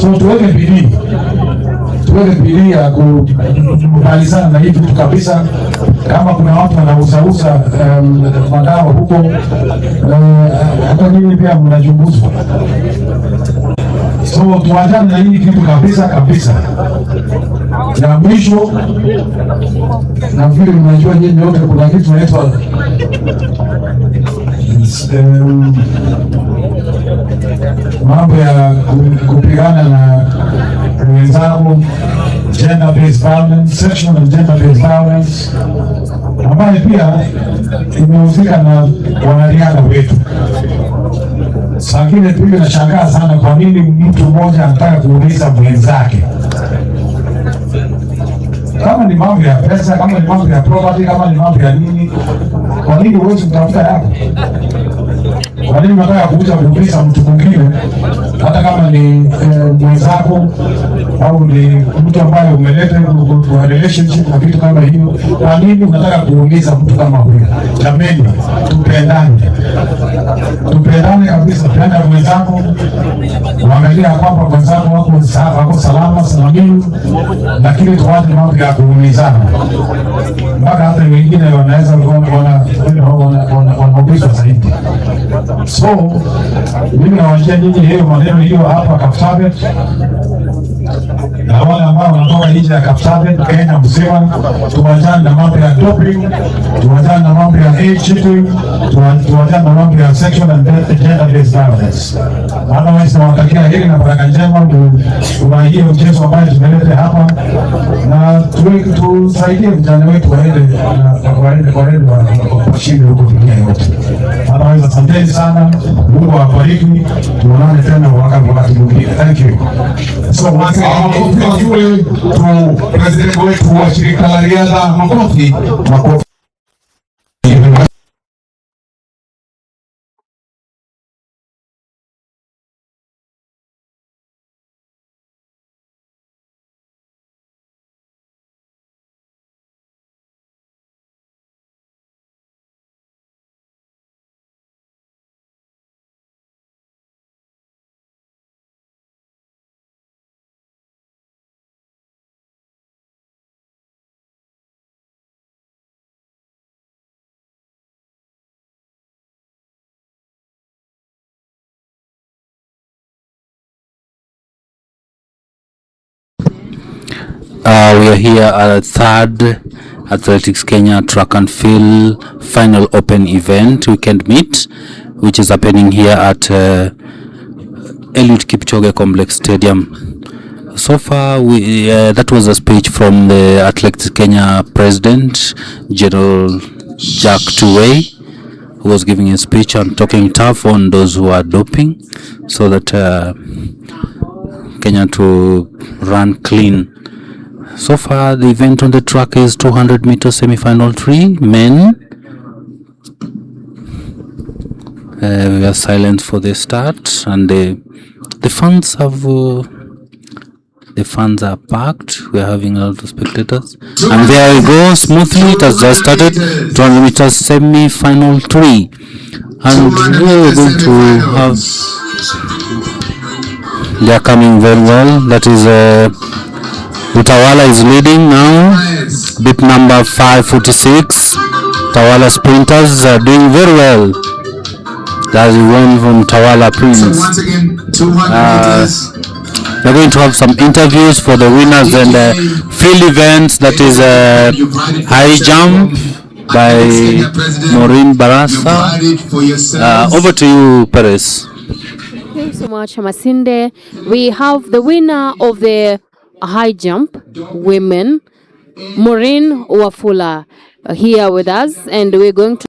So tuweke bidii ya kumalizana na hii vitu kabisa. Kama kuna watu wanausauza madawa huko, hata nini pia mnachunguzwa. So tuachane na hii kitu kabisa. Na mwisho, na vile mnajua nyinyi wote, kuna kitu inaitwa mambo ya kupigana na wenzao, gender-based violence, sexual and gender-based violence, ambayo pia imehusika na wanariadha wetu. Sakine tu nashangaa sana kwa nini mtu mmoja anataka kuuliza mwenzake. Kama ni mambo ya pesa, kama ni mambo ya property, kama ni mambo ya nini, kwa nini huwezi kutafuta yako? Kwa nini unataka kuuliza mtu mwingine, hata kama ni mwenzako au ni mtu ambaye umeleta kwa relationship na vitu kama hiyo? Kwa nini unataka kuuliza mtu kama huyo? Jameni, tupendane kabisa. Penda mwenzako, uangalia kwamba mwenzako wako salama salamini, lakini tuache mambo ya kuumizana mpaka hata wengine wanaweza wanaumizwa zaidi. So mimi nawaambia nyinyi hiyo maneno hiyo hapa KAPSABET, na wale ambao wanatoka nje ya KAPSABET Kenya mzima, tuwachane na mambo ya doping, tuwachane na mambo ya age cheating, tuwachane na mambo ya sexual and gender-based violence. Otherwise nawatakia heri na baraka njema kuwaingia mchezo ambayo tumelete hapa, na tusaidie vijana wetu waende washinde huko dunia yote. Otherwise asanteni sana, Mungu awabariki, tuonane tena wakati mwingine. Thank you.
So once again, to president wetu wa shirika la riadha, makofi.
We are here at third Athletics Kenya Track and Field Final Open Event Weekend Meet, which is happening here at Eliud Kipchoge Complex Stadium. So far, that was a speech from the Athletics Kenya President, General Jack Tuwei, who was giving a speech and talking tough on those who are doping, so that Kenya to run clean. So far, the event on the track is 200 meters semi-final 3 men. We are silent for the start, and the fans are packed. We are having a lot of spectators, and there we go smoothly. It has just started. 200 meters semi-final 3, and we are going to have. They are coming very well. That is Utawala is leading now, bit number 546. Utawala sprinters are doing very well. That's one from Utawala Prince.
So once again, 200 meters.
We're going to have some interviews for the winners and field events. That is high jump by Maureen Barasa. Over to you, Perez.
Thank you so much, Masinde. We have the winner of the high jump women, Maureen Wafula, here with us, and we're going to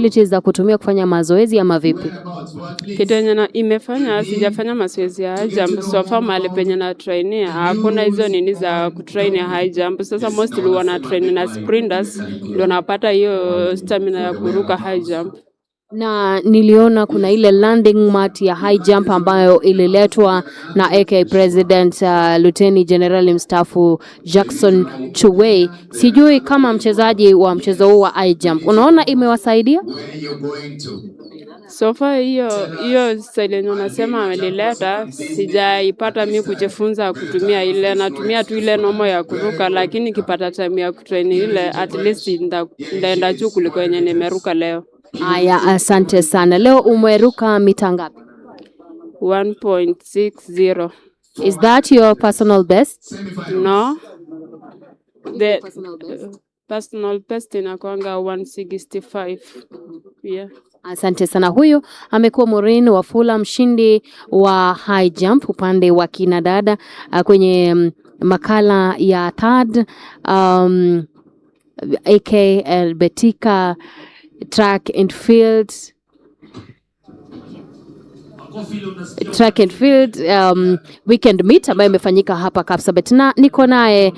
facilities za kutumia kufanya mazoezi ama vipi?
Kitu yenye imefanya sijafanya mazoezi ya high jump so far. Mahali penye na trainia hakuna hizo nini za kutrain ya high jump. Sasa mostly wana train na sprinters, ndio napata hiyo stamina ya kuruka high jump.
Na niliona kuna ile landing mat ya high jump ambayo ililetwa na AK President Lieutenant General mstaafu Jackson Chuwei. Sijui kama mchezaji wa mchezo huu wa high jump unaona imewasaidia?
So far hiyo style yenye unasema amelileta sijaipata mimi kujifunza kutumia ile, natumia tu ile nomo ya kuruka, lakini kipata time ya kutrain ile at least ndaenda juu kuliko yenye nimeruka leo.
Aya, asante sana. Leo umeruka mita ngapi?
1.60.
Is that your personal best?
No. The personal best inakuanga 165. Yeah.
Asante sana. Huyu amekuwa Maureen Wafula, mshindi wa high jump upande wa kinadada kwenye makala ya third AK BETIKA track and field weekend meet ambayo imefanyika hapa KAPSABET, na niko naye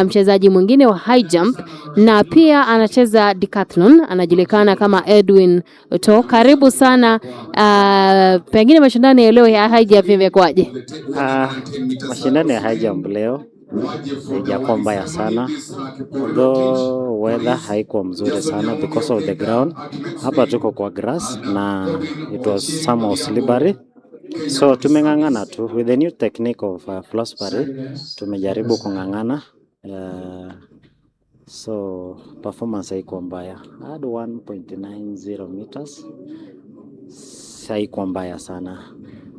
mchezaji mwingine wa high jump na pia anacheza decathlon, anajulikana kama Edwin To. Karibu sana. Pengine mashindano ya leo ya high jump imekwaje?
Mashindano ya high jump leo haijakuwa mbaya sana, although weather haikuwa mzuri sana because of the ground. Hapa tuko kwa grass na it was somehow slippery, so tumeng'ang'ana tu with the new technique of philosophy. Tumejaribu kung'ang'ana, so performance haikuwa mbaya. I had 1.90 meters, haikuwa mbaya sana.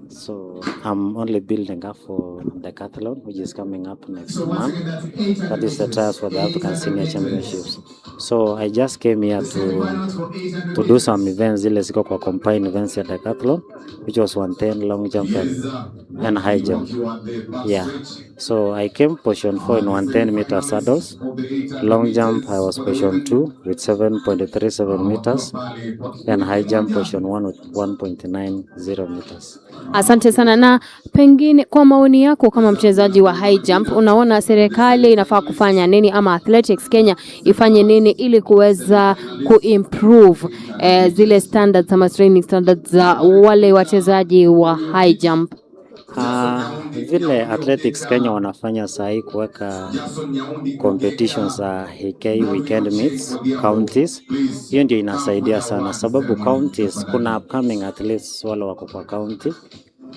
So I'm only building up for the decathlon, which is coming up next month. That is the trials for the African Senior Championships. So I just came here to do some events, zile ziko kwa combined events ya decathlon, which was 110 long jump and high jump. Yeah. So I came position 4 in 110 meter saddles. Long jump I was position 2 with 7.37 meters, and high jump position 1 with 1.90 meters.
Asante sana. Na pengine kwa maoni yako kama mchezaji wa high jump, unaona serikali inafaa kufanya nini ama Athletics Kenya ifanye nini ili kuweza kuimprove zile standards ama training standards za wale wachezaji wa high jump?
Vile Athletics Kenya wanafanya sahi kuweka competitions za HK weekend meets counties, hiyo ndio inasaidia sana, sababu counties kuna upcoming athletes wale wako kwa county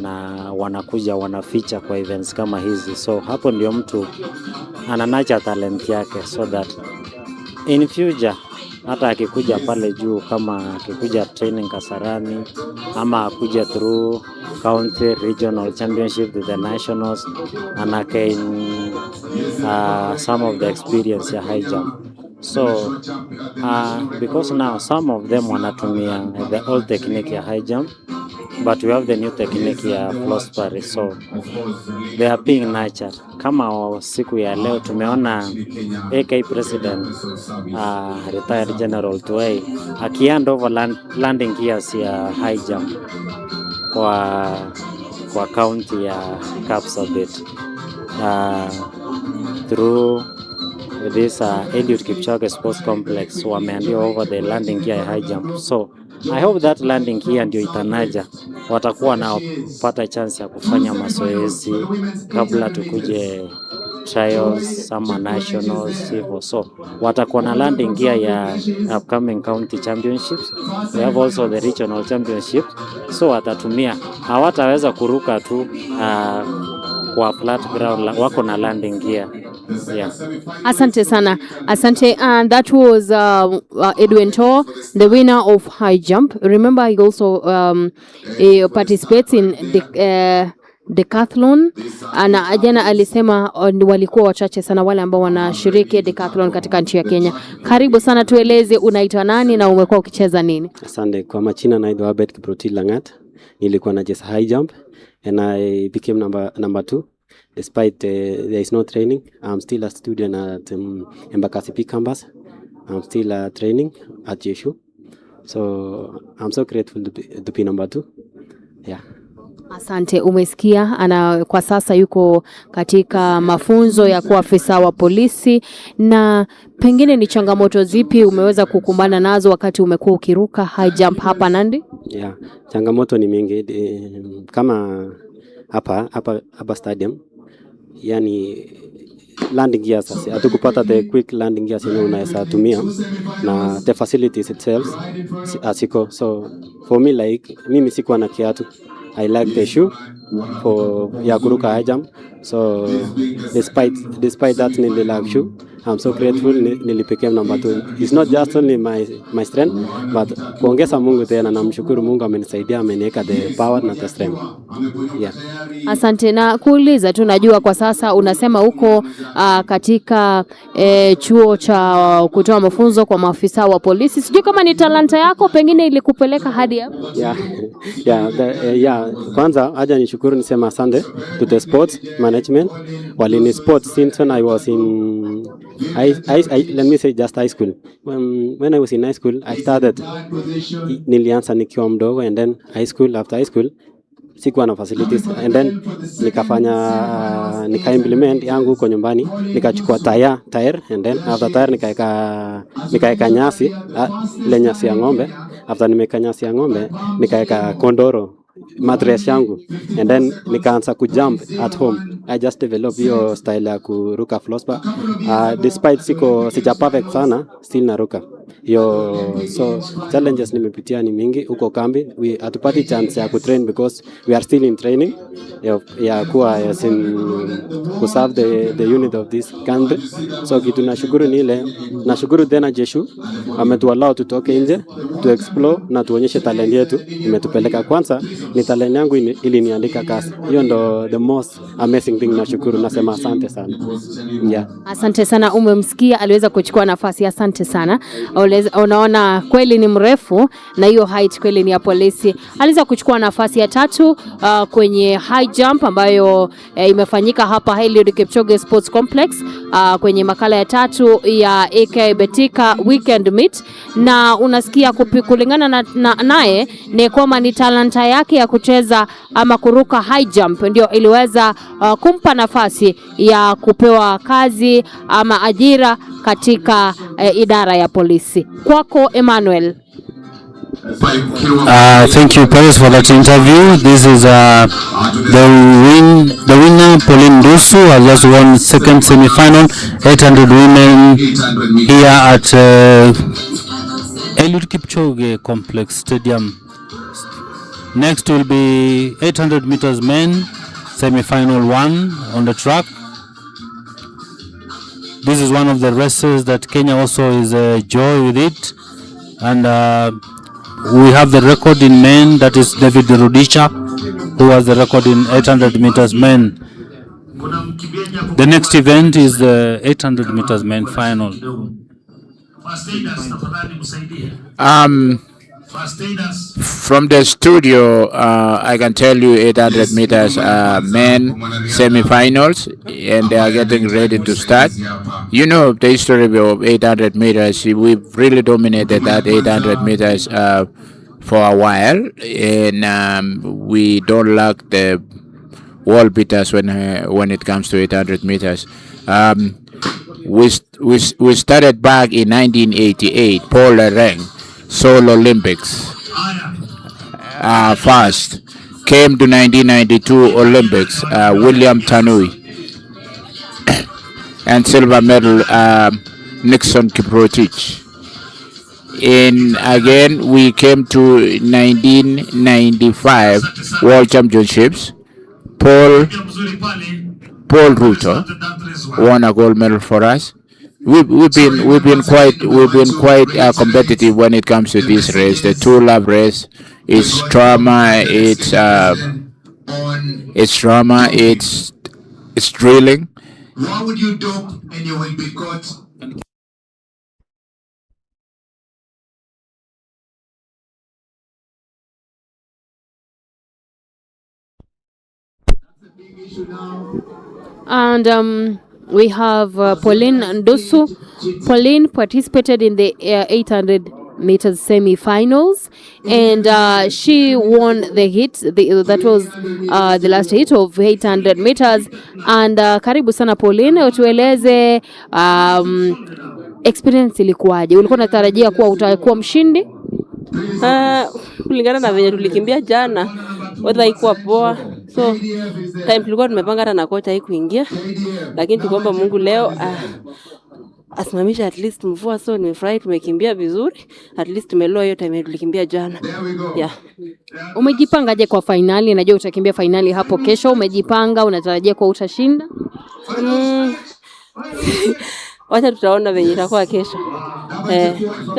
na wanakuja wanaficha kwa events kama hizi, so hapo ndio mtu ananacha talent yake, so that in future hata akikuja pale juu, kama akikuja training Kasarani ama akuja through county regional championship to the nationals, and again some of the experience ya high jump. So because now some of them wanatumia the old technique ya high jump, but we have the new technique ya philosophy, so they are being nurtured. Kama siku ya leo tumeona AK President retired General Tuwei akiand over landing gears ya high jump kwa county ya KAPSABET through this Eliud Kipchoge Sports Complex, wameandiwa over the landing gear ya high jump. So I hope that landing gear ndio itanaja, watakuwa na pata chance ya kufanya mazoezi kabla tukuje trials ama nationals hivyo, so watakuwa na landing gear ya upcoming county championships. We have also the regional championship, so watatumia, hawataweza kuruka tu kwa flat ground, wako na landing gear. Yeah.
Asante sana. Asante. And that was Edwin To, the winner of high jump. Remember, he also participates in the decathlon. Na jana alisema walikuwa wachache sana wale ambao wanashiriki decathlon katika nchi ya Kenya. Karibu sana, tueleze unaitwa nani na umekuwa ukicheza nini?
Asante. Kwa majina naitwa Abed Kiproti Langat. Nilikuwa nacheza high jump and I became number 2. Despite there is no training, I'm still a student at Embakasi P campus. I'm still training at JSU. So I'm so grateful to be number 2. Yeah.
Asante, umesikia kwa sasa yuko katika mafunzo ya kuwa afisa wa polisi. Na pengine ni changamoto zipi umeweza kukumbana nazo wakati umekuwa ukiruka high jump hapa Nandi?
Yeah, changamoto ni mingi kama hapa stadium, yani landing gears hatukupata the quick landing gears yenye unaweza tumia, na the facilities itself asiko. So for me, like mimi sikuwa na kiatu, I like the shoe for ya kuruka high jump. So despite that nililike shoe, I'm so grateful nili became number 2. It's not just only my strength, but kuongeza Mungu tena, namshukuru Mungu amenisaidia, ameniweka the power na the strength. Yeah.
Asante. Na kuuliza tu, najua kwa sasa unasema uko katika chuo cha kutoa mafunzo kwa maafisa wa polisi. Sijui kama ni talanta yako pengine ilikupeleka hadi hapo.
Yeah. Kwanza aja nishukuru nisema asante to the sports management. Walini sports since when I was in let me say just high school. When I was in high school, I started, nilianza nikiwa mdogo, and then after high school sikuwa na facilities, and then nika implement yangu huko nyumbani, nikachukua tire, and then after tire nikaeka nyasi, ile nyasi ya ng'ombe. After nimeka nyasi ya ng'ombe, nikaeka kondoro mattress yangu, and then nikaanza kujump at home. I just developed hiyo style ya kuruka flossbar. Despite sija perfect sana, still naruka hiyo. So challenges nimepitia ni mingi huko kambi. We hatupati chance ya kutrain because we are still in training ya kuwa kuserve the unit of this country. So kitu nashukuru ni ile, nashukuru tena Jeshu ametuallow tutoke nje to explore na tuonyeshe talent yetu. Imetupeleka kwanza, ni talent yangu iliniandika kazi. Hiyo ndo the most amazing thing. Nashukuru, nasema asante sana. Yeah.
Asante sana, umemsikia aliweza kuchukua nafasi. Asante sana. Unaona kweli ni mrefu, na hiyo height kweli ni ya polisi. Aliweza kuchukua nafasi ya 3 kwenye high jump ambayo imefanyika hapa Eliud Kipchoge Sports Complex kwenye makala ya 3 ya AK BETIKA weekend meet. Na unasikia kulingana naye ni kwamba ni talanta yake ya kucheza ama kuruka high jump ndio iliweza kumpa nafasi ya kupewa kazi ama ajira katika idara ya polisi. Kwako Emmanuel.
Thank you, Paris, for that interview. This is the winner, Pauline Dusu, has just won second semi-final, 800 women here at Eliud Kipchoge Complex Stadium. Next will be 800 meters men, semi-final 1 on the track. This is one of the races that Kenya also is a joy with it. And we have the record in men, that is David Rudisha, who has the record in 800 meters men. The next event is the 800 meters men final.
From the studio, I can tell you 800 meters men semi-finals, and they are getting ready to start. You know the history of 800 meters. We've really dominated that 800 meters for a while, and we don't lack the world beaters when it comes to 800 meters. We started back in 1988, Paul Reng, Seoul Olympics. First came to 1992 Olympics, William Tanui, and silver medal Nixon Kiprotich. And again we came to 1995 World Championships. Paul Ruto won a gold medal for us. We've been quite competitive when it comes to this race. The 2 lap race is drama. It's drama. It's drilling.
Why would you dope and you will be caught?
And we have Pauline Ndusu. Pauline participated in the 800 meters semi-finals, and she won the heat. That was the last heat of 800 meters. And karibu sana Pauline, utueleze experience ilikuwaje? Ulikuwa unatarajia kuwa utakuwa mshindi?
Kulingana na venye tulikimbia jana, weather haikuwa poa, so time tulikuwa tumepanga hata na kocha haikuingia, lakini tukomba Mungu leo asimamisha at least mvua, so nimefurahi tumekimbia vizuri, at least tumeloa hiyo time tulikimbia jana. Yeah.
Umejipangaje kwa finali? Najua utakimbia finali hapo kesho. Umejipanga, unatarajia kwa utashinda?
Wacha tutaona venye itakuwa kesho.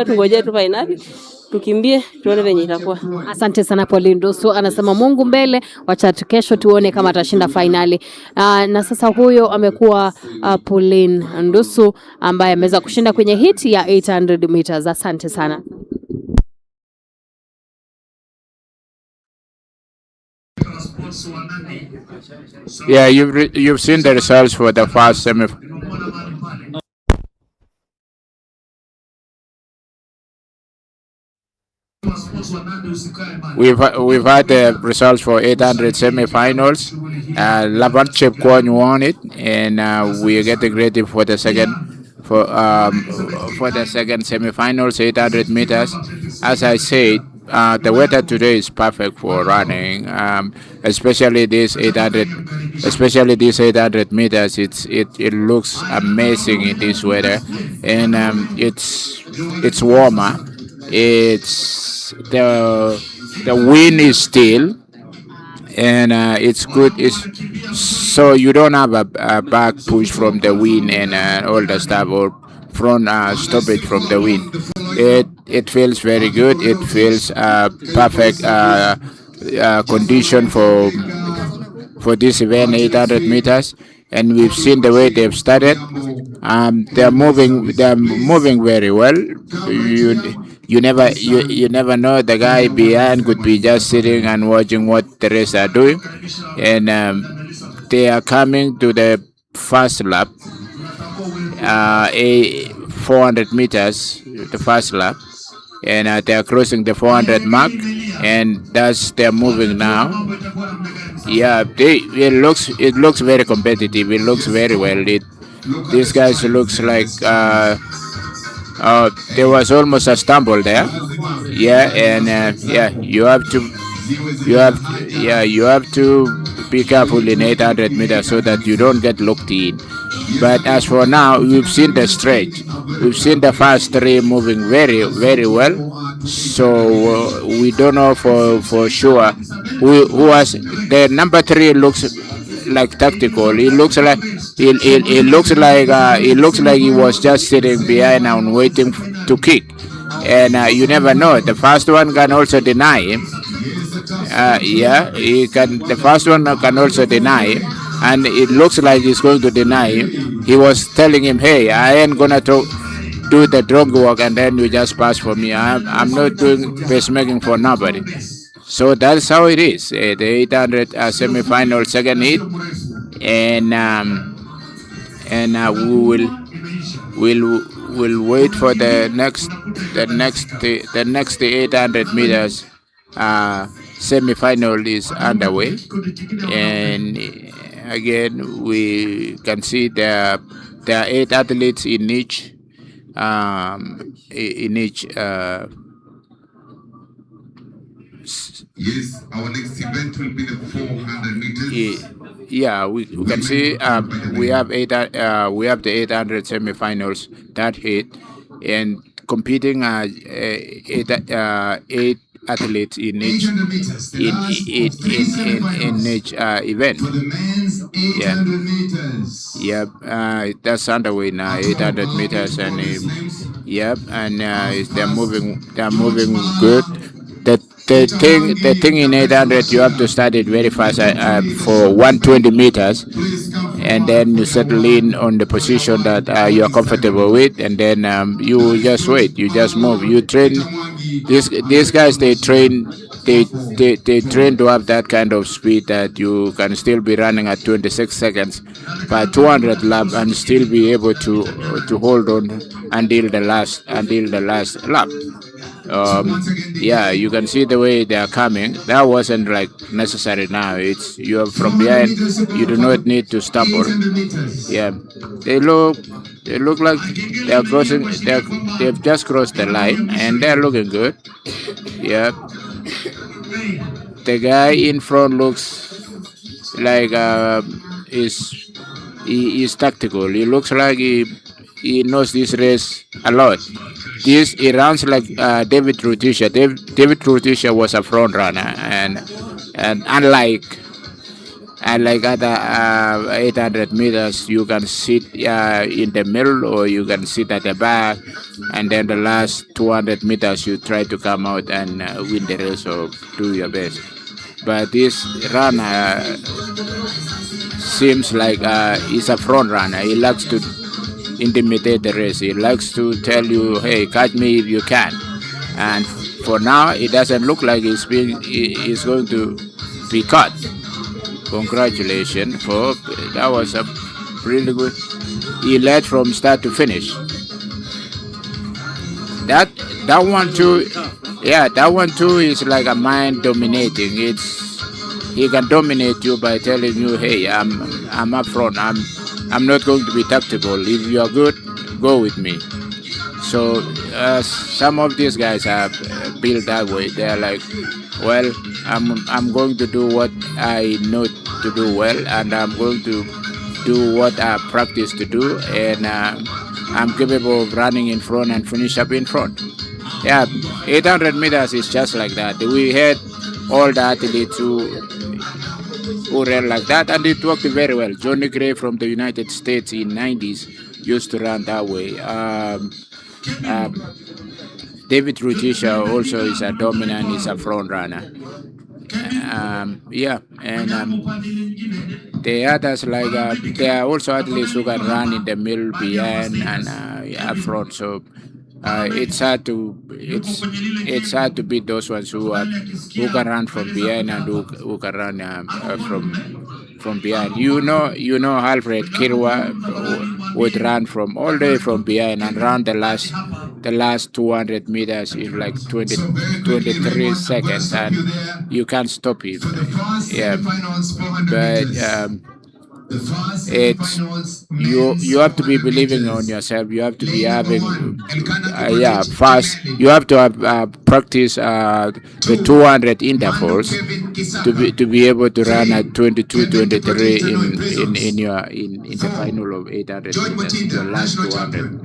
Tungoje tu finali, tukimbie tuone venye itakuwa.
Asante sana Pauline Ndusu, anasema Mungu mbele, wacha kesho tuone kama atashinda finali. Na sasa huyo amekuwa Pauline Ndusu ambaye ameweza kushinda kwenye hiti ya 800 meters. Asante sana.
Yeah, you've seen the results for the first semi. We've had the results for 800 semi-finals. Lavan Chepkwon won it, and we are getting ready for the second semi-finals, 800 meters. As I said, the weather today is perfect for running, especially this 800 meters. It looks amazing in this weather, and it's warmer. It's the wind is still, and it's good. So you don't have a back push from the wind and all the stuff, or front stoppage from the wind. It feels very good. It feels perfect condition for this event, 800 meters. And we've seen the way they've started. They're moving very well. You never know, the guy behind could be just sitting and watching what the rest are doing. And they are coming to the first lap, 400 meters, the first lap, and they are crossing the 400 mark, and they're moving now. Yeah, it looks very competitive. It looks very well. These guys looks like there was almost a stumble there. Yeah, and you have to be careful in 800 meters so that you don't get locked in. But as for now, we've seen the stretch. We've seen the first three moving very, very well. So we don't know for sure who was the number 3. Looks like tactical. It looks like he was just sitting behind and waiting to kick. And you never know. The first one can also deny him. He can. The first one can also deny him, and it looks like he's going to deny him. He was telling him, "Hey, I ain't gonna do the drug work, and then you just pass for me. I'm not doing pacemaking for nobody." So that's how it is. The 800 semi-final second hit, and we'll wait for the next 800 meters. Semi-final is underway, and again we can see there are 8 athletes in each.
Yes, our next event will be the 400 meters.
Yeah, we can see we have the 800 semi-finals that hit, and competing 8 athletes in each event. That's underway now. 800 meters, and they're moving good. The thing in 800, you have to start it very fast for 120 meters, and then you settle in on the position that you are comfortable with, and then you just wait, you just move, you train. These guys, they train to have that kind of speed that you can still be running at 26 seconds per 200 lap and still be able to hold on until the last lap. Yeah, you can see the way they are coming. That wasn't like necessary now. It's you are from behind. You do not need to stumble. Yeah, they look like they are crossing. They've just crossed the line and they're looking good. Yeah, the guy in front looks like is tactical. He looks like he knows this race a lot. He runs like David Rutisha. David Rutisha was a front runner, and unlike other 800 meters, you can sit in the middle or you can sit at the back, and then the last 200 meters you try to come out and win the race or do your best. But this runner seems like he's a front runner. He likes to intimidate the race. He likes to tell you, "Hey, catch me if you can." And for now, it doesn't look like he's going to be caught. Congratulations for that was a really good. He led from start to finish. That one too, yeah, that one too is like a mind dominating. He can dominate you by telling you, "Hey, I'm up front. I'm not going to be tactical. If you are good, go with me." So some of these guys are built that way. They're like, "Well, I'm going to do what I know to do well, and I'm going to do what I practice to do, and I'm capable of running in front and finish up in front." Yeah, 800 meters is just like that. We had all the athletes who ran like that, and it worked very well. Johnny Gray from the United States in 90s used to run that way. David Rutisha also is a dominant, is a front runner. Yeah, and the others like there are also athletes who can run in the middle, behind, and up front. So it's hard to beat those ones who can run from behind and who can run from behind. You know, Alfred Kirwa would run from all the way from behind and run the last 200 meters in like 23 seconds, and you can't stop him. Yeah, but it's you have to be believing on yourself. You have to be having fast. You have to have practice the 200 intervals to be able to run at 22-23 in the final of 800 meters, your last 200.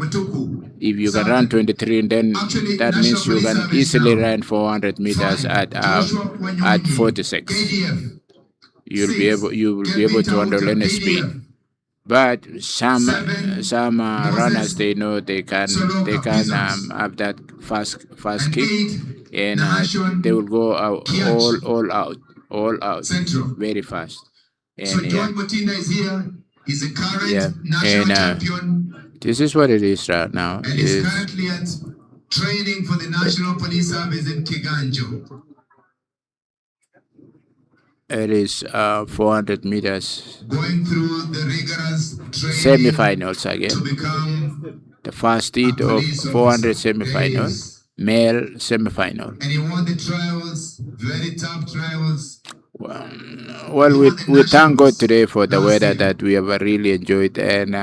If you can run 23, then that means you can easily run 400 meters at 46. You will be able to handle any speed. But some runners, they know they can have that fast kick, and they will go all out very fast. And this is what it is right now.
And is currently at training for the National Police Service in Kiganjo.
It is 400 meters.
Going through the rigorous training
semi-finals again.
To become
the first heat of 400 semi-final, male semi-final.
And he won the trials, very tough trials.
Well, we thank God today for the weather that we have really enjoyed, and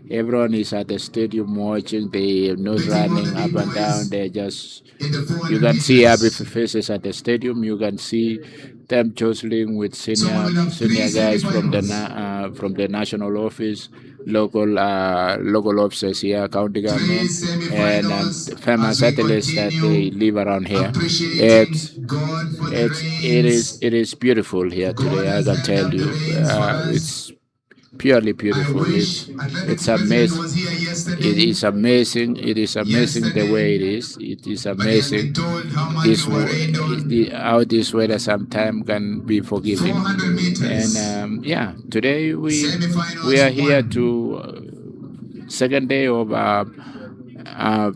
everyone is at the stadium watching. They are not running up and down. They just, you can see happy faces at the stadium. You can see them jostling with senior guys from the national office, local officers here, county government, and famous athletes that they live around here. It is beautiful here today. I can tell you, it's purely beautiful. It's amazing. It is amazing. It is amazing the way it is. It is amazing how this weather sometimes can be forgiving. And today we are here to second day of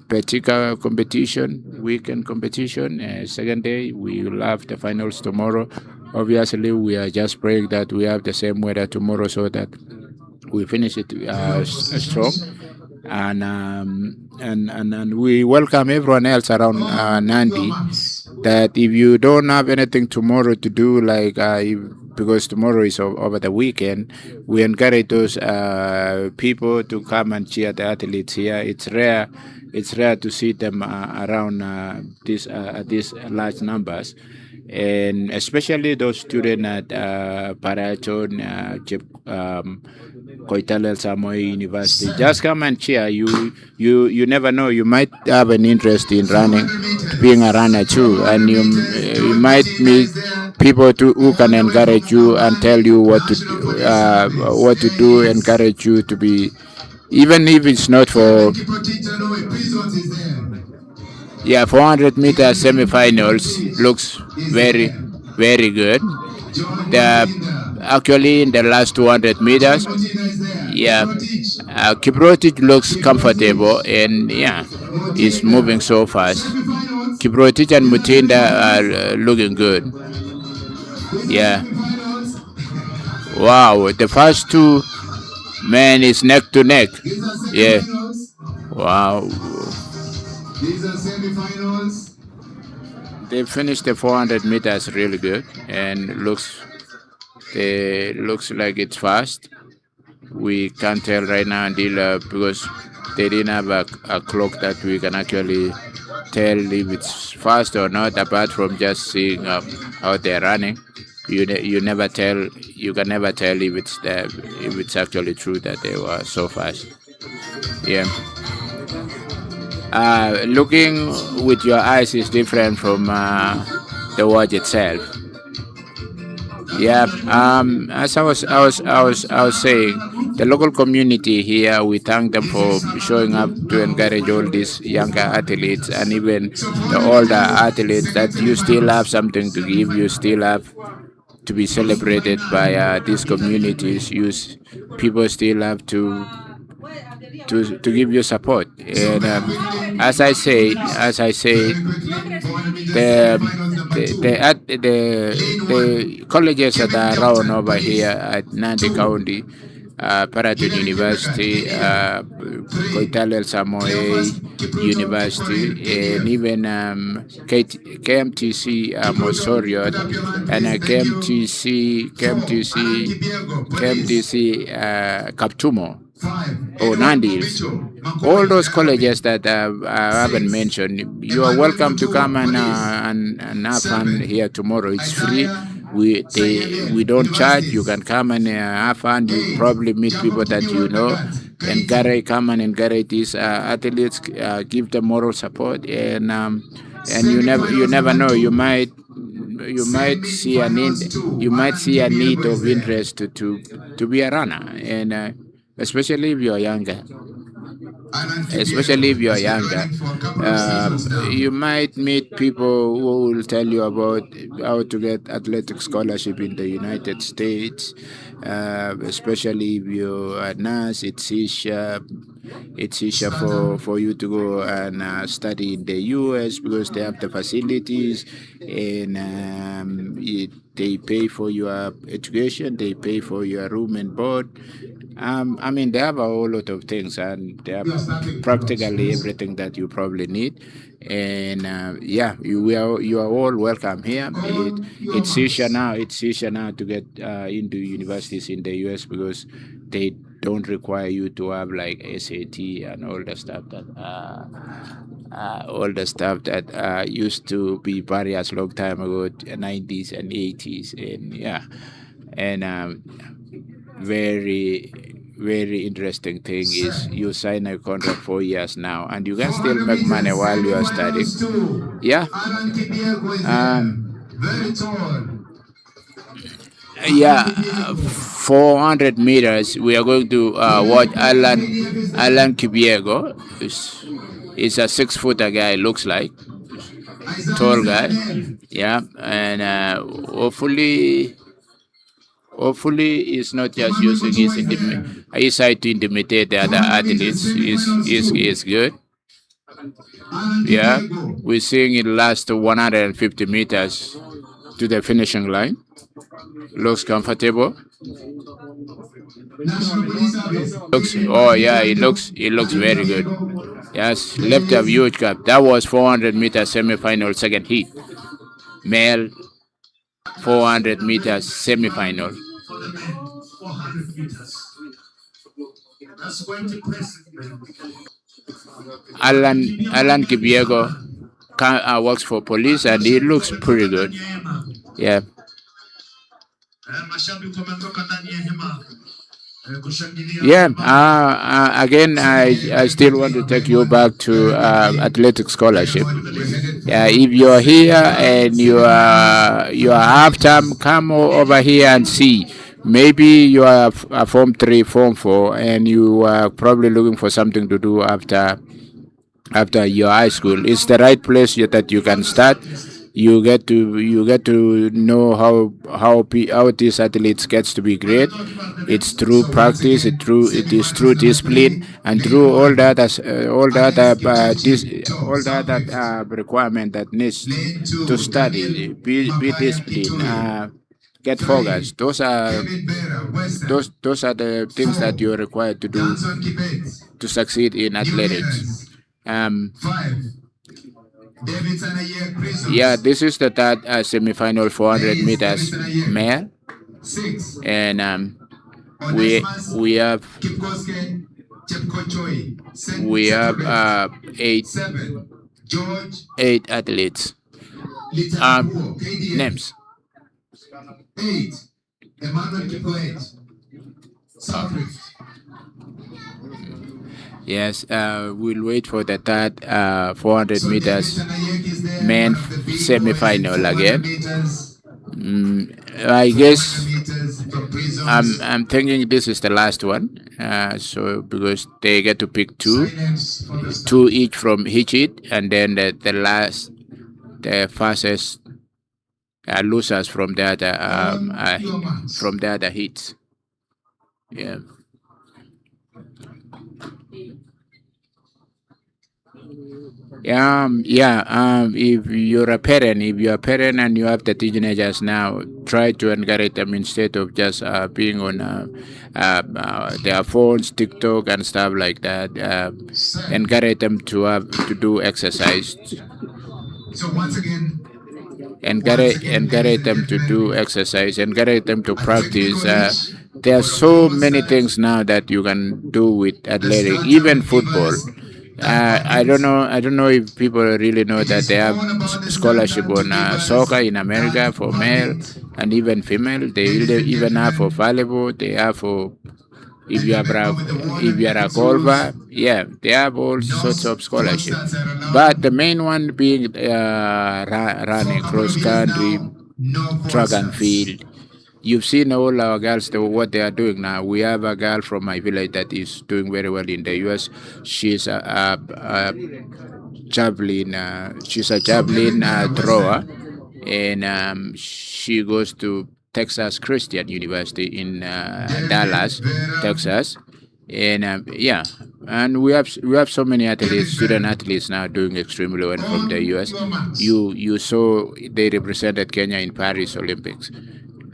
BETIKA competition, weekend competition. Second day, we will have the finals tomorrow. Obviously, we are just praying that we have the same weather tomorrow so that we finish it strong. and we welcome everyone else around Nandi. That if you don't have anything tomorrow to do, like because tomorrow is over the weekend, we encourage those people to come and cheer the athletes here. It's rare to see them around these large numbers, and especially those students at Parachon, Koitalel Samoei University. Just come and cheer. You never know. You might have an interest in running, being a runner too, and you might meet people who can encourage you and tell you what to do, encourage you to be, even if it's not for 400 meter semifinals. Looks very, very good. Actually in the last 200 meters, Kiprotich looks comfortable, and he's moving so fast. Kiprotich and Mutinda are looking good. Wow, the first two men is neck to neck. Wow.
These are semi-finals.
They finished the 400 meters really good, and looks like it's fast. We can't tell right now until because they didn't have a clock that we can actually tell if it's fast or not, apart from just seeing how they're running. You can never tell if it's actually true that they were so fast. Looking with your eyes is different from the watch itself. As I was saying, the local community here, we thank them for showing up to encourage all these younger athletes, and even the older athletes, that you still have something to give. You still have to be celebrated by these communities. People still have to give you support. And as I say, the colleges that are around over here at Nandi County, Paraton University, Koitalel Samoei University, and even KMTC Mosoriot, and KMTC Kaptumo, or Nandi. All those colleges that I haven't mentioned, you are welcome to come and have fun here tomorrow. It's free. We don't charge. You can come and have fun. You probably meet people that you know. Come and encourage these athletes. Give them moral support, and you never know. You might see a need. You might see a need of interest to be a runner, and especially if you are younger. You might meet people who will tell you about how to get athletic scholarship in the United States, especially if you're a nurse. It's easier for you to go and study in the US because they have the facilities, and they pay for your education, they pay for your room and board. They have a whole lot of things, and they have practically everything that you probably need. And you are all welcome here. It's easier now. It's easier now to get into universities in the US because they don't require you to have like SAT and all the stuff that used to be barriers long time ago, 90s and 80s, and very, very interesting thing is you sign a contract for years now, and you can still make money while you are studying. 400 meters. We are going to watch Alan Kibiego. He's a 6-footer guy. Looks like tall guy. And hopefully he's not just using his side to intimidate the other athletes. He's good. We're seeing it last 150 meters. to the finishing line. Looks comfortable. It looks very good. Yes, left a huge gap. That was 400 meter semi-final second heat. Male 400 meters semi-final. Alan Kibiego works for police and he looks pretty good. Yeah. Yeah. Again, I still want to take you back to athletic scholarship. Yeah, if you're here and you are half time, come over here and see. Maybe you are a Form 3, Form 4, and you are probably looking for something to do after your high school. It's the right place that you can start. You get to know how these athletes gets to be great. It's through practice. It is through discipline and through all that requirement that needs to study. Be disciplined. Get focused. Those are the things that you're required to do to succeed in athletics. Yeah, this is the third semi-final 400 meters male, and we have eight athletes. Names.
8. Emmanuel Kiplate.
Yes, we'll wait for the third 400 meters men semi-final again. I guess I'm thinking this is the last one. So because they get to pick two each from each heat, and then the fastest losers from the other heats. Yeah. If you're a parent and you have the teenagers now, try to encourage them instead of just being on their phones, TikTok and stuff like that. Encourage them to do exercise.
So once again,
encourage them to do exercise, encourage them to practice. There are so many things now that you can do with athletic, even football. I don't know if people really know that they have scholarship on soccer in America for male and even female. They even have for volleyball. They have for if you are a golfer. Yeah, they have all sorts of scholarship. But the main one being running, cross country, track and field. You've seen all our girls, what they are doing now. We have a girl from my village that is doing very well in the US. She's a javelin. She's a javelin thrower, and she goes to Texas Christian University in Dallas, Texas, and and we have so many athletes, student athletes now doing extremely well from the US. You saw they represented Kenya in Paris Olympics.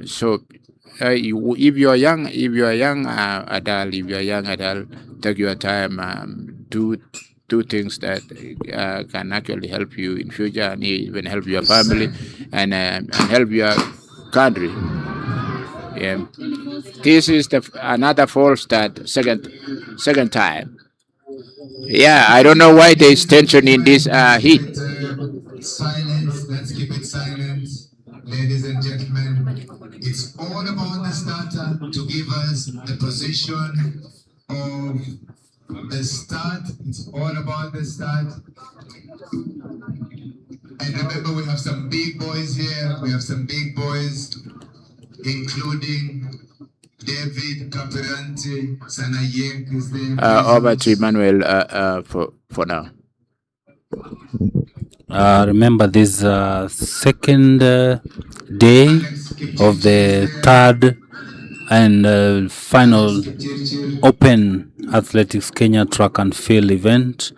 So, if you're a young adult, take your time, do things that can actually help you in future and even help your family and help your country. Yeah, this is another false start, second time. Yeah, I don't know why there is tension in this heat.
Silence. Let's keep it silent, ladies and gentlemen. It's all about the starter to give us the position of the start. It's all about the start. And remember, we have some big boys here. We have some big boys, including David Caperante, Sanayenk is there.
Over to Emmanuel for now.
Remember this second day of the third and final Open Athletics Kenya Track and Field event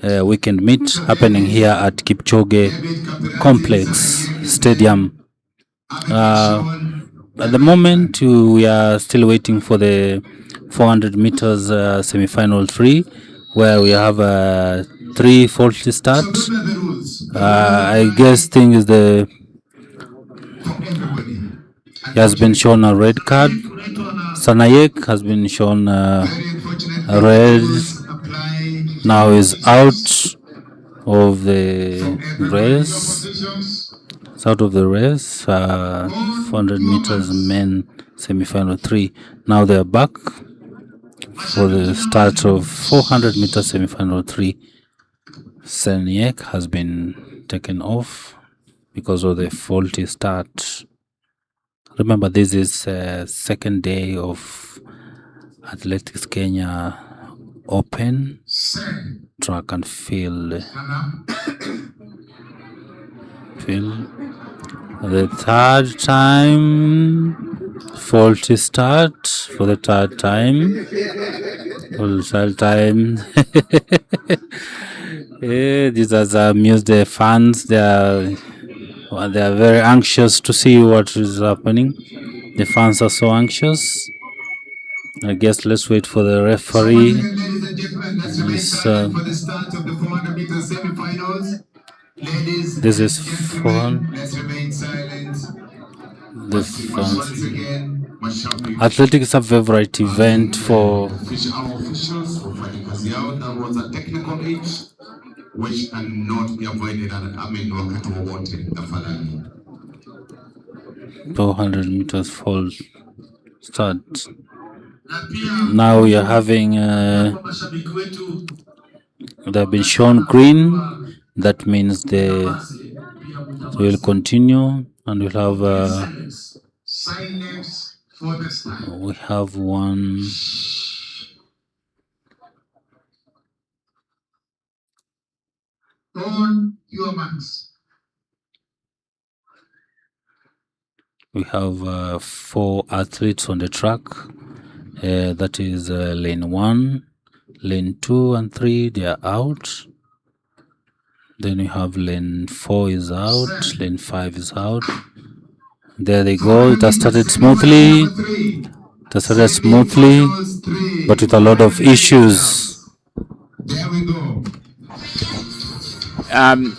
weekend meet happening here at Kipchoge Complex Stadium At the moment, we are still waiting for the 400 meters semi-final 3, where we have 3 faulty starts. I guess thing is he has been shown a red card. Sanayek has been shown a red. Now is out of the race. It's out of the race. 400 meters men semi-final 3. Now they are back for the start of 400 meters semi-final 3. Sanayek has been taken off because of the faulty start. Remember, this is second day of Athletics Kenya Open track and field. The third time, faulty start for the third time. For the third time. This has amused the fans. They are very anxious to see what is happening. The fans are so anxious. I guess let's wait for the referee. This is fun. The fans. Athletics is a favorite event for.
Our officials wafanya kazi yao. That was a technical age which cannot be avoided. Wakati wowote tafadhali.
400 meters fall start. Now we are having they've been shown green. That means they will continue, and we'll have we have one.
On your marks.
We have 4 athletes on the track. That is lane 1, lane 2 and 3, they are out. Then we have lane 4 is out, lane 5 is out. There they go. It has started smoothly. But with a lot of issues.
There we go.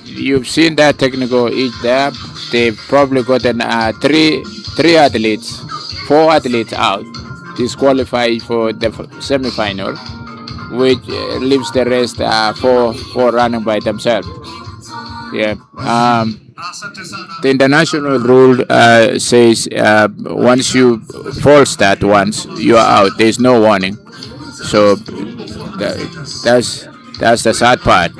You've seen that technical age there. They've probably gotten three athletes, 4 athletes out, disqualified for the semi-final, which leaves the rest for running by themselves. Yeah. The international rule says once you false start once, you are out. There's no warning. So that's the sad part.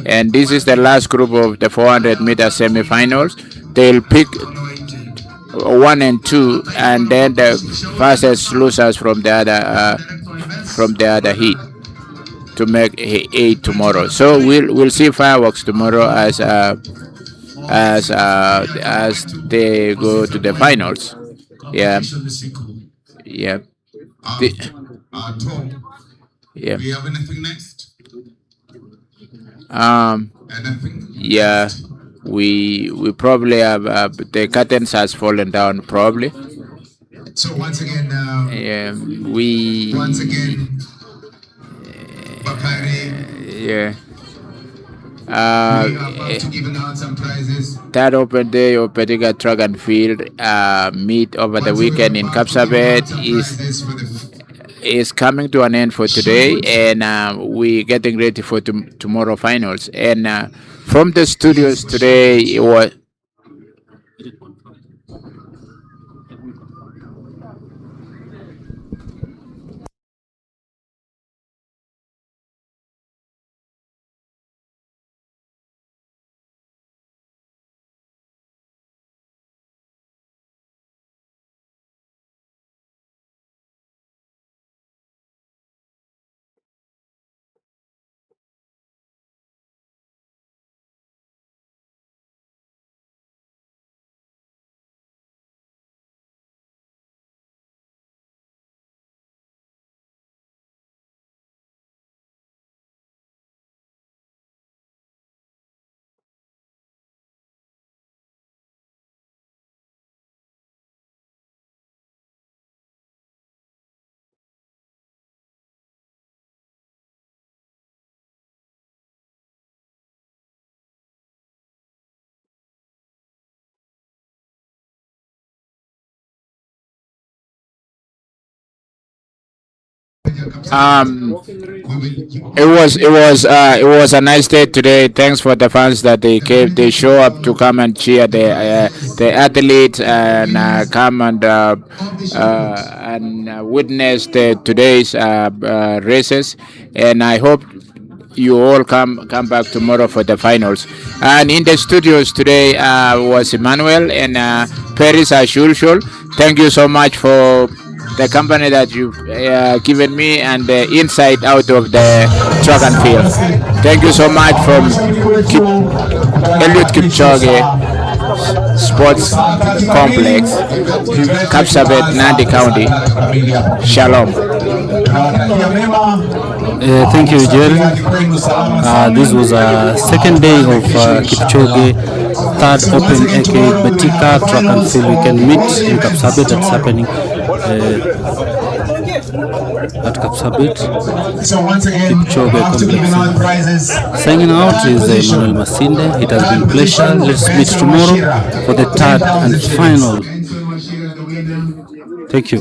And this is the last group of the 400 meter semi-finals. They'll pick 1 and 2, and then the fastest losers from the other heat to make 8 tomorrow. So we'll see fireworks tomorrow as they go to the finals. Yeah. Yeah. Yeah.
Do you have anything next?
Yeah, we probably have the curtains has fallen down probably.
So once again, Bakari.
Yeah.
We are about to give out some prizes.
Third open day of BETIKA track and field meet over the weekend in KAPSABET is coming to an end for today, and we're getting ready for tomorrow finals. And from the studios today, it was It was a nice day today. Thanks for the fans that they show up to come and cheer the athletes and come and witness today's races. And I hope you all come back tomorrow for the finals. And in the studios today was Emmanuel and Paris as usual. Thank you so much for the company that you've given me and the insight out of the track and field. Thank you so much from Eliud Kipchoge Sports Complex, KAPSABET, Nandi County. Shalom.
Thank you, Jerry. This was a second day of Kipchoge third Open AK BETIKA track and field weekend meet in KAPSABET. That's happening at KAPSABET Kipchoge Complex. Signing out is Emmanuel Masinde. It has been a pleasure. Let's meet tomorrow for the third and final. Thank you.